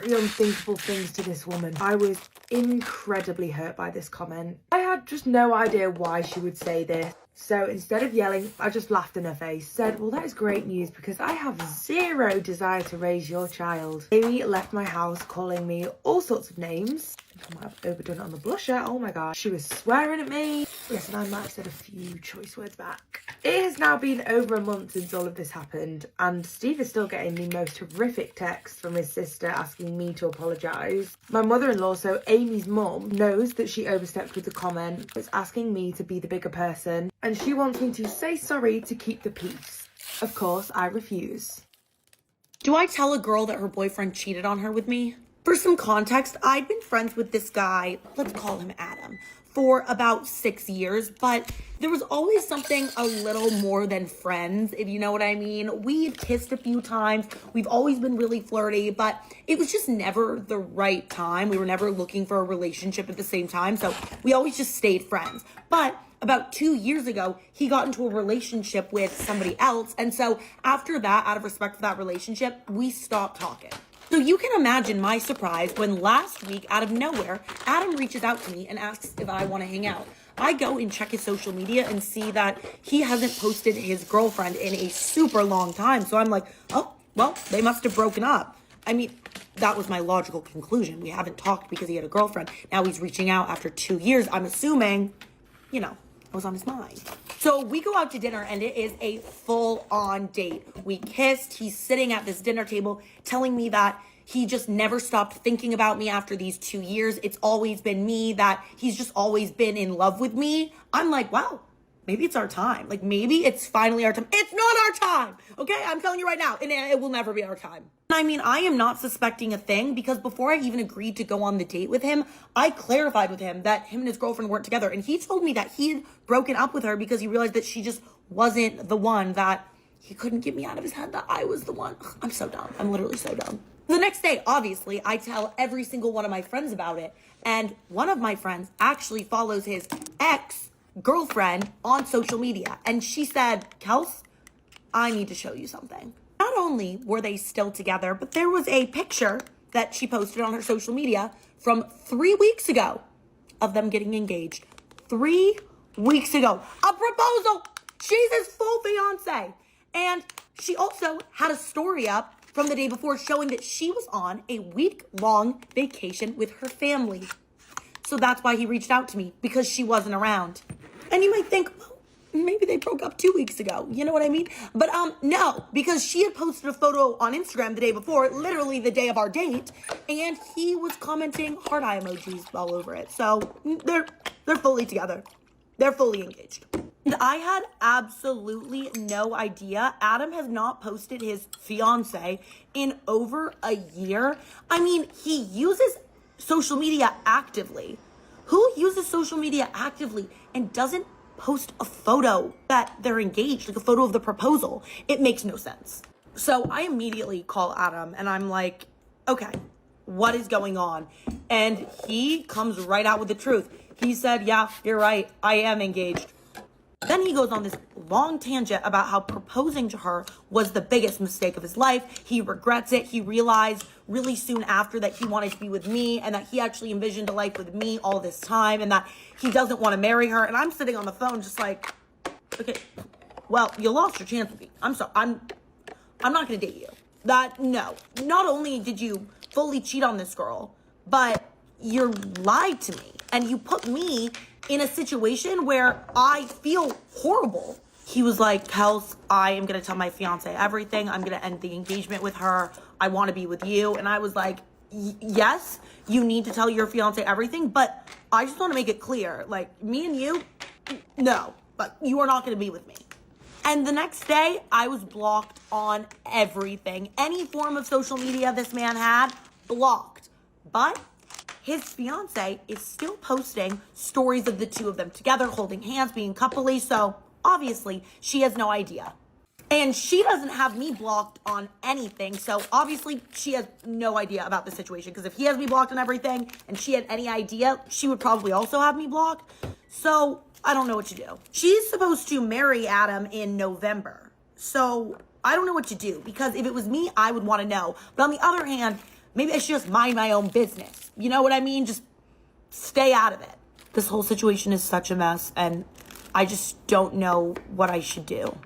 Speaker 4: unthinkable things to this woman. I was incredibly hurt by this comment. I had just no idea why she would say this. So instead of yelling, I just laughed in her face, said, well, that is great news because I have zero desire to raise your child. Amy left my house calling me all sorts of names. think I might have overdone it on the blusher. Oh my god, she was swearing at me. Yes, and I might have said a few choice words back. It has now been over a month since all of this happened, and Steve is still getting the most horrific texts from his sister asking me to apologise. My mother-in-law, so Amy's mum, knows that she overstepped with the comment, is asking me to be the bigger person, and she wants me to say sorry to keep the peace. Of course, I refuse.
Speaker 8: Do I tell a girl that her boyfriend cheated on her with me? For some context, I'd been friends with this guy, let's call him Adam, for about 6 years, but there was always something a little more than friends, if you know what I mean. We had kissed a few times, we've always been really flirty, but it was just never the right time. We were never looking for a relationship at the same time, so we always just stayed friends. But about 2 years ago, he got into a relationship with somebody else, and so after that, out of respect for that relationship, we stopped talking. So you can imagine my surprise when last week, out of nowhere, Adam reaches out to me and asks if I want to hang out. I go and check his social media and see that he hasn't posted his girlfriend in a super long time. So I'm like, oh, well, they must have broken up. I mean, that was my logical conclusion. We haven't talked because he had a girlfriend. Now he's reaching out after 2 years. I'm assuming, it was on his mind. So we go out to dinner and it is a full-on date. We kissed. He's sitting at this dinner table telling me that he just never stopped thinking about me after these 2 years. It's always been me, that he's just always been in love with me. I'm like, wow, maybe it's our time. Like, maybe it's finally our time. It's not our time, okay? I'm telling you right now, and it will never be our time. I mean, I am not suspecting a thing because before I even agreed to go on the date with him, I clarified with him that him and his girlfriend weren't together. And he told me that he had broken up with her because he realized that she just wasn't the one, that he couldn't get me out of his head that I was the one. Ugh, I'm so dumb. I'm literally so dumb. The next day, obviously, I tell every single one of my friends about it. And one of my friends actually follows his ex-girlfriend on social media. And she said, Kels, I need to show you something. Not only were they still together, but there was a picture that she posted on her social media from 3 weeks ago of them getting engaged. 3 weeks ago. A proposal! She's his full fiance. And she also had a story up from the day before showing that she was on a week-long vacation with her family. So that's why he reached out to me, because she wasn't around. And you might think, well, maybe they broke up 2 weeks ago. You know what I mean? But no, because she had posted a photo on Instagram the day before, literally the day of our date, and he was commenting heart eye emojis all over it. So they're fully together. They're fully engaged. And I had absolutely no idea. Adam has not posted his fiance in over a year. I mean, he uses social media actively. Who uses social media actively and doesn't post a photo that they're engaged, like a photo of the proposal? It makes no sense. So I immediately call Adam and I'm like, okay, what is going on? And he comes right out with the truth. He said, yeah, you're right, I am engaged. Then he goes on this long tangent about how proposing to her was the biggest mistake of his life. He regrets it. He realized really soon after that he wanted to be with me and that he actually envisioned a life with me all this time and that he doesn't want to marry her. And I'm sitting on the phone just like, okay, well, you lost your chance with me. I'm sorry. I'm not going to date you. No. Not only did you fully cheat on this girl, but you lied to me and you put me in a situation where I feel horrible. He was like, Kels, I am going to tell my fiance everything. I'm going to end the engagement with her. I want to be with you. And I was like, yes, you need to tell your fiance everything, but I just want to make it clear, like, me and you, no, but you are not going to be with me. And the next day, I was blocked on everything. Any form of social media this man had, blocked. But his fiance is still posting stories of the two of them together, holding hands, being coupley. So obviously she has no idea. And she doesn't have me blocked on anything. So obviously she has no idea about the situation. Because if he has me blocked on everything and she had any idea, she would probably also have me blocked. So I don't know what to do. She's supposed to marry Adam in November. So I don't know what to do. Because if it was me, I would want to know. But on the other hand, maybe I should just mind my own business. You know what I mean? Just stay out of it. This whole situation is such a mess, and I just don't know what I should do.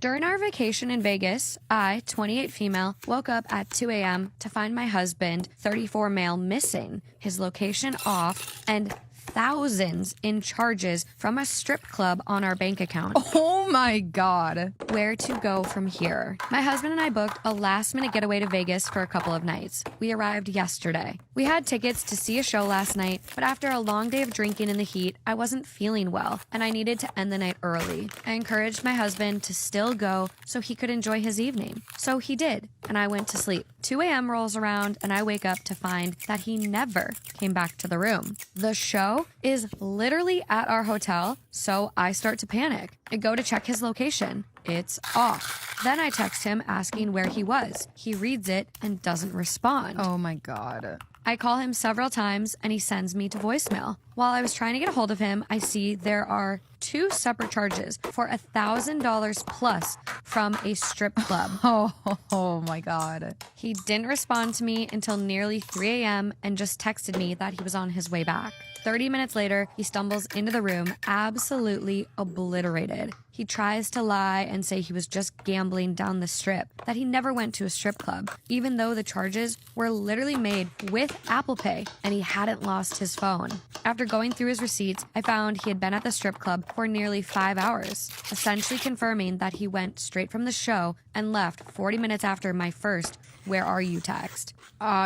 Speaker 16: During our vacation in Vegas, I, 28 female, woke up at 2 a.m. to find my husband, 34 male, missing, his location off, and thousands in charges from a strip club on our bank account.
Speaker 18: Oh my God.
Speaker 16: Where to go from here? My husband and I booked a last-minute getaway to Vegas for a couple of nights. We arrived yesterday. We had tickets to see a show last night, but after a long day of drinking in the heat, I wasn't feeling well, and I needed to end the night early. I encouraged my husband to still go so he could enjoy his evening. So he did, and I went to sleep. 2 a.m. rolls around, and I wake up to find that he never came back to the room. The show is literally at our hotel, so I start to panic. I go to check his location. It's off. Then I text him asking where he was. He reads it and doesn't respond.
Speaker 18: Oh my God.
Speaker 16: I call him several times and he sends me to voicemail. While I was trying to get a hold of him, I see there are 2 separate charges for $1,000 plus from a strip club.
Speaker 18: Oh my God.
Speaker 16: He didn't respond to me until nearly 3 a.m. and just texted me that he was on his way back. 30 minutes later, he stumbles into the room, absolutely obliterated. He tries to lie and say he was just gambling down the strip, that he never went to a strip club, even though the charges were literally made with Apple Pay and he hadn't lost his phone. After going through his receipts, I found he had been at the strip club for nearly 5 hours, essentially confirming that he went straight from the show and left 40 minutes after my first "Where are you?" text.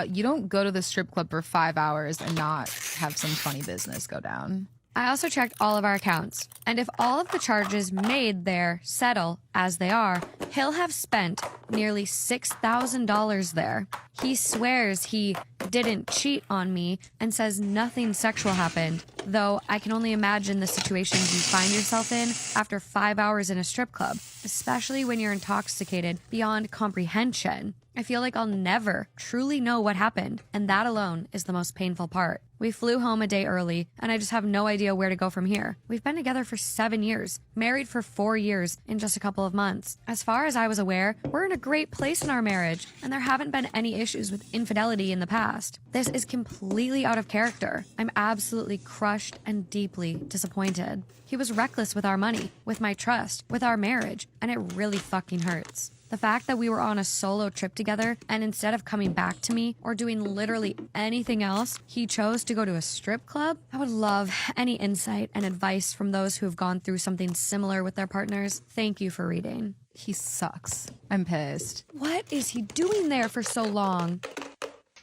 Speaker 18: You don't go to the strip club for 5 hours and not have some funny business go down.
Speaker 16: I also checked all of our accounts, and if all of the charges made there settle as they are, he'll have spent nearly $6,000 there. He swears he didn't cheat on me and says nothing sexual happened, though I can only imagine the situations you find yourself in after 5 hours in a strip club, especially when you're intoxicated beyond comprehension. I feel like I'll never truly know what happened, and that alone is the most painful part. We flew home a day early, and I just have no idea where to go from here. We've been together for 7 years, married for 4 years in just a couple of months. As far as I was aware, we're in a great place in our marriage, and there haven't been any issues with infidelity in the past. This is completely out of character. I'm absolutely crushed and deeply disappointed. He was reckless with our money, with my trust, with our marriage, and it really fucking hurts. The fact that we were on a solo trip together, and instead of coming back to me or doing literally anything else, he chose to go to a strip club. I would love any insight and advice from those who have gone through something similar with their partners. Thank you for reading.
Speaker 18: He sucks. I'm pissed.
Speaker 16: What is he doing there for so long?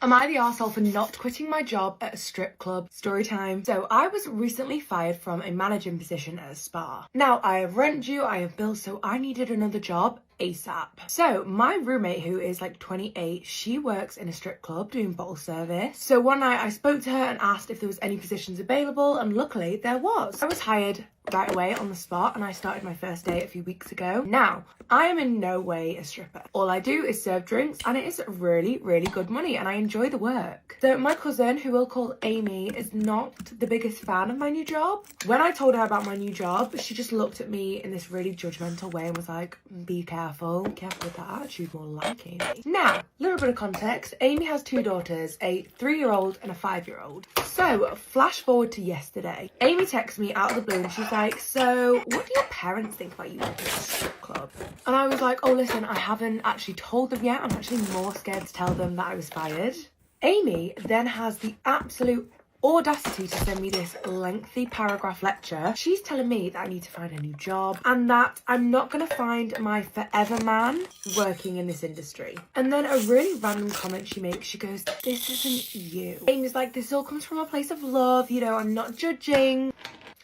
Speaker 4: Am I the arsehole for not quitting my job at a strip club? Story time. So I was recently fired from a managing position at a spa. Now I have rent due, I have bills, so I needed another job ASAP. So my roommate, who is like 28, she works in a strip club doing bottle service. So one night I spoke to her and asked if there was any positions available, and luckily there was. I was hired right away on the spot and I started my first day a few weeks ago. Now, I am in no way a stripper. All I do is serve drinks and it is really, really good money and I enjoy the work. So my cousin, who we'll call Amy, is not the biggest fan of my new job. When I told her about my new job, she just looked at me in this really judgmental way and was like, be careful with that attitude, more like Amy. Now, a little bit of context. Amy has 2 daughters, a 3-year-old and a 5-year-old. So, flash forward to yesterday. Amy texts me out of the blue and she's like, so what do your parents think about you working at a strip club? And I was like, oh listen, I haven't actually told them yet. I'm actually more scared to tell them that I was fired. Amy then has the absolute audacity to send me this lengthy paragraph lecture. She's telling me that I need to find a new job and that I'm not going to find my forever man working in this industry. And then a really random comment she makes, she goes, this isn't you. Amy's like, this all comes from a place of love, you know, I'm not judging.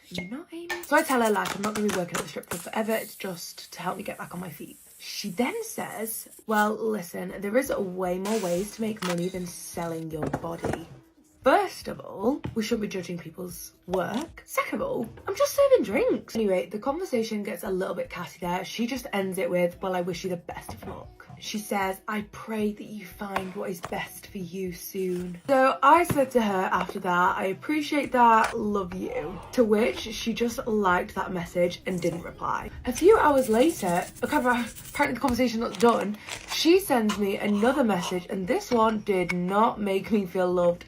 Speaker 4: You're not, Amy? So I tell her, like, I'm not going to be working at the strip club forever, it's just to help me get back on my feet. She then says, well, listen, there is way more ways to make money than selling your body. First of all, we shouldn't be judging people's work. Second of all, I'm just serving drinks. Anyway, the conversation gets a little bit catty there. She just ends it with, well, I wish you the best of luck. She says, I pray that you find what is best for you soon. So I said to her after that, I appreciate that, love you. To which she just liked that message and didn't reply. A few hours later, apparently the conversation not done, she sends me another message and this one did not make me feel loved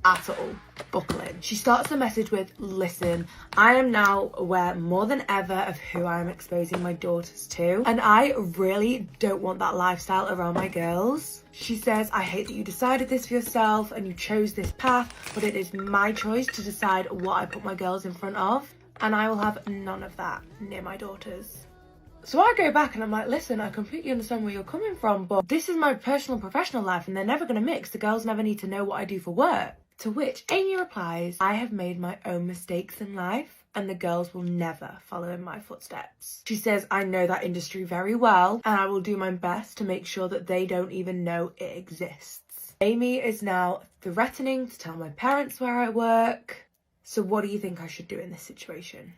Speaker 4: at all. Buckle in. She starts the message with, listen, I am now aware more than ever of who I am exposing my daughters to, and I really don't want that lifestyle around my girls. She says, I hate that you decided this for yourself and you chose this path, but it is my choice to decide what I put my girls in front of, and I will have none of that near my daughters. So I go back and I'm like, listen, I completely understand where you're coming from, but this is my personal and professional life and they're never going to mix. The girls never need to know what I do for work. To which Amy replies, I have made my own mistakes in life and the girls will never follow in my footsteps. She says, I know that industry very well and I will do my best to make sure that they don't even know it exists. Amy is now threatening to tell my parents where I work. So what do you think I should do in this situation?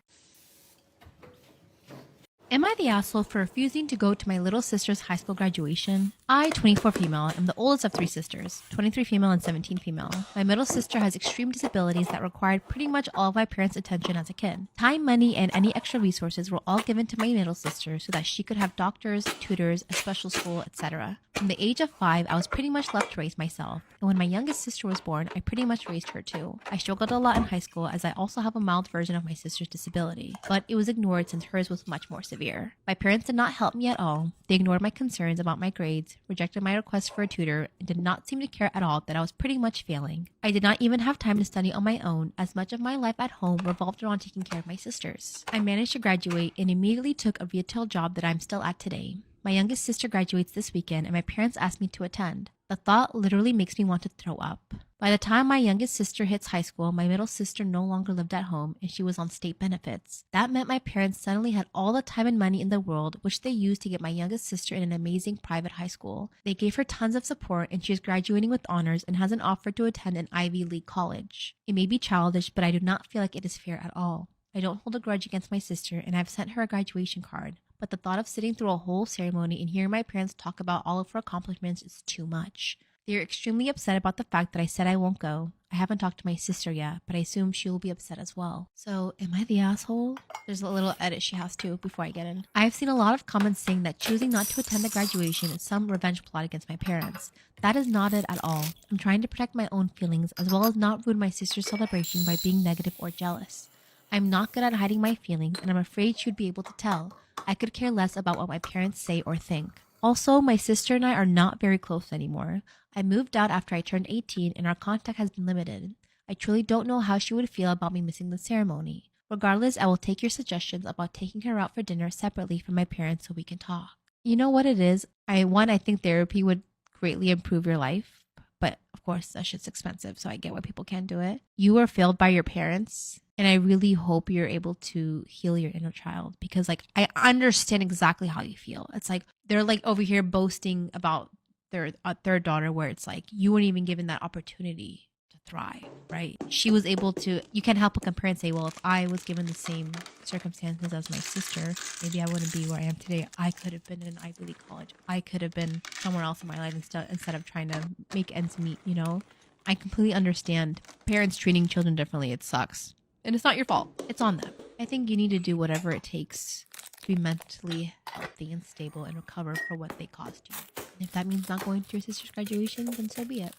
Speaker 14: Am I the asshole for refusing to go to my little sister's high school graduation? I, 24 female, am the oldest of 3 sisters, 23 female and 17 female. My middle sister has extreme disabilities that required pretty much all of my parents' attention as a kid. Time, money, and any extra resources were all given to my middle sister so that she could have doctors, tutors, a special school, etc. From the age of 5, I was pretty much left to raise myself, and when my youngest sister was born, I pretty much raised her too. I struggled a lot in high school as I also have a mild version of my sister's disability, but it was ignored since hers was much more severe. My parents did not help me at all. They ignored my concerns about my grades, rejected my request for a tutor, and did not seem to care at all that I was pretty much failing. I did not even have time to study on my own, as much of my life at home revolved around taking care of my sisters. I managed to graduate and immediately took a retail job that I'm still at today. My youngest sister graduates this weekend and my parents asked me to attend. The thought literally makes me want to throw up. By the time my youngest sister hits high school, my middle sister no longer lived at home and she was on state benefits. That meant my parents suddenly had all the time and money in the world, which they used to get my youngest sister in an amazing private high school. They gave her tons of support and she is graduating with honors and has an offer to attend an Ivy League college. It may be childish, but I do not feel like it is fair at all. I don't hold a grudge against my sister and I've sent her a graduation card. But the thought of sitting through a whole ceremony and hearing my parents talk about all of her accomplishments is too much. They are extremely upset about the fact that I said I won't go. I haven't talked to my sister yet, but I assume she will be upset as well. So, am I the asshole? There's a little edit she has to before I get in. I've seen a lot of comments saying that choosing not to attend the graduation is some revenge plot against my parents. That is not it at all. I'm trying to protect my own feelings as well as not ruin my sister's celebration by being negative or jealous. I'm not good at hiding my feelings and I'm afraid she would be able to tell. I could care less about what my parents say or think. Also, my sister and I are not very close anymore. I moved out after I turned 18 and our contact has been limited. I truly don't know how she would feel about me missing the ceremony. Regardless, I will take your suggestions about taking her out for dinner separately from my parents so we can talk. You know what it is? I think therapy would greatly improve your life, but of course that shit's expensive, so I get why people can't do it. You were failed by your parents. And I really hope you're able to heal your inner child because, like, I understand exactly how you feel. It's like they're like over here boasting about their third daughter where it's like you weren't even given that opportunity to thrive, right? She was able to, you can't help but compare and say, well, if I was given the same circumstances as my sister, maybe I wouldn't be where I am today. I could have been in an Ivy League college. I could have been somewhere else in my life instead of trying to make ends meet, you know? I completely understand parents treating children differently. It sucks. And it's not your fault. It's on them. I think you need to do whatever it takes to be mentally healthy and stable and recover for what they caused you. And if that means not going to your sister's graduation, then so be it.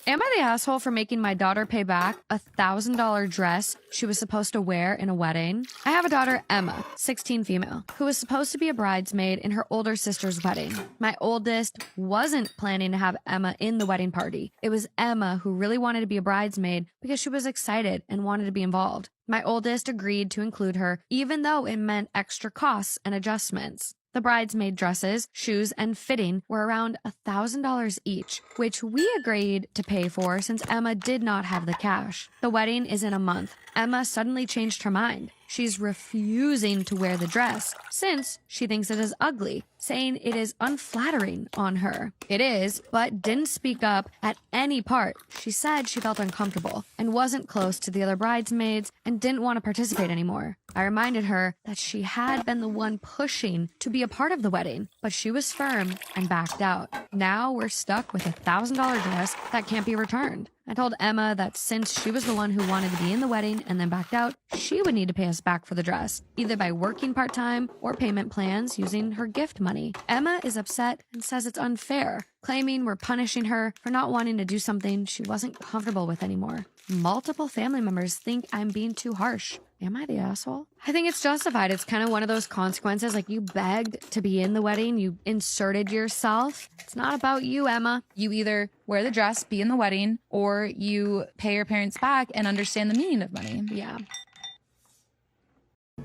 Speaker 16: Am I the asshole for making my daughter pay back a $1,000 dress she was supposed to wear in a wedding? I have a daughter, Emma, 16 female, who was supposed to be a bridesmaid in her older sister's wedding. My oldest wasn't planning to have Emma in the wedding party. It was Emma who really wanted to be a bridesmaid because she was excited and wanted to be involved. My oldest agreed to include her, even though it meant extra costs and adjustments. The bridesmaid dresses, shoes, and fitting were around $1,000 each, which we agreed to pay for since Emma did not have the cash. The wedding is in a month. Emma suddenly changed her mind. She's refusing to wear the dress since she thinks it is ugly, saying it is unflattering on her. It is, but didn't speak up at any part. She said she felt uncomfortable and wasn't close to the other bridesmaids and didn't want to participate anymore. I reminded her that she had been the one pushing to be a part of the wedding, but she was firm and backed out. Now we're stuck with a $1,000 dress that can't be returned. I told Emma that since she was the one who wanted to be in the wedding and then backed out, she would need to pay us back for the dress, either by working part-time or payment plans using her gift money. Emma is upset and says it's unfair, claiming we're punishing her for not wanting to do something she wasn't comfortable with anymore. Multiple family members think I'm being too harsh. Am I the asshole? I think it's justified. It's kind of one of those consequences. Like, you begged to be in the wedding. You inserted yourself. It's not about you, Emma.
Speaker 18: You either wear the dress, be in the wedding, or you pay your parents back and understand the meaning of money.
Speaker 16: Yeah.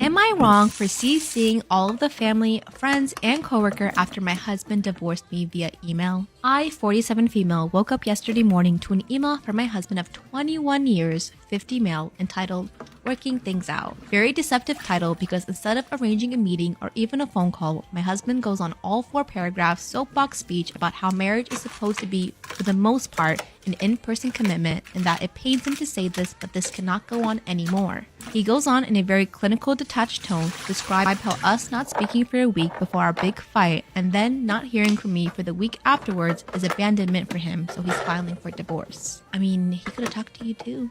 Speaker 14: Am I wrong for CCing all of the family, friends, and coworker after my husband divorced me via email? I, 47 female, woke up yesterday morning to an email from my husband of 21 years, 50 male, entitled Working Things Out. Very deceptive title because instead of arranging a meeting or even a phone call, my husband goes on all 4 paragraphs soapbox speech about how marriage is supposed to be, for the most part, an in-person commitment, and that it pains him to say this, but this cannot go on anymore. He goes on in a very clinical, detached tone to describe how us not speaking for a week before our big fight and then not hearing from me for the week afterwards is abandonment for him, so he's filing for divorce. I mean, he could have talked to you too.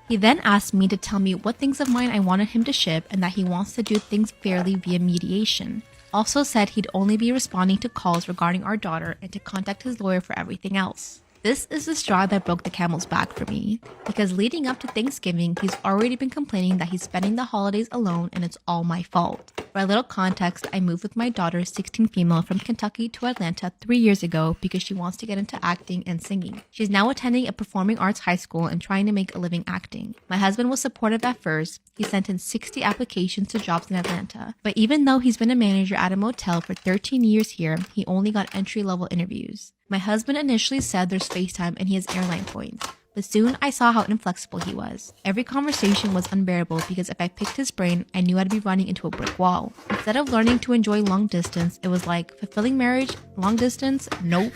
Speaker 14: He then asked me to tell me what things of mine I wanted him to ship and that he wants to do things fairly via mediation. Also said he'd only be responding to calls regarding our daughter and to contact his lawyer for everything else. This is the straw that broke the camel's back for me, because leading up to Thanksgiving, he's already been complaining that he's spending the holidays alone and it's all my fault. For a little context, I moved with my daughter, 16 female, from Kentucky to Atlanta 3 years ago because she wants to get into acting and singing. She's now attending a performing arts high school and trying to make a living acting. My husband was supportive at first. He sent in 60 applications to jobs in Atlanta, but even though he's been a manager at a motel for 13 years here, he only got entry-level interviews. My husband initially said there's FaceTime and he has airline points, but soon I saw how inflexible he was. Every conversation was unbearable because if I picked his brain, I knew I'd be running into a brick wall. Instead of learning to enjoy long distance, it was like, fulfilling marriage, long distance, nope.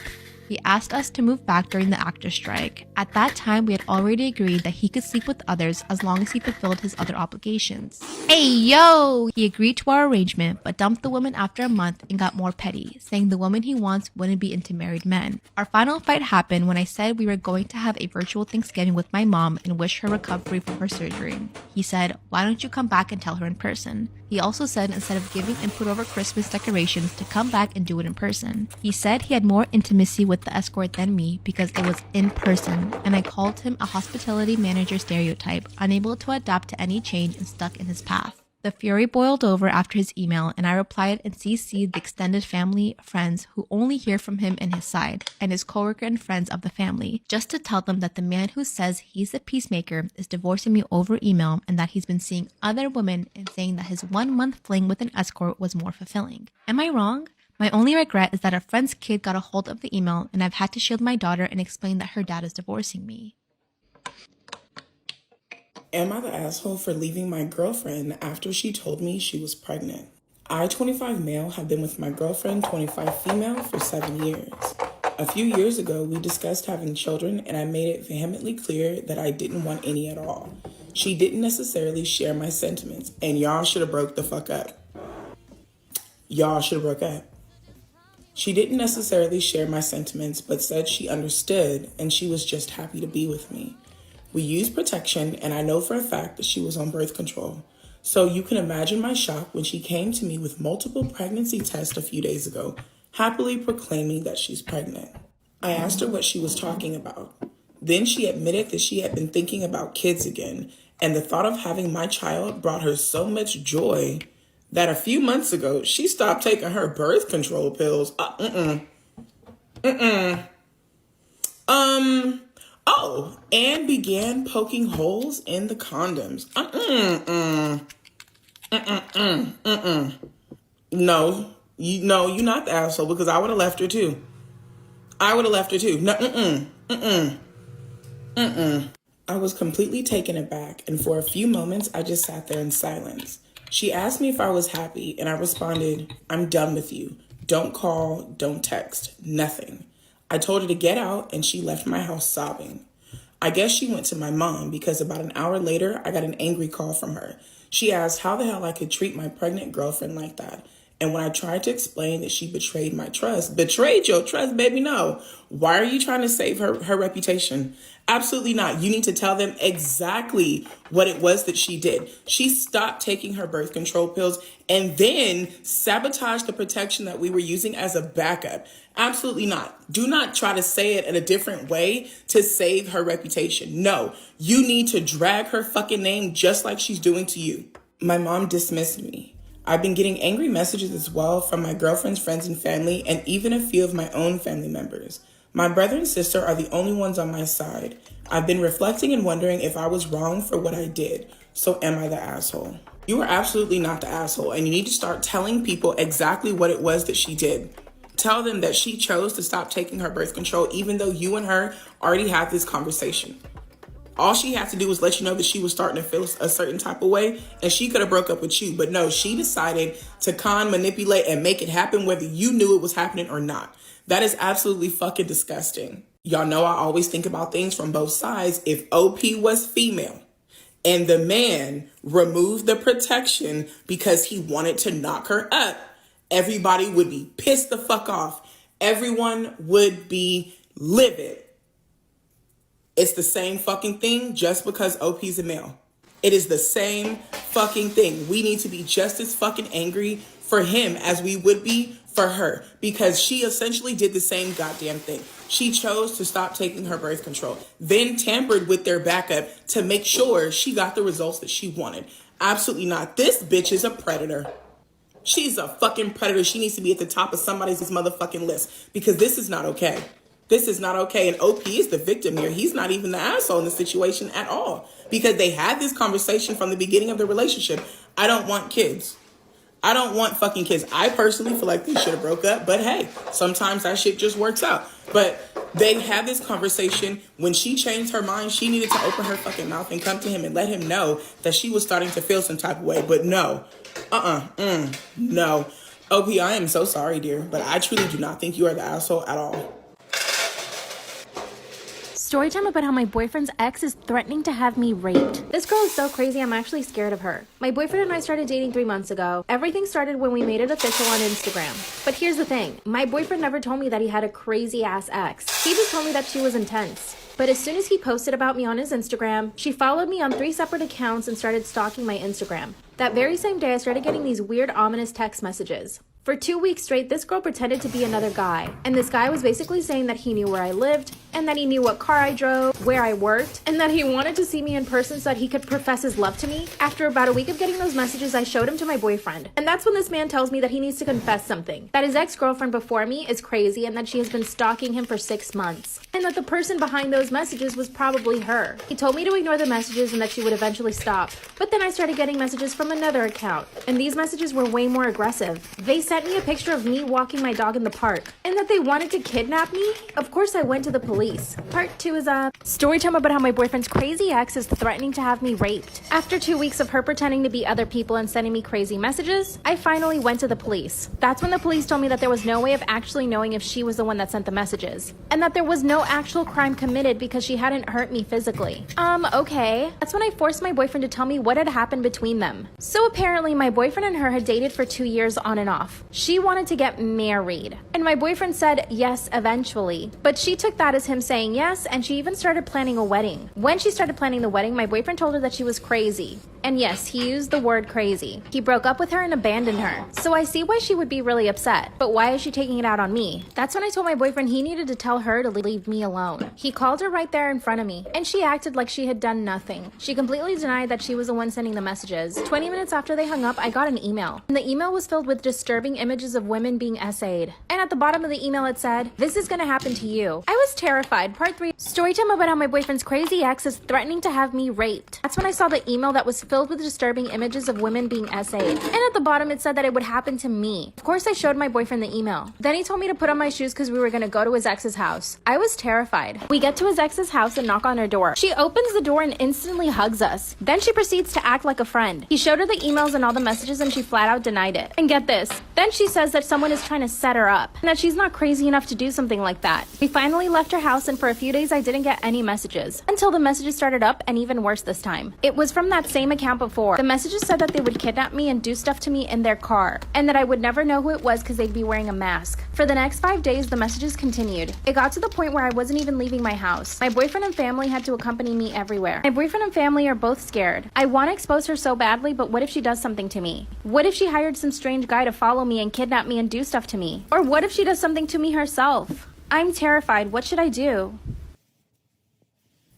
Speaker 14: He asked us to move back during the actor's strike. At that time, we had already agreed that he could sleep with others as long as he fulfilled his other obligations. Hey yo! He agreed to our arrangement, but dumped the woman after a month and got more petty, saying the woman he wants wouldn't be into married men. Our final fight happened when I said we were going to have a virtual Thanksgiving with my mom and wish her recovery from her surgery. He said, why don't you come back and tell her in person? He also said instead of giving input over Christmas decorations to come back and do it in person. He said he had more intimacy with the escort than me because it was in person, and I called him a hospitality manager stereotype, unable to adapt to any change and stuck in his path. The fury boiled over after his email, and I replied and CC'd the extended family, friends who only hear from him and his side, and his coworker and friends of the family, just to tell them that the man who says he's the peacemaker is divorcing me over email and that he's been seeing other women and saying that his 1 month fling with an escort was more fulfilling. Am I wrong? My only regret is that a friend's kid got a hold of the email and I've had to shield my daughter and explain that her dad is divorcing me.
Speaker 3: Am I the asshole for leaving my girlfriend after she told me she was pregnant? I, 25 male, have been with my girlfriend, 25 female, for 7 years. A few years ago, we discussed having children, and I made it vehemently clear that I didn't want any at all. She didn't necessarily share my sentiments, and y'all should have broke the fuck up. Y'all should have broke up. She didn't necessarily share my sentiments, but said she understood, and she was just happy to be with me. We used protection, and I know for a fact that she was on birth control. So you can imagine my shock when she came to me with multiple pregnancy tests a few days ago, happily proclaiming that she's pregnant. I asked her what she was talking about. Then she admitted that she had been thinking about kids again, and the thought of having my child brought her so much joy that a few months ago, she stopped taking her birth control pills. And began poking holes in the condoms. No, you're not the asshole, because I would have left her too. I was completely taken aback, and for a few moments, I just sat there in silence. She asked me if I was happy, and I responded, I'm done with you. Don't call, don't text, nothing. I told her to get out, and she left my house sobbing. I guess she went to my mom because about an hour later, I got an angry call from her. She asked how the hell I could treat my pregnant girlfriend like that, And when I tried to explain that she betrayed my trust, betrayed your trust, baby, no. Why are you trying to save her reputation? Absolutely not. You need to tell them exactly what it was that she did. She stopped taking her birth control pills and then sabotaged the protection that we were using as a backup. Absolutely not. Do not try to say it in a different way to save her reputation. No, you need to drag her fucking name just like she's doing to you. My mom dismissed me. I've been getting angry messages as well from my girlfriend's friends and family, and even a few of my own family members. My brother and sister are the only ones on my side. I've been reflecting and wondering if I was wrong for what I did. So am I the asshole? You are absolutely not the asshole, and you need to start telling people exactly what it was that she did. Tell them that she chose to stop taking her birth control even though you and her already had this conversation. All she had to do was let you know that she was starting to feel a certain type of way, and she could have broke up with you. But no, she decided to manipulate, and make it happen whether you knew it was happening or not. That is absolutely fucking disgusting. Y'all know I always think about things from both sides. If OP was female and the man removed the protection because he wanted to knock her up, everybody would be pissed the fuck off. Everyone would be livid. It's the same fucking thing just because OP's a male. It is the same fucking thing. We need to be just as fucking angry for him as we would be for her, because she essentially did the same goddamn thing. She chose to stop taking her birth control, then tampered with their backup to make sure she got the results that she wanted. Absolutely not. This bitch is a predator. She's a fucking predator. She needs to be at the top of somebody's motherfucking list, because this is not okay. This is not okay. And OP is the victim here. He's not even the asshole in the situation at all, because they had this conversation from the beginning of the relationship. I don't want kids. I don't want fucking kids. I personally feel like they should have broke up, but hey, sometimes that shit just works out. But they had this conversation. When she changed her mind, she needed to open her fucking mouth and come to him and let him know that she was starting to feel some type of way. But no, no. OP, I am so sorry, dear, but I truly do not think you are the asshole at all.
Speaker 19: Storytime about how my boyfriend's ex is threatening to have me raped. This girl is so crazy, I'm actually scared of her. My boyfriend and I started dating 3 months ago. Everything started when we made it official on Instagram. But here's the thing, my boyfriend never told me that he had a crazy ass ex. He just told me that she was intense. But as soon as he posted about me on his Instagram, she followed me on 3 separate accounts and started stalking my Instagram. That very same day, I started getting these weird, ominous text messages. For 2 weeks straight, this girl pretended to be another guy. And this guy was basically saying that he knew where I lived, and that he knew what car I drove, where I worked, and that he wanted to see me in person so that he could profess his love to me. After about a week of getting those messages, I showed him to my boyfriend. And that's when this man tells me that he needs to confess something. That his ex-girlfriend before me is crazy, and that she has been stalking him for 6 months. And that the person behind those messages was probably her. He told me to ignore the messages and that she would eventually stop. But then I started getting messages from another account. And these messages were way more aggressive. They sent me a picture of me walking my dog in the park, and that they wanted to kidnap me. Of course I went to the police. Part 2 is up. Storytime about how my boyfriend's crazy ex is threatening to have me raped. After 2 weeks of her pretending to be other people and sending me crazy messages, I finally went to the police. That's when the police told me that there was no way of actually knowing if she was the one that sent the messages, and that there was no actual crime committed because she hadn't hurt me physically. Okay. That's when I forced my boyfriend to tell me what had happened between them. So apparently my boyfriend and her had dated for 2 years on and off. She wanted to get married, and my boyfriend said yes eventually, but she took that as him saying yes, and she even started planning a wedding. When she started planning the wedding, my boyfriend told her that she was crazy. And yes, he used the word crazy. He broke up with her and abandoned her. So I see why she would be really upset. But why is she taking it out on me? That's when I told my boyfriend he needed to tell her to leave me alone. He called her right there in front of me, and she acted like she had done nothing. She completely denied that she was the one sending the messages. 20 minutes after they hung up, I got an email. And the email was filled with disturbing images of women being essayed. And at the bottom of the email it said, "This is gonna happen to you." I was terrified. Part 3. Storytime about how my boyfriend's crazy ex is threatening to have me raped. That's when I saw the email that was filled with disturbing images of women being essayed. And at the bottom it said that it would happen to me. Of course I showed my boyfriend the email. Then he told me to put on my shoes because we were gonna go to his ex's house. I was terrified. We get to his ex's house and knock on her door. She opens the door and instantly hugs us. Then she proceeds to act like a friend. He showed her the emails and all the messages and she flat out denied it. And get this, then she says that someone is trying to set her up and that she's not crazy enough to do something like that. We finally left her house and for a few days I didn't get any messages until the messages started up, and even worse this time. It was from that same account before. The messages said that they would kidnap me and do stuff to me in their car and that I would never know who it was because they'd be wearing a mask. For the next 5 days, the messages continued. It got to the point where I wasn't even leaving my house. My boyfriend and family had to accompany me everywhere. My boyfriend and family are both scared. I want to expose her so badly, but what if she does something to me? What if she hired some strange guy to follow me and kidnap me and do stuff to me? Or what if she does something to me herself? I'm terrified. What should I do?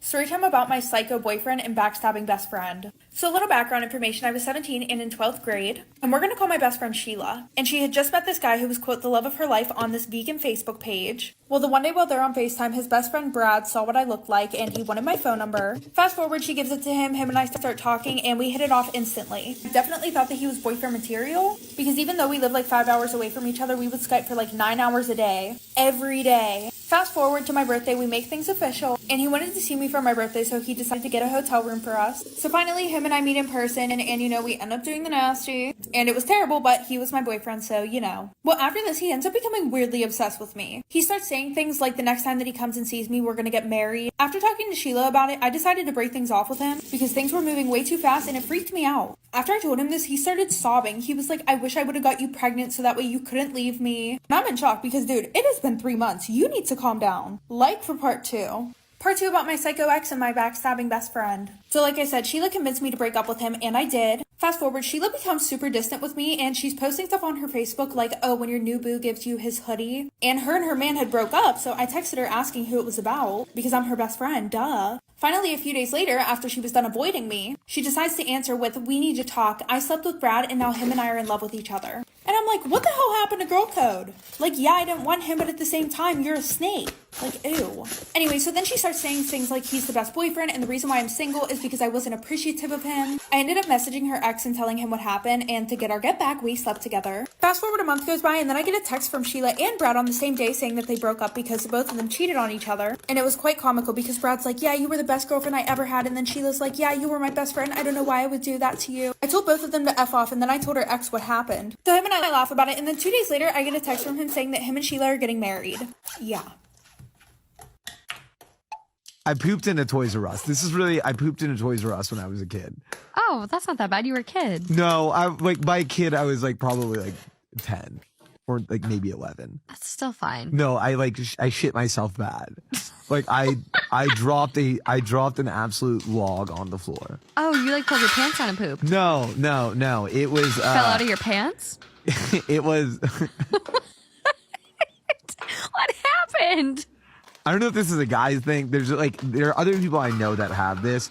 Speaker 10: Storytime about my psycho boyfriend and backstabbing best friend. So a little background information, I was 17 and in 12th grade, and we're going to call my best friend Sheila. And she had just met this guy who was, quote, the love of her life on this vegan Facebook page. Well, the one day while they're on FaceTime, his best friend Brad saw what I looked like and he wanted my phone number. Fast forward, she gives it to him and I start talking and we hit it off instantly. I definitely thought that he was boyfriend material because even though we lived like 5 hours away from each other, we would Skype for like 9 hours a day, every day. Fast forward to my birthday, we make things official and he wanted to see me for my birthday, so he decided to get a hotel room for us. So finally, him and I meet in person and you know, we end up doing the nasty and it was terrible, but he was my boyfriend, so you know. Well, after this, he ends up becoming weirdly obsessed with me. He starts saying things like the next time that he comes and sees me, we're gonna get married. After talking to Sheila about it, I decided to break things off with him because things were moving way too fast and it freaked me out. After I told him this, he started sobbing. He was like, I wish I would have got you pregnant so that way you couldn't leave me. And I'm in shock because, dude, it has been 3 months. You need to calm down. Like for part 2. Part 2 about my psycho ex and my backstabbing best friend. So like I said, Sheila convinced me to break up with him, and I did. Fast forward, Sheila becomes super distant with me, and she's posting stuff on her Facebook like, oh, when your new boo gives you his hoodie. And her man had broke up, so I texted her asking who it was about, because I'm her best friend, duh. Finally, a few days later, after she was done avoiding me, she decides to answer with, we need to talk. I slept with Brad, and now him and I are in love with each other. And I'm like, what the hell happened to girl code? Like, yeah, I didn't want him, but at the same time, you're a snake. Like, ew. Anyway, so then she starts saying things like he's the best boyfriend, and the reason why I'm single is because I wasn't appreciative of him. I ended up messaging her ex and telling him what happened, and to get our get back, we slept together. Fast forward, a month goes by, and then I get a text from Sheila and Brad on the same day saying that they broke up because both of them cheated on each other. And it was quite comical because Brad's like, yeah, you were the best girlfriend I ever had, and then Sheila's like, yeah, you were my best friend. I don't know why I would do that to you. I told both of them to F off, and then I told her ex what happened. So him and I laugh about it, and then 2 days later, I get a text from him saying that him and Sheila are getting married. Yeah.
Speaker 20: I pooped in a Toys R Us. I pooped in a Toys R Us when I was a kid.
Speaker 16: Oh, that's not that bad. You were a kid.
Speaker 20: No, by kid, I was like probably like 10 or like maybe 11.
Speaker 16: That's still fine.
Speaker 20: No, I shit myself bad. Like I dropped an absolute log on the floor.
Speaker 16: Oh, you like pulled your pants down and pooped?
Speaker 20: No. It was
Speaker 16: Fell out of your pants?
Speaker 20: It was.
Speaker 16: What happened?
Speaker 20: I don't know if this is a guy's thing. There are other people I know that have this.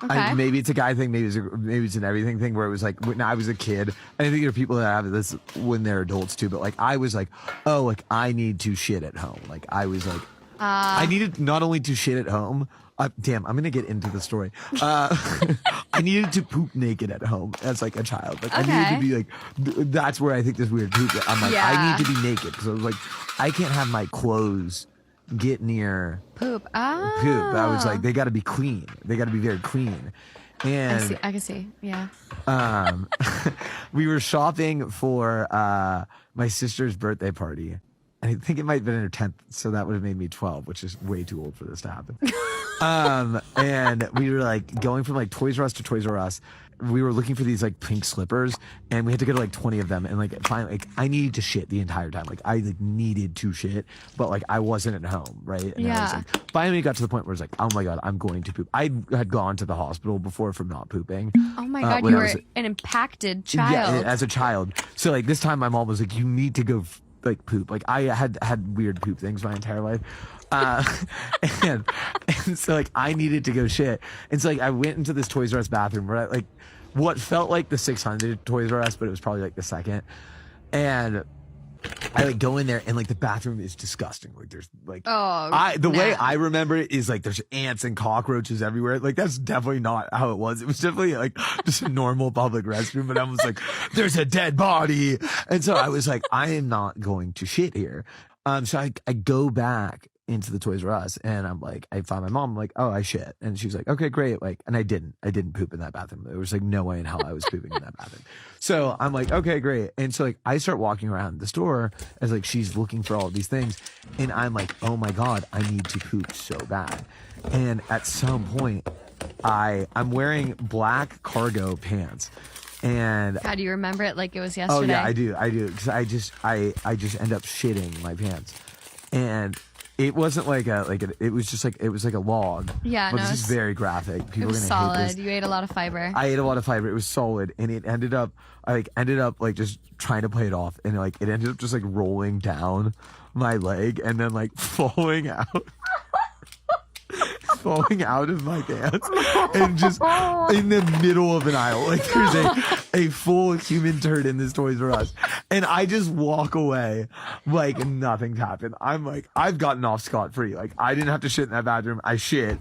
Speaker 16: Okay.
Speaker 20: Maybe it's a guy thing. Maybe it's an everything thing where it was like when I was a kid. And I think there are people that have this when they're adults too. But like I was like, oh, like I need to shit at home. Like I was like, I needed not only to shit at home. Damn, I'm gonna get into the story. I needed to poop naked at home as like a child. Like I needed to be like, that's where I think this weird poop. I'm like, I need to be naked because I was like, I can't have my clothes get near
Speaker 16: poop.
Speaker 20: Poop. I was like, they got to be clean. They got to be very clean. And
Speaker 16: I can see. Yeah.
Speaker 20: We were shopping for my sister's birthday party. I think it might have been in her 10th, so that would have made me 12, which is way too old for this to happen. And we were like going from like Toys R Us to Toys R Us. We were looking for these like pink slippers, and we had to go to like 20 of them. And like finally, like I needed to shit the entire time. Like I like needed to shit, but like I wasn't at home, right? And I was like, finally, got to the point where it's like, oh my god, I'm going to poop. I had gone to the hospital before from not pooping.
Speaker 16: Oh my god, you were an impacted child.
Speaker 20: Yeah, as a child. So like this time, my mom was like, you need to go like poop. Like I had weird poop things my entire life. And so like I needed to go shit. And so like I went into this Toys R Us bathroom where I like what felt like the 600 Toys R Us, but it was probably like the second. And I like go in there and like the bathroom is disgusting. Like there's like the way I remember it is like there's ants and cockroaches everywhere. Like that's definitely not how it was. It was definitely like just a normal public restroom, but I was like, there's a dead body. And so I was like, I am not going to shit here. So I go back into the Toys R Us, and I'm like, I found my mom. I'm like, oh, I shit, and she's like, okay, great, like, and I didn't poop in that bathroom. There was like no way in hell I was pooping in that bathroom. So I'm like, okay, great, and so like I start walking around the store as like she's looking for all of these things, and I'm like, oh my god, I need to poop so bad, and at some point, I'm wearing black cargo pants. And
Speaker 16: God, you remember it like it was yesterday.
Speaker 20: Oh yeah, I do, because I just end up shitting my pants, and it wasn't it was just like, it was like a log.
Speaker 16: Yeah,
Speaker 20: but
Speaker 16: no,
Speaker 20: this is very graphic.
Speaker 16: It
Speaker 20: People
Speaker 16: was
Speaker 20: are gonna hate
Speaker 16: solid.
Speaker 20: this.
Speaker 16: You ate a lot of fiber.
Speaker 20: I ate a lot of fiber. It was solid, and it ended up like just trying to play it off, and like it ended up just like rolling down my leg and then like falling out. Falling out of my pants and just in the middle of an aisle, like there's a full human turd in this Toys R Us, and I just walk away like nothing's happened. I'm like, I've gotten off scot-free. Like I didn't have to shit in that bathroom. I shit.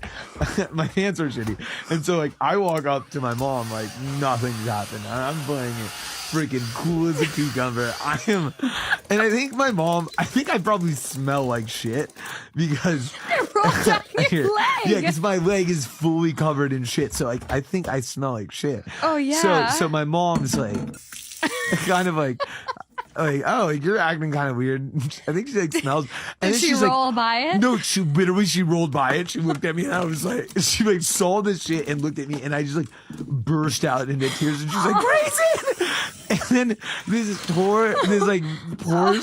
Speaker 20: My pants are shitty, and so like I walk up to my mom like nothing's happened, and I'm playing it freaking cool as a cucumber. I am, and I think my mom, I think I probably smell like shit because yeah, because my leg is fully covered in shit. So like, I think I smell like shit.
Speaker 16: Oh yeah.
Speaker 20: So my mom's like, kind of like, oh, you're acting kind of weird. I think she like smells. And
Speaker 16: Did
Speaker 20: then
Speaker 16: she
Speaker 20: she's
Speaker 16: roll
Speaker 20: like,
Speaker 16: by it?
Speaker 20: No, she rolled by it. She looked at me, and I was like, she like saw this shit and looked at me, and I just like burst out into tears, and she's like, Grayson. And then this poor Toys R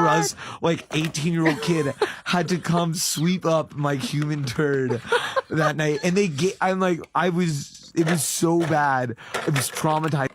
Speaker 20: Us like 18-year-old kid had to come sweep up my human turd that night, and it was so bad, it was traumatizing.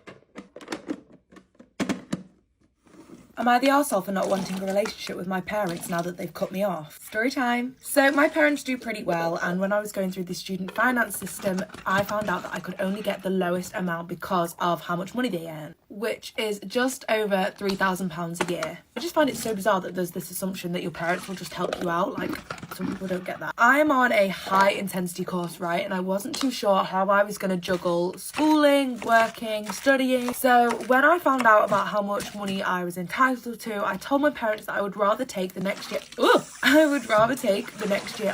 Speaker 4: Am I the arsehole for not wanting a relationship with my parents now that they've cut me off? Story time. So my parents do pretty well, and when I was going through the student finance system, I found out that I could only get the lowest amount because of how much money they earn, which is just over £3,000 a year. I just find it so bizarre that there's this assumption that your parents will just help you out. Like, some people don't get that. I'm on a high intensity course, right? And I wasn't too sure how I was going to juggle schooling, working, studying. So when I found out about how much money I was entitled to, I told my parents that I would rather take the next year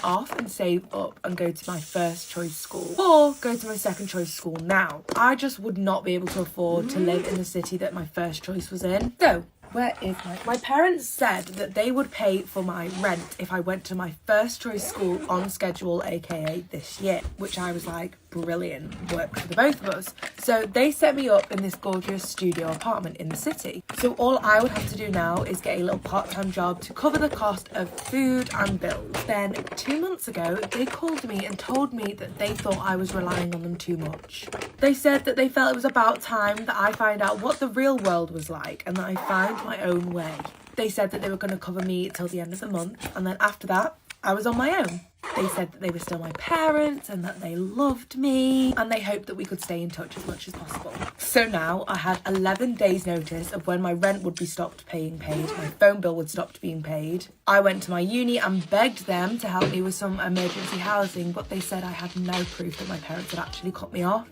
Speaker 4: off and save up and go to my first choice school, or go to my second choice school now. I just would not be able to afford to live in the city that my first choice was in. So where is my parents said that they would pay for my rent if I went to my first choice school on schedule, aka this year, which I was like, brilliant, worked for the both of us. So they set me up in this gorgeous studio apartment in the city. So all I would have to do now is get a little part-time job to cover the cost of food and bills. Then 2 months ago, they called me and told me that they thought I was relying on them too much. They said that they felt it was about time that I find out what the real world was like and that I find my own way. They said that they were going to cover me till the end of the month, and then after that, I was on my own. They said that they were still my parents and that they loved me and they hoped that we could stay in touch as much as possible. So now I had 11 days notice of when my rent would be stopped being paid, my phone bill would stop being paid. I went to my uni and begged them to help me with some emergency housing, but they said I had no proof that my parents had actually cut me off.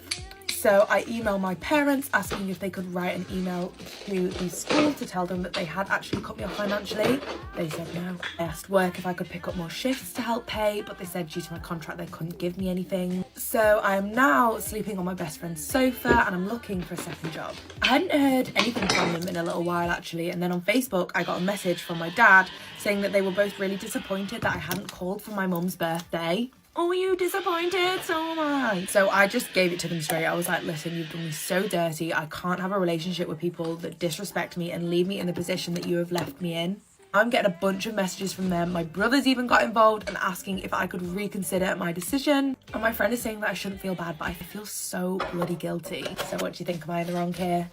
Speaker 4: So I emailed my parents asking if they could write an email to the school to tell them that they had actually cut me off financially. They said no. I asked work if I could pick up more shifts to help pay, but they said due to my contract they couldn't give me anything. So I am now sleeping on my best friend's sofa and I'm looking for a second job. I hadn't heard anything from them in a little while actually, and then on Facebook I got a message from my dad saying that they were both really disappointed that I hadn't called for my mum's birthday. Oh, are you disappointed? So am I. So I just gave it to them straight. I was like, listen, you've done me so dirty. I can't have a relationship with people that disrespect me and leave me in the position that you have left me in. I'm getting a bunch of messages from them. My brother's even got involved and asking if I could reconsider my decision. And my friend is saying that I shouldn't feel bad, but I feel so bloody guilty. So what do you think? Am I in the wrong here?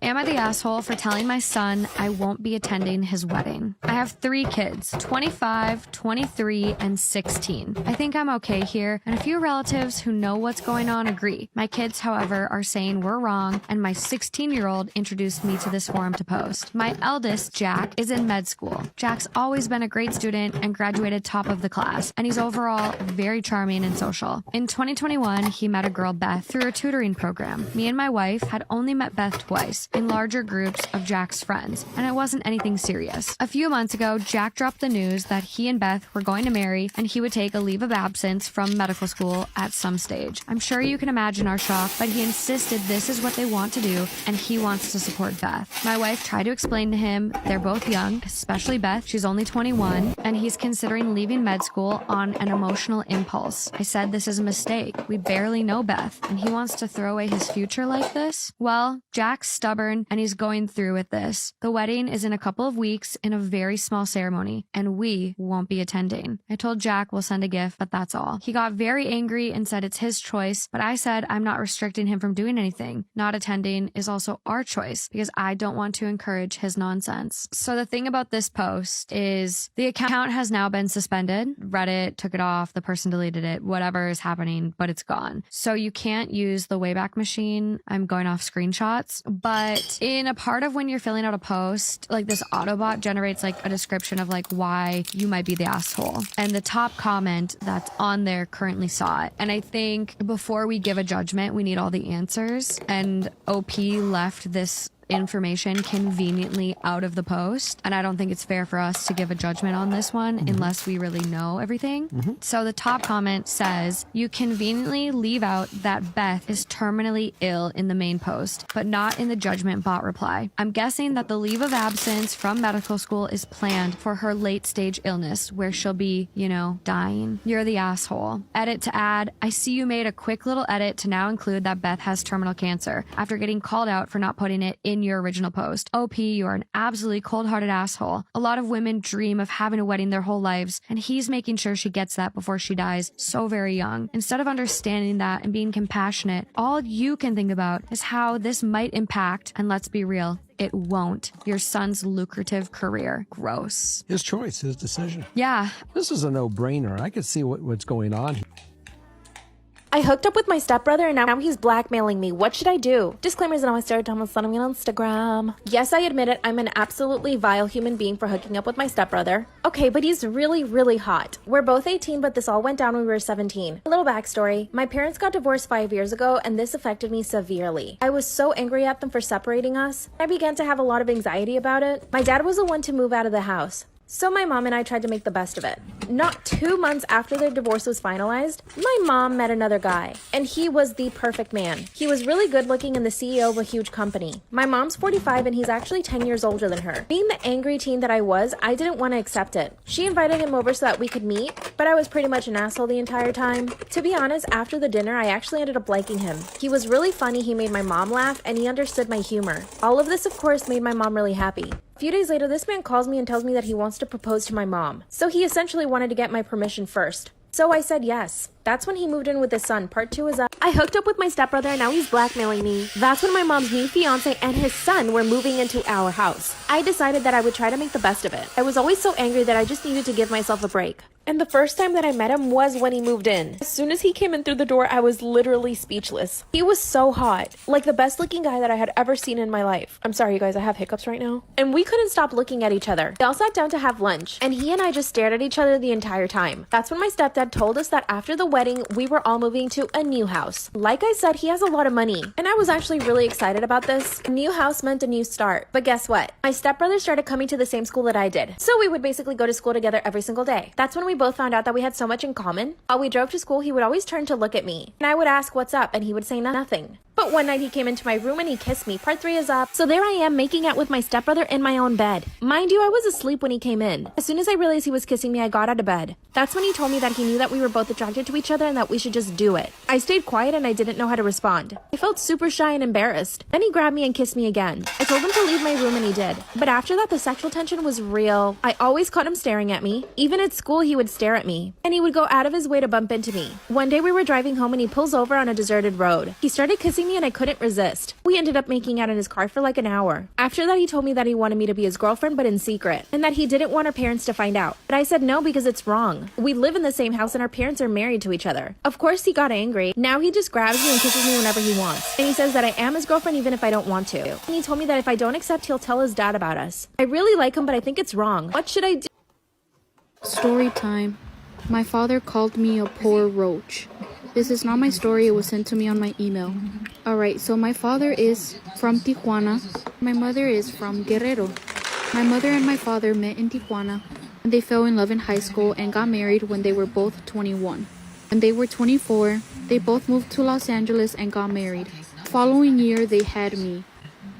Speaker 16: Am I the asshole for telling my son I won't be attending his wedding? I have 3 kids, 25, 23, and 16. I think I'm okay here, and a few relatives who know what's going on agree. My kids, however, are saying we're wrong, and my 16-year-old introduced me to this forum to post. My eldest, Jack, is in med school. Jack's always been a great student and graduated top of the class, and he's overall very charming and social. In 2021, he met a girl, Beth, through a tutoring program. Me and my wife had only met Beth twice. in larger groups of Jack's friends, and it wasn't anything serious. A few months ago, Jack dropped the news that he and Beth were going to marry and he would take a leave of absence from medical school at some stage. I'm sure you can imagine our shock, but he insisted this is what they want to do and he wants to support Beth. My wife tried to explain to him they're both young, especially Beth. She's only 21, and he's considering leaving med school on an emotional impulse. I said this is a mistake. We barely know Beth, and he wants to throw away his future like this? Well, Jack's stubborn, and he's going through with this. The wedding is in a couple of weeks in a very small ceremony, and we won't be attending. I told Jack we'll send a gift, but that's all. He got very angry and said it's his choice, but I said I'm not restricting him from doing anything. Not attending is also our choice because I don't want to encourage his nonsense. So the thing about this post is the account has now been suspended. Reddit took it off, the person deleted it, whatever is happening, but it's gone. So you can't use the Wayback Machine. I'm going off screenshots, but in a part of when you're filling out a post, like this Autobot generates like a description of like why you might be the asshole. And the top comment that's on there currently saw it. And I think before we give a judgment, we need all the answers. And OP left this information conveniently out of the post, and I don't think it's fair for us to give a judgment on this one unless we really know everything. So the top comment says, you conveniently leave out that Beth is terminally ill in the main post, but not in the judgment bot reply. I'm guessing that the leave of absence from medical school is planned for her late stage illness where she'll be, you know, dying. You're the asshole. Edit to add, I see you made a quick little edit to now include that Beth has terminal cancer after getting called out for not putting it in your original post. OP, you are an absolutely cold-hearted asshole. A lot of women dream of having a wedding their whole lives, and he's making sure she gets that before she dies so very young. Instead of understanding that and being compassionate, all you can think about is how this might impact, and let's be real, it won't, your son's lucrative career. Gross.
Speaker 17: His choice, his decision.
Speaker 16: Yeah.
Speaker 17: This is a no-brainer. I could see what's going on here.
Speaker 21: I hooked up with my stepbrother and now he's blackmailing me. What should I do? Disclaimers and all my Storytime on Sunny on Instagram. Yes, I admit it. I'm an absolutely vile human being for hooking up with my stepbrother. Okay, but he's really, really hot. We're both 18, but this all went down when we were 17. A little backstory. My parents got divorced 5 years ago, and this affected me severely. I was so angry at them for separating us. I began to have a lot of anxiety about it. My dad was the one to move out of the house. So my mom and I tried to make the best of it. Not 2 months after their divorce was finalized, my mom met another guy, and he was the perfect man. He was really good looking and the CEO of a huge company. My mom's 45 and he's actually 10 years older than her. Being the angry teen that I was, I didn't want to accept it. She invited him over so that we could meet, but I was pretty much an asshole the entire time. To be honest, after the dinner, I actually ended up liking him. He was really funny, he made my mom laugh, and he understood my humor. All of this, of course, made my mom really happy. A few days later, this man calls me and tells me that he wants to propose to my mom. So he essentially wanted to get my permission first. So I said yes. That's when he moved in with his son. Part 2 is up. I hooked up with my stepbrother and now he's blackmailing me. That's when my mom's new fiance and his son were moving into our house. I decided that I would try to make the best of it. I was always so angry that I just needed to give myself a break. And the first time that I met him was when he moved in. As soon as he came in through the door, I was literally speechless. He was so hot. Like the best looking guy that I had ever seen in my life. I'm sorry, you guys, I have hiccups right now. And we couldn't stop looking at each other. We all sat down to have lunch, and he and I just stared at each other the entire time. That's when my stepdad told us that after the wedding, we were all moving to a new house. Like I said, he has a lot of money, and I was actually really excited about this. A new house meant a new start. But guess what? My stepbrother started coming to the same school that I did. So we would basically go to school together every single day. That's when we both found out that we had so much in common. While we drove to school, he would always turn to look at me, and I would ask what's up, and he would say nothing. But one night he came into my room and he kissed me. Part 3 is up. So there I am making out with my stepbrother in my own bed. Mind you, I was asleep when he came in. As soon as I realized he was kissing me, I got out of bed. That's when he told me that he knew that we were both attracted to each other and that we should just do it. I stayed quiet and I didn't know how to respond. I felt super shy and embarrassed. Then he grabbed me and kissed me again. I told him to leave my room and he did. But after that, the sexual tension was real. I always caught him staring at me. Even at school, he would stare at me. And he would go out of his way to bump into me. One day we were driving home and he pulls over on a deserted road. He started kissing me and I couldn't resist. We ended up making out in his car for like an hour. After that, he told me that he wanted me to be his girlfriend, but in secret, and that he didn't want our parents to find out. But I said no because it's wrong. We live in the same house and our parents are married to each other. Of course, he got angry. Now he just grabs me and kisses me whenever he wants. And he says that I am his girlfriend even if I don't want to. And he told me that if I don't accept, he'll tell his dad about us. I really like him, but I think it's wrong. What should I do?
Speaker 23: Story time. My father called me a poor roach.
Speaker 5: This is not my story, it was sent to me on my email. Alright, so my father is from Tijuana. My mother is from Guerrero. My mother and my father met in Tijuana, and they fell in love in high school and got married when they were both 21. When they were 24, they both moved to Los Angeles and got married. The following year, they had me.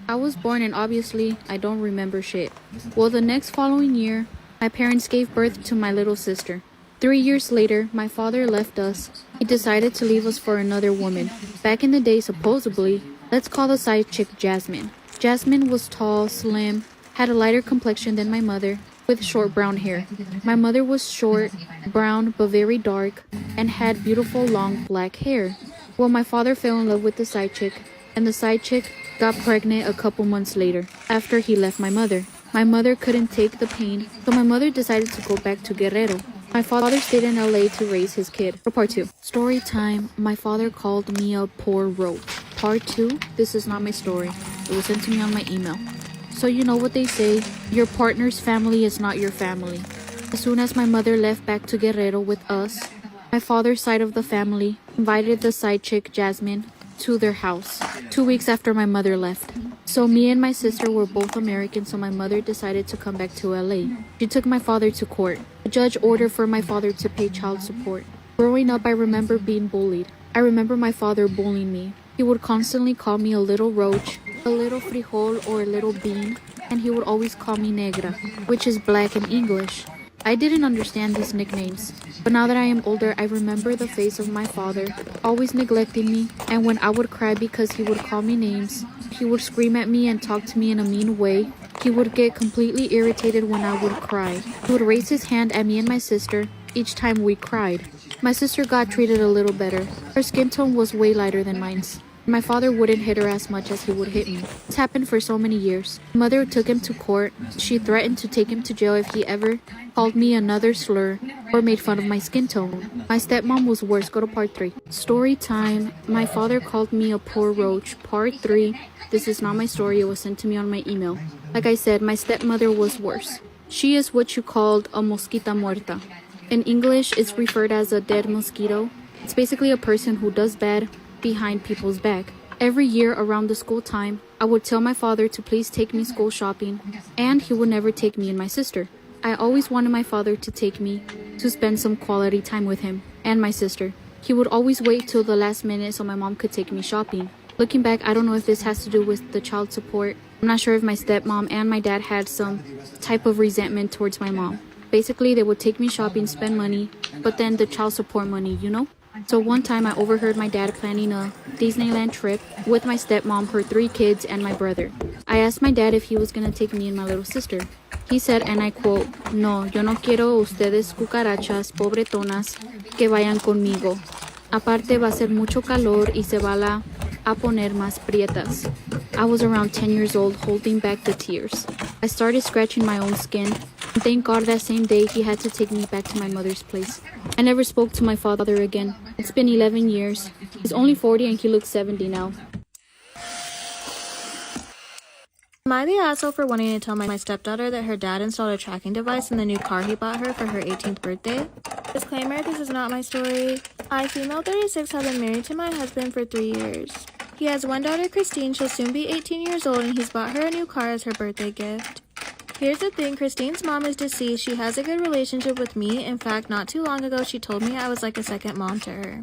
Speaker 5: I was born and obviously, I don't remember shit. Well, the next following year, my parents gave birth to my little sister. 3 years later, my father left us. He decided to leave us for another woman. Back in the day, supposedly, let's call the side chick Jasmine. Jasmine was tall, slim, had a lighter complexion than my mother, with short brown hair. My mother was short, brown, but very dark, and had beautiful long black hair. Well, my father fell in love with the side chick, and the side chick got pregnant a couple months later, after he left my mother. My mother couldn't take the pain, so my mother decided to go back to Guerrero. My father stayed in LA to raise his kid. For part 2. Story time. My father called me a poor roach. Part 2. This is not my story. It was sent to me on my email. So you know what they say, your partner's family is not your family. As soon as my mother left back to Guerrero with us, my father's side of the family invited the side chick Jasmine to their house 2 weeks after my mother left. So me and my sister were both American, so my mother decided to come back to LA. She took my father to court. The judge ordered for my father to pay child support. Growing up, I remember being bullied. I remember my father bullying me. He would constantly call me a little roach, a little frijol, or a little bean, and he would always call me negra, which is black in English. I didn't understand these nicknames, but now that I am older, I remember the face of my father, always neglecting me, and when I would cry because he would call me names, he would scream at me and talk to me in a mean way. He would get completely irritated when I would cry. He would raise his hand at me and my sister each time we cried. My sister got treated a little better. Her skin tone was way lighter than mine's. My father wouldn't hit her as much as he would hit me. This happened for so many years. Mother took him to court. She threatened to take him to jail if he ever called me another slur or made fun of my skin tone. My stepmom was worse. Go to part 3. Story time. My father called me a poor roach. Part 3. This is not my story. It was sent to me on my email. Like I said, my stepmother was worse. She is what you called a mosquita muerta. In English, it's referred as a dead mosquito. It's basically a person who does bad behind people's back. Every year around the school time, I would tell my father to please take me school shopping, and he would never take me and my sister. I always wanted my father to take me to spend some quality time with him and my sister. He would always wait till the last minute so my mom could take me shopping. Looking back, I don't know if this has to do with the child support. I'm not sure if my stepmom and my dad had some type of resentment towards my mom. Basically, they would take me shopping, spend money, but then the child support money, you know? So one time I overheard my dad planning a Disneyland trip with my stepmom, her 3 kids, and my brother. I asked my dad if he was gonna take me and my little sister. He said, and I quote, "No, yo no quiero ustedes cucarachas, pobretonas, que vayan conmigo. Aparte va a ser mucho calor y se va a poner más prietas." I was around 10 years old, holding back the tears. I started scratching my own skin, and thank God that same day he had to take me back to my mother's place. I never spoke to my father again. It's been 11 years. He's only 40 and he looks 70 now.
Speaker 19: Am I the asshole for wanting to tell my stepdaughter that her dad installed a tracking device in the new car he bought her for her 18th birthday? Disclaimer, this is not my story. I, female 36, have been married to my husband for 3 years. He has one daughter, Christine. She'll soon be 18 years old, and he's bought her a new car as her birthday gift. Here's the thing, Christine's mom is deceased. She has a good relationship with me. In fact, not too long ago, she told me I was like a second mom to her.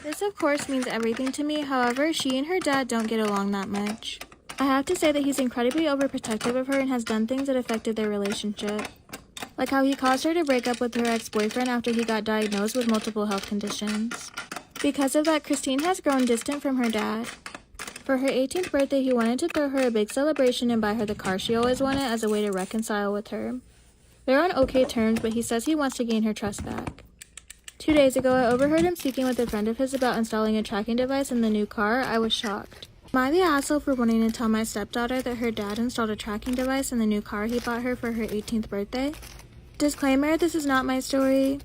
Speaker 19: This, of course, means everything to me. However, she and her dad don't get along that much. I have to say that he's incredibly overprotective of her and has done things that affected their relationship. Like how he caused her to break up with her ex-boyfriend after he got diagnosed with multiple health conditions. Because of that, Christine has grown distant from her dad. For her 18th birthday, he wanted to throw her a big celebration and buy her the car she always wanted as a way to reconcile with her. They're on okay terms, but he says he wants to gain her trust back. 2 days ago, I overheard him speaking with a friend of his about installing a tracking device in the new car. I was shocked. Am I the asshole for wanting to tell my stepdaughter that her dad installed a tracking device in the new car he bought her for her 18th birthday? Disclaimer, this is not my story.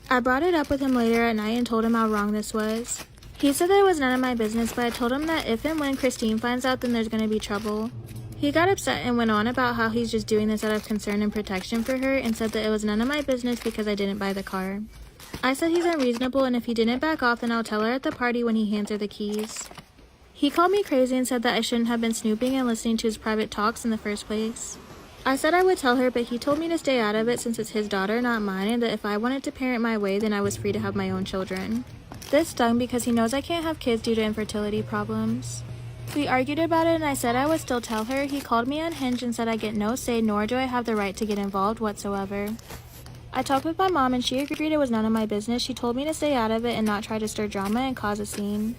Speaker 19: I brought it up with him later at night and told him how wrong this was. He said that it was none of my business, but I told him that if and when Christine finds out, then there's going to be trouble. He got upset and went on about how he's just doing this out of concern and protection for her and said that it was none of my business because I didn't buy the car. I said he's unreasonable, and if he didn't back off, then I'll tell her at the party when he hands her the keys. He called me crazy and said that I shouldn't have been snooping and listening to his private talks in the first place. I said I would tell her, but he told me to stay out of it since it's his daughter, not mine, and that if I wanted to parent my way, then I was free to have my own children. This stung because he knows I can't have kids due to infertility problems. We argued about it, and I said I would still tell her. He called me unhinged and said I get no say, nor do I have the right to get involved whatsoever. I talked with my mom, and she agreed it was none of my business. She told me to stay out of it and not try to stir drama and cause a scene.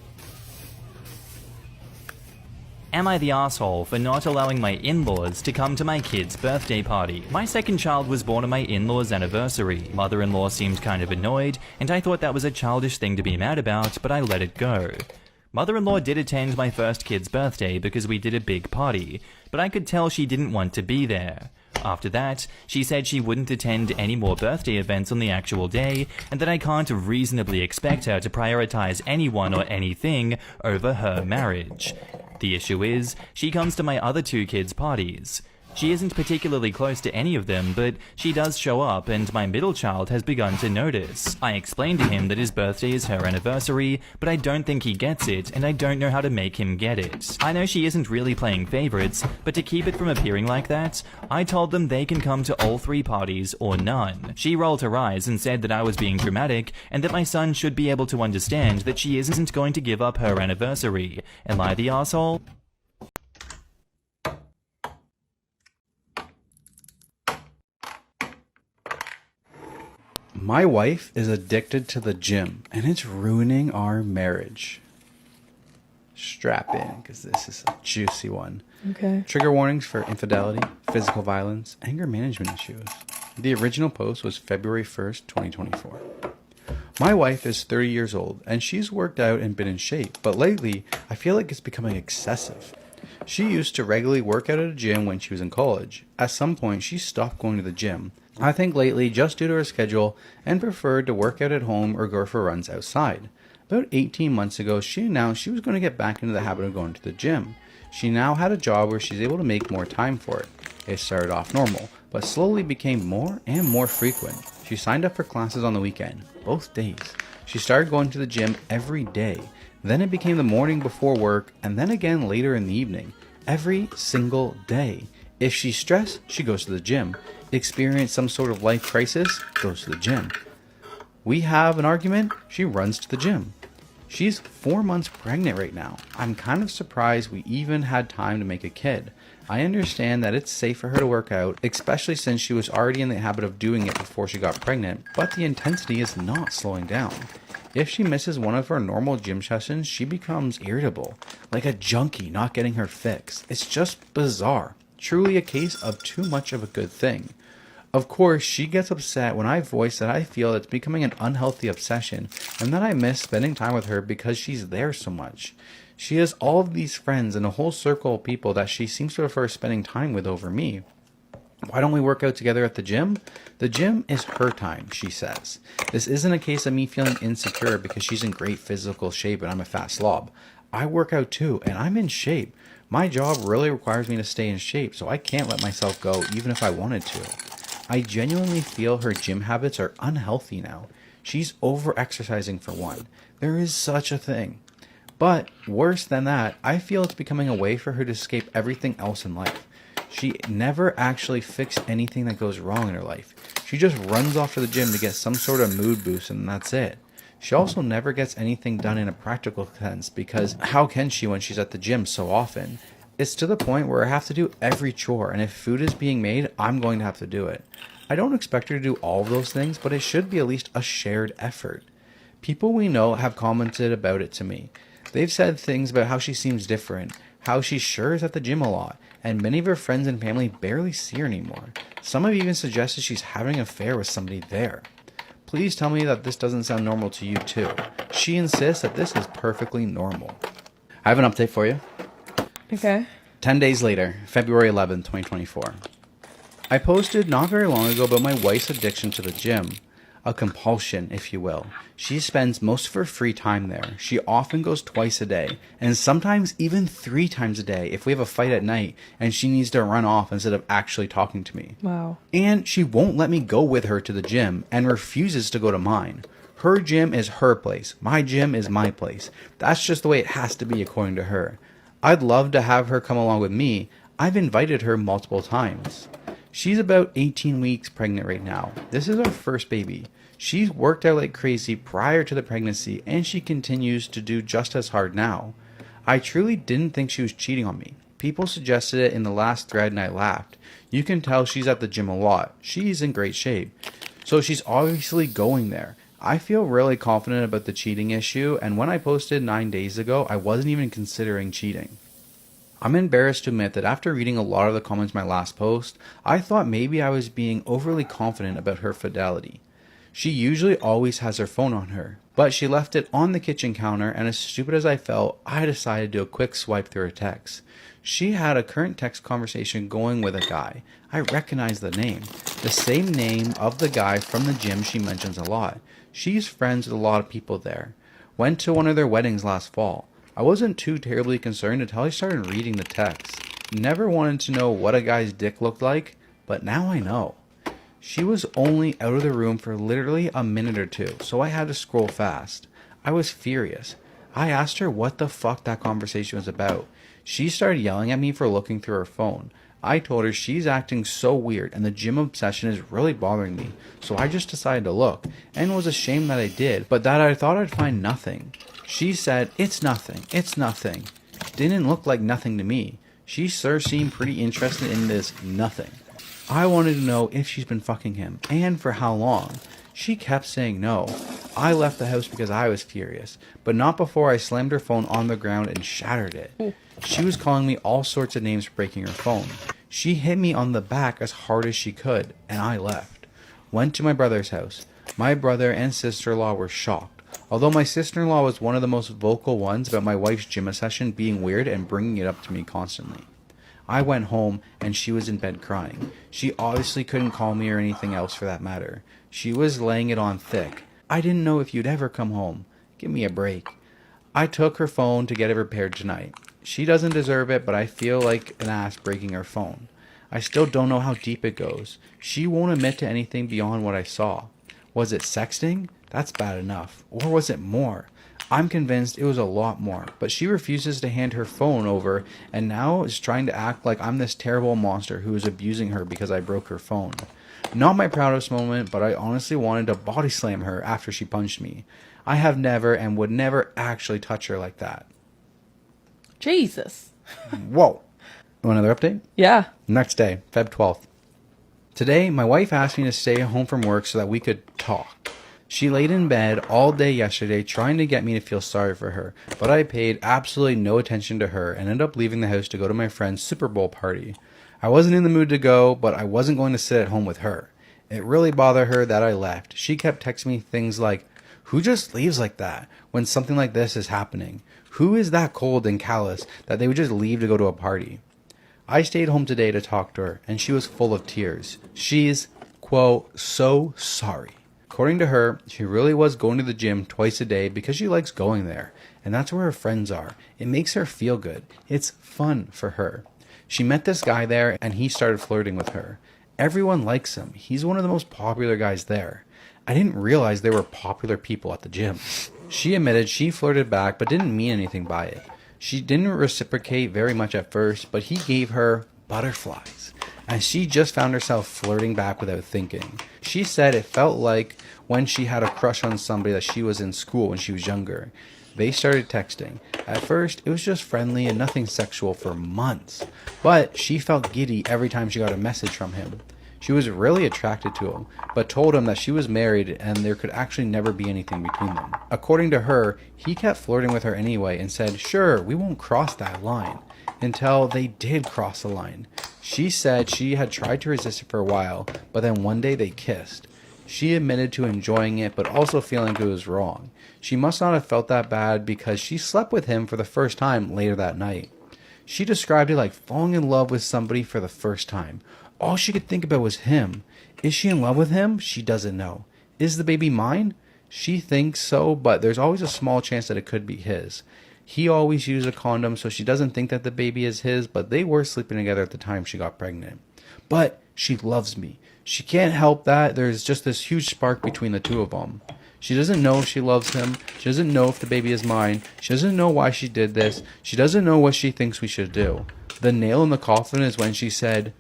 Speaker 6: Am I the asshole for not allowing my in-laws to come to my kid's birthday party? My second child was born on my in-laws' anniversary. Mother-in-law seemed kind of annoyed, and I thought that was a childish thing to be mad about, but I let it go. Mother-in-law did attend my first kid's birthday because we did a big party, but I could tell she didn't want to be there. After that, she said she wouldn't attend any more birthday events on the actual day, and that I can't reasonably expect her to prioritize anyone or anything over her marriage. The issue is, she comes to my other two kids' parties. She isn't particularly close to any of them, but she does show up, and my middle child has begun to notice. I explained to him that his birthday is her anniversary, but I don't think he gets it, and I don't know how to make him get it. I know she isn't really playing favorites, but to keep it from appearing like that, I told them they can come to all three parties or none. She rolled her eyes and said that I was being dramatic, and that my son should be able to understand that she isn't going to give up her anniversary. Am I the asshole?
Speaker 13: My wife is addicted to the gym, and it's ruining our marriage. Strap in, because this is a juicy one.
Speaker 2: Okay.
Speaker 13: Trigger warnings for infidelity, physical violence, anger management issues. The original post was February 1st, 2024. My wife is 30 years old, and she's worked out and been in shape, but lately, I feel like it's becoming excessive. She used to regularly work out at a gym when she was in college. At some point, she stopped going to the gym. I think lately, just due to her schedule, and preferred to work out at home or go for runs outside. About 18 months ago, she announced she was going to get back into the habit of going to the gym. She now had a job where she's able to make more time for it. It started off normal, but slowly became more and more frequent. She signed up for classes on the weekend, both days. She started going to the gym every day. Then it became the morning before work, and then again later in the evening. Every single day. If she's stressed, she goes to the gym. Experience some sort of life crisis, goes to the gym. We have an argument, she runs to the gym. She's 4 months pregnant right now. I'm kind of surprised we even had time to make a kid. I understand that it's safe for her to work out, especially since she was already in the habit of doing it before she got pregnant, but the intensity is not slowing down. If she misses one of her normal gym sessions, she becomes irritable, like a junkie not getting her fix. It's just bizarre. Truly a case of too much of a good thing. Of course, she gets upset when I voice that I feel it's becoming an unhealthy obsession and that I miss spending time with her because she's there so much. She has all of these friends and a whole circle of people that she seems to prefer spending time with over me. Why don't we work out together at the gym? The gym is her time, she says. This isn't a case of me feeling insecure because she's in great physical shape and I'm a fat slob. I work out too, and I'm in shape. My job really requires me to stay in shape, so I can't let myself go even if I wanted to. I genuinely feel her gym habits are unhealthy now. She's over-exercising for one. There is such a thing. But worse than that, I feel it's becoming a way for her to escape everything else in life. She never actually fixed anything that goes wrong in her life. She just runs off to the gym to get some sort of mood boost and that's it. She also never gets anything done in a practical sense because how can she when she's at the gym so often? It's to the point where I have to do every chore, and if food is being made, I'm going to have to do it. I don't expect her to do all of those things, but it should be at least a shared effort. People we know have commented about it to me. They've said things about how she seems different, how she sure is at the gym a lot, and many of her friends and family barely see her anymore. Some have even suggested she's having an affair with somebody there. Please tell me that this doesn't sound normal to you too. She insists that this is perfectly normal. I have an update for you.
Speaker 2: Okay.
Speaker 13: 10 days later, February 11th, 2024. I posted not very long ago about my wife's addiction to the gym. A compulsion, if you will. She spends most of her free time there. She often goes twice a day, and sometimes even 3 times a day if we have a fight at night and she needs to run off instead of actually talking to me.
Speaker 2: Wow.
Speaker 13: And she won't let me go with her to the gym and refuses to go to mine. Her gym is her place. My gym is my place. That's just the way it has to be according to her. I'd love to have her come along with me. I've invited her multiple times. She's about 18 weeks pregnant right now. This is our first baby. She's worked out like crazy prior to the pregnancy, and she continues to do just as hard now. I truly didn't think she was cheating on me. People suggested it in the last thread and I laughed. You can tell she's at the gym a lot. She's in great shape. So she's obviously going there. I feel really confident about the cheating issue, and when I posted 9 days ago, I wasn't even considering cheating. I'm embarrassed to admit that after reading a lot of the comments in my last post, I thought maybe I was being overly confident about her fidelity. She usually always has her phone on her, but she left it on the kitchen counter, and as stupid as I felt, I decided to do a quick swipe through her text. She had a current text conversation going with a guy. I recognize the name. The same name of the guy from the gym she mentions a lot. She's friends with a lot of people there. Went to one of their weddings last fall. I wasn't too terribly concerned until I started reading the text. Never wanted to know what a guy's dick looked like, but now I know. She was only out of the room for literally a minute or two, so I had to scroll fast. I was furious. I asked her what the fuck that conversation was about. She started yelling at me for looking through her phone. I told her she's acting so weird and the gym obsession is really bothering me, so I just decided to look, and was ashamed that I did, but that I thought I'd find nothing. She said, it's nothing. Didn't look like nothing to me. She sure seemed pretty interested in this nothing. I wanted to know if she's been fucking him, and for how long. She kept saying no. I left the house because I was furious, but not before I slammed her phone on the ground and shattered it. She was calling me all sorts of names for breaking her phone. She hit me on the back as hard as she could, and I left. Went to my brother's house. My brother and sister-in-law were shocked, although my sister-in-law was one of the most vocal ones about my wife's gym session being weird and bringing it up to me constantly. I went home, and she was in bed crying. She obviously couldn't call me or anything else for that matter. She was laying it on thick. I didn't know if you'd ever come home. Give me a break. I took her phone to get it repaired tonight. She doesn't deserve it, but I feel like an ass breaking her phone. I still don't know how deep it goes. She won't admit to anything beyond what I saw. Was it sexting? That's bad enough. Or was it more? I'm convinced it was a lot more, but she refuses to hand her phone over and now is trying to act like I'm this terrible monster who is abusing her because I broke her phone. Not my proudest moment, but I honestly wanted to body slam her after she punched me. I have never and would never actually touch her like that.
Speaker 2: Jesus.
Speaker 13: Whoa. Want another update?
Speaker 2: Yeah.
Speaker 13: Next day, Feb 12th. Today, my wife asked me to stay home from work so that we could talk. She laid in bed all day yesterday trying to get me to feel sorry for her, but I paid absolutely no attention to her and ended up leaving the house to go to my friend's Super Bowl party. I wasn't in the mood to go, but I wasn't going to sit at home with her. It really bothered her that I left. She kept texting me things like, "Who just leaves like that when something like this is happening? Who is that cold and callous that they would just leave to go to a party?" I stayed home today to talk to her, and she was full of tears. She's, quote, so sorry. According to her, she really was going to the gym twice a day because she likes going there, and that's where her friends are. It makes her feel good. It's fun for her. She met this guy there, and he started flirting with her. Everyone likes him. He's one of the most popular guys there. I didn't realize there were popular people at the gym. She admitted she flirted back, but didn't mean anything by it. She didn't reciprocate very much at first, but he gave her butterflies, and she just found herself flirting back without thinking. She said it felt like when she had a crush on somebody that she was in school when she was younger. They started texting. At first, it was just friendly and nothing sexual for months, but she felt giddy every time she got a message from him. She was really attracted to him, but told him that she was married and there could actually never be anything between them. According to her, he kept flirting with her anyway and said, "Sure, we won't cross that line," until they did cross the line. She said she had tried to resist it for a while, but then one day they kissed. She admitted to enjoying it, but also feeling it was wrong. She must not have felt that bad because she slept with him for the first time later that night. She described it like falling in love with somebody for the first time. All she could think about was him. Is she in love with him? She doesn't know. Is the baby mine? She thinks so, but there's always a small chance that it could be his. He always used a condom, so she doesn't think that the baby is his, but they were sleeping together at the time she got pregnant. But she loves me. She can't help that. There's just this huge spark between the two of them. She doesn't know if she loves him. She doesn't know if the baby is mine. She doesn't know why she did this. She doesn't know what she thinks we should do. The nail in the coffin is when she said,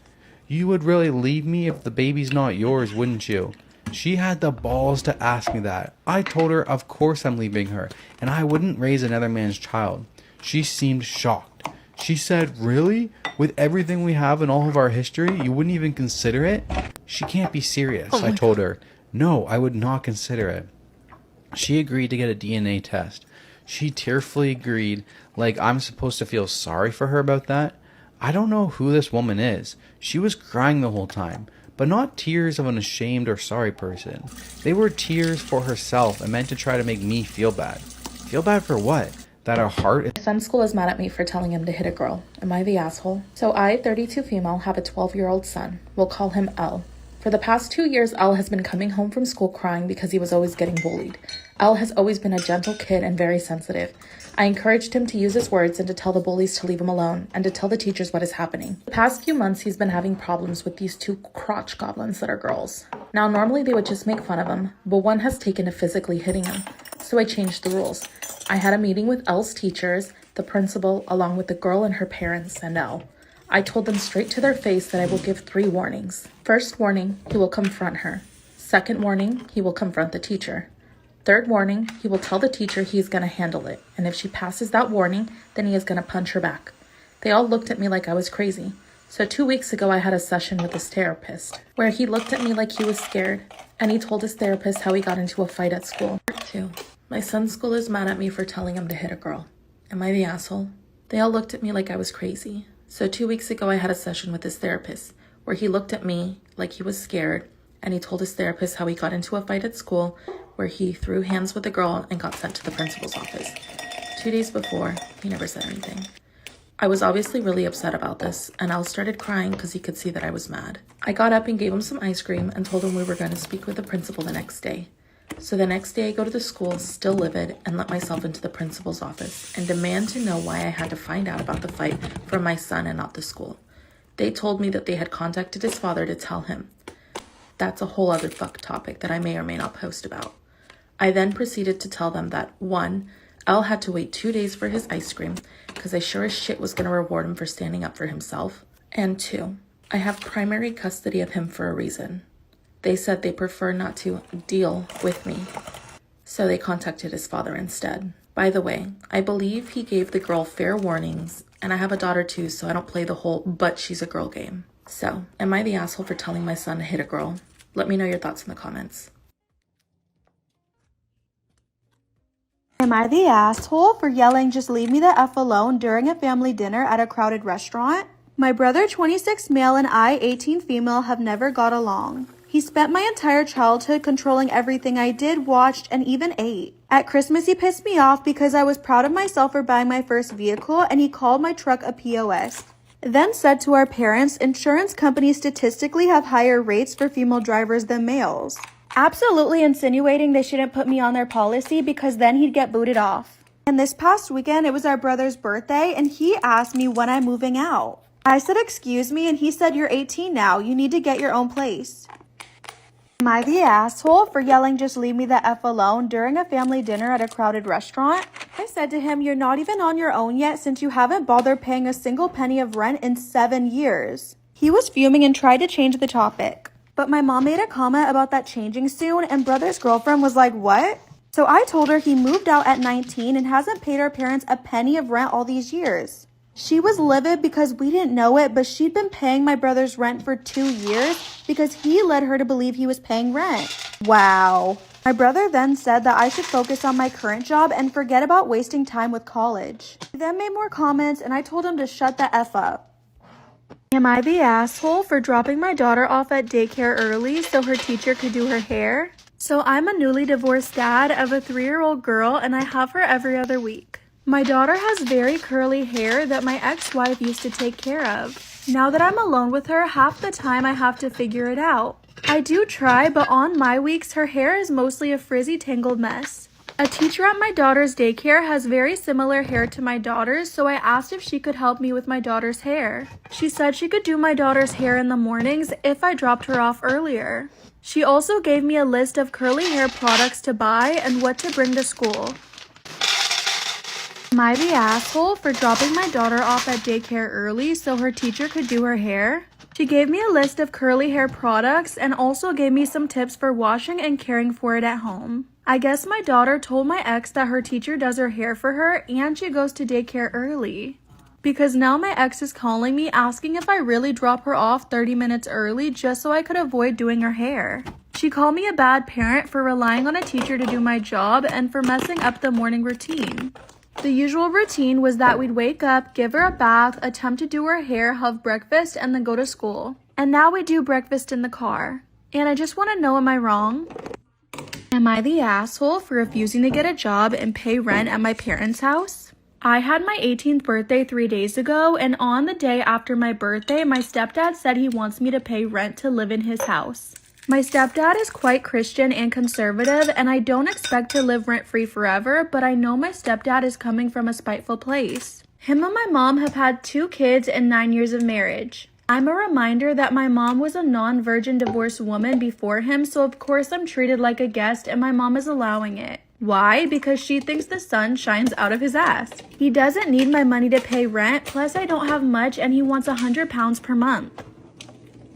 Speaker 13: "You would really leave me if the baby's not yours, wouldn't you?" She had the balls to ask me that. I told her of course I'm leaving her, and I wouldn't raise another man's child. She seemed shocked. She said, "Really? With everything we have and all of our history, you wouldn't even consider it?" She can't be serious. I told her, "No, I would not consider it." She agreed to get a DNA test. She tearfully agreed, like I'm supposed to feel sorry for her about that. I don't know who this woman is. She was crying the whole time, but not tears of an ashamed or sorry person. They were tears for herself and meant to try to make me feel bad. Feel bad for what? That her heart is...
Speaker 2: My son's school is mad at me for telling him to hit a girl. Am I the asshole? So I, 32 female, have a 12-year-old son. We'll call him L. For the past 2 years, L has been coming home from school crying because he was always getting bullied. L has always been a gentle kid and very sensitive. I encouraged him to use his words and to tell the bullies to leave him alone and to tell the teachers what is happening. The past few months, he's been having problems with these 2 crotch goblins that are girls. Now, normally they would just make fun of him, but one has taken to physically hitting him. So I changed the rules. I had a meeting with L's teachers, the principal, along with the girl and her parents, and L. I told them straight to their face that I will give 3 warnings. First warning, he will confront her. Second warning, he will confront the teacher. Third warning, he will tell the teacher he is going to handle it, and if she passes that warning, then he is going to punch her back. They all looked at me like I was crazy. So 2 weeks ago, I had a session with his therapist, where he looked at me like he was scared, and he told his therapist how he got into a fight at school. Part 2. My son's school is mad at me for telling him to hit a girl. Am I the asshole? They all looked at me like I was crazy. So 2 weeks ago, I had a session with his therapist, where he looked at me like he was scared, and he told his therapist how he got into a fight at school, where he threw hands with a girl and got sent to the principal's office. 2 days before, he never said anything. I was obviously really upset about this, and Al started crying because he could see that I was mad. I got up and gave him some ice cream and told him we were going to speak with the principal the next day. So the next day I go to the school, still livid, and let myself into the principal's office and demand to know why I had to find out about the fight from my son and not the school. They told me that they had contacted his father to tell him. That's a whole other fuck topic that I may or may not post about. I then proceeded to tell them that 1, Al had to wait 2 days for his ice cream because I sure as shit was going to reward him for standing up for himself. And 2, I have primary custody of him for a reason. They said they prefer not to deal with me, so they contacted his father instead. By the way, I believe he gave the girl fair warnings, and I have a daughter too, so I don't play the whole but she's a girl game. So, am I the asshole for telling my son to hit a girl? Let me know your thoughts in the comments.
Speaker 12: Am I the asshole for yelling "just leave me the F alone" during a family dinner at a crowded restaurant? My brother, 26 male, and I, 18 female, have never got along. He spent my entire childhood controlling everything I did, watched, and even ate. At Christmas, he pissed me off because I was proud of myself for buying my first vehicle, and he called my truck a POS. Then said to our parents, insurance companies statistically have higher rates for female drivers than males. Absolutely insinuating they shouldn't put me on their policy because then he'd get booted off. And this past weekend, it was our brother's birthday, and he asked me when I'm moving out. I said, excuse me, and he said, you're 18 now, you need to get your own place. Am I the asshole for yelling "just leave me the F alone" during a family dinner at a crowded restaurant? I said to him, you're not even on your own yet since you haven't bothered paying a single penny of rent in 7 years. He was fuming and tried to change the topic. But my mom made a comment about that changing soon, and brother's girlfriend was like, what? So I told her he moved out at 19 and hasn't paid our parents a penny of rent all these years. She was livid because we didn't know it, but she'd been paying my brother's rent for 2 years because he led her to believe he was paying rent. Wow. My brother then said that I should focus on my current job and forget about wasting time with college. He then made more comments and I told him to shut the F up. Am I the asshole for dropping my daughter off at daycare early so her teacher could do her hair? So I'm a newly divorced dad of a 3-year-old girl and I have her every other week. My daughter has very curly hair that my ex-wife used to take care of. Now that I'm alone with her, half the time I have to figure it out. I do try, but on my weeks, her hair is mostly a frizzy, tangled mess. A teacher at my daughter's daycare has very similar hair to my daughter's, so I asked if she could help me with my daughter's hair. She said she could do my daughter's hair in the mornings if I dropped her off earlier. She also gave me a list of curly hair products to buy and what to bring to school. Am I the asshole for dropping my daughter off at daycare early so her teacher could do her hair? She gave me a list of curly hair products and also gave me some tips for washing and caring for it at home. I guess my daughter told my ex that her teacher does her hair for her and she goes to daycare early. Because now my ex is calling me asking if I really drop her off 30 minutes early just so I could avoid doing her hair. She called me a bad parent for relying on a teacher to do my job and for messing up the morning routine. The usual routine was that we'd wake up, give her a bath, attempt to do her hair, have breakfast, and then go to school. And now we do breakfast in the car. And I just want to know, am I wrong? Am I the asshole for refusing to get a job and pay rent at my parents' house? I had my 18th birthday 3 days ago, and on the day after my birthday, my stepdad said he wants me to pay rent to live in his house. My stepdad is quite Christian and conservative, and I don't expect to live rent-free forever, but I know my stepdad is coming from a spiteful place. Him and my mom have had 2 kids and 9 years of marriage. I'm a reminder that my mom was a non-virgin divorced woman before him, so of course I'm treated like a guest and my mom is allowing it. Why? Because she thinks the sun shines out of his ass. He doesn't need my money to pay rent, plus I don't have much and he wants £100 per month.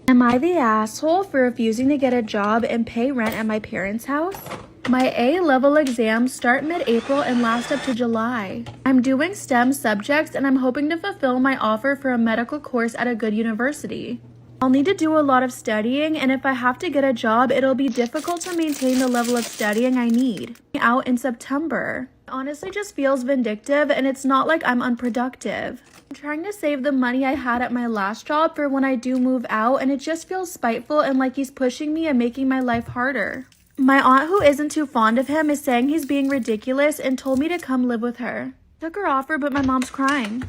Speaker 12: Am I the asshole for refusing to get a job and pay rent at my parents' house? My A-level exams start mid-April and last up to July. I'm doing STEM subjects and I'm hoping to fulfill my offer for a medical course at a good university. I'll need to do a lot of studying, and if I have to get a job, it'll be difficult to maintain the level of studying I need. Out in September. It honestly just feels vindictive, and it's not like I'm unproductive. I'm trying to save the money I had at my last job for when I do move out, and it just feels spiteful and like he's pushing me and making my life harder. My aunt, who isn't too fond of him, is saying he's being ridiculous and told me to come live with her. Took her offer, but my mom's crying.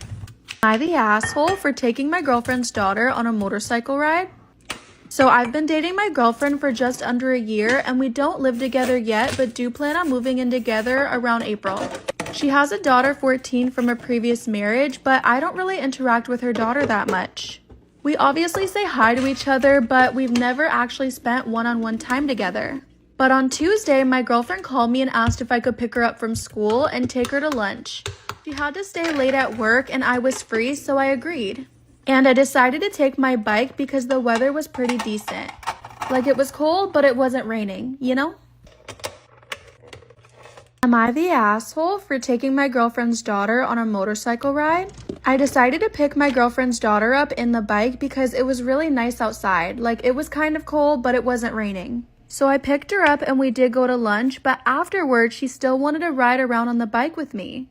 Speaker 12: Am I the asshole for taking my girlfriend's daughter on a motorcycle ride? So I've been dating my girlfriend for just under a year and we don't live together yet, but do plan on moving in together around April. She has a daughter 14 from a previous marriage, but I don't really interact with her daughter that much. We obviously say hi to each other, but we've never actually spent one-on-one time together. But on Tuesday, my girlfriend called me and asked if I could pick her up from school and take her to lunch. She had to stay late at work and I was free, so I agreed. And I decided to take my bike because the weather was pretty decent. Like, it was cold, but it wasn't raining, you know? Am I the asshole for taking my girlfriend's daughter on a motorcycle ride? I decided to pick my girlfriend's daughter up in the bike because it was really nice outside. Like, it was kind of cold, but it wasn't raining. So I picked her up and we did go to lunch, but afterwards she still wanted to ride around on the bike with me.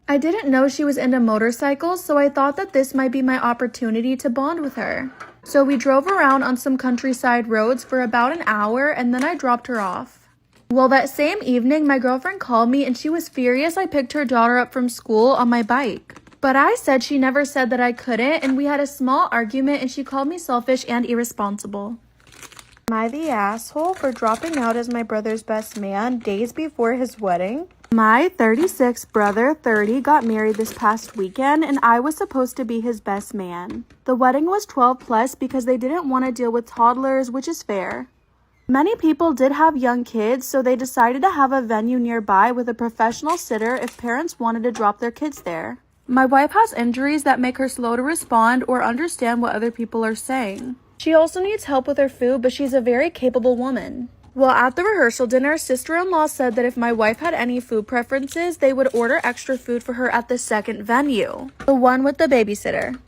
Speaker 12: I didn't know she was into motorcycles, so I thought that this might be my opportunity to bond with her. So we drove around on some countryside roads for about an hour and then I dropped her off. Well, that same evening, my girlfriend called me and she was furious I picked her daughter up from school on my bike. But I said she never said that I couldn't, and we had a small argument and she called me selfish and irresponsible. Am I the asshole for dropping out as my brother's best man days before his wedding? My 36 brother, 30, got married this past weekend and I was supposed to be his best man. The wedding was 12 plus because they didn't want to deal with toddlers, which is fair. Many people did have young kids, so they decided to have a venue nearby with a professional sitter if parents wanted to drop their kids there. My wife has injuries that make her slow to respond or understand what other people are saying. She also needs help with her food, but she's a very capable woman. Well, at the rehearsal dinner, sister-in-law said that if my wife had any food preferences, they would order extra food for her at the second venue, the one with the babysitter.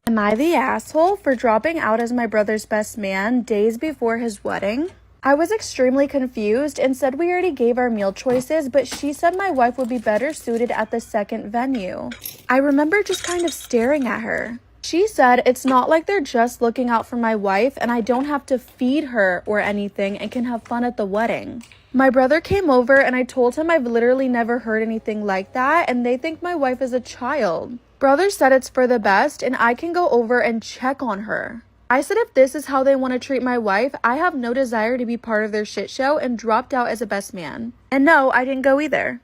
Speaker 12: Am I the asshole for dropping out as my brother's best man days before his wedding? I was extremely confused and said we already gave our meal choices, but she said my wife would be better suited at the second venue. I remember just kind of staring at her. She said it's not like they're just looking out for my wife and I don't have to feed her or anything and can have fun at the wedding. My brother came over and I told him I've literally never heard anything like that and they think my wife is a child. Brother said it's for the best and I can go over and check on her. I said if this is how they want to treat my wife, I have no desire to be part of their shit show and dropped out as a best man. And no, I didn't go either.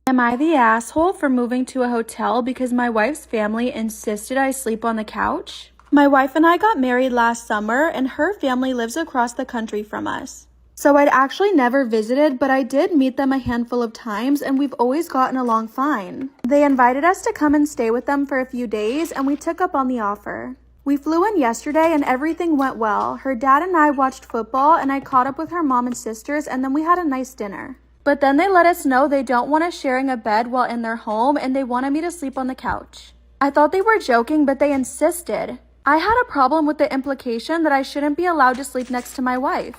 Speaker 12: Am I the asshole for moving to a hotel because my wife's family insisted I sleep on the couch? My wife and I got married last summer and her family lives across the country from us. So I'd actually never visited, but I did meet them a handful of times and we've always gotten along fine. They invited us to come and stay with them for a few days and we took up on the offer. We flew in yesterday and everything went well. Her dad and I watched football and I caught up with her mom and sisters and then we had a nice dinner. But then they let us know they don't want us sharing a bed while in their home and they wanted me to sleep on the couch. I thought they were joking, but they insisted. I had a problem with the implication that I shouldn't be allowed to sleep next to my wife.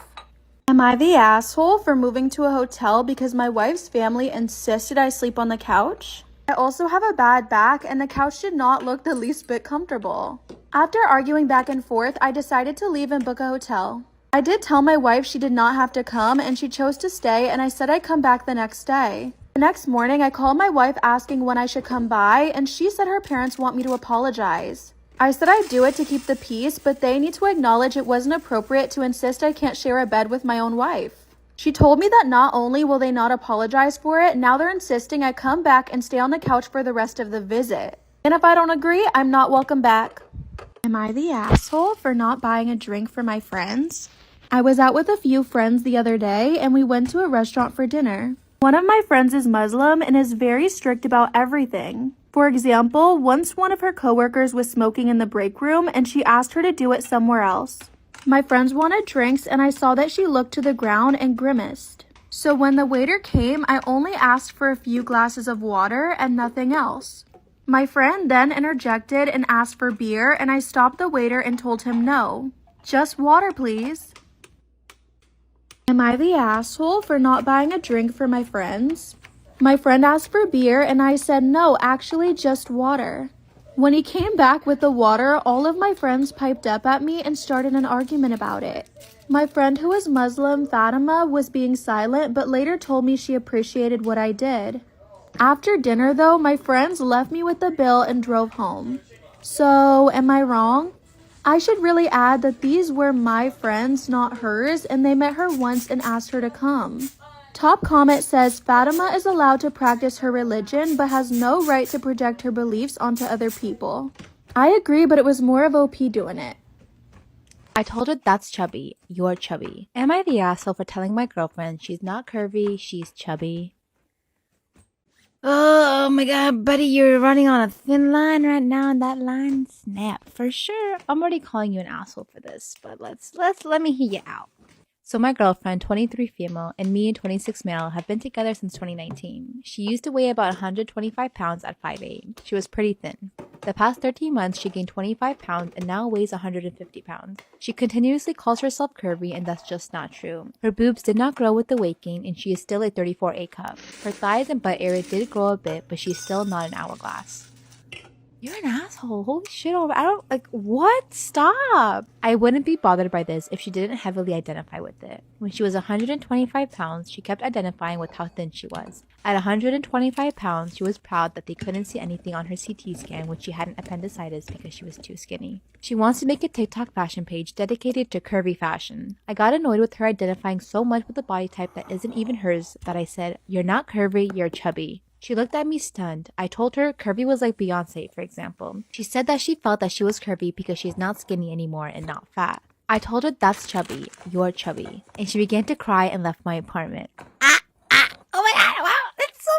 Speaker 12: Am I the asshole for moving to a hotel because my wife's family insisted I sleep on the couch? I also have a bad back and the couch did not look the least bit comfortable. After arguing back and forth, I decided to leave and book a hotel. I did tell my wife she did not have to come and she chose to stay and I said I'd come back the next day. The next morning, I called my wife asking when I should come by and she said her parents want me to apologize. I said I'd do it to keep the peace, but they need to acknowledge it wasn't appropriate to insist I can't share a bed with my own wife. She told me that not only will they not apologize for it, now they're insisting I come back and stay on the couch for the rest of the visit. And if I don't agree, I'm not welcome back. Am I the asshole for not buying a drink for my friends? I was out with a few friends the other day and we went to a restaurant for dinner. One of my friends is Muslim and is very strict about everything. For example, once one of her coworkers was smoking in the break room and she asked her to do it somewhere else. My friends wanted drinks and I saw that she looked to the ground and grimaced. So when the waiter came, I only asked for a few glasses of water and nothing else. My friend then interjected and asked for beer and I stopped the waiter and told him no. Just water, please. Am I the asshole for not buying a drink for my friends? My friend asked for beer and I said no, actually just water. When he came back with the water, all of my friends piped up at me and started an argument about it. My friend who is Muslim, Fatima, was being silent but later told me she appreciated what I did. After dinner though, my friends left me with the bill and drove home. So, am I wrong? I should really add that these were my friends, not hers, and they met her once and asked her to come. Top comment says Fatima is allowed to practice her religion but has no right to project her beliefs onto other people. I agree, but it was more of OP doing it.
Speaker 1: I told her that's chubby. You're chubby. Am I the asshole for telling my girlfriend she's not curvy, she's chubby? Oh my god, buddy, you're running on a thin line right now, and that line snap for sure. I'm already calling you an asshole for this, but let me hear you out. So my girlfriend, 23 female, and me, 26 male, have been together since 2019. She used to weigh about 125 pounds at 5'8". She was pretty thin. The past 13 months, she gained 25 pounds and now weighs 150 pounds. She continuously calls herself curvy, and that's just not true. Her boobs did not grow with the weight gain, and she is still a 34 A cup. Her thighs and butt area did grow a bit, but she's still not an hourglass. You're an asshole. Holy shit. What? Stop. I wouldn't be bothered by this if she didn't heavily identify with it. When she was 125 pounds, she kept identifying with how thin she was. At 125 pounds, she was proud that they couldn't see anything on her CT scan when she had an appendicitis because she was too skinny. She wants to make a TikTok fashion page dedicated to curvy fashion. I got annoyed with her identifying so much with a body type that isn't even hers that I said, "You're not curvy, you're chubby." She looked at me stunned. I told her curvy was like Beyonce, for example. She said that she felt that she was curvy because she's not skinny anymore and not fat. I told her that's chubby. You're chubby. And she began to cry and left my apartment. Oh my god, wow, that's so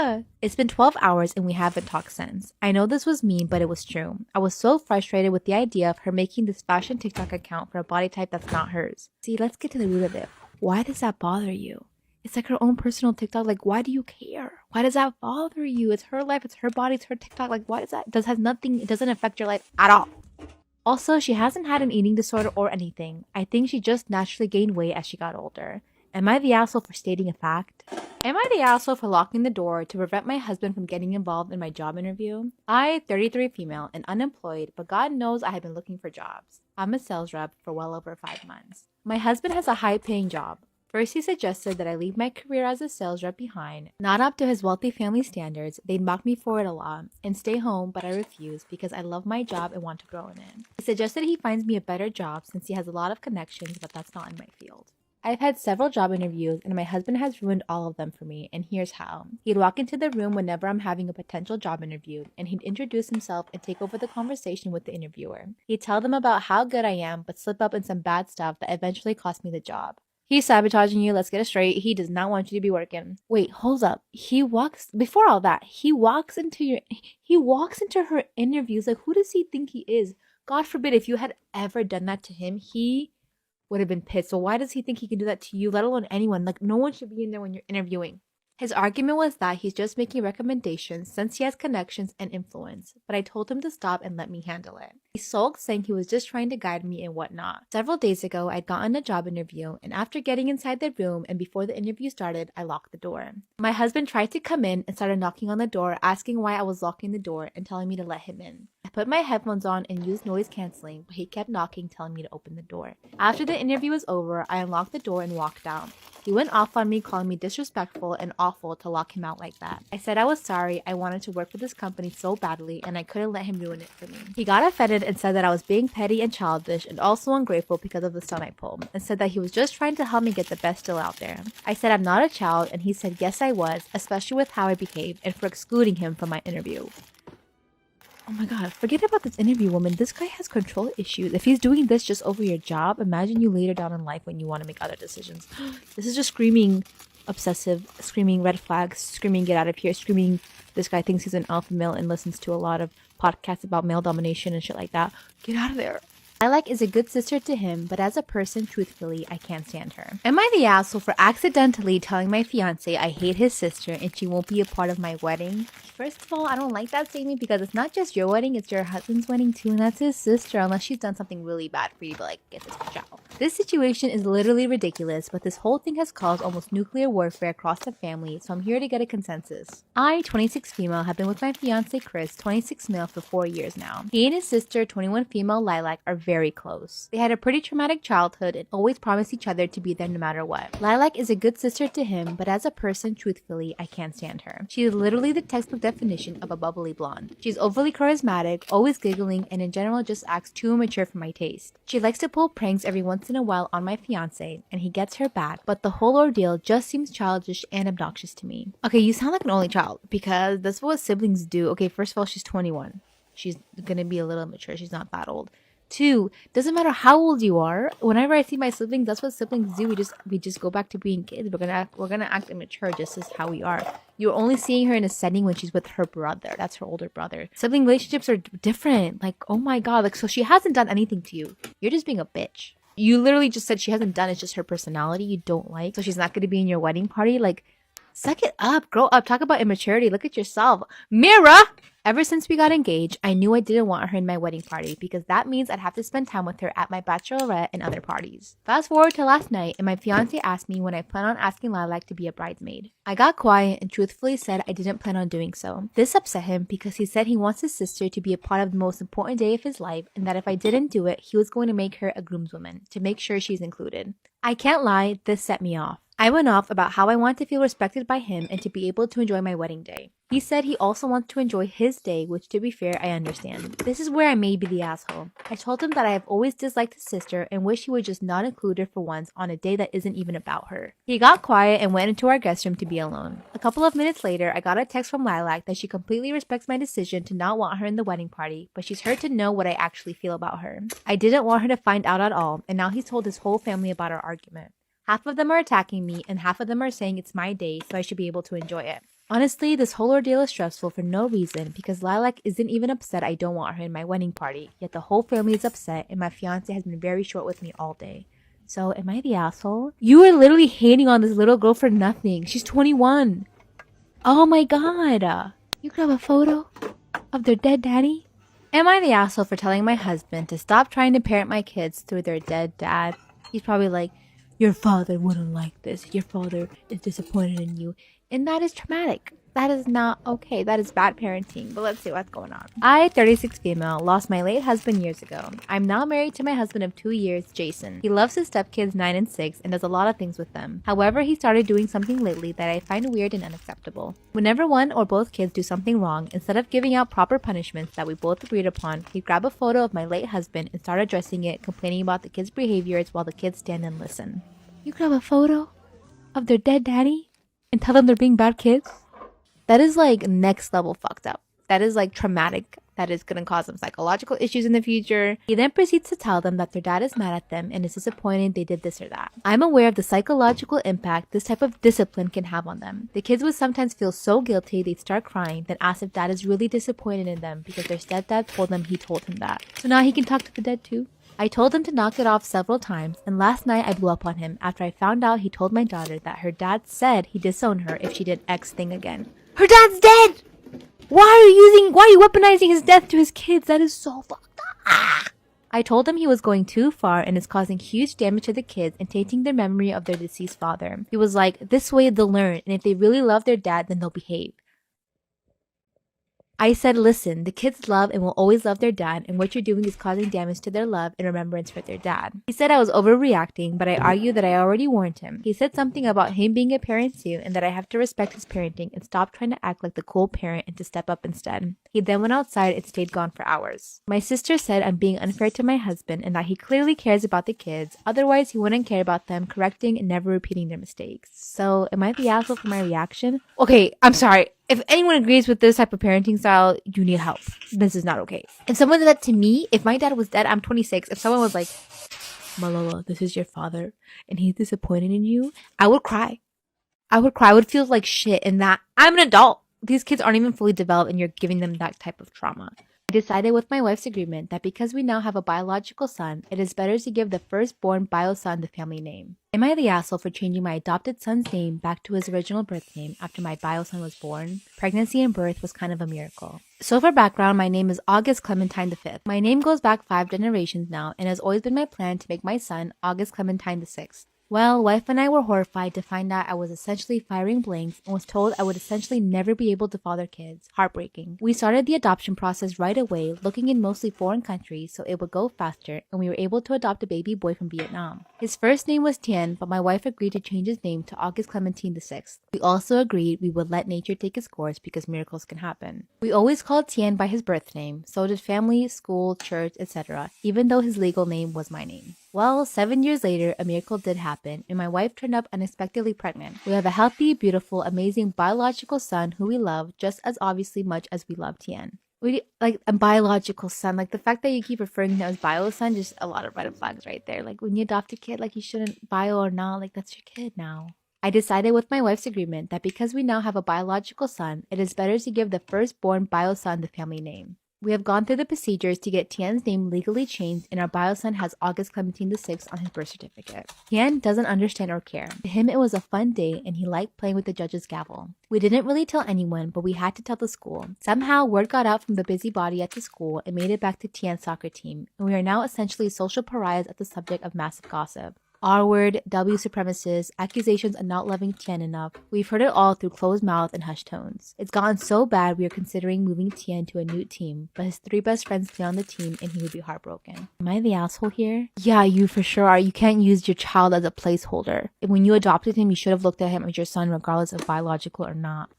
Speaker 1: mean! It's been 12 hours and we haven't talked since. I know this was mean, but it was true. I was so frustrated with the idea of her making this fashion TikTok account for a body type that's not hers. See, let's get to the root of it. Why does that bother you? It's like her own personal TikTok. Like, why do you care? Why does that bother you? It's her life. It's her body. It's her TikTok. Like, why does that? It doesn't affect your life at all. Also, she hasn't had an eating disorder or anything. I think she just naturally gained weight as she got older. Am I the asshole for stating a fact? Am I the asshole for locking the door to prevent my husband from getting involved in my job interview? I, 33 female and unemployed, but God knows I have been looking for jobs. I'm a sales rep for well over 5 months. My husband has a high-paying job. First, he suggested that I leave my career as a sales rep behind, not up to his wealthy family standards, they'd mock me for it a lot, and stay home, but I refused because I love my job and want to grow in it. He suggested he finds me a better job since he has a lot of connections, but that's not in my field. I've had several job interviews and my husband has ruined all of them for me, and here's how. He'd walk into the room whenever I'm having a potential job interview and he'd introduce himself and take over the conversation with the interviewer. He'd tell them about how good I am but slip up in some bad stuff that eventually cost me the job. He's sabotaging you, let's get it straight. He does not want you to be working. Wait, hold up. Before all that, he walks into her interviews like, who does he think he is? God forbid if you had ever done that to him, he would have been pissed. So why does he think he can do that to you, let alone anyone? Like, no one should be in there when you're interviewing. His argument was that he's just making recommendations since he has connections and influence, but I told him to stop and let me handle it. He sulked, saying he was just trying to guide me and whatnot. Several days ago, I'd gotten a job interview, and after getting inside the room and before the interview started, I locked the door. My husband tried to come in and started knocking on the door, asking why I was locking the door and telling me to let him in. I put my headphones on and used noise canceling, but he kept knocking, telling me to open the door. After the interview was over, I unlocked the door and walked out. He went off on me, calling me disrespectful and awful to lock him out like that. I said I was sorry, I wanted to work for this company so badly and I couldn't let him ruin it for me. He got offended and said that I was being petty and childish and also ungrateful because of the stunt I pulled, and said that he was just trying to help me get the best deal out there. I said I'm not a child, and he said yes I was, especially with how I behaved and for excluding him from my interview. Oh my god, forget about this interview, woman. This guy has control issues. If he's doing this just over your job, imagine you later down in life when you want to make other decisions. This is just screaming obsessive, screaming red flags, screaming get out of here, screaming this guy thinks he's an alpha male and listens to a lot of podcasts about male domination and shit like that. Get out of there. Lilac is a good sister to him, but as a person, truthfully, I can't stand her. Am I the asshole for accidentally telling my fiance I hate his sister and she won't be a part of my wedding? First of all, I don't like that statement because it's not just your wedding, it's your husband's wedding too, and that's his sister, unless she's done something really bad for you, but like, get this bitch out. This situation is literally ridiculous, but this whole thing has caused almost nuclear warfare across the family, so I'm here to get a consensus. I, 26 female, have been with my fiance Chris, 26 male, for 4 years now. He and his sister, 21 female Lilac, are very close. They had a pretty traumatic childhood and always promised each other to be there no matter what. Lilac is a good sister to him, but as a person, truthfully, I can't stand her. She is literally the textbook definition of a bubbly blonde. She's overly charismatic, always giggling, and in general just acts too immature for my taste. She likes to pull pranks every once in a while on my fiance, and he gets her back, but the whole ordeal just seems childish and obnoxious to me. Okay, you sound like an only child, because that's what siblings do. Okay, first of all, she's 21. She's gonna be a little immature. She's not that old. 2, doesn't matter how old you are. Whenever I see my siblings, that's what siblings do. We just go back to being kids. We're gonna act immature just as how we are. You're only seeing her in a setting when she's with her brother. That's her older brother. Sibling relationships are different. Like, oh my god, like, so she hasn't done anything to you. You're just being a bitch. You literally just said she hasn't done. It's just her personality you don't like. So she's not gonna be in your wedding party. Like, suck it up, grow up. Talk about immaturity. Look at yourself. Mira! Ever since we got engaged, I knew I didn't want her in my wedding party because that means I'd have to spend time with her at my bachelorette and other parties. Fast forward to last night, and my fiance asked me when I plan on asking Lilac to be a bridesmaid. I got quiet and truthfully said I didn't plan on doing so. This upset him because he said he wants his sister to be a part of the most important day of his life and that if I didn't do it, he was going to make her a groomswoman to make sure she's included. I can't lie, this set me off. I went off about how I want to feel respected by him and to be able to enjoy my wedding day. He said he also wants to enjoy his day, which to be fair, I understand. This is where I may be the asshole. I told him that I have always disliked his sister and wish he would just not include her for once on a day that isn't even about her. He got quiet and went into our guest room to be alone. A couple of minutes later, I got a text from Lilac that she completely respects my decision to not want her in the wedding party, but she's hurt to know what I actually feel about her. I didn't want her to find out at all, and now he's told his whole family about our argument. Half of them are attacking me, and half of them are saying it's my day, so I should be able to enjoy it. Honestly, this whole ordeal is stressful for no reason because Lilac isn't even upset I don't want her in my wedding party, yet the whole family is upset and my fiance has been very short with me all day. So, am I the asshole? You are literally hating on this little girl for nothing. She's 21. Oh my god. You could have a photo of their dead daddy? Am I the asshole for telling my husband to stop trying to parent my kids through their dead dad? He's probably like, your father wouldn't like this. Your father is disappointed in you. And that is traumatic. That is not okay. That is bad parenting. But let's see what's going on. I, 36 female, lost my late husband years ago. I'm now married to my husband of 2 years, Jason. He loves his stepkids 9 and 6 and does a lot of things with them. However, he started doing something lately that I find weird and unacceptable. Whenever one or both kids do something wrong, instead of giving out proper punishments that we both agreed upon, he'd grab a photo of my late husband and start addressing it, complaining about the kids' behaviors while the kids stand and listen. You grab a photo of their dead daddy and tell them they're being bad kids? That is like next level fucked up. That is like traumatic. That is going to cause them psychological issues in the future. He then proceeds to tell them that their dad is mad at them and is disappointed they did this or that. I'm aware of the psychological impact this type of discipline can have on them. The kids would sometimes feel so guilty they'd start crying, then ask if dad is really disappointed in them because their stepdad told them he told him that. So now he can talk to the dead too? I told him to knock it off several times, and last night I blew up on him after I found out he told my daughter that her dad said he'd disown her if she did X thing again. Her dad's dead! Why are you weaponizing his death to his kids? That is so fucked up. I told him he was going too far and is causing huge damage to the kids and tainting their memory of their deceased father. He was like, this way they'll learn, and if they really love their dad, then they'll behave. I said, listen, the kids love and will always love their dad, and what you're doing is causing damage to their love and remembrance for their dad. He said I was overreacting, but I argued that I already warned him. He said something about him being a parent too, and that I have to respect his parenting and stop trying to act like the cool parent and to step up instead. He then went outside and stayed gone for hours. My sister said I'm being unfair to my husband and that he clearly cares about the kids, otherwise he wouldn't care about them correcting and never repeating their mistakes. So, am I the asshole for my reaction? Okay, I'm sorry. If anyone agrees with this type of parenting style, you need help. This is not okay. If someone did that to me, if my dad was dead, I'm 26. If someone was like, Malala, this is your father, and he's disappointed in you, I would cry. I would cry. I would feel like shit in that I'm an adult. These kids aren't even fully developed and you're giving them that type of trauma. I decided with my wife's agreement that because we now have a biological son, it is better to give the firstborn bio son the family name. Am I the asshole for changing my adopted son's name back to his original birth name after my bio son was born? Pregnancy and birth was kind of a miracle. So for background, my name is August Clementine V. My name goes back 5 generations now and has always been my plan to make my son August Clementine VI. Well, wife and I were horrified to find out I was essentially firing blanks and was told I would essentially never be able to father kids. Heartbreaking. We started the adoption process right away, looking in mostly foreign countries so it would go faster, and we were able to adopt a baby boy from Vietnam. His first name was Tien, but my wife agreed to change his name to August Clementine VI. We also agreed we would let nature take its course because miracles can happen. We always called Tien by his birth name, so did family, school, church, etc., even though his legal name was my name. Well, 7 years later, a miracle did happen, and my wife turned up unexpectedly pregnant. We have a healthy, beautiful, amazing biological son who we love just as obviously much as we love Tien. We like a biological son. Like the fact that you keep referring to him as bio son, just a lot of red flags right there. Like when you adopt a kid, like you shouldn't bio or not, like that's your kid now. I decided with my wife's agreement that because we now have a biological son, it is better to give the firstborn bio son the family name. We have gone through the procedures to get Tien's name legally changed, and our bio son has August Clementine VI on his birth certificate. Tien doesn't understand or care. To him, it was a fun day, and he liked playing with the judge's gavel. We didn't really tell anyone, but we had to tell the school. Somehow, word got out from the busybody at the school and made it back to Tien's soccer team, and we are now essentially social pariahs at the subject of massive gossip. R-word, W supremacists, accusations of not loving Tien enough. We've heard it all through closed mouth and hushed tones. It's gotten so bad we are considering moving Tien to a new team, but his 3 best friends play on the team and he would be heartbroken. Am I the asshole here? Yeah, you for sure are. You can't use your child as a placeholder. And when you adopted him, you should have looked at him as your son regardless of biological or not.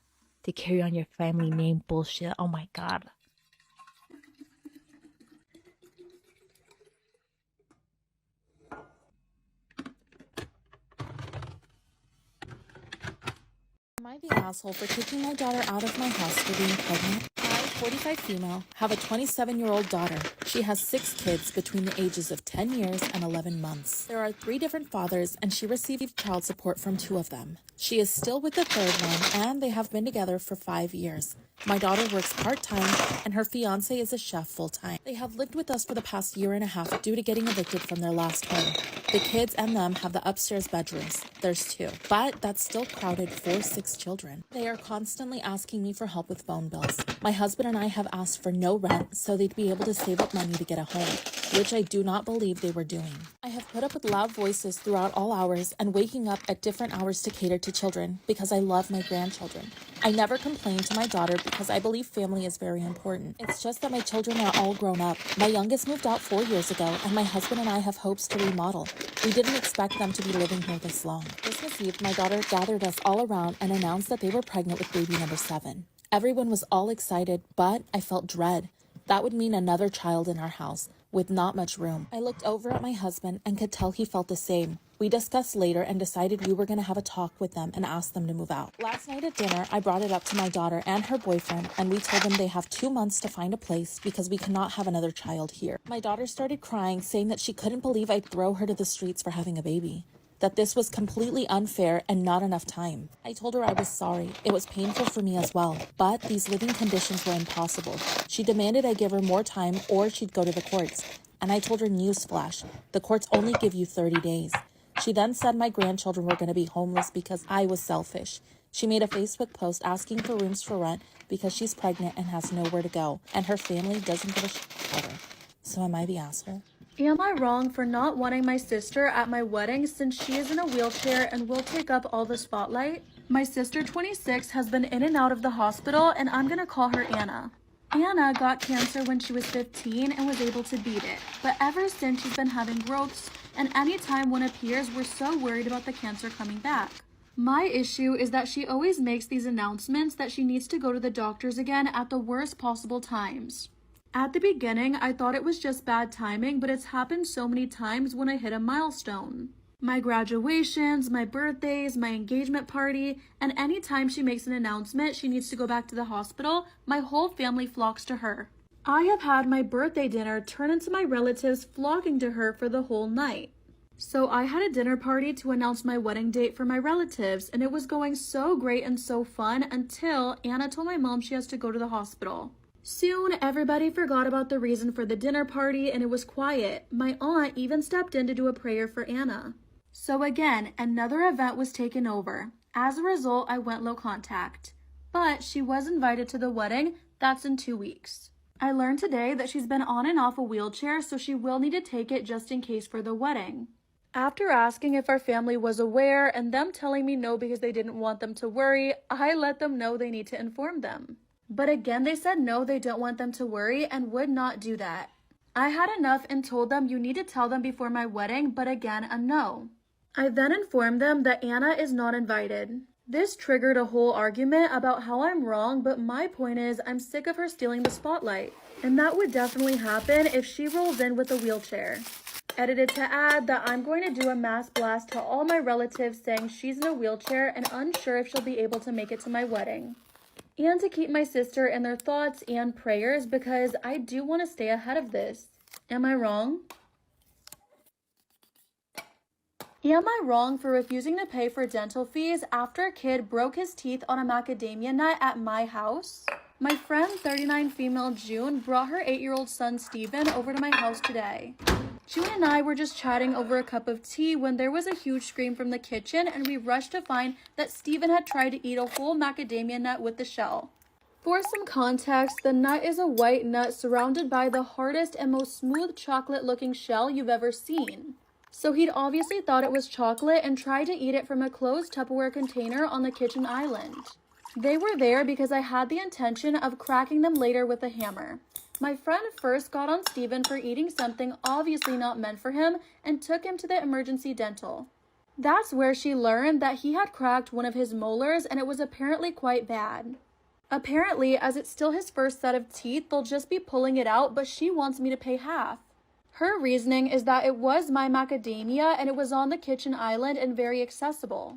Speaker 1: To carry on your family name bullshit. Oh my god.
Speaker 9: Am I the asshole for kicking my daughter out of my house for being pregnant? I, 45 female, have a 27-year-old daughter. She has 6 kids between the ages of 10 years and 11 months. There are 3 different fathers, and she received child support from 2 of them. She is still with the 3rd one, and they have been together for 5 years. My daughter works part-time, and her fiancé is a chef full-time. They have lived with us for the past 1.5 years due to getting evicted from their last home. The kids and them have the upstairs bedrooms. There's 2, but that's still crowded for 6 children. They are constantly asking me for help with phone bills. My husband husband and I have asked for no rent so they'd be able to save up money to get a home, which I do not believe they were doing. I have put up with loud voices throughout all hours and waking up at different hours to cater to children because I love my grandchildren. I never complain to my daughter because I believe family is very important. It's just that my children are all grown up. My youngest moved out 4 years ago, and my husband and I have hopes to remodel. We didn't expect them to be living here this long. Christmas Eve, my daughter gathered us all around and announced that they were pregnant with baby number 7. Everyone was all excited, but I felt dread. That would mean another child in our house, with not much room. I looked over at my husband and could tell he felt the same. We discussed later and decided we were going to have a talk with them and ask them to move out. Last night at dinner, I brought it up to my daughter and her boyfriend, and we told them they have 2 months to find a place because we cannot have another child here. My daughter started crying, saying that she couldn't believe I'd throw her to the streets for having a baby, that this was completely unfair and not enough time. I told her I was sorry. It was painful for me as well, but these living conditions were impossible. She demanded I give her more time or she'd go to the courts. And I told her, newsflash, the courts only give you 30 days. She then said my grandchildren were going to be homeless because I was selfish. She made a Facebook post asking for rooms for rent because she's pregnant and has nowhere to go, and her family doesn't give a shit about her. So am I the asshole?
Speaker 12: Am I wrong for not wanting my sister at my wedding since she is in a wheelchair and will take up all the spotlight? My sister, 26, has been in and out of the hospital, and I'm gonna call her Anna. Anna got cancer when she was 15 and was able to beat it, but ever since she's been having growths, and anytime one appears, we're so worried about the cancer coming back. My issue is that she always makes these announcements that she needs to go to the doctors again at the worst possible times. At the beginning, I thought it was just bad timing, but it's happened so many times when I hit a milestone. My graduations, my birthdays, my engagement party, and anytime she makes an announcement she needs to go back to the hospital, my whole family flocks to her. I have had my birthday dinner turn into my relatives flocking to her for the whole night. So I had a dinner party to announce my wedding date for my relatives, and it was going so great and so fun until Anna told my mom she has to go to the hospital. Soon, everybody forgot about the reason for the dinner party and it was quiet. My aunt even stepped in to do a prayer for Anna. So again, another event was taken over. As a result, I went low contact. But she was invited to the wedding. That's in 2 weeks. I learned today that she's been on and off a wheelchair, so she will need to take it just in case for the wedding. After asking if our family was aware and them telling me no because they didn't want them to worry, I let them know they need to inform them. But again, they said no, they don't want them to worry and would not do that. I had enough and told them you need to tell them before my wedding, but again, a no. I then informed them that Anna is not invited. This triggered a whole argument about how I'm wrong, but my point is I'm sick of her stealing the spotlight. And that would definitely happen if she rolls in with a wheelchair. Edited to add that I'm going to do a mass blast to all my relatives saying she's in a wheelchair and unsure if she'll be able to make it to my wedding. And to keep my sister in their thoughts and prayers because I do want to stay ahead of this. Am I wrong? Am I wrong for refusing to pay for dental fees after a kid broke his teeth on a macadamia nut at my house? My friend 39 female June brought her 8-year-old son Steven over to my house today. June and I were just chatting over a cup of tea when there was a huge scream from the kitchen and we rushed to find that Steven had tried to eat a whole macadamia nut with the shell. For some context, the nut is a white nut surrounded by the hardest and most smooth chocolate-looking shell you've ever seen. So he'd obviously thought it was chocolate and tried to eat it from a closed Tupperware container on the kitchen island. They were there because I had the intention of cracking them later with a hammer. My friend first got on Steven for eating something obviously not meant for him and took him to the emergency dental. That's where she learned that he had cracked one of his molars and it was apparently quite bad. Apparently, as it's still his first set of teeth, they'll just be pulling it out, but she wants me to pay half. Her reasoning is that it was my macadamia and it was on the kitchen island and very accessible.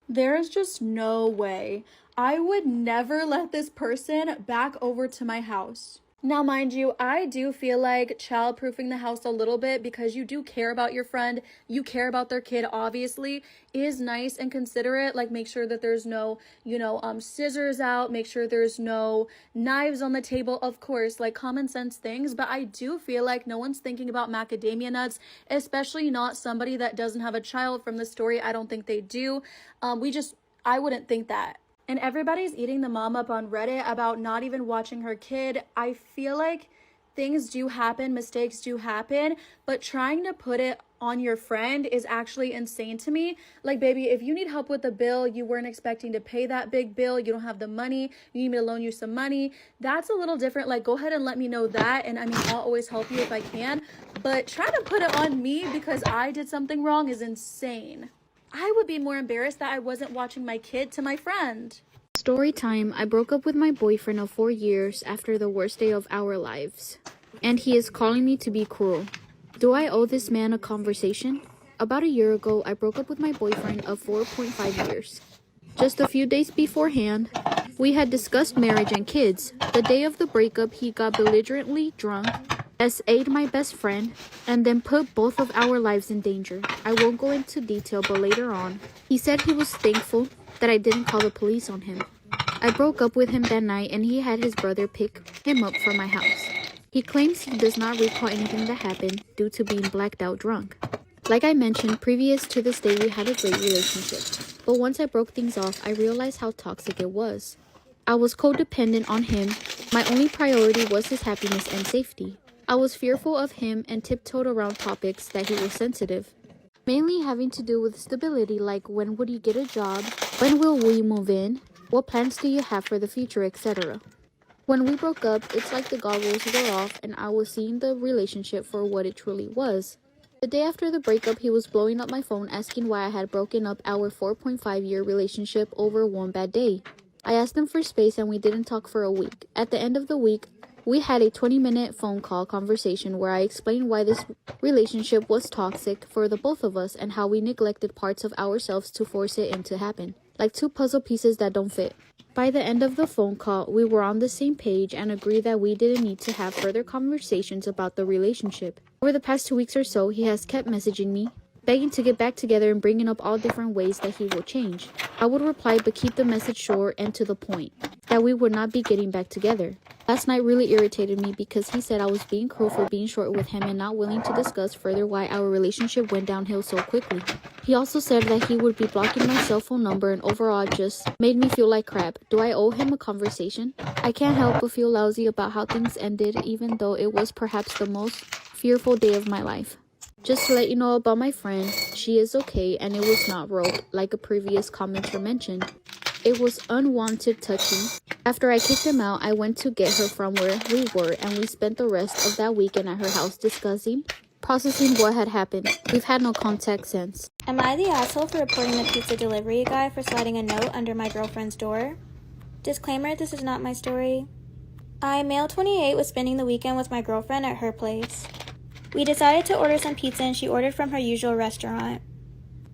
Speaker 12: There is just no way. I would never let this person back over to my house. Now, mind you, I do feel like child-proofing the house a little bit because you do care about your friend, you care about their kid, obviously, is nice and considerate. Like, make sure that there's no, scissors out, make sure there's no knives on the table, of course, like common sense things. But I do feel like no one's thinking about macadamia nuts, especially not somebody that doesn't have a child. From the story, I don't think they do. I wouldn't think that. And everybody's eating the mom up on Reddit about not even watching her kid. I feel like things do happen, mistakes do happen, but trying to put it on your friend is actually insane to me. Like, baby, if you need help with a bill, you weren't expecting to pay that big bill, you don't have the money, you need me to loan you some money, that's a little different. Like, go ahead and let me know that, and I mean, I'll always help you if I can, but trying to put it on me because I did something wrong is insane. I would be more embarrassed that I wasn't watching my kid to my friend.
Speaker 5: Story time. I broke up with my boyfriend of 4 years after the worst day of our lives. And he is calling me to be cruel. Do I owe this man a conversation? About a year ago, I broke up with my boyfriend of 4.5 years. Just a few days beforehand, we had discussed marriage and kids. The day of the breakup, he got belligerently drunk, SA'd my best friend, and then put both of our lives in danger. I won't go into detail, but later on, he said he was thankful that I didn't call the police on him. I broke up with him that night and he had his brother pick him up from my house. He claims he does not recall anything that happened due to being blacked out drunk. Like I mentioned, previous to this day we had a great relationship. But once I broke things off, I realized how toxic it was. I was codependent on him. My only priority was his happiness and safety. I was fearful of him and tiptoed around topics that he was sensitive, mainly having to do with stability, like when would you get a job, when will we move in, what plans do you have for the future, etc. When we broke up, it's like the goggles were off and I was seeing the relationship for what it truly was. The day after the breakup, he was blowing up my phone asking why I had broken up our 4.5-year relationship over one bad day. I asked him for space and we didn't talk for a week. At the end of the week, we had a 20-minute phone call conversation where I explained why this relationship was toxic for the both of us and how we neglected parts of ourselves to force it into happen, like two puzzle pieces that don't fit. By the end of the phone call, we were on the same page and agreed that we didn't need to have further conversations about the relationship. Over the past 2 weeks or so, he has kept messaging me, begging to get back together and bringing up all different ways that he will change. I would reply but keep the message short and to the point, that we would not be getting back together. Last night really irritated me because he said I was being cruel for being short with him and not willing to discuss further why our relationship went downhill so quickly. He also said that he would be blocking my cell phone number and overall just made me feel like crap. Do I owe him a conversation? I can't help but feel lousy about how things ended, even though it was perhaps the most fearful day of my life. Just to let you know about my friend, she is okay and it was not rope like a previous commenter mentioned. It was unwanted touching. After I kicked him out, I went to get her from where we were and we spent the rest of that weekend at her house discussing, processing what had happened. We've had no contact since.
Speaker 19: Am I the asshole for reporting the pizza delivery guy for sliding a note under my girlfriend's door? Disclaimer, this is not my story. I, male 28, was spending the weekend with my girlfriend at her place. We decided to order some pizza and she ordered from her usual restaurant.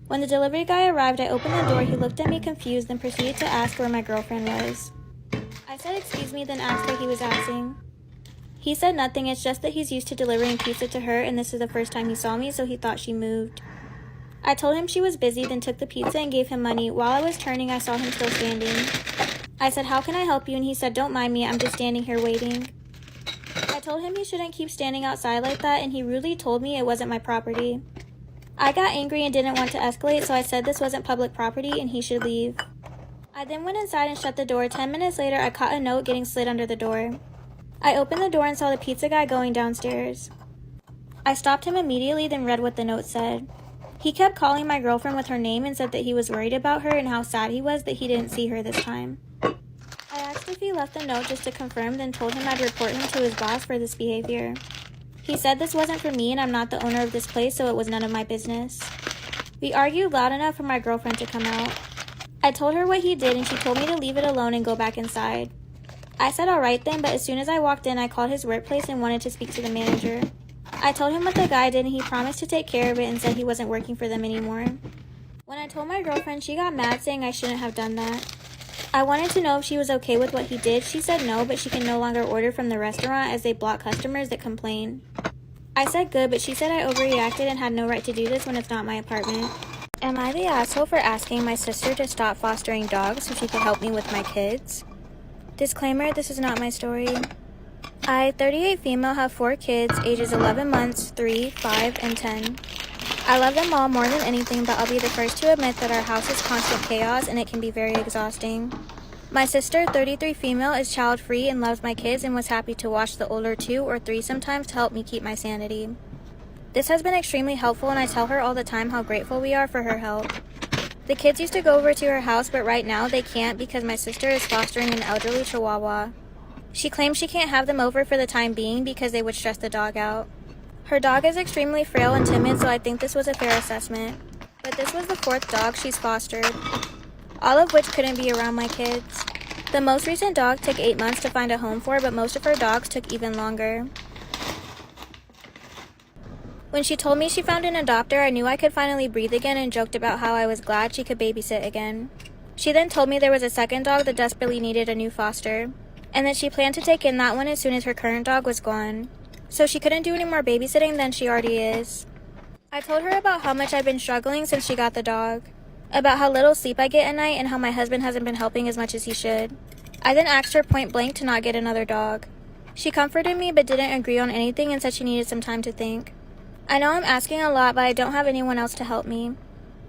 Speaker 19: When the delivery guy arrived, I opened the door. He looked at me confused, then proceeded to ask where my girlfriend was. I said excuse me, then asked where he was asking. He said nothing, it's just that he's used to delivering pizza to her and this is the first time he saw me, so he thought she moved. I told him she was busy, then took the pizza and gave him money. While I was turning, I saw him still standing. I said, how can I help you? And he said, don't mind me, I'm just standing here waiting. I told him he shouldn't keep standing outside like that, and he rudely told me it wasn't my property. I got angry and didn't want to escalate, so I said this wasn't public property and he should leave. I then went inside and shut the door. 10 minutes later, I caught a note getting slid under the door. I opened the door and saw the pizza guy going downstairs. I stopped him immediately, then read what the note said. He kept calling my girlfriend with her name and said that he was worried about her and how sad he was that he didn't see her this time. I asked if he left the note just to confirm, then told him I'd report him to his boss for this behavior. He said this wasn't for me and I'm not the owner of this place, so it was none of my business. We argued loud enough for my girlfriend to come out. I told her what he did and she told me to leave it alone and go back inside. I said alright then, but as soon as I walked in, I called his workplace and wanted to speak to the manager. I told him what the guy did and he promised to take care of it and said he wasn't working for them anymore. When I told my girlfriend, she got mad saying I shouldn't have done that. I wanted to know if she was okay with what he did. She said no, but she can no longer order from the restaurant as they block customers that complain. I said good, but she said I overreacted and had no right to do this when it's not my apartment. Am I the asshole for asking my sister to stop fostering dogs so she could help me with my kids? Disclaimer, this is not my story. I, 38 female, have 4 kids, ages 11 months, 3, 5, and 10. I love them all more than anything, but I'll be the first to admit that our house is constant chaos and it can be very exhausting. My sister, 33 female, is child-free and loves my kids and was happy to watch the older 2 or 3 sometimes to help me keep my sanity. This has been extremely helpful and I tell her all the time how grateful we are for her help. The kids used to go over to her house, but right now they can't because my sister is fostering an elderly chihuahua. She claims she can't have them over for the time being because they would stress the dog out. Her dog is extremely frail and timid, so I think this was a fair assessment. But this was the 4th dog she's fostered, all of which couldn't be around my kids. The most recent dog took 8 months to find a home for, but most of her dogs took even longer. When she told me she found an adopter, I knew I could finally breathe again and joked about how I was glad she could babysit again. She then told me there was a 2nd dog that desperately needed a new foster, and that she planned to take in that one as soon as her current dog was gone. So she couldn't do any more babysitting than she already is. I told her about how much I've been struggling since she got the dog, about how little sleep I get at night and how my husband hasn't been helping as much as he should. I then asked her point blank to not get another dog. She comforted me but didn't agree on anything and said she needed some time to think. I know I'm asking a lot, but I don't have anyone else to help me.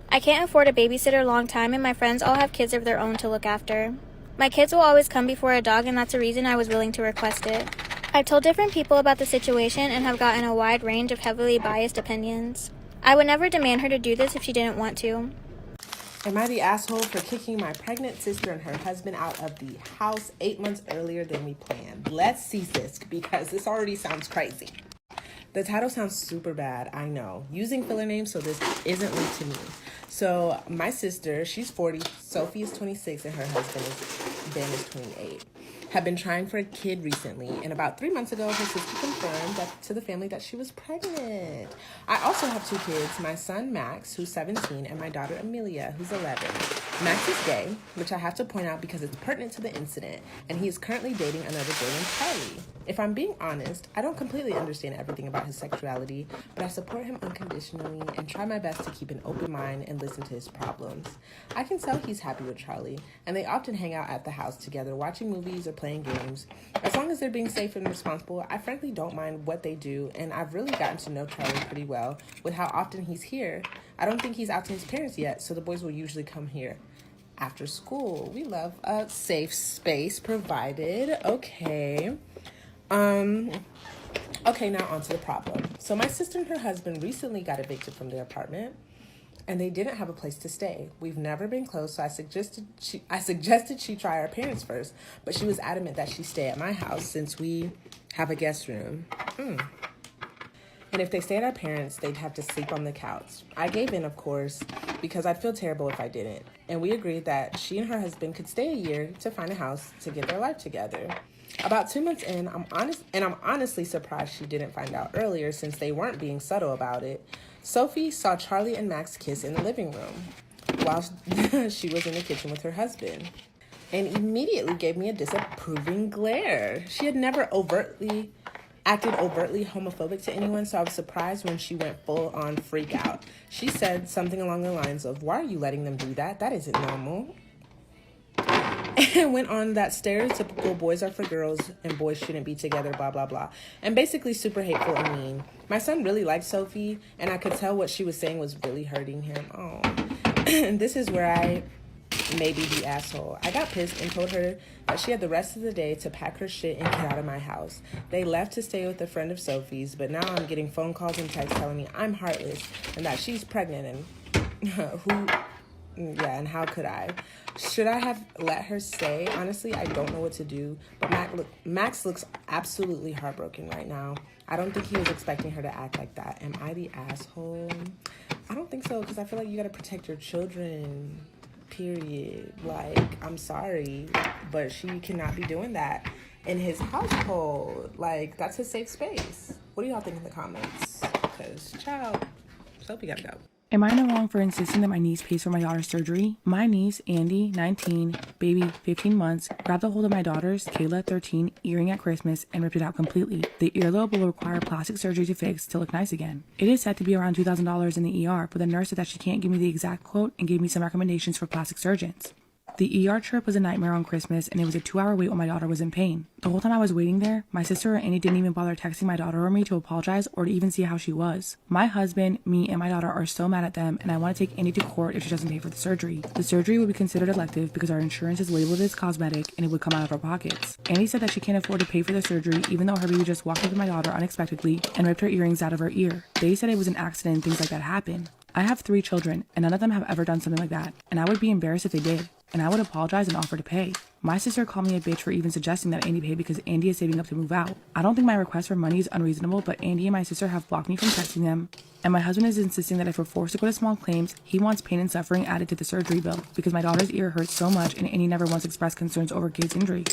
Speaker 19: I can't afford a babysitter long time and my friends all have kids of their own to look after. My kids will always come before a dog and that's the reason I was willing to request it. I've told different people about the situation and have gotten a wide range of heavily biased opinions. I would never demand her to do this if she didn't want to.
Speaker 15: Am I the asshole for kicking my pregnant sister and her husband out of the house 8 months earlier than we planned? Let's see, sis, because this already sounds crazy. The title sounds super bad, I know. Using filler names, so this isn't linked to me. So my sister, she's 40, Sophie is 26, and her husband Ben is 28. Have been trying for a kid recently, and about 3 months ago, her sister confirmed to the family that she was pregnant. I also have 2 kids, my son Max, who's 17, and my daughter Amelia, who's 11. Max is gay, which I have to point out because it's pertinent to the incident, and he is currently dating another boy named Charlie. If I'm being honest, I don't completely understand everything about his sexuality, but I support him unconditionally and try my best to keep an open mind and listen to his problems. I can tell he's happy with Charlie, and they often hang out at the house together watching movies or playing games. As long as they're being safe and responsible, I frankly don't mind what they do, and I've really gotten to know Charlie pretty well with how often he's here. I don't think he's out to his parents yet, so the boys will usually come here after school. We love a safe space provided. Okay. Okay, now on to the problem. So my sister and her husband recently got evicted from their apartment, and they didn't have a place to stay. We've never been close, so I suggested she try our parents first, but she was adamant that she stay at my house since we have a guest room. And if they stay at our parents', they'd have to sleep on the couch. I gave in, of course, because I'd feel terrible if I didn't. And we agreed that she and her husband could stay a year to find a house to get their life together. About 2 months in, I'm honestly surprised she didn't find out earlier since they weren't being subtle about it. Sophie saw Charlie and Max kiss in the living room while she was in the kitchen with her husband, and immediately gave me a disapproving glare. She had never acted overtly homophobic to anyone, so I was surprised when she went full-on freak out. She said something along the lines of, "Why are you letting them do that? That isn't normal." And went on that stereotypical boys are for girls and boys shouldn't be together, blah, blah, blah. And basically super hateful and mean. My son really liked Sophie, and I could tell what she was saying was really hurting him. Oh. And this is where I may be the asshole. I got pissed and told her that she had the rest of the day to pack her shit and get out of my house. They left to stay with a friend of Sophie's, but now I'm getting phone calls and texts telling me I'm heartless and that she's pregnant and and how could I? Should I have let her stay? Honestly, I don't know what to do, but Max looks absolutely heartbroken right now. I don't think he was expecting her to act like that. Am I the asshole? I don't think so, because I feel like you gotta protect your children, period. Like, I'm sorry, but she cannot be doing that in his household. Like, that's his safe space. What do y'all think in the comments? Because, child, Sophie gotta go.
Speaker 2: Am I in the wrong for insisting that my niece pays for my daughter's surgery? My niece, Andy, 19, baby, 15 months, grabbed a hold of my daughter's, Kayla, 13, earring at Christmas and ripped it out completely. The earlobe will require plastic surgery to fix to look nice again. It is said to be around $2,000 in the ER, but the nurse said that she can't give me the exact quote and gave me some recommendations for plastic surgeons. The ER trip was a nightmare on Christmas, and it was a 2-hour wait while my daughter was in pain. The whole time I was waiting there, my sister or Andy didn't even bother texting my daughter or me to apologize or to even see how she was. My husband, me, and my daughter are so mad at them, and I want to take Andy to court if she doesn't pay for the surgery. The surgery would be considered elective because our insurance is labeled as cosmetic and it would come out of our pockets. Andy said that she can't afford to pay for the surgery even though her baby just walked up to my daughter unexpectedly and ripped her earrings out of her ear. They said it was an accident and things like that happen. I have 3 children, and none of them have ever done something like that, and I would be embarrassed if they did, and I would apologize and offer to pay. My sister called me a bitch for even suggesting that Andy pay because Andy is saving up to move out. I don't think my request for money is unreasonable, but Andy and my sister have blocked me from texting them, and my husband is insisting that if we're forced to go to small claims, he wants pain and suffering added to the surgery bill because my daughter's ear hurts so much and Andy never once expressed concerns over Kate's injury.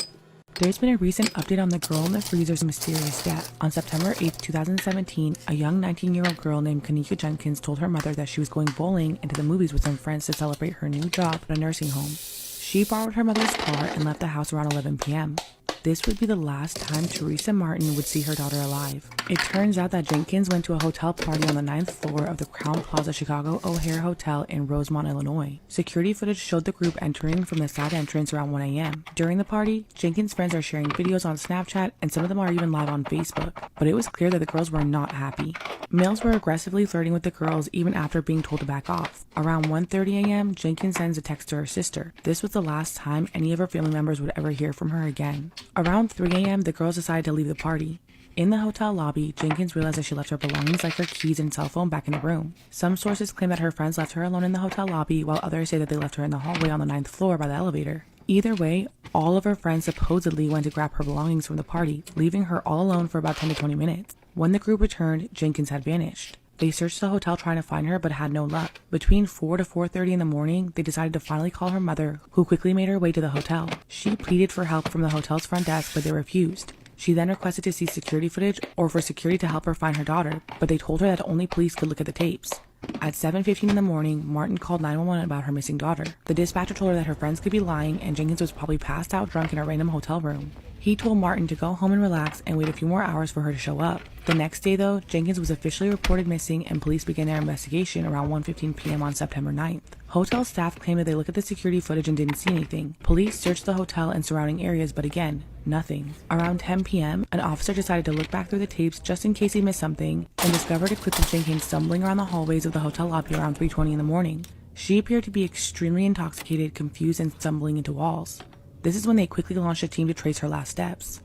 Speaker 2: There's been a recent update on the girl in the freezer's mysterious death. On September 8, 2017, a young 19-year-old girl named Kanika Jenkins told her mother that she was going bowling and to the movies with some friends to celebrate her new job at a nursing home. She borrowed her mother's car and left the house around 11 p.m. This would be the last time Teresa Martin would see her daughter alive. It turns out that Jenkins went to a hotel party on the 9th floor of the Crown Plaza Chicago O'Hare Hotel in Rosemont, Illinois. Security footage showed the group entering from the side entrance around 1 a.m. During the party, Jenkins' friends are sharing videos on Snapchat and some of them are even live on Facebook. But it was clear that the girls were not happy. Males were aggressively flirting with the girls even after being told to back off. Around 1:30 a.m., Jenkins sends a text to her sister. This was the last time any of her family members would ever hear from her again. Around 3 a.m., the girls decided to leave the party. In the hotel lobby, Jenkins realized that she left her belongings like her keys and cell phone back in the room. Some sources claim that her friends left her alone in the hotel lobby, while others say that they left her in the hallway on the 9th floor by the elevator. Either way, all of her friends supposedly went to grab her belongings from the party, leaving her all alone for about 10 to 20 minutes. When the group returned, Jenkins had vanished. They searched the hotel trying to find her but had no luck. Between 4 to 4:30 in the morning, they decided to finally call her mother, who quickly made her way to the hotel. She pleaded for help from the hotel's front desk, but they refused. She then requested to see security footage or for security to help her find her daughter, but they told her that only police could look at the tapes. At 7:15 in the morning, Martin called 911 about her missing daughter. The dispatcher told her that her friends could be lying and Jenkins was probably passed out drunk in a random hotel room. He told Martin to go home and relax and wait a few more hours for her to show up. The next day, though, Jenkins was officially reported missing and police began their investigation around 1:15 p.m. on September 9th. Hotel staff claimed that they looked at the security footage and didn't see anything. Police searched the hotel and surrounding areas, but again, nothing. Around 10 p.m., an officer decided to look back through the tapes just in case he missed something and discovered a clip of Jenkins stumbling around the hallways of the hotel lobby around 3:20 in the morning. She appeared to be extremely intoxicated, confused, and stumbling into walls. This is when they quickly launched a team to trace her last steps.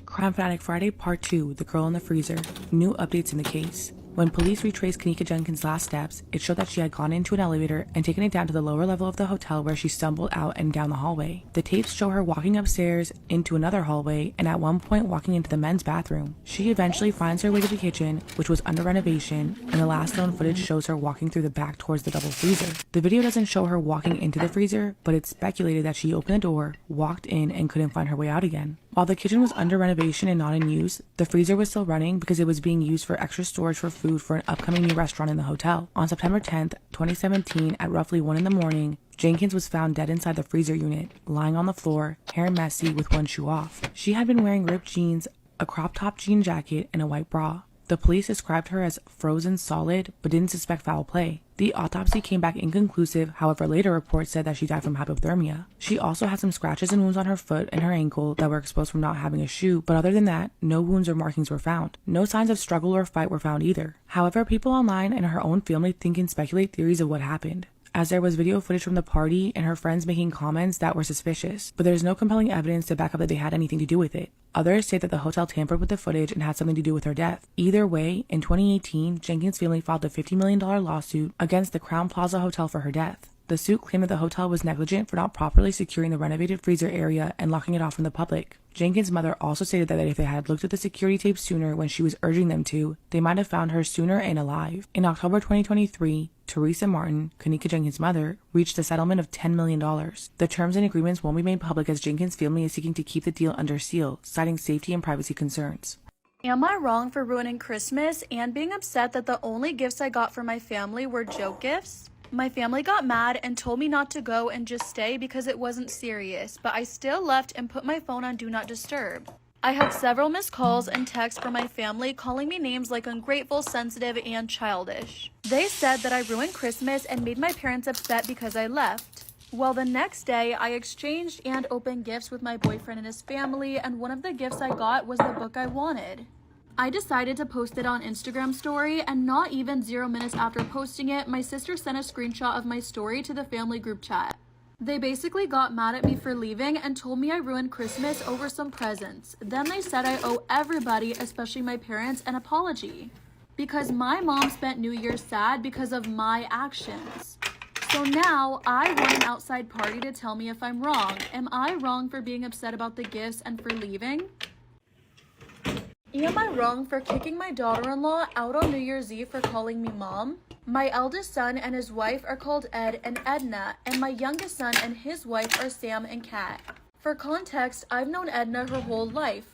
Speaker 2: Crime Fanatic Friday Part 2, The Girl in the Freezer. New updates in the case. When police retraced Kanika Jenkins' last steps, it showed that she had gone into an elevator and taken it down to the lower level of the hotel where she stumbled out and down the hallway. The tapes show her walking upstairs into another hallway and at one point walking into the men's bathroom. She eventually finds her way to the kitchen, which was under renovation, and the last known footage shows her walking through the back towards the double freezer. The video doesn't show her walking into the freezer, but it's speculated that she opened the door, walked in, and couldn't find her way out again. While the kitchen was under renovation and not in use, the freezer was still running because it was being used for extra storage for food for an upcoming new restaurant in the hotel. On September 10th, 2017, at roughly 1 in the morning, Jenkins was found dead inside the freezer unit, lying on the floor, hair messy with one shoe off. She had been wearing ripped jeans, a crop top jean jacket, and a white bra. The police described her as frozen solid, but didn't suspect foul play. The autopsy came back inconclusive, however later reports said that she died from hypothermia. She also had some scratches and wounds on her foot and her ankle that were exposed from not having a shoe, but other than that, no wounds or markings were found. No signs of struggle or fight were found either. However, people online and her own family think and speculate theories of what happened, as there was video footage from the party and her friends making comments that were suspicious, but there's no compelling evidence to back up that they had anything to do with it. Others say that the hotel tampered with the footage and had something to do with her death. Either way, in 2018, Jenkins' family filed a $50 million lawsuit against the Crown Plaza Hotel for her death. The suit claimed that the hotel was negligent for not properly securing the renovated freezer area and locking it off from the public. Jenkins' mother also stated that if they had looked at the security tape sooner when she was urging them to, they might have found her sooner and alive. In October 2023, Teresa Martin, Kanika Jenkins' mother, reached a settlement of $10 million. The terms and agreements won't be made public as Jenkins' family is seeking to keep the deal under seal, citing safety and privacy concerns.
Speaker 12: Am I wrong for ruining Christmas and being upset that the only gifts I got for my family were joke gifts? My family got mad and told me not to go and just stay because it wasn't serious, but I still left and put my phone on Do Not Disturb. I had several missed calls and texts from my family calling me names like ungrateful, sensitive, and childish. They said that I ruined Christmas and made my parents upset because I left. Well, the next day, I exchanged and opened gifts with my boyfriend and his family, and one of the gifts I got was the book I wanted. I decided to post it on Instagram story, and not even 0 minutes after posting it, my sister sent a screenshot of my story to the family group chat. They basically got mad at me for leaving and told me I ruined Christmas over some presents. Then they said I owe everybody, especially my parents, an apology. Because my mom spent New Year's sad because of my actions. So now I want an outside party to tell me if I'm wrong. Am I wrong for being upset about the gifts and for leaving? Am I wrong for kicking my daughter-in-law out on New Year's Eve for calling me mom? My eldest son and his wife are called Ed and Edna, and my youngest son and his wife are Sam and Kat. For context, I've known Edna her whole life.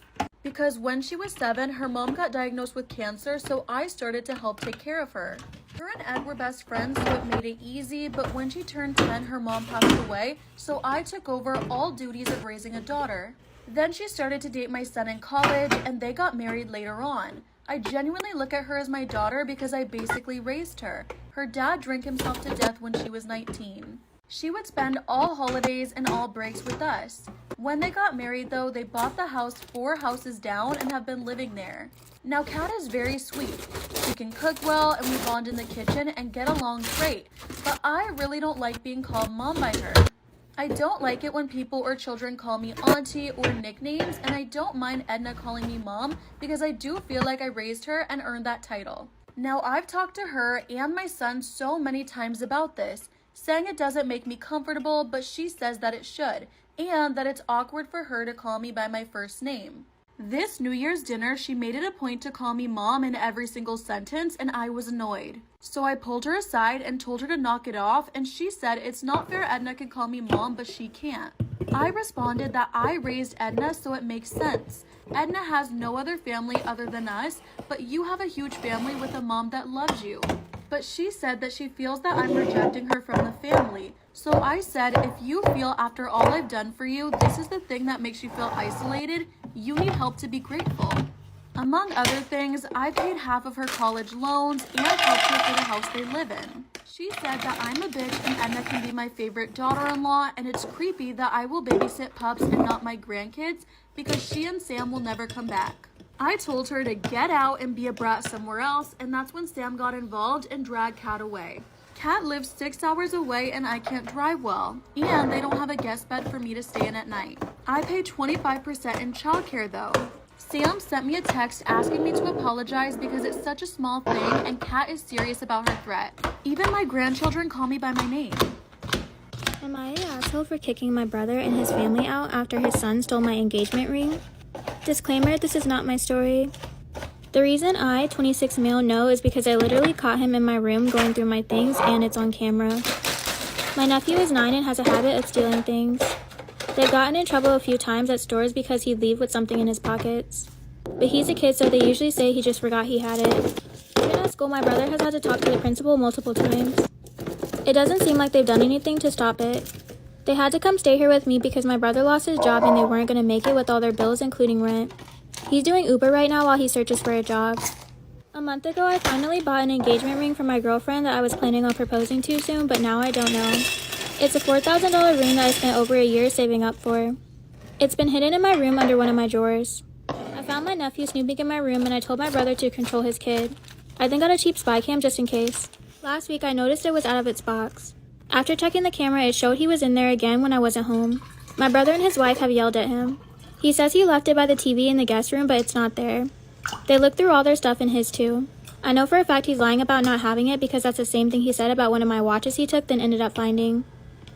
Speaker 12: Because when she was 7, her mom got diagnosed with cancer, so I started to help take care of her. Her and Ed were best friends, so it made it easy, but when she turned 10, her mom passed away, so I took over all duties of raising a daughter. Then she started to date my son in college, and they got married later on. I genuinely look at her as my daughter because I basically raised her. Her dad drank himself to death when she was 19. She would spend all holidays and all breaks with us. When they got married though, they bought the house 4 houses down and have been living there. Now Kat is very sweet. She can cook well and we bond in the kitchen and get along great, but I really don't like being called mom by her. I don't like it when people or children call me auntie or nicknames, and I don't mind Edna calling me mom because I do feel like I raised her and earned that title. Now I've talked to her and my son so many times about this, saying it doesn't make me comfortable, but she says that it should, and that it's awkward for her to call me by my first name. This New Year's dinner, she made it a point to call me mom in every single sentence, and I was annoyed. So I pulled her aside and told her to knock it off, and she said it's not fair Edna can call me mom, but she can't. I responded that I raised Edna, so it makes sense. Edna has no other family other than us, but you have a huge family with a mom that loves you. But she said that she feels that I'm rejecting her from the family. So I said, if you feel after all I've done for you, this is the thing that makes you feel isolated, you need help to be grateful. Among other things, I paid half of her college loans and helped her for the house they live in. She said that I'm a bitch and Edna can be my favorite daughter-in-law, and it's creepy that I will babysit pups and not my grandkids because she and Sam will never come back. I told her to get out and be a brat somewhere else, and that's when Sam got involved and dragged Kat away. Kat lives 6 hours away and I can't drive well, and they don't have a guest bed for me to stay in at night. I pay 25% in childcare though. Sam sent me a text asking me to apologize because it's such a small thing and Kat is serious about her threat. Even my grandchildren call me by my name.
Speaker 19: Am I an asshole for kicking my brother and his family out after his son stole my engagement ring? Disclaimer, this is not my story. The reason I, 26 male, know is because I literally caught him in my room going through my things and it's on camera. My nephew is 9 and has a habit of stealing things. They've gotten in trouble a few times at stores because he'd leave with something in his pockets. But he's a kid, so they usually say he just forgot he had it. Even at school, my brother has had to talk to the principal multiple times. It doesn't seem like they've done anything to stop it. They had to come stay here with me because my brother lost his job and they weren't going to make it with all their bills, including rent. He's doing Uber right now while he searches for a job. A month ago, I finally bought an engagement ring for my girlfriend that I was planning on proposing to soon, but now I don't know. It's a $4,000 ring that I spent over a year saving up for. It's been hidden in my room under one of my drawers. I found my nephew snooping in my room and I told my brother to control his kid. I then got a cheap spy cam just in case. Last week, I noticed it was out of its box. After checking the camera, it showed he was in there again when I wasn't home. My brother and his wife have yelled at him. He says he left it by the TV in the guest room, but it's not there. They looked through all their stuff in his too. I know for a fact he's lying about not having it because that's the same thing he said about one of my watches he took then ended up finding.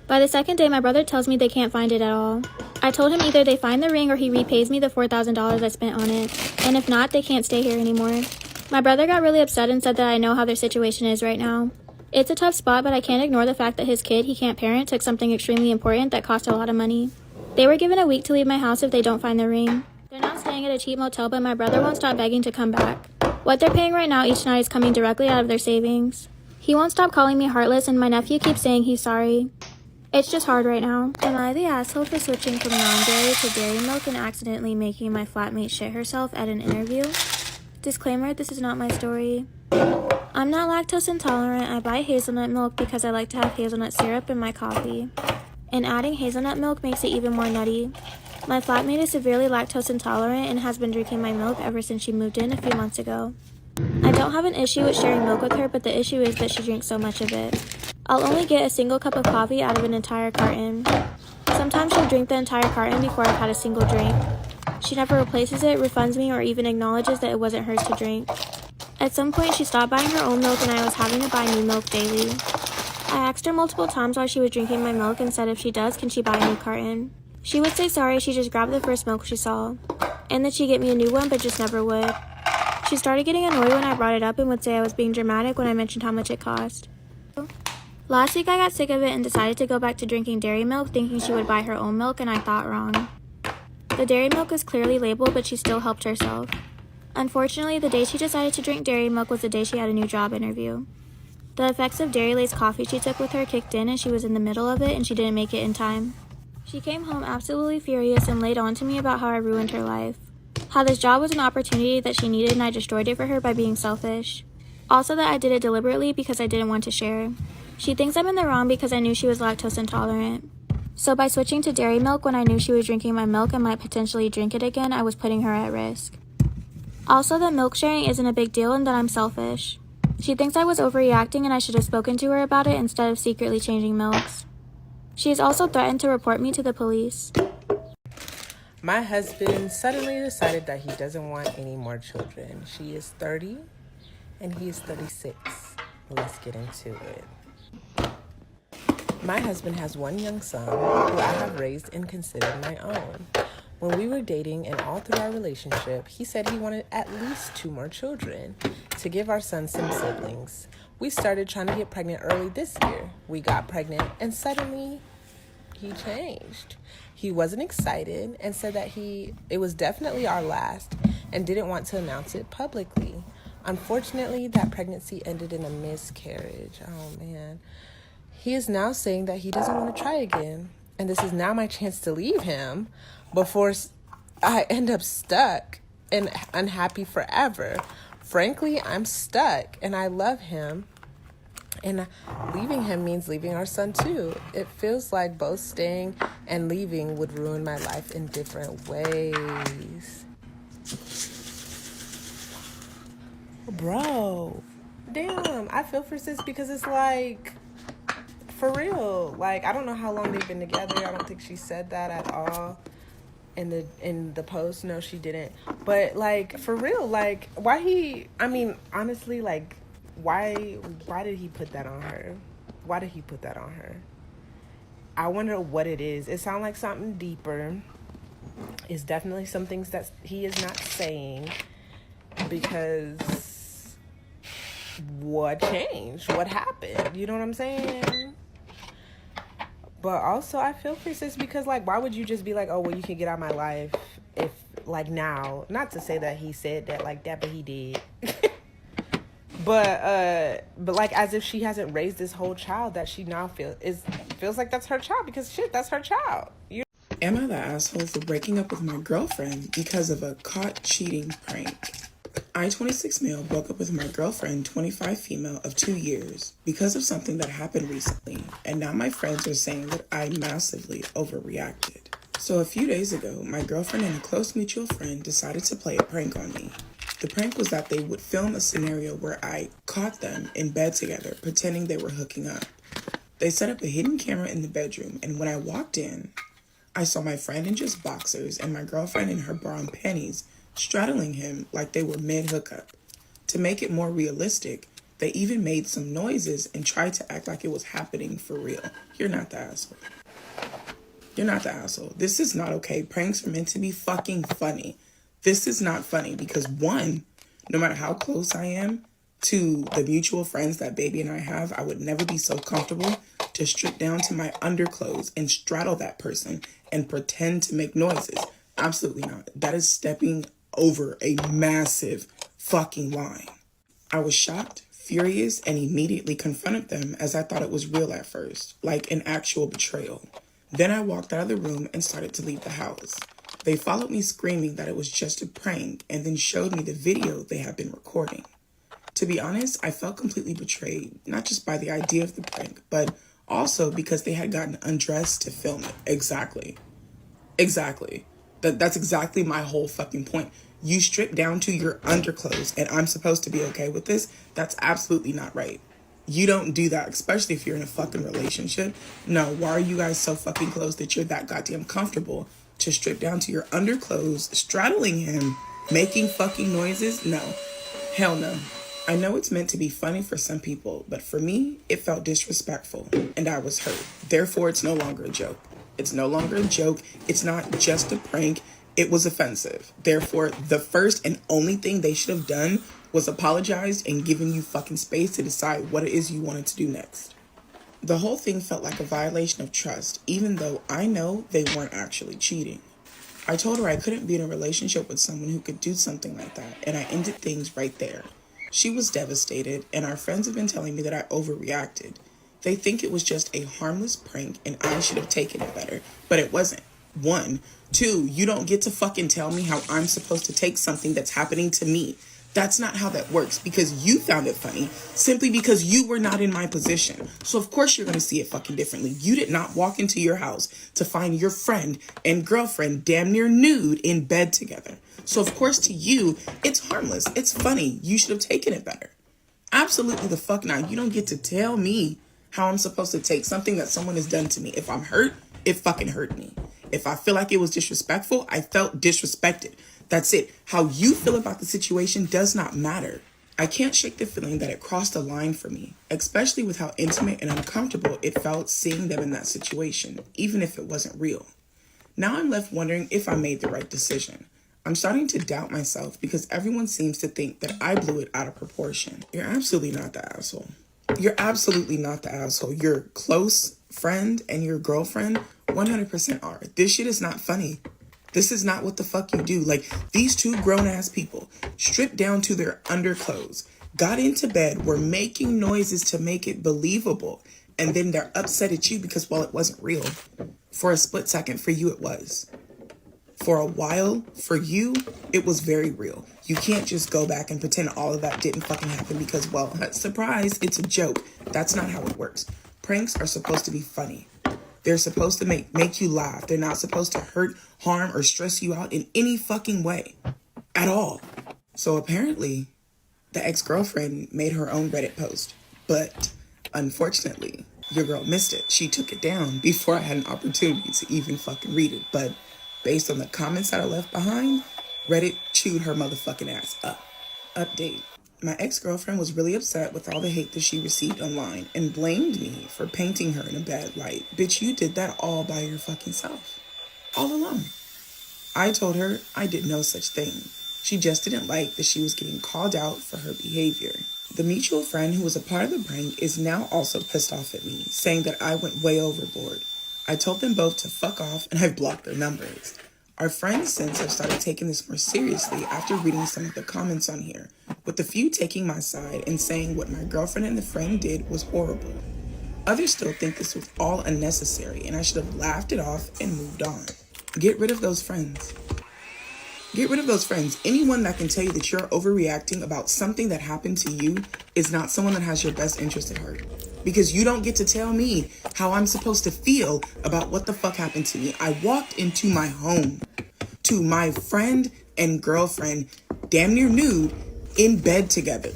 Speaker 19: By the second day, my brother tells me they can't find it at all. I told him either they find the ring or he repays me the $4,000 I spent on it, and if not, they can't stay here anymore. My brother got really upset and said that I know how their situation is right now. It's a tough spot, but I can't ignore the fact that his kid he can't parent took something extremely important that cost a lot of money. They were given a week to leave my house if they don't find the ring. They're now staying at a cheap motel, but my brother won't stop begging to come back. What they're paying right now each night is coming directly out of their savings. He won't stop calling me heartless, and my nephew keeps saying he's sorry. It's just hard right now. Am I the asshole for switching from non-dairy to dairy milk and accidentally making my flatmate shit herself at an interview? Disclaimer, this is not my story. I'm not lactose intolerant. I buy hazelnut milk because I like to have hazelnut syrup in my coffee. and adding hazelnut milk makes it even more nutty. My flatmate is severely lactose intolerant and has been drinking my milk ever since she moved in a few months ago. I don't have an issue with sharing milk with her, but the issue is that she drinks so much of it. I'll only get a single cup of coffee out of an entire carton. Sometimes she'll drink the entire carton before I've had a single drink. She never replaces it, refunds me, or even acknowledges that it wasn't hers to drink. At some point, she stopped buying her own milk and I was having to buy new milk daily. I asked her multiple times why she was drinking my milk and said if she does, can she buy a new carton? She would say sorry, she just grabbed the first milk she saw, and that she'd get me a new one but just never would. She started getting annoyed when I brought it up and would say I was being dramatic when I mentioned how much it cost. Last week I got sick of it and decided to go back to drinking dairy milk thinking she would buy her own milk, and I thought wrong. The dairy milk was clearly labeled, but she still helped herself. Unfortunately, the day she decided to drink dairy milk was the day she had a new job interview. The effects of dairy-laced coffee she took with her kicked in and she was in the middle of it and she didn't make it in time. She came home absolutely furious and laid on to me about how I ruined her life. How this job was an opportunity that she needed and I destroyed it for her by being selfish. Also that I did it deliberately because I didn't want to share. She thinks I'm in the wrong because I knew she was lactose intolerant. So by switching to dairy milk when I knew she was drinking my milk and might potentially drink it again, I was putting her at risk. Also that milk sharing isn't a big deal and that I'm selfish. She thinks I was overreacting and I should have spoken to her about it instead of secretly changing milks. She has also threatened to report me to the police.
Speaker 15: My husband suddenly decided that he doesn't want any more children. She is 30 and he is 36. Let's get into it. My husband has one young son who I have raised and considered my own. When we were dating and all through our relationship, he said he wanted at least 2 more children to give our son some siblings. We started trying to get pregnant early this year. We got pregnant and suddenly he changed. He wasn't excited and said that it was definitely our last and didn't want to announce it publicly. Unfortunately, that pregnancy ended in a miscarriage. Oh man. He is now saying that he doesn't want to try again. And this is now my chance to leave him before I end up stuck and unhappy forever. Frankly, I'm stuck and I love him. And leaving him means leaving our son too. It feels like both staying and leaving would ruin my life in different ways. Bro, damn, I feel for sis because it's like, for real. Like, I don't know how long they've been together. I don't think she said that at all in the post. No, she didn't. But like, for real, like, honestly, like, why did he put that on her? Why did he put that on her? I wonder what it is. It sounds like something deeper. It's definitely some things that he is not saying, because what changed? What happened? You know what I'm saying? But also, I feel for sis because, like, why would you just be like, oh, well, you can get out of my life if, like, now? Not to say that he said that like that, but he did. But like, as if she hasn't raised this whole child that she now feels like that's her child, because shit, that's her child.
Speaker 3: Am I the asshole for breaking up with my girlfriend because of a caught cheating prank? I, 26 male, broke up with my girlfriend, 25 female, of 2 years because of something that happened recently, and now my friends are saying that I massively overreacted. So a few days ago, my girlfriend and a close mutual friend decided to play a prank on me. The prank was that they would film a scenario where I caught them in bed together, pretending they were hooking up. They set up a hidden camera in the bedroom, and when I walked in, I saw my friend in just boxers and my girlfriend in her bra and panties straddling him like they were mid-hookup. To make it more realistic, they even made some noises and tried to act like it was happening for real. You're not the asshole. You're not the asshole. This is not okay. Pranks are meant to be fucking funny. This is not funny because, one, no matter how close I am to the mutual friends that baby and I have, I would never be so comfortable to strip down to my underclothes and straddle that person and pretend to make noises. Absolutely not. That is stepping over a massive fucking line. I was shocked, furious, and immediately confronted them as I thought it was real at first, like an actual betrayal. Then I walked out of the room and started to leave the house. They followed me screaming that it was just a prank and then showed me the video they had been recording. To be honest, I felt completely betrayed, not just by the idea of the prank, but Also because they had gotten undressed to film it. Exactly. That's exactly my whole fucking point. You strip down to your underclothes and I'm supposed to be okay with this? That's absolutely not right. You don't do that, especially if you're in a fucking relationship. No, why are you guys so fucking close that you're that goddamn comfortable to strip down to your underclothes, straddling him, making fucking noises? No. Hell no. I know it's meant to be funny for some people, but for me, it felt disrespectful, and I was hurt. Therefore, it's no longer a joke. It's no longer a joke. It's not just a prank. It was offensive. Therefore, the first and only thing they should have done was apologized and given you fucking space to decide what it is you wanted to do next. The whole thing felt like a violation of trust, even though I know they weren't actually cheating. I told her I couldn't be in a relationship with someone who could do something like that, and I ended things right there. She was devastated, and our friends have been telling me that I overreacted. They think it was just a harmless prank and I should have taken it better, but it wasn't. 1. 2, you don't get to fucking tell me how I'm supposed to take something that's happening to me. That's not how that works, because you found it funny simply because you were not in my position. So of course you're going to see it fucking differently. You did not walk into your house to find your friend and girlfriend damn near nude in bed together. So of course to you, it's harmless. It's funny. You should have taken it better. Absolutely the fuck not. You don't get to tell me how I'm supposed to take something that someone has done to me. If I'm hurt, it fucking hurt me. If I feel like it was disrespectful, I felt disrespected. That's it. How you feel about the situation does not matter. I can't shake the feeling that it crossed a line for me, especially with how intimate and uncomfortable it felt seeing them in that situation, even if it wasn't real. Now I'm left wondering if I made the right decision. I'm starting to doubt myself because everyone seems to think that I blew it out of proportion. You're absolutely not the asshole. You're absolutely not the asshole. Your close friend and your girlfriend 100% are. This shit is not funny. This is not what the fuck you do. Like, these two grown-ass people stripped down to their underclothes, got into bed, were making noises to make it believable, and then they're upset at you because, well, it wasn't real. For a split second, for you, it was. For a while, for you, it was very real. You can't just go back and pretend all of that didn't fucking happen because, well, surprise, it's a joke. That's not how it works. Pranks are supposed to be funny. They're supposed to make you laugh. They're not supposed to hurt, harm, or stress you out in any fucking way. At all. So apparently, the ex-girlfriend made her own Reddit post. But, unfortunately, your girl missed it. She took it down before I had an opportunity to even fucking read it. But, based on the comments that I left behind, Reddit chewed her motherfucking ass up. Update. My ex-girlfriend was really upset with all the hate that she received online and blamed me for painting her in a bad light. Bitch, you did that all by your fucking self. All alone. I told her I did no such thing. She just didn't like that she was getting called out for her behavior. The mutual friend who was a part of the prank is now also pissed off at me, saying that I went way overboard. I told them both to fuck off and I've blocked their numbers. Our friends since have started taking this more seriously after reading some of the comments on here, with a few taking my side and saying what my girlfriend and the friend did was horrible. Others still think this was all unnecessary and I should have laughed it off and moved on. Get rid of those friends. Get rid of those friends. Anyone that can tell you that you're overreacting about something that happened to you is not someone that has your best interest at heart. Because you don't get to tell me how I'm supposed to feel about what the fuck happened to me. I walked into my home to my friend and girlfriend, damn near nude, in bed together.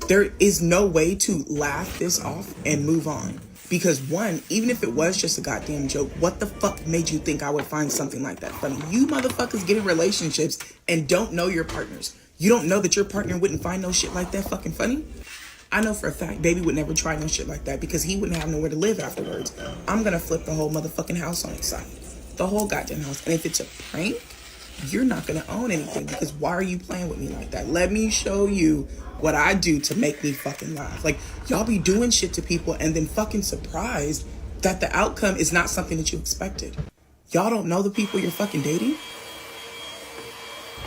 Speaker 3: There is no way to laugh this off and move on. Because 1, even if it was just a goddamn joke, what the fuck made you think I would find something like that funny? You motherfuckers get in relationships and don't know your partners. You don't know that your partner wouldn't find no shit like that fucking funny? I know for a fact baby would never try no shit like that because he wouldn't have nowhere to live afterwards. I'm gonna flip the whole motherfucking house on his side. The whole goddamn house. And if it's a prank, you're not gonna own anything because why are you playing with me like that? Let me show you what I do to make me fucking laugh. Like, y'all be doing shit to people and then fucking surprised that the outcome is not something that you expected. Y'all don't know the people you're fucking dating?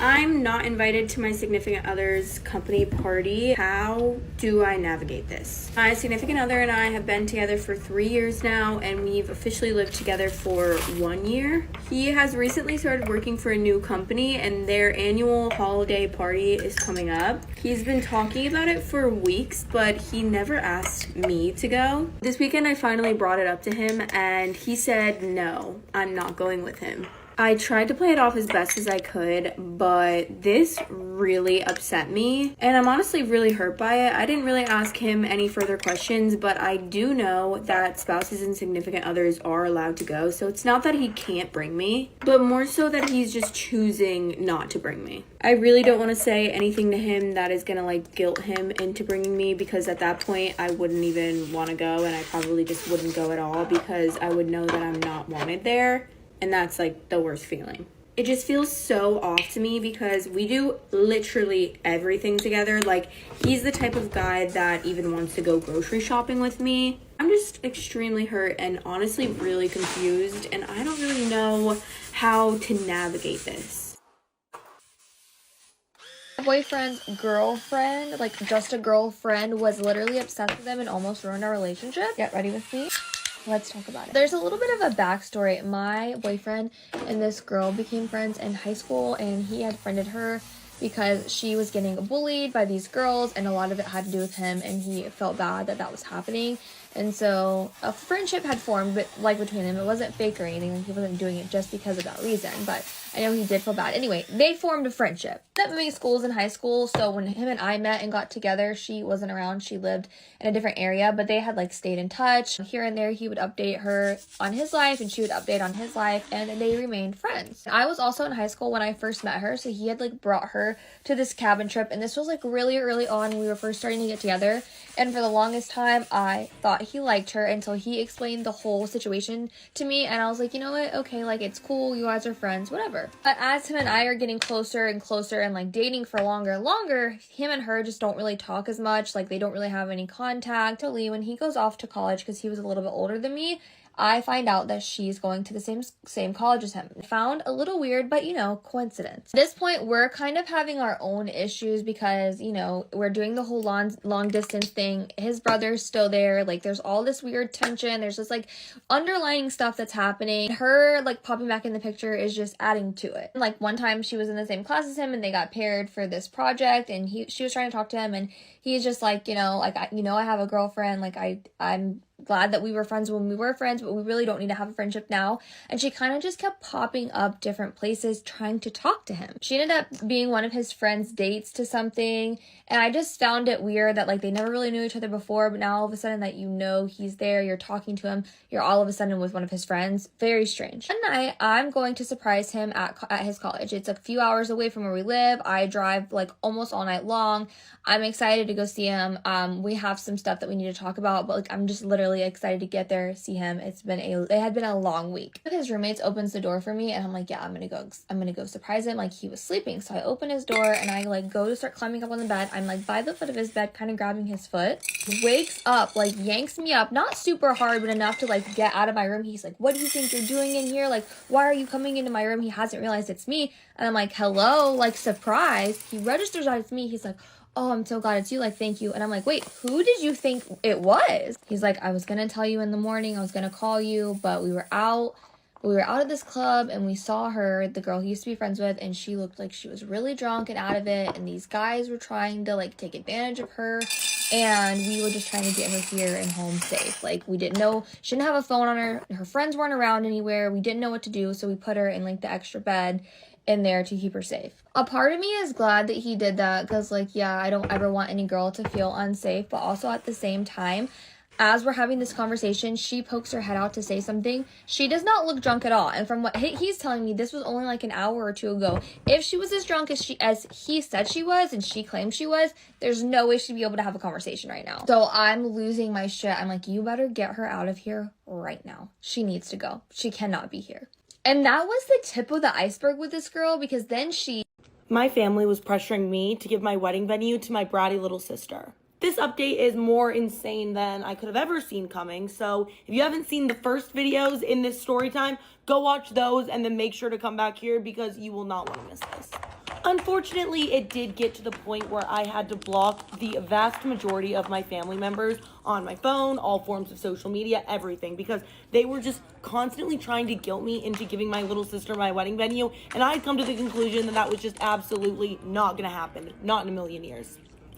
Speaker 11: I'm not invited to my significant other's company party. How do I navigate this? My significant other and I have been together for 3 years now, and we've officially lived together for 1 year. He has recently started working for a new company, and their annual holiday party is coming up. He's been talking about it for weeks, but he never asked me to go. This weekend I finally brought it up to him, and he said, no, I'm not going with him. I tried to play it off as best as I could, but this really upset me, and I'm honestly really hurt by it. I didn't really ask him any further questions, but I do know that spouses and significant others are allowed to go, so it's not that he can't bring me, but more so that he's just choosing not to bring me. I really don't want to say anything to him that is gonna like guilt him into bringing me, because at that point I wouldn't even want to go, and I probably just wouldn't go at all because I would know that I'm not wanted there. And that's like the worst feeling. It just feels so off to me because we do literally everything together. Like, he's the type of guy that even wants to go grocery shopping with me. I'm just extremely hurt and honestly really confused, and I don't really know how to navigate this.
Speaker 22: My boyfriend's girlfriend, like just a girlfriend, was literally obsessed with him and almost ruined our relationship. Get ready with me. Let's talk about it. There's a little bit of a backstory. My boyfriend and this girl became friends in high school, and he had friended her because she was getting bullied by these girls, and a lot of it had to do with him, and he felt bad that that was happening. And so a friendship had formed, but like between them, it wasn't fake or anything. Like, he wasn't doing it just because of that reason, but I know he did feel bad. Anyway, they formed a friendship. That moving schools in high school, so when him and I met and got together, she wasn't around. She lived in a different area, but they had like stayed in touch. Here and there, he would update her on his life, and she would update on his life, and they remained friends. I was also in high school when I first met her, so he had like brought her to this cabin trip, and this was like really early on when we were first starting to get together. And for the longest time, I thought he liked her until he explained the whole situation to me, and I was like, you know what, okay, like, it's cool, you guys are friends, whatever. But as him and I are getting closer and closer and like dating for longer and longer, him and her just don't really talk as much. Like, they don't really have any contact. When he goes off to college, because he was a little bit older than me, I find out that she's going to the same college as him. Found a little weird, but, you know, coincidence. At this point, we're kind of having our own issues because, you know, we're doing the whole long distance thing. His brother's still there. Like, there's all this weird tension. There's this, like, underlying stuff that's happening. Her, like, popping back in the picture is just adding to it. Like, one time she was in the same class as him, and they got paired for this project, and she was trying to talk to him, and he's just like, you know, like, I have a girlfriend. Like, I'm glad that we were friends when we were friends, but we really don't need to have a friendship now. And she kind of just kept popping up different places trying to talk to him. She ended up being one of his friend's dates to something, and I just found it weird that, like, they never really knew each other before, but now all of a sudden that, you know, he's there, you're talking to him, you're all of a sudden with one of his friends. Very strange. One night, I'm going to surprise him at his college. It's a few hours away from where we live. I drive like almost all night long. I'm excited to go see him. We have some stuff that we need to talk about, but like, I'm just literally excited to get there, see him. It had been a long week. His roommates opens the door for me, and I'm like, yeah, I'm gonna go surprise him. Like, he was sleeping, so I open his door and I like go to start climbing up on the bed. I'm like by the foot of his bed, kind of grabbing his foot. Wakes up, like yanks me up, not super hard, but enough to like get out of my room. He's like, what do you think you're doing in here? Like, why are you coming into my room? He hasn't realized it's me, and I'm like, hello, like, surprised. He registers that it's me. He's like, oh, I'm so glad it's you, like, thank you. And I'm like, wait, who did you think it was? He's like, I was gonna tell you in the morning, I was gonna call you, but we were out at this club, and we saw her, the girl he used to be friends with, and she looked like she was really drunk and out of it, and these guys were trying to like take advantage of her, and we were just trying to get her here and home safe. Like, we didn't know, she didn't have a phone on her friends weren't around anywhere, we didn't know what to do, so we put her in like the extra bed in there to keep her safe. A part of me is glad that he did that, because like, yeah, I don't ever want any girl to feel unsafe, but also at the same time, as we're having this conversation, she pokes her head out to say something. She does not look drunk at all, and from what he's telling me, this was only like an hour or two ago. If she was as drunk as he said she was, and she claimed she was, there's no way she'd be able to have a conversation right now. So I'm losing my shit. I'm like, you better get her out of here right now. She needs to go. She cannot be here. And that was the tip of the iceberg with this girl, because then
Speaker 8: My family was pressuring me to give my wedding venue to my bratty little sister. This update is more insane than I could have ever seen coming, so if you haven't seen the first videos in this story time, go watch those and then make sure to come back here because you will not want to miss this. Unfortunately, it did get to the point where I had to block the vast majority of my family members on my phone, all forms of social media, everything, because they were just constantly trying to guilt me into giving my little sister my wedding venue, and I had come to the conclusion that that was just absolutely not gonna happen, not in a million years.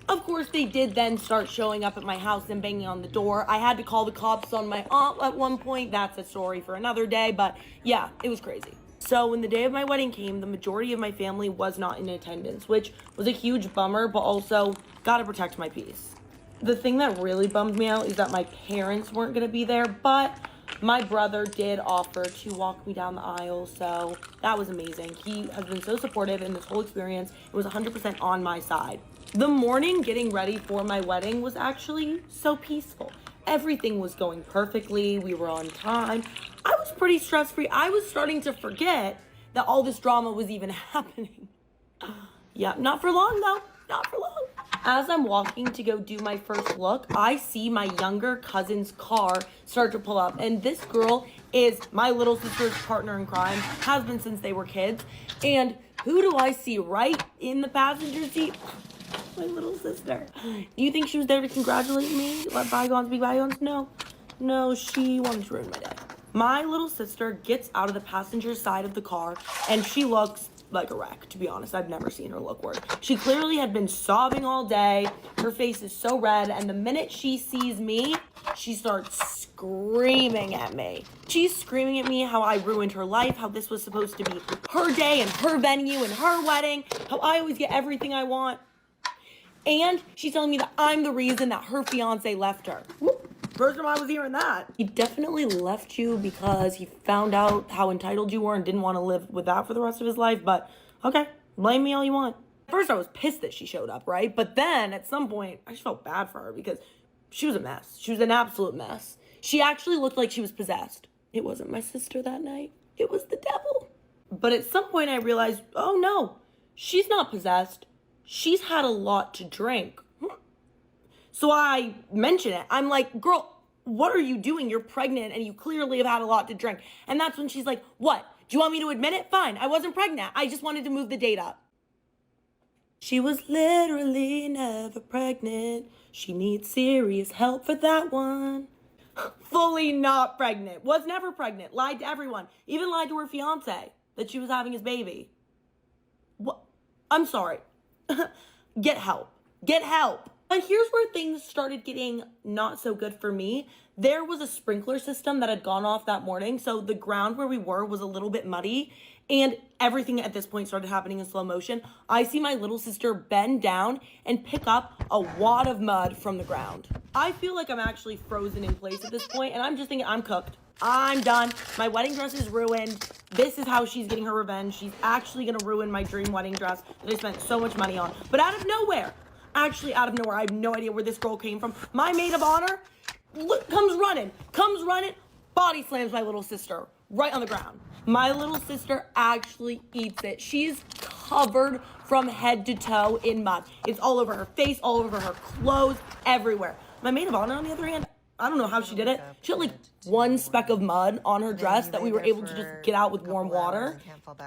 Speaker 8: Of course, they did then start showing up at my house and banging on the door. I had to call the cops on my aunt at one point. That's a story for another day, but yeah, it was crazy. So when the day of my wedding came, the majority of my family was not in attendance, which was a huge bummer, but also gotta protect my peace. The thing that really bummed me out is that my parents weren't gonna be there, but my brother did offer to walk me down the aisle, so that was amazing. He has been so supportive in this whole experience. It was 100% on my side. The morning getting ready for my wedding was actually so peaceful. Everything was going perfectly. We were on time. I was pretty stress-free. I was starting to forget that all this drama was even happening. Yeah, not for long though. Not for long. As I'm walking to go do my first look, I see my younger cousin's car start to pull up. And this girl is my little sister's partner in crime, has been since they were kids. And who do I see right in the passenger seat? My little sister. Do you think she was there to congratulate me? Let bygones be bygones? No, she wanted to ruin my day. My little sister gets out of the passenger side of the car and she looks like a wreck, to be honest. I've never seen her look worse. She clearly had been sobbing all day. Her face is so red, and the minute she sees me, she starts screaming at me. She's screaming at me how I ruined her life, how this was supposed to be her day and her venue and her wedding, how I always get everything I want. And she's telling me that I'm the reason that her fiance left her. First time I was hearing that. He definitely left you because he found out how entitled you were and didn't want to live with that for the rest of his life, but okay, blame me all you want. At first I was pissed that she showed up, right? But then at some point, I just felt bad for her because she was a mess. She was an absolute mess. She actually looked like she was possessed. It wasn't my sister that night. It was the devil. But at some point I realized, oh no, she's not possessed. She's had a lot to drink. So I mention it. I'm like, girl, what are you doing? You're pregnant and you clearly have had a lot to drink. And that's when she's like, what? Do you want me to admit it? Fine. I wasn't pregnant. I just wanted to move the date up. She was literally never pregnant. She needs serious help for that one. Fully not pregnant. Was never pregnant. Lied to everyone. Even lied to her fiance that she was having his baby. What? I'm sorry. Get help. Get help. But here's where things started getting not so good for me. There was a sprinkler system that had gone off that morning, so the ground where we were was a little bit muddy, and everything at this point started happening in slow motion. I see my little sister bend down and pick up a wad of mud from the ground. I feel like I'm actually frozen in place at this point, and I'm just thinking, I'm cooked. I'm done. My wedding dress is ruined. This is how she's getting her revenge. She's actually gonna ruin my dream wedding dress that I spent so much money on. But out of nowhere, actually out of nowhere, I have no idea where this girl came from. My maid of honor comes running, body slams my little sister right on the ground. My little sister actually eats it. She's covered from head to toe in mud. It's all over her face, all over her clothes, everywhere. My maid of honor, on the other hand, I don't know how she did it. She had like one speck of mud on her dress that we were able to just get out with warm water.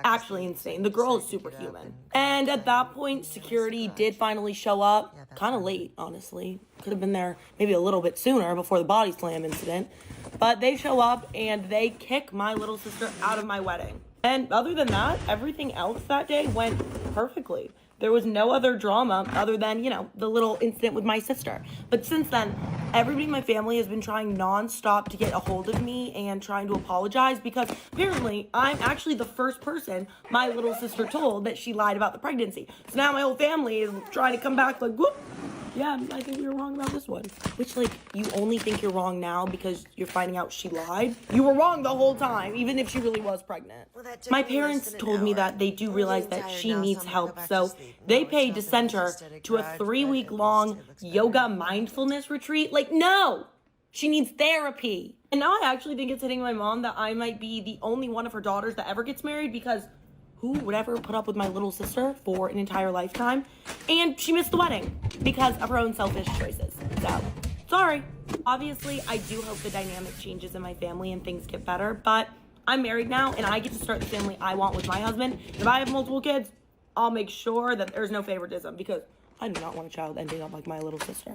Speaker 8: Actually insane. The girl is superhuman. And at that point, security did finally show up. Kind of late, honestly. Could have been there maybe a little bit sooner before the body slam incident. But they show up and they kick my little sister out of my wedding. And other than that, everything else that day went perfectly. There was no other drama other than, the little incident with my sister. But since then, everybody in my family has been trying nonstop to get a hold of me and trying to apologize because apparently I'm actually the first person my little sister told that she lied about the pregnancy. So now my whole family is trying to come back like, whoop. Yeah, I think we were wrong about this one. Which, you only think you're wrong now because you're finding out she lied? You were wrong the whole time, even if she really was pregnant. My parents told me that they do realize that she needs help, so they paid to send her to a 3-week-long yoga mindfulness retreat. No! She needs therapy. And now I actually think it's hitting my mom that I might be the only one of her daughters that ever gets married because who would ever put up with my little sister for an entire lifetime? And she missed the wedding because of her own selfish choices. So, sorry. Obviously, I do hope the dynamic changes in my family and things get better, but I'm married now and I get to start the family I want with my husband. If I have multiple kids, I'll make sure that there's no favoritism because I do not want a child ending up like my little sister.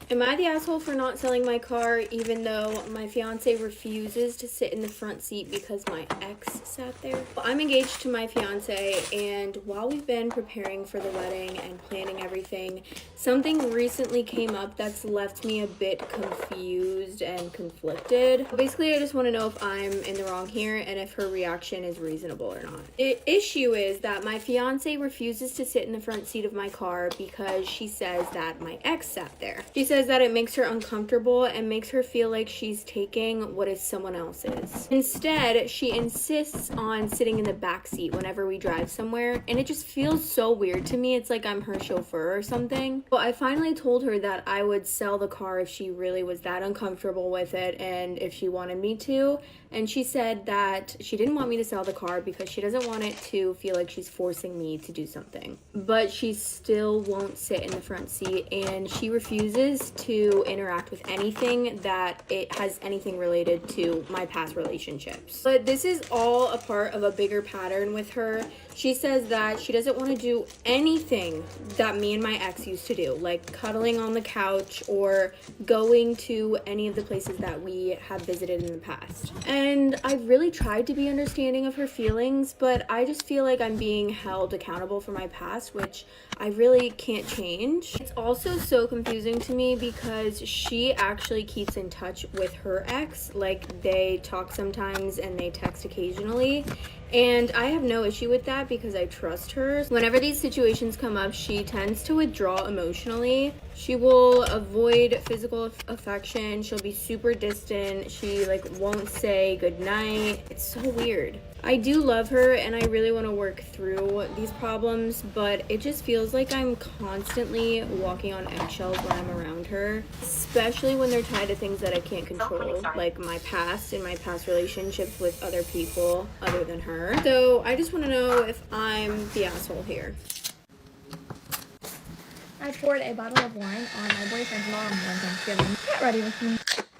Speaker 11: Am I the asshole for not selling my car even though my fiance refuses to sit in the front seat because my ex sat there? Well, I'm engaged to my fiance, and while we've been preparing for the wedding and planning everything, something recently came up that's left me a bit confused and conflicted. Basically, I just want to know if I'm in the wrong here and if her reaction is reasonable or not. The issue is that my fiance refuses to sit in the front seat of my car because she says that my ex sat there. She says that it makes her uncomfortable and makes her feel like she's taking what is someone else's. Instead, she insists on sitting in the back seat whenever we drive somewhere, and it just feels so weird to me. It's like I'm her chauffeur or something. But I finally told her that I would sell the car if she really was that uncomfortable with it and if she wanted me to. And she said that she didn't want me to sell the car because she doesn't want it to feel like she's forcing me to do something. But she still won't sit in the front seat, and she refuses to interact with anything that it has anything related to my past relationships. But this is all a part of a bigger pattern with her. She says that she doesn't want to do anything that me and my ex used to do, like cuddling on the couch or going to any of the places that we have visited in the past. And I've really tried to be understanding of her feelings, but I just feel like I'm being held accountable for my past, which I really can't change. It's also so confusing to me because she actually keeps in touch with her ex. Like, they talk sometimes and they text occasionally. And I have no issue with that because I trust her. Whenever these situations come up, she tends to withdraw emotionally. She will avoid physical affection. She'll be super distant. She won't say goodnight. It's so weird. I do love her and I really want to work through these problems, but it just feels like I'm constantly walking on eggshells when I'm around her, especially when they're tied to things that I can't control, like my past and my past relationships with other people other than her. So I just want to know if I'm the asshole here.
Speaker 22: I poured a bottle of wine on my boyfriend's mom one Thanksgiving. Get ready with me.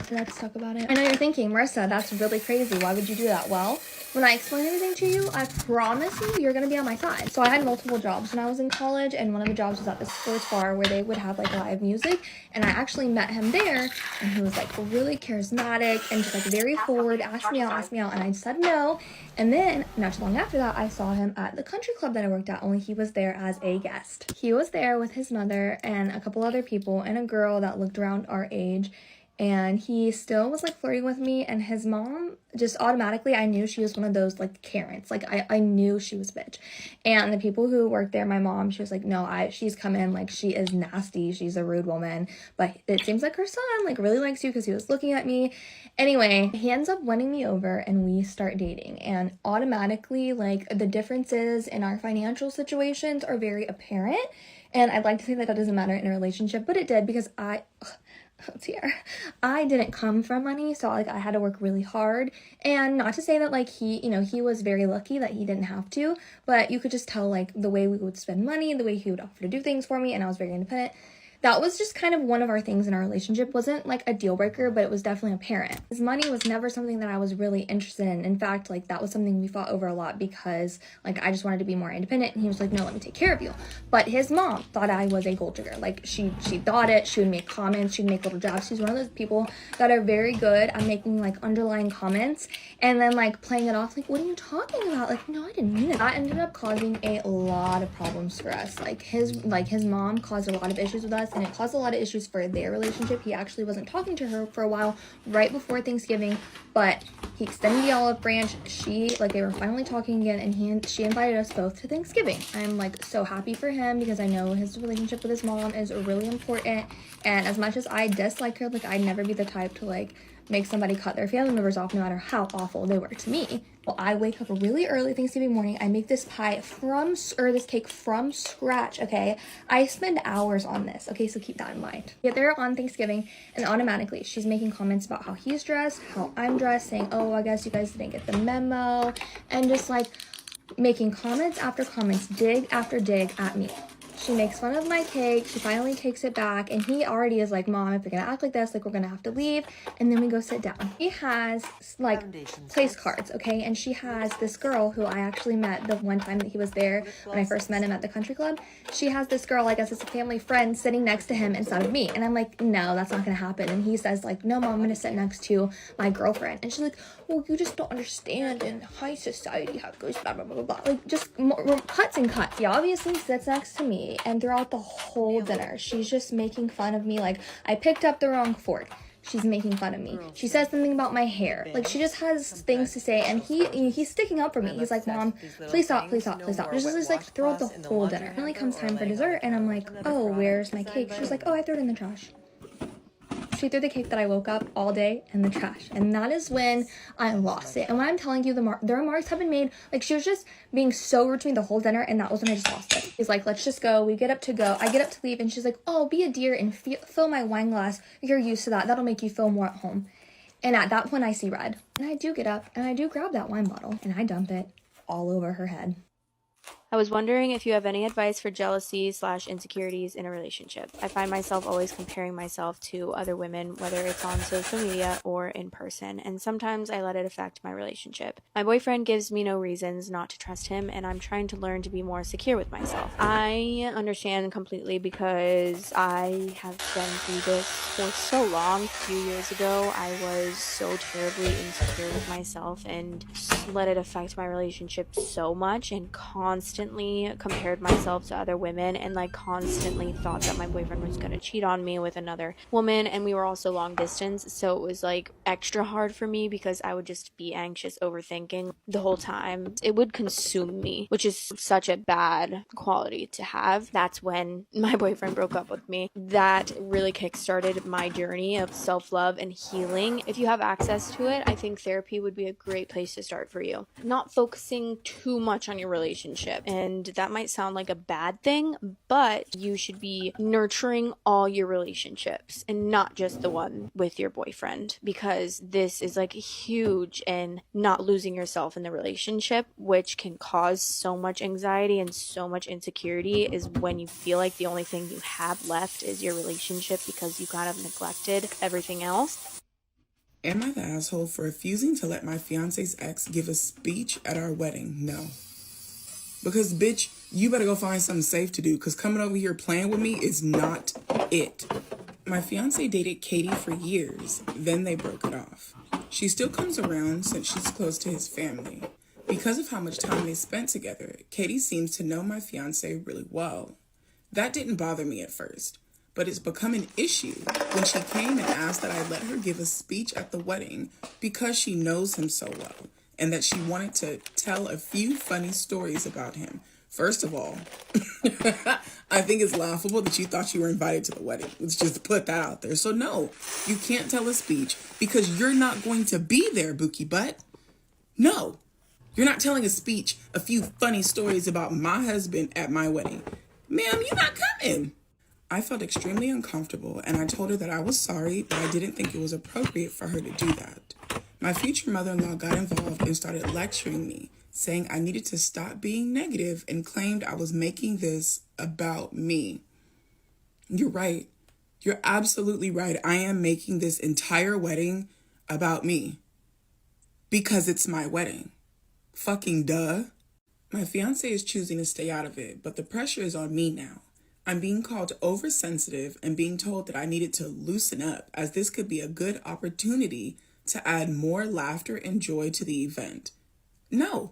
Speaker 22: Let's talk about it. I know you're thinking, Marissa, that's really crazy. Why would you do that? Well, when I explain everything to you, I promise you're gonna be on my side. So I had multiple jobs when I was in college, and one of the jobs was at this sports bar where they would have live music, and I actually met him there, and he was really charismatic and just very forward, asked me out, and I said no. And then not too long after that, I saw him at the country club that I worked at, only he was there as a guest. He was there with his mother and a couple other people and a girl that looked around our age. And he still was flirting with me, and his mom just automatically, I knew she was one of those Karens. I knew she was a bitch. And the people who worked there, my mom, she was like, no, she's come in, she is nasty, she's a rude woman, but it seems like her son really likes you because he was looking at me. Anyway, he ends up winning me over and we start dating, and automatically the differences in our financial situations are very apparent. And I'd like to say that doesn't matter in a relationship, but it did, because I didn't come from money, so I had to work really hard. And not to say that he was very lucky that he didn't have to, but you could just tell the way we would spend money, the way he would offer to do things for me, and I was very independent. That was just kind of one of our things in our relationship. Wasn't a deal breaker, but it was definitely apparent. His money was never something that I was really interested in. In fact, that was something we fought over a lot because I just wanted to be more independent, and he was like, no, let me take care of you. But his mom thought I was a gold digger. She thought it. She would make comments. She'd make little jabs. She's one of those people that are very good at making underlying comments and then playing it off what are you talking about? No, I didn't mean it. That ended up causing a lot of problems for us. His mom caused a lot of issues with us, and it caused a lot of issues for their relationship. He actually wasn't talking to her for a while right before Thanksgiving, but he extended the olive branch. They were finally talking again, and she invited us both to Thanksgiving. I'm so happy for him because I know his relationship with his mom is really important, and as much as I dislike her, I'd never be the type to make somebody cut their family members off no matter how awful they were to me. Well, I wake up really early Thanksgiving morning. I make this this cake from scratch, okay? I spend hours on this, okay? So keep that in mind. Get there on Thanksgiving, and automatically she's making comments about how he's dressed, how I'm dressed, saying, oh, I guess you guys didn't get the memo, and just making comments after comments, dig after dig at me. She makes fun of my cake. She finally takes it back, and he already is like, Mom, if you're gonna act like this, like, we're gonna have to leave. And then we go sit down. He has like place cards, okay? And she has this girl who I actually met the one time that he was there when I first met him at the country club. She has this girl, I guess it's a family friend, sitting next to him instead of me. And I'm like, no, that's not gonna happen. And he says like, no, Mom, I'm gonna sit next to my girlfriend. And she's like, well, you just don't understand in high society how it goes, blah, blah, blah, blah, blah. Like, just more cuts and cuts. He obviously sits next to me, and throughout the whole dinner, she's just making fun of me. Like, I picked up the wrong fork. She's making fun of me. She says something about my hair. Like, she just has things to say, and he's sticking up for me. He's like, Mom, please stop, please stop, please stop. Just like throughout the whole dinner. Finally comes time for dessert, and I'm like, oh, where's my cake? She's like, oh, I threw it in the trash. She threw the cake that I woke up all day in the trash. And that is when I lost it. And when I'm telling you, the remarks have been made, like, she was just being so rude to me the whole dinner, and that was when I just lost it. He's like, let's just go. We get up to go. I get up to leave, and she's like, oh, be a dear and fill my wine glass. You're used to that. That'll make you feel more at home. And at that point, I see red. And I do get up, and I do grab that wine bottle, and I dump it all over her head.
Speaker 11: I was wondering if you have any advice for jealousy / insecurities in a relationship. I find myself always comparing myself to other women, whether it's on social media or in person, and sometimes I let it affect my relationship. My boyfriend gives me no reasons not to trust him, and I'm trying to learn to be more secure with myself. I understand completely because I have been through this for so long. A few years ago, I was so terribly insecure with myself and let it affect my relationship so much, and constantly compared myself to other women, and like constantly thought that my boyfriend was gonna cheat on me with another woman, and we were also long distance, so it was like extra hard for me because I would just be anxious, overthinking the whole time. It would consume me, which is such a bad quality to have. That's when my boyfriend broke up with me. That really kickstarted my journey of self-love and healing. If you have access to it, I think therapy would be a great place to start for you. Not focusing too much on your relationship. And that might sound like a bad thing, but you should be nurturing all your relationships and not just the one with your boyfriend, because this is like huge, and not losing yourself in the relationship, which can cause so much anxiety and so much insecurity, is when you feel like the only thing you have left is your relationship because you kind of neglected everything else.
Speaker 3: Am I the asshole for refusing to let my fiance's ex give a speech at our wedding? No. Because, bitch, you better go find something safe to do, because coming over here playing with me is not it. My fiance dated Katie for years, then they broke it off. She still comes around since she's close to his family. Because of how much time they spent together, Katie seems to know my fiance really well. That didn't bother me at first, but it's become an issue when she came and asked that I let her give a speech at the wedding because she knows him so well, and that she wanted to tell a few funny stories about him. First of all, I think it's laughable that you thought you were invited to the wedding. Let's just put that out there. So no, you can't tell a speech because you're not going to be there, Bookie Butt. No, you're not telling a speech, a few funny stories about my husband at my wedding. Ma'am, you're not coming. I felt extremely uncomfortable, and I told her that I was sorry, but I didn't think it was appropriate for her to do that. My future mother-in-law got involved and started lecturing me, saying I needed to stop being negative, and claimed I was making this about me. You're right. You're absolutely right. I am making this entire wedding about me. Because it's my wedding. Fucking duh. My fiance is choosing to stay out of it, but the pressure is on me now. I'm being called oversensitive and being told that I needed to loosen up, as this could be a good opportunity to add more laughter and joy to the event. No,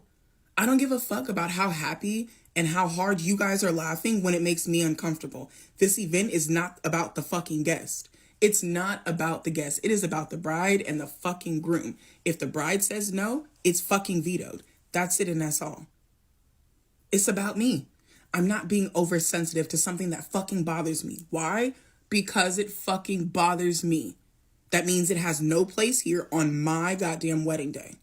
Speaker 3: I don't give a fuck about how happy and how hard you guys are laughing when it makes me uncomfortable. This event is not about the fucking guest. It's not about the guest. It is about the bride and the fucking groom. If the bride says no, it's fucking vetoed. That's it, and that's all. It's about me. I'm not being oversensitive to something that fucking bothers me. Why? Because it fucking bothers me. That means it has no place here on my goddamn wedding day.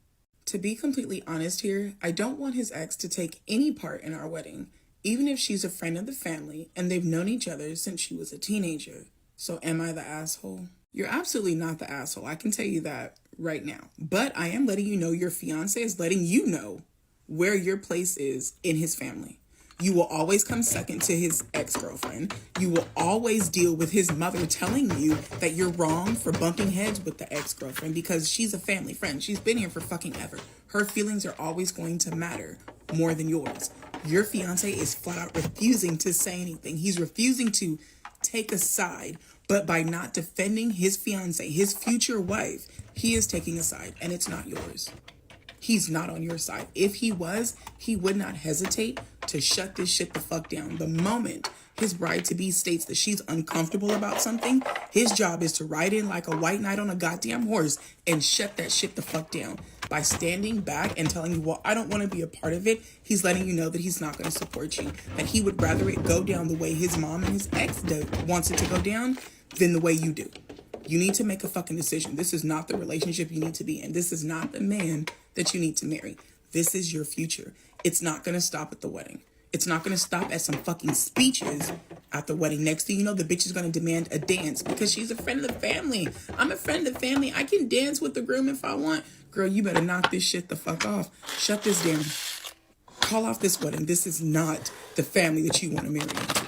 Speaker 3: To be completely honest here, I don't want his ex to take any part in our wedding, even if she's a friend of the family and they've known each other since she was a teenager. So am I the asshole? You're absolutely not the asshole. I can tell you that right now. But I am letting you know your fiance is letting you know where your place is in his family. You will always come second to his ex-girlfriend. You will always deal with his mother telling you that you're wrong for bumping heads with the ex-girlfriend because she's a family friend. She's been here for fucking ever. Her feelings are always going to matter more than yours. Your fiance is flat out refusing to say anything. He's refusing to take a side, but by not defending his fiance, his future wife, he is taking a side, and it's not yours. He's not on your side. If he was, he would not hesitate to shut this shit the fuck down. The moment his bride-to-be states that she's uncomfortable about something, his job is to ride in like a white knight on a goddamn horse and shut that shit the fuck down. By standing back and telling you, well, I don't want to be a part of it, he's letting you know that he's not going to support you. That he would rather it go down the way his mom and his ex wants it to go down than the way you do. You need to make a fucking decision. This is not the relationship you need to be in. This is not the man that you need to marry. This is your future. It's not going to stop at the wedding. It's not going to stop at some fucking speeches at the wedding. Next thing you know, the bitch is going to demand a dance because she's a friend of the family. I'm a friend of the family. I can dance with the groom if I want. Girl, you better knock this shit the fuck off. Shut this down. Call off this wedding. This is not the family that you want to marry into.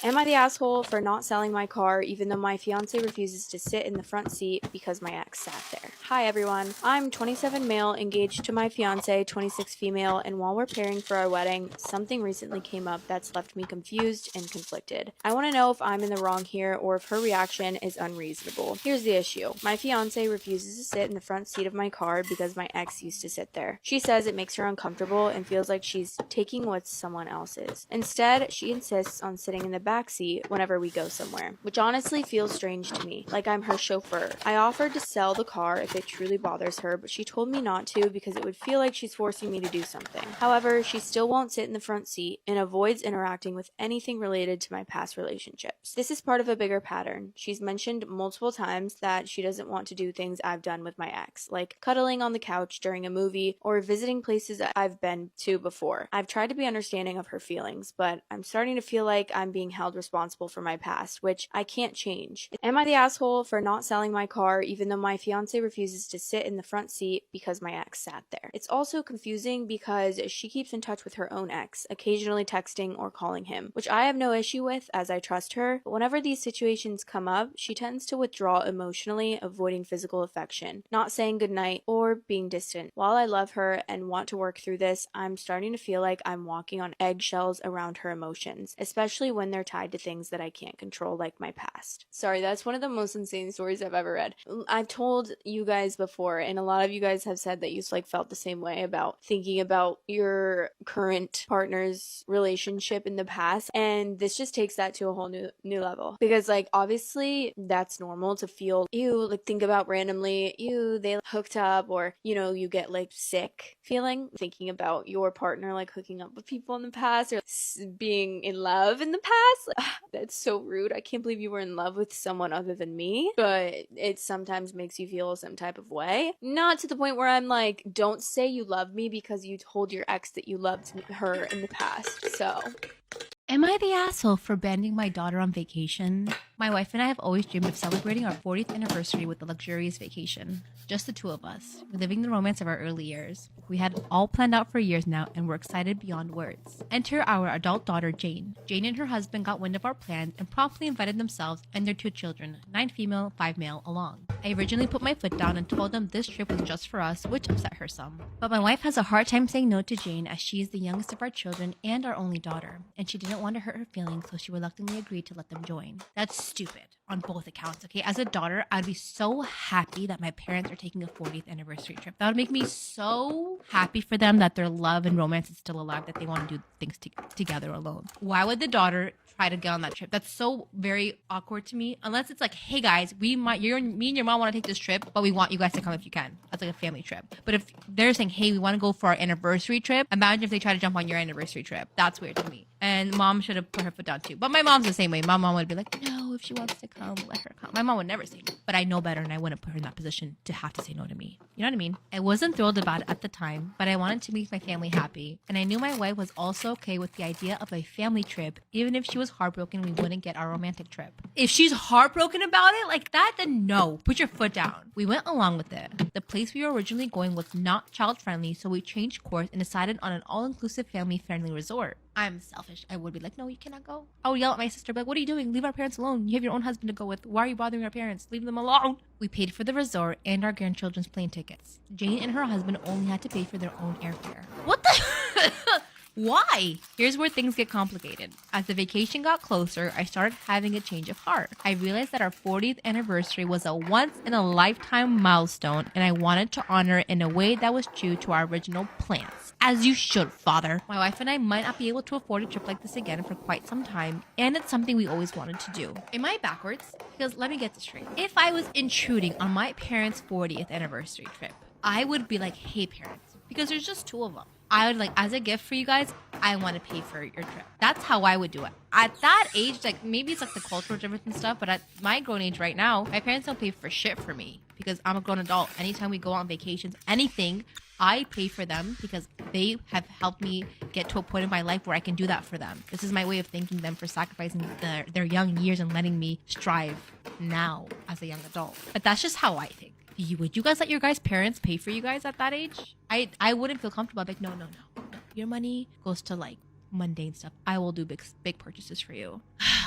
Speaker 11: Am I the asshole for not selling my car even though my fiance refuses to sit in the front seat because my ex sat there? Hi everyone, I'm 27 male engaged to my fiance, 26 female, and while we're preparing for our wedding, something recently came up that's left me confused and conflicted. I want to know if I'm in the wrong here or if her reaction is unreasonable. Here's the issue. My fiance refuses to sit in the front seat of my car because my ex used to sit there. She says it makes her uncomfortable and feels like she's taking what's someone else's. Instead, she insists on sitting in the backseat whenever we go somewhere, which honestly feels strange to me, like I'm her chauffeur. I offered to sell the car if it truly bothers her, but she told me not to because it would feel like she's forcing me to do something. However, she still won't sit in the front seat and avoids interacting with anything related to my past relationships. This is part of a bigger pattern. She's mentioned multiple times that she doesn't want to do things I've done with my ex, like cuddling on the couch during a movie or visiting places I've been to before. I've tried to be understanding of her feelings, but I'm starting to feel like I'm being held responsible for my past, which I can't change. Am I the asshole for not selling my car even though my fiance refuses to sit in the front seat because my ex sat there? It's also confusing because she keeps in touch with her own ex, occasionally texting or calling him, which I have no issue with as I trust her, but whenever these situations come up, she tends to withdraw emotionally, avoiding physical affection, not saying goodnight, or being distant. While I love her and want to work through this, I'm starting to feel like I'm walking on eggshells around her emotions, especially when they're tied to things that I can't control, like my past. Sorry, that's one of the most insane stories I've ever read. I've told you guys before, and a lot of you guys have said that you felt the same way about thinking about your current partner's relationship in the past, and this just takes that to a whole new level. Because obviously that's normal to feel think about randomly, they hooked up, or you get sick feeling thinking about your partner hooking up with people in the past or being in love in the past. That's so rude. I can't believe you were in love with someone other than me, but it sometimes makes you feel some type of way. Not to the point where I'm don't say you love me because you told your ex that you loved her in the past. So
Speaker 14: Am I the asshole for abandoning my daughter on vacation? My wife and I have always dreamed of celebrating our 40th anniversary with a luxurious vacation. Just the two of us, reliving the romance of our early years. We had it all planned out for years now, and we're excited beyond words. Enter our adult daughter, Jane. Jane and her husband got wind of our plans and promptly invited themselves and their 2 children, 9 female, 5 male, along. I originally put my foot down and told them this trip was just for us, which upset her some. But my wife has a hard time saying no to Jane, as she is the youngest of our children and our only daughter, and she didn't want to hurt her feelings, so she reluctantly agreed to let them join. That's stupid on both accounts, okay? As a daughter, I'd be so happy that my parents are taking a 40th anniversary trip. That would make me so happy for them that their love and romance is still alive, that they want to do things together alone. Why would the daughter try to get on that trip? That's so very awkward to me. Unless it's hey guys, me and your mom want to take this trip, but we want you guys to come if you can. That's a family trip. But if they're saying, hey, we want to go for our anniversary trip, imagine if they try to jump on your anniversary trip. That's weird to me. And mom should have put her foot down too. But my mom's the same way. My mom would be no, if she wants to come, let her come. My mom would never say no. But I know better, and I wouldn't put her in that position to have to say no to me. You know what I mean? I wasn't thrilled about it at the time, but I wanted to make my family happy. And I knew my wife was also okay with the idea of a family trip, even if she was heartbroken we wouldn't get our romantic trip. If she's heartbroken about it like that, then no, put your foot down. We went along with it. The place we were originally going was not child friendly, so we changed course and decided on an all-inclusive family-friendly resort. I'm selfish. I would be like, no, you cannot go. I would yell at my sister, be like, what are you doing? Leave our parents alone. You have your own husband to go with. Why are you bothering our parents? Leave them alone. We paid for the resort and our grandchildren's plane tickets. Jane and her husband only had to pay for their own airfare. What the? Why? Here's where things get complicated. As the vacation got closer, I started having a change of heart. I realized that our 40th anniversary was a once-in-a-lifetime milestone, and I wanted to honor it in a way that was true to our original plans. As you should, father. My wife and I might not be able to afford a trip like this again for quite some time, and it's something we always wanted to do. Am I backwards? Because let me get this straight. If I was intruding on my parents' 40th anniversary trip, I would be like, hey parents, because there's just two of them. I would like, as a gift for you guys, I want to pay for your trip. That's how I would do it. At that age, like maybe it's like the cultural difference and stuff, but at my grown age right now, my parents don't pay for shit for me because I'm a grown adult. Anytime we go on vacations, anything, I pay for them because they have helped me get to a point in my life where I can do that for them. This is my way of thanking them for sacrificing their young years and letting me strive now as a young adult. But that's just how I think. Would you guys let your guys' parents pay for you guys at that age? I wouldn't feel comfortable. I'd be like, no. Your money goes to like mundane stuff. I will do big purchases for you.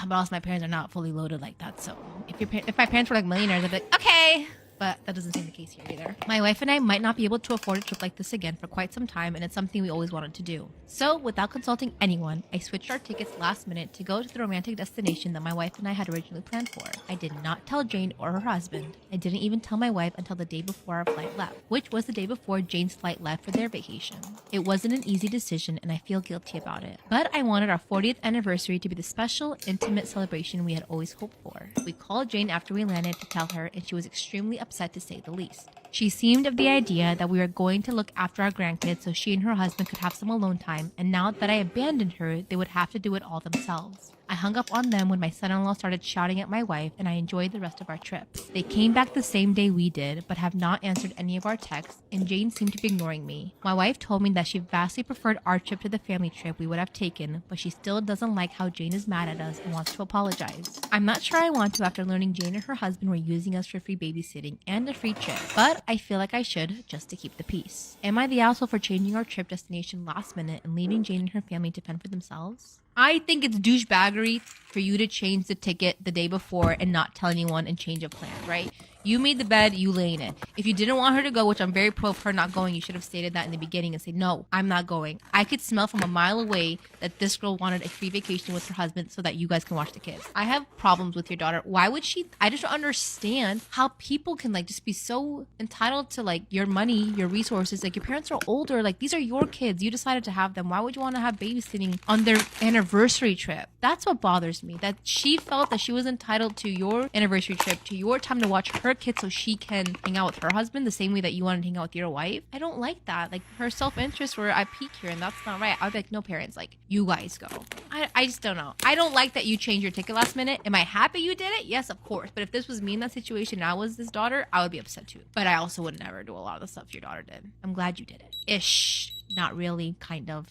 Speaker 14: But also my parents are not fully loaded like that. So if my parents were like millionaires, I'd be like, okay. But that doesn't seem the case here either. My wife and I might not be able to afford a trip like this again for quite some time, and it's something we always wanted to do. So, without consulting anyone, I switched our tickets last minute to go to the romantic destination that my wife and I had originally planned for. I did not tell Jane or her husband. I didn't even tell my wife until the day before our flight left, which was the day before Jane's flight left for their vacation. It wasn't an easy decision, and I feel guilty about it. But I wanted our 40th anniversary to be the special, intimate celebration we had always hoped for. We called Jane after we landed to tell her, and she was extremely upset to say the least. She seemed of the idea that we were going to look after our grandkids so she and her husband could have some alone time, and now that I abandoned her, they would have to do it all themselves. I hung up on them when my son-in-law started shouting at my wife, and I enjoyed the rest of our trip. They came back the same day we did, but have not answered any of our texts, and Jane seemed to be ignoring me. My wife told me that she vastly preferred our trip to the family trip we would have taken, but she still doesn't like how Jane is mad at us and wants to apologize. I'm not sure I want to after learning Jane and her husband were using us for free babysitting and a free trip, but I feel like I should just to keep the peace. Am I the asshole for changing our trip destination last minute and leaving Jane and her family to fend for themselves? I think it's douchebaggery for you to change the ticket the day before and not tell anyone and change a plan, right? You made the bed, you lay in it. If you didn't want her to go, which I'm very pro of her not going, you should have stated that in the beginning and said, no, I'm not going. I could smell from a mile away that this girl wanted a free vacation with her husband so that you guys can watch the kids. I have problems with your daughter. Why would she? I just don't understand how people can like just be so entitled to like your money, your resources. Like your parents are older. Like these are your kids. You decided to have them. Why would you want to have babysitting on their anniversary trip? That's what bothers me. That she felt that she was entitled to your anniversary trip, to your time to watch her kids so she can hang out with her husband the same way that you wanted to hang out with your wife. I don't like that. Like her self-interest were at peak here, and that's not right. I'd be like, no parents, like you guys go. I just don't know. I don't like that you changed your ticket last minute. Am I happy you did it? Yes, of course. But if this was me in that situation and I was this daughter, I would be upset too. But I also would never do a lot of the stuff your daughter did. I'm glad you did it. Ish. Not really, kind of.